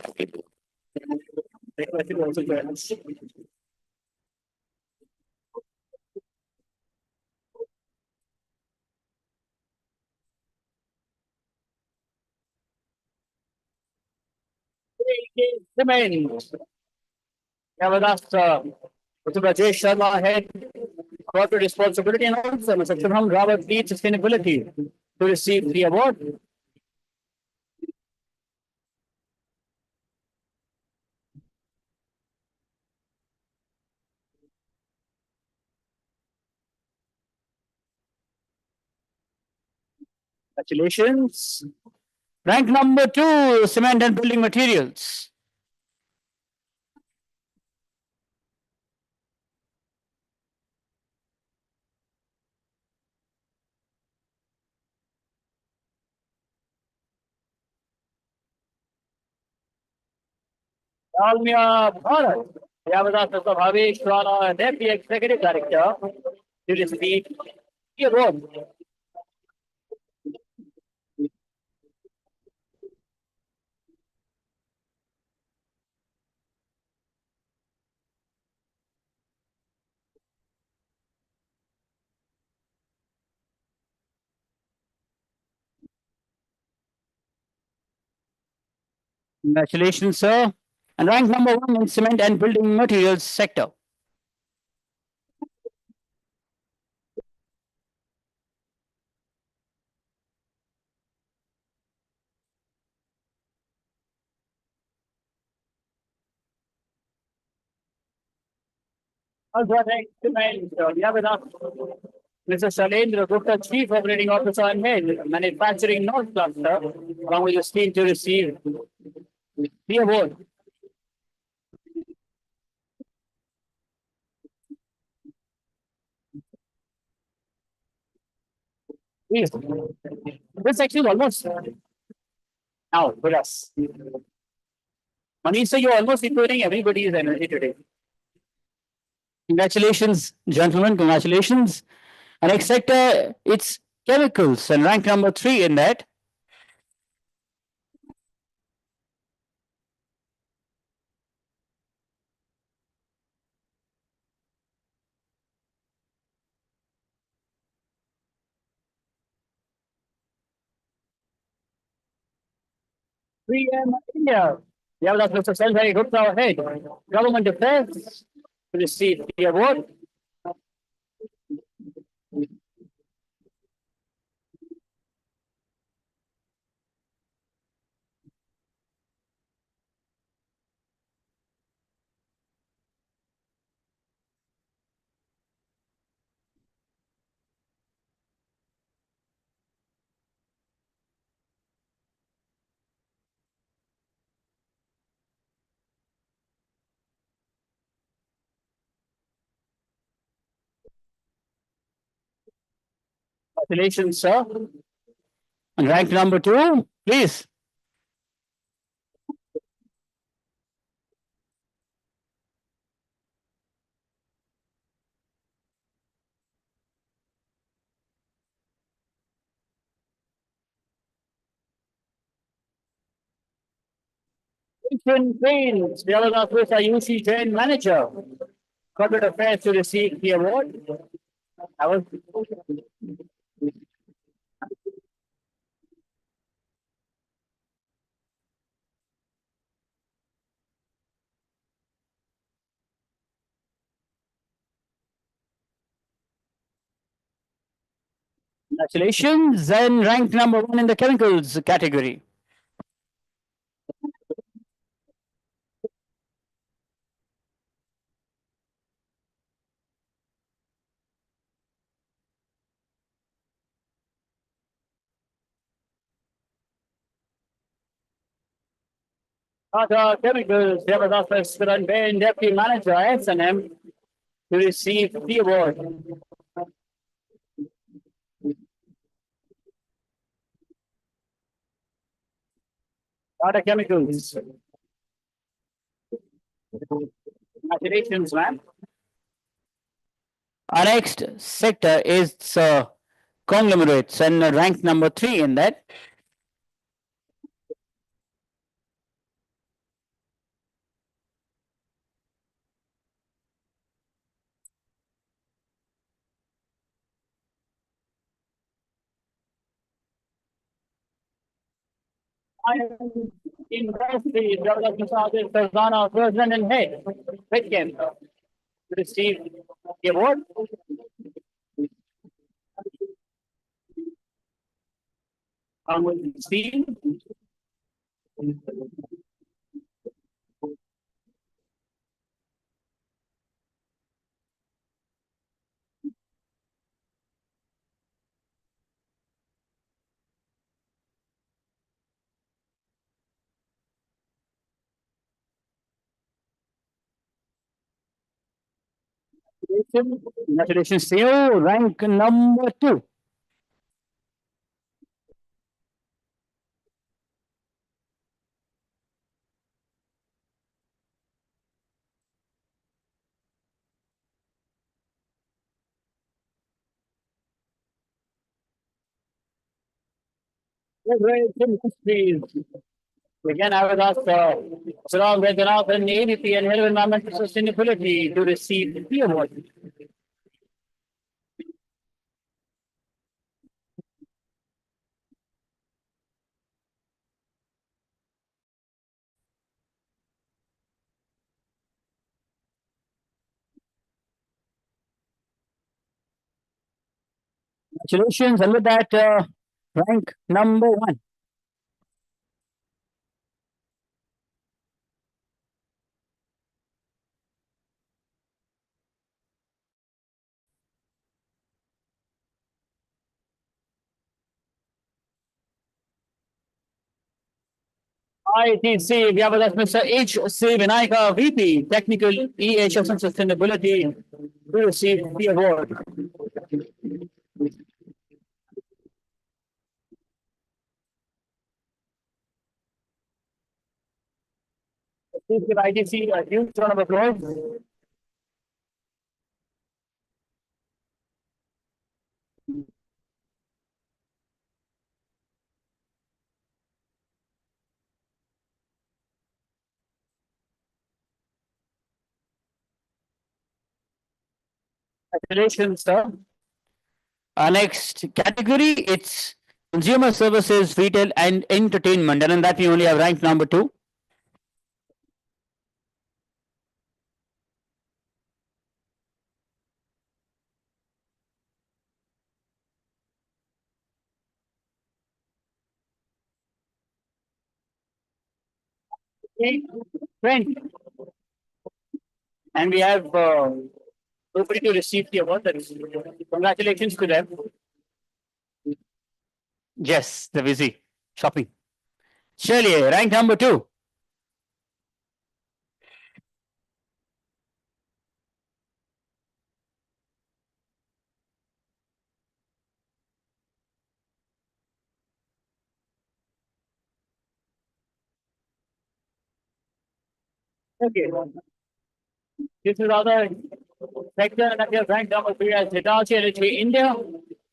Cement. With Mr. Rajesh Sharma, Head Corporate Responsibility, and also Mr. Shubham Rawat, Lead Sustainability, to receive the award. Congratulations. Rank number 2, cement and building materials. Dalmia Bharat. We have with us Mr. Bhavesh Rana, Deputy Executive Director, to receive the award. Congratulations, sir. And rank number 1 in cement and building materials sector. Also, excellent. We have with us Mr. Shalendra Gupta, Chief Operating Officer and Head, Manufacturing North Cluster, along with his team to receive the award. Please. This section is almost now with us. Manisha, you're almost including everybody's energy today. Congratulations, gentlemen. Congratulations. And next sector, it's chemicals and rank number 3 in that. PM India. We have Mr. Selvary Gupta, Head, Government Affairs, to receive the award. Congratulations, sir. And rank number 2, please. Jason Payne, Development Officer, UC Train Manager, Corporate Affairs to receive the award. I was Congratulations, and ranked number 1 in the chemicals category. Tata Chemicals, Development Officer and Ben Deputy Manager, S&M, to receive the award. Tata Chemicals. Congratulations, man. Our next sector is conglomerates and ranked number 3 in that. Industry Development Service Farzana, President and Head, Pitkin, to receive the award. Steve. Congratulations to you. Rank number 2. Industries. Again, I was asked Sarang Vedanath ADP and Head of Environmental Sustainability to receive the award. Congratulations, and with that, rank number 1. ITC, we have with us Mr. H.C. Vinayaka, VP, Technical EHS and Sustainability, to receive the award. Please give ITC a huge round of applause. Congratulations, sir. Our next category, it's consumer services, retail, and entertainment. And in that, we only have rank number 2. Friend. And we have nobody to receive the award. Congratulations to them. Yes, they're busy shopping. Shirley, rank number 2. Okay. This is other sector that is ranked number 3 as Hitachi Energy India.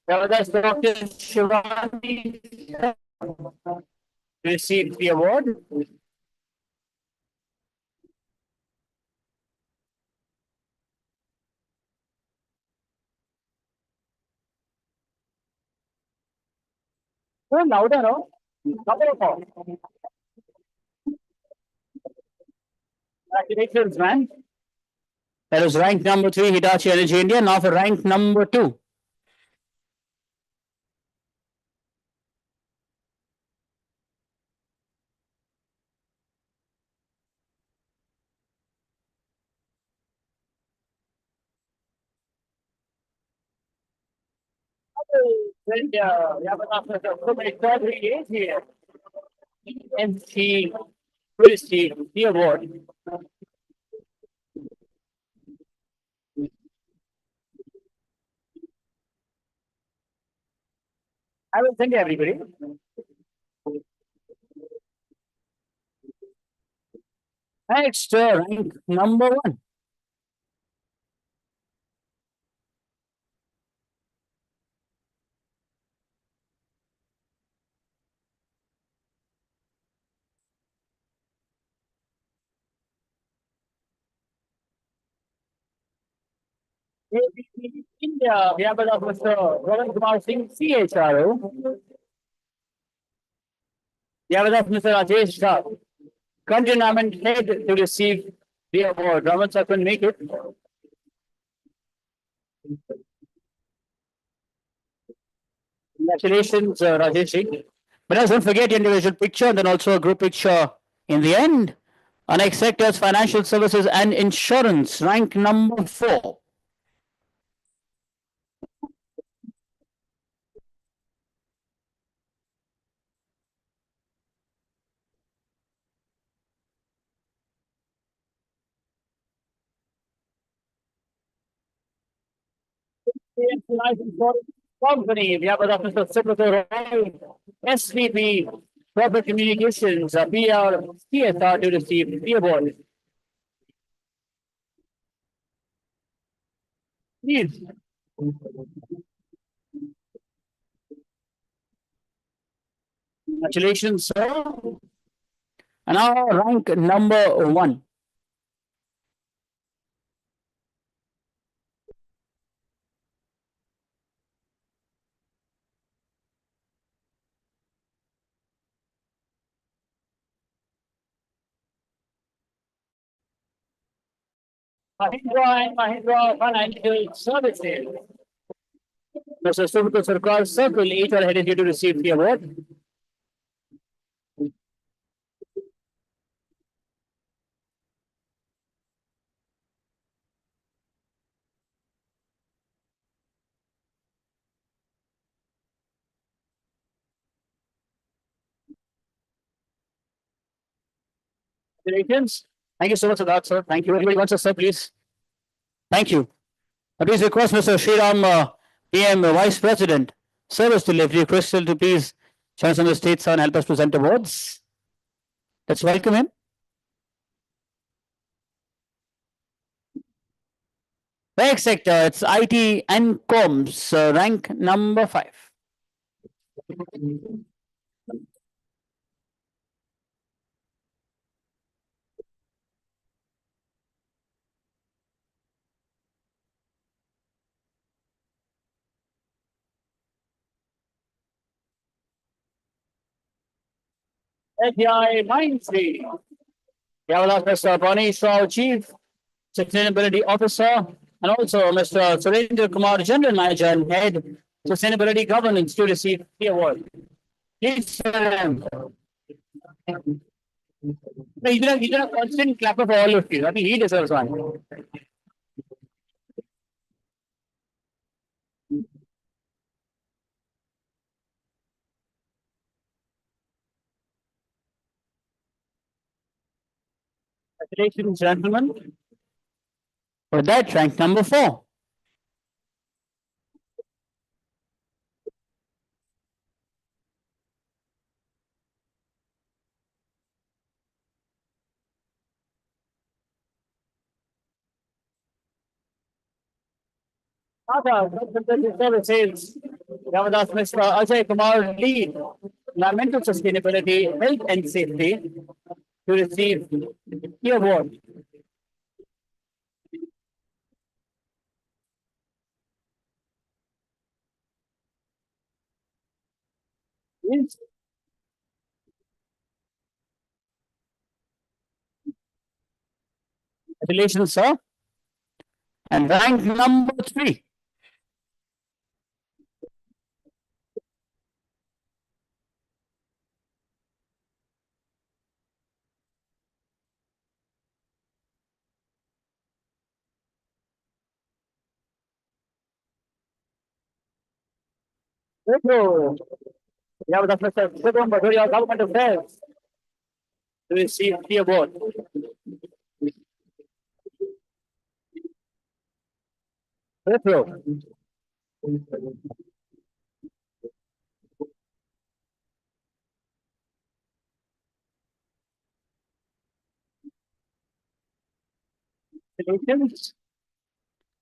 That's Dr. Shivani received the award. Well, louder, no? Couple of more. Congratulations, man. That was ranked number 3, Hitachi Energy India. Now for rank number 2. India, we have so many quadri here. And she received the award. I will thank everybody. Next, rank number 1. ABP India, we have Mr. Rohan Kumar Singh, CHRO. We have Mr. Rajesh Shah, Country Environment Head to receive the award. Raman sir couldn't make it. Congratulations, Rajesh Singh. But don't forget individual picture and then also a group picture in the end. Our next sector is financial services and insurance, rank number 4. Life Insurance Company, we have Mr. Subrata Rai, SVP, Corporate Communications, PR, CSR to receive the award. Please. Congratulations, sir. And now rank number 1. Mahindra and Mahindra Financial Services. Mr. Subrata Sarkar Circle, HR headed here to receive the award. Congratulations. Thank you so much for that, sir. Thank you. Everybody wants a sir, please. Thank you. Please request Mr. Sriram, PM Vice President, Service Delivery, Crystal to please join us on the stage, sir, and help us present awards. Let's welcome him. Next sector, it's IT and comms, rank number 5. API Mindtree. We have Mr. Panish Rao, Chief Sustainability Officer, and also Mr. Surendra Kumar, General Manager and Head Sustainability Governance to receive the award. Please, he's been a constant clapper for all of you. I think he deserves one. Congratulations, gentlemen. For that, rank number 4. Tata Consultancy Services, Ramadas Mr. Ajay Kumar, lead environmental sustainability, health and safety, to receive the award. Yes. Congratulations, sir. And rank number 3. Thank you. Yeah, with Mr. Sidham Bhadoria, Government Affairs, to receive the award. Wipro. Congratulations.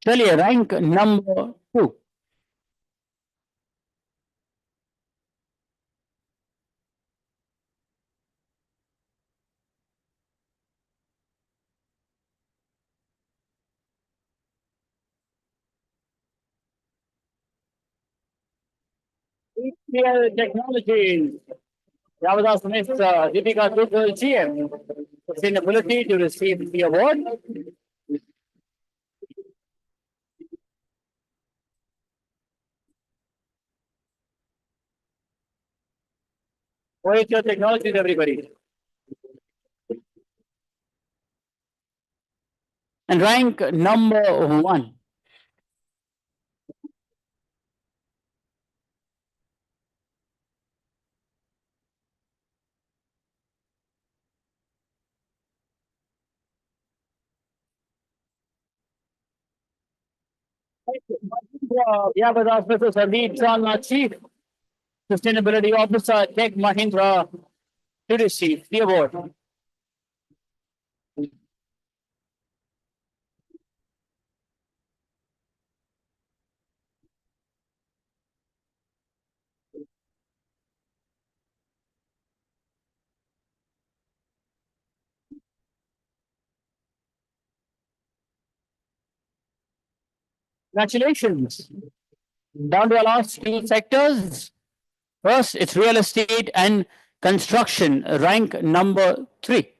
Chaliye, rank number 2. HCL Technologies. Yavadas Ms. Deepika Duggal, GM, Sustainability, to receive the award. OHL Technologies, everybody. And rank number 1. Yavadas Mr. Sandeep Chandna, Chief Sustainability Officer, Tech Mahindra, to receive the award. Congratulations. Down to our last 2 sectors. First, it's real estate and construction, rank number 3.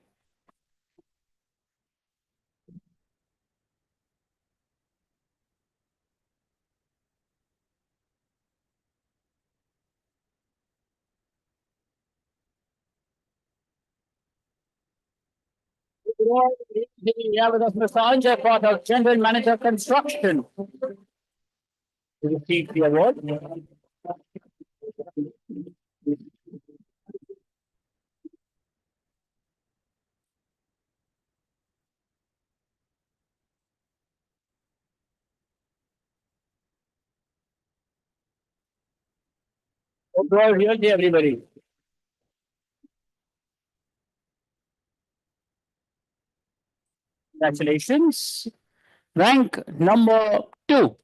We have with us Mr. Anjay Pathak, General Manager Construction, to receive the award. Overall realty, everybody. Congratulations. Rank number 2.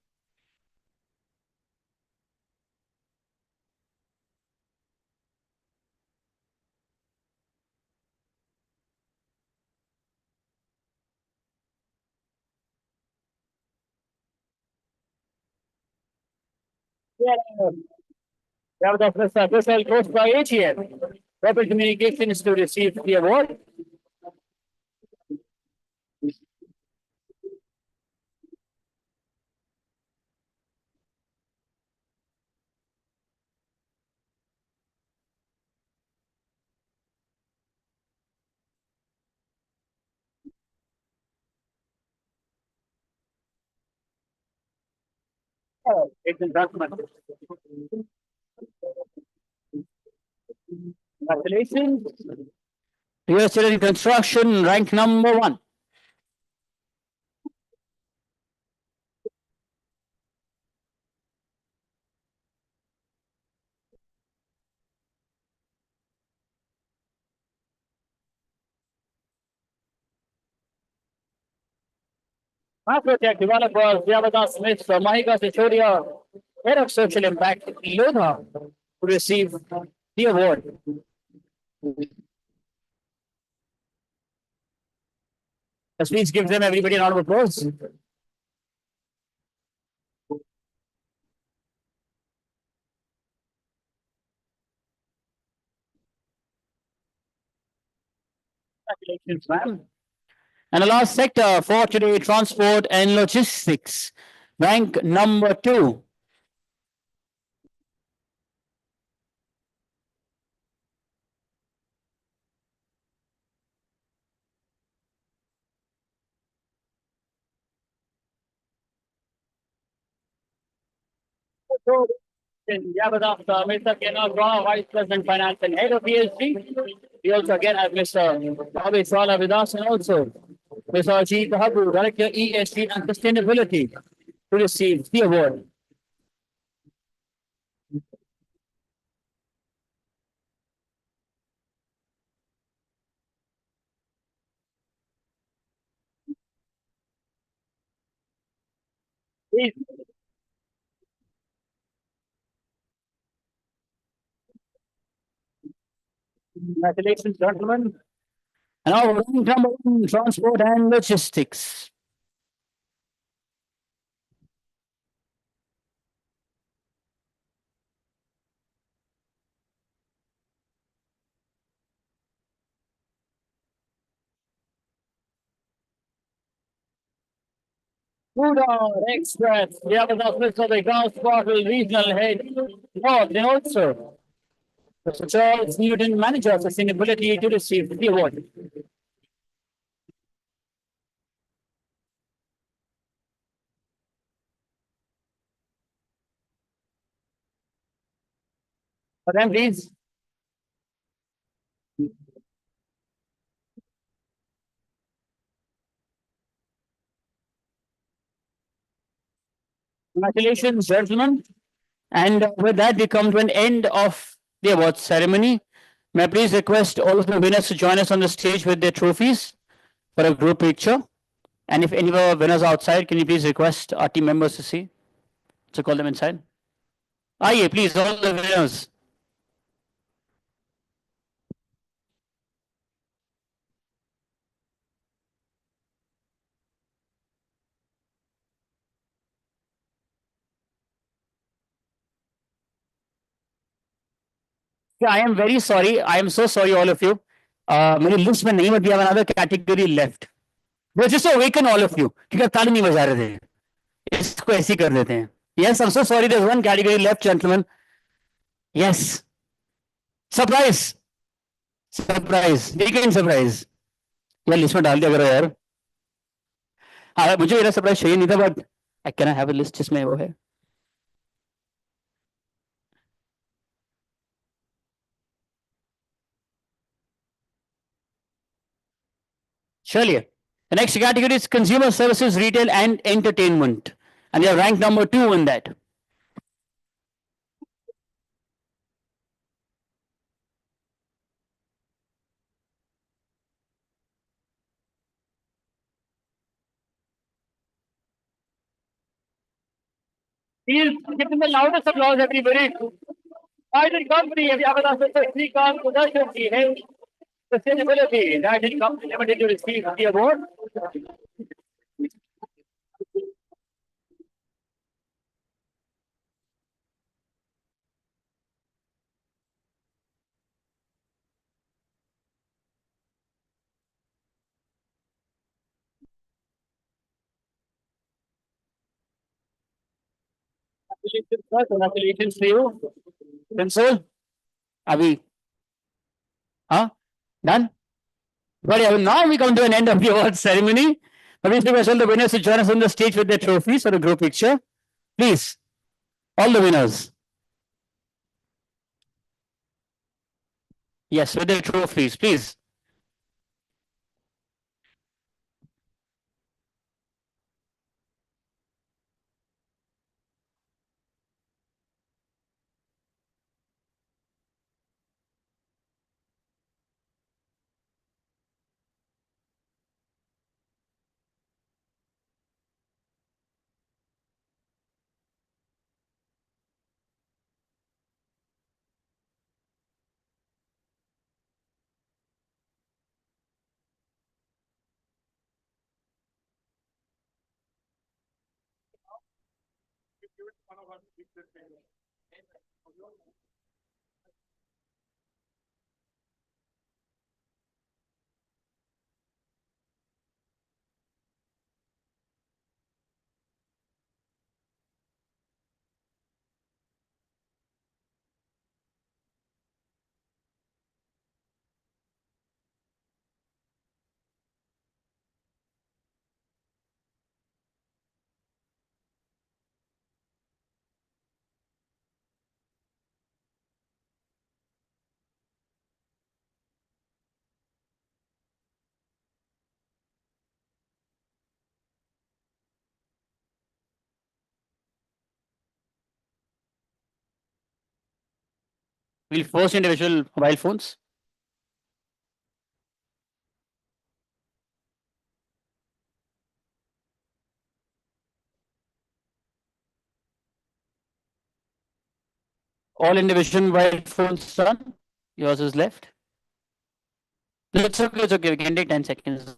Yeah. We have with us Mr. Vishal Ghosh by ATM. Corporate Communications, to receive the award. It's investment. Congratulations. Real estate and construction, rank number 1. Macrotech developers, Vyavada Smith, Mahika Sichodia, Head of Social Impact, Lodha, to receive the award. Let's please give them everybody a round of applause. Congratulations, ma'am. And the last sector for today, transport and logistics. Rank number 2. Yabadaf, Mr. Kenal Raw, Vice President Finance and Head of ESG. We also again have Mr. Bobby Sala with us and also Mr. Ajit Habu, Director ESG and Sustainability, to receive the award. Please. Congratulations, gentlemen. And now, rank number 1, transport and logistics. Food Express, we have the office of the Ground Portal Regional Head, North, and also Mr. Charles Newton, Manager of Sustainability, to receive the award. For them, please. Congratulations, gentlemen. And with that, we come to an end of the awards ceremony. May I please request all of the winners to join us on the stage with their trophies for a group picture. And if any of our winners are outside, can you please request our team members to see? To call them inside. Aye, please, all the winners. Yeah, I am very sorry. I am so sorry, all of you. मेरी list में नहीं, but we have another category left. But just to awaken all of you, क्योंकि आप ताली नहीं बजा रहे थे. इसको ऐसे ही कर देते हैं. Yes, I'm so sorry. There's one category left, gentlemen. Yes. Surprise. Surprise. Weekend surprise. यार लिस्ट में डाल दिया करो यार. हाँ, मुझे मेरा सरप्राइज चाहिए नहीं था, but I can have a list जिसमें वो है. Surely. The next category is consumer services, retail, and entertainment. And you're ranked number 2 in that. Please give them the loudest applause, everybody. Private company, if you have a free car production, sustainability, that is company limited to receive the award. Congratulations, sir. Congratulations to you. Pencil? Abhi. Huh? Done? But now we come to an end of the award ceremony. Please request all the winners to join us on the stage with their trophies for a group picture. Please. All the winners. Yes, with their trophies, please. We'll first individual mobile phones. All individual mobile phones done. Yours is left. No, it's okay. It's okay. We can take 10 seconds.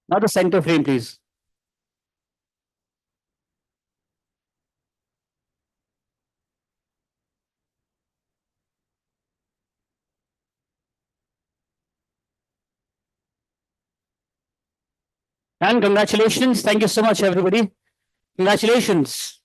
Now the center frame, please. And congratulations. Thank you so much, everybody. Congratulations.